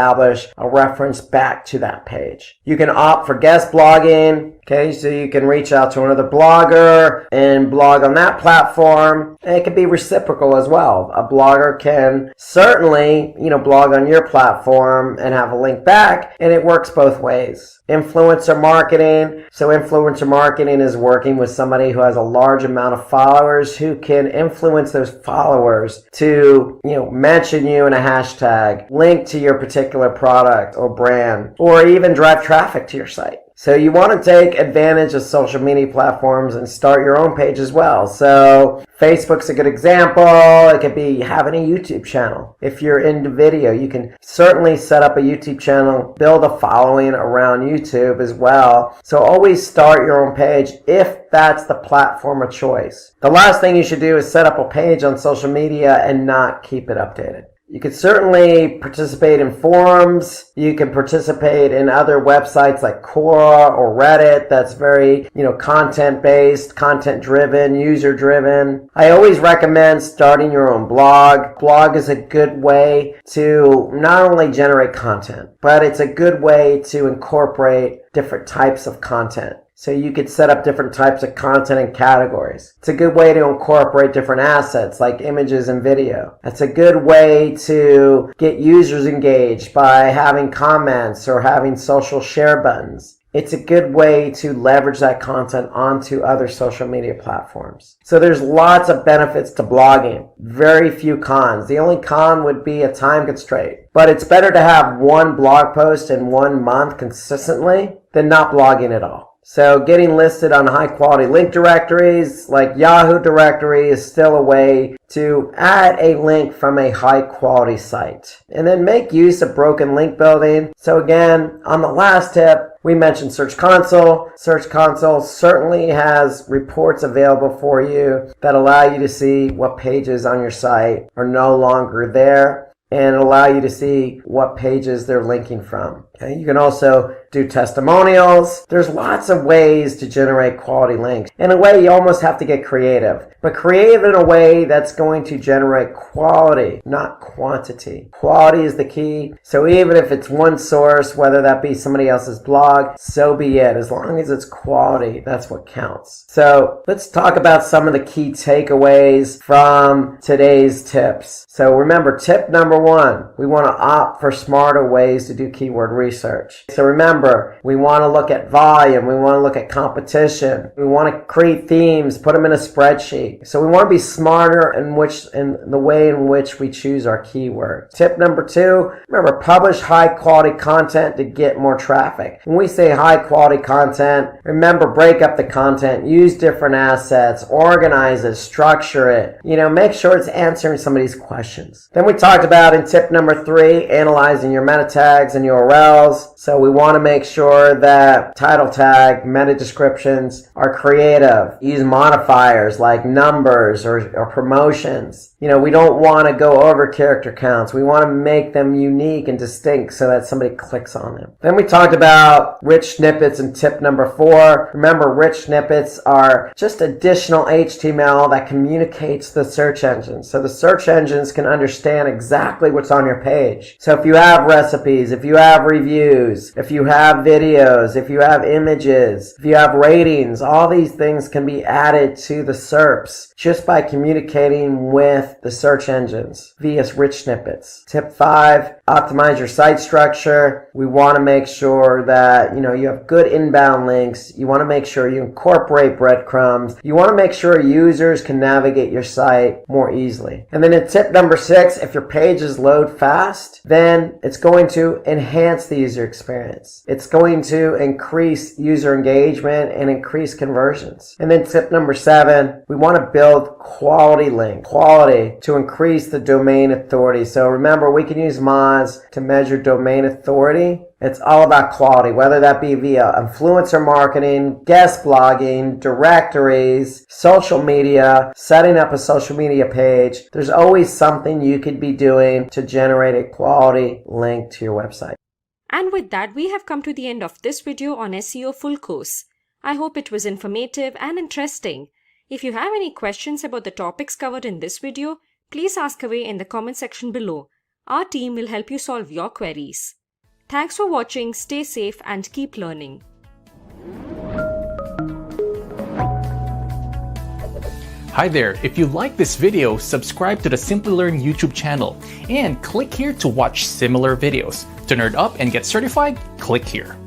[SPEAKER 2] a reference back to that page. You can opt for guest blogging. Okay, so you can reach out to another blogger and blog on that platform. And it can be reciprocal as well. A blogger can certainly, blog on your platform and have a link back, and it works both ways. Influencer marketing. So influencer marketing is working with somebody who has a large amount of followers who can influence those followers to, mention you in a hashtag, link to your particular product or brand, or even drive traffic to your site. So you want to take advantage of social media platforms and start your own page as well. So Facebook's a good example. It could be having a YouTube channel. If you're into video, you can certainly set up a YouTube channel, build a following around YouTube as well. So always start your own page if that's the platform of choice. The last thing you should do is set up a page on social media and not keep it updated. You can certainly participate in forums. You can participate in other websites like Quora or Reddit that's very, content-based, content-driven, user-driven. I always recommend starting your own blog. Blog is a good way to not only generate content, but it's a good way to incorporate different types of content. So you could set up different types of content and categories. It's a good way to incorporate different assets like images and video. It's a good way to get users engaged by having comments or having social share buttons. It's a good way to leverage that content onto other social media platforms. So there's lots of benefits to blogging. Very few cons. The only con would be a time constraint. But it's better to have one blog post in 1 month consistently than not blogging at all. So getting listed on high quality link directories like Yahoo directory is still a way to add a link from a high quality site. And then make use of broken link building. So again, on the last tip, we mentioned Search Console. Search Console certainly has reports available for you that allow you to see what pages on your site are no longer there and allow you to see what pages they're linking from. Okay? You can also do testimonials. There's lots of ways to generate quality links. In a way, you almost have to get creative, but creative in a way that's going to generate quality, not quantity. Quality is the key. So even if it's one source, whether that be somebody else's blog, so be it. As long as it's quality, that's what counts. So let's talk about some of the key takeaways from today's tips. So remember, tip number 1, we want to opt for smarter ways to do keyword research. So remember, we want to look at volume. We want to look at competition. We want to create themes, put them in a spreadsheet. So we want to be smarter in the way in which we choose our keywords. Tip number 2, remember, publish high quality content to get more traffic. When we say high quality content, remember, break up the content, use different assets, organize it, structure it. Make sure it's answering somebody's questions. Then we talked about in tip number 3, analyzing your meta tags and URLs. So we want to make sure that title tag, meta descriptions are creative. Use modifiers like numbers or promotions. We don't want to go over character counts. We want to make them unique and distinct so that somebody clicks on them. Then we talked about rich snippets in tip number 4. Remember, rich snippets are just additional HTML that communicates to the search engine. So the search engines can understand exactly what's on your page. So if you have recipes, if you have reviews, if you have have videos, if you have images, if you have ratings, all these things can be added to the SERPs just by communicating with the search engines via rich snippets. Tip 5, optimize your site structure. We want to make sure that you have good inbound links. You want to make sure you incorporate breadcrumbs. You want to make sure users can navigate your site more easily. And then in tip number 6, if your pages load fast, then it's going to enhance the user experience. It's going to increase user engagement and increase conversions. And then tip number 7, we want to build quality links, quality to increase the domain authority. So remember, we can use Moz to measure domain authority. It's all about quality, whether that be via influencer marketing, guest blogging, directories, social media, setting up a social media page. There's always something you could be doing to generate a quality link to your website.
[SPEAKER 1] And with that, we have come to the end of this video on SEO full course. I hope it was informative and interesting. If you have any questions about the topics covered in this video, please ask away in the comment section below. Our team will help you solve your queries. Thanks for watching, stay safe and keep learning.
[SPEAKER 5] Hi there, if you like this video, subscribe to the Simply Learn YouTube channel and click here to watch similar videos. To nerd up and get certified, click here.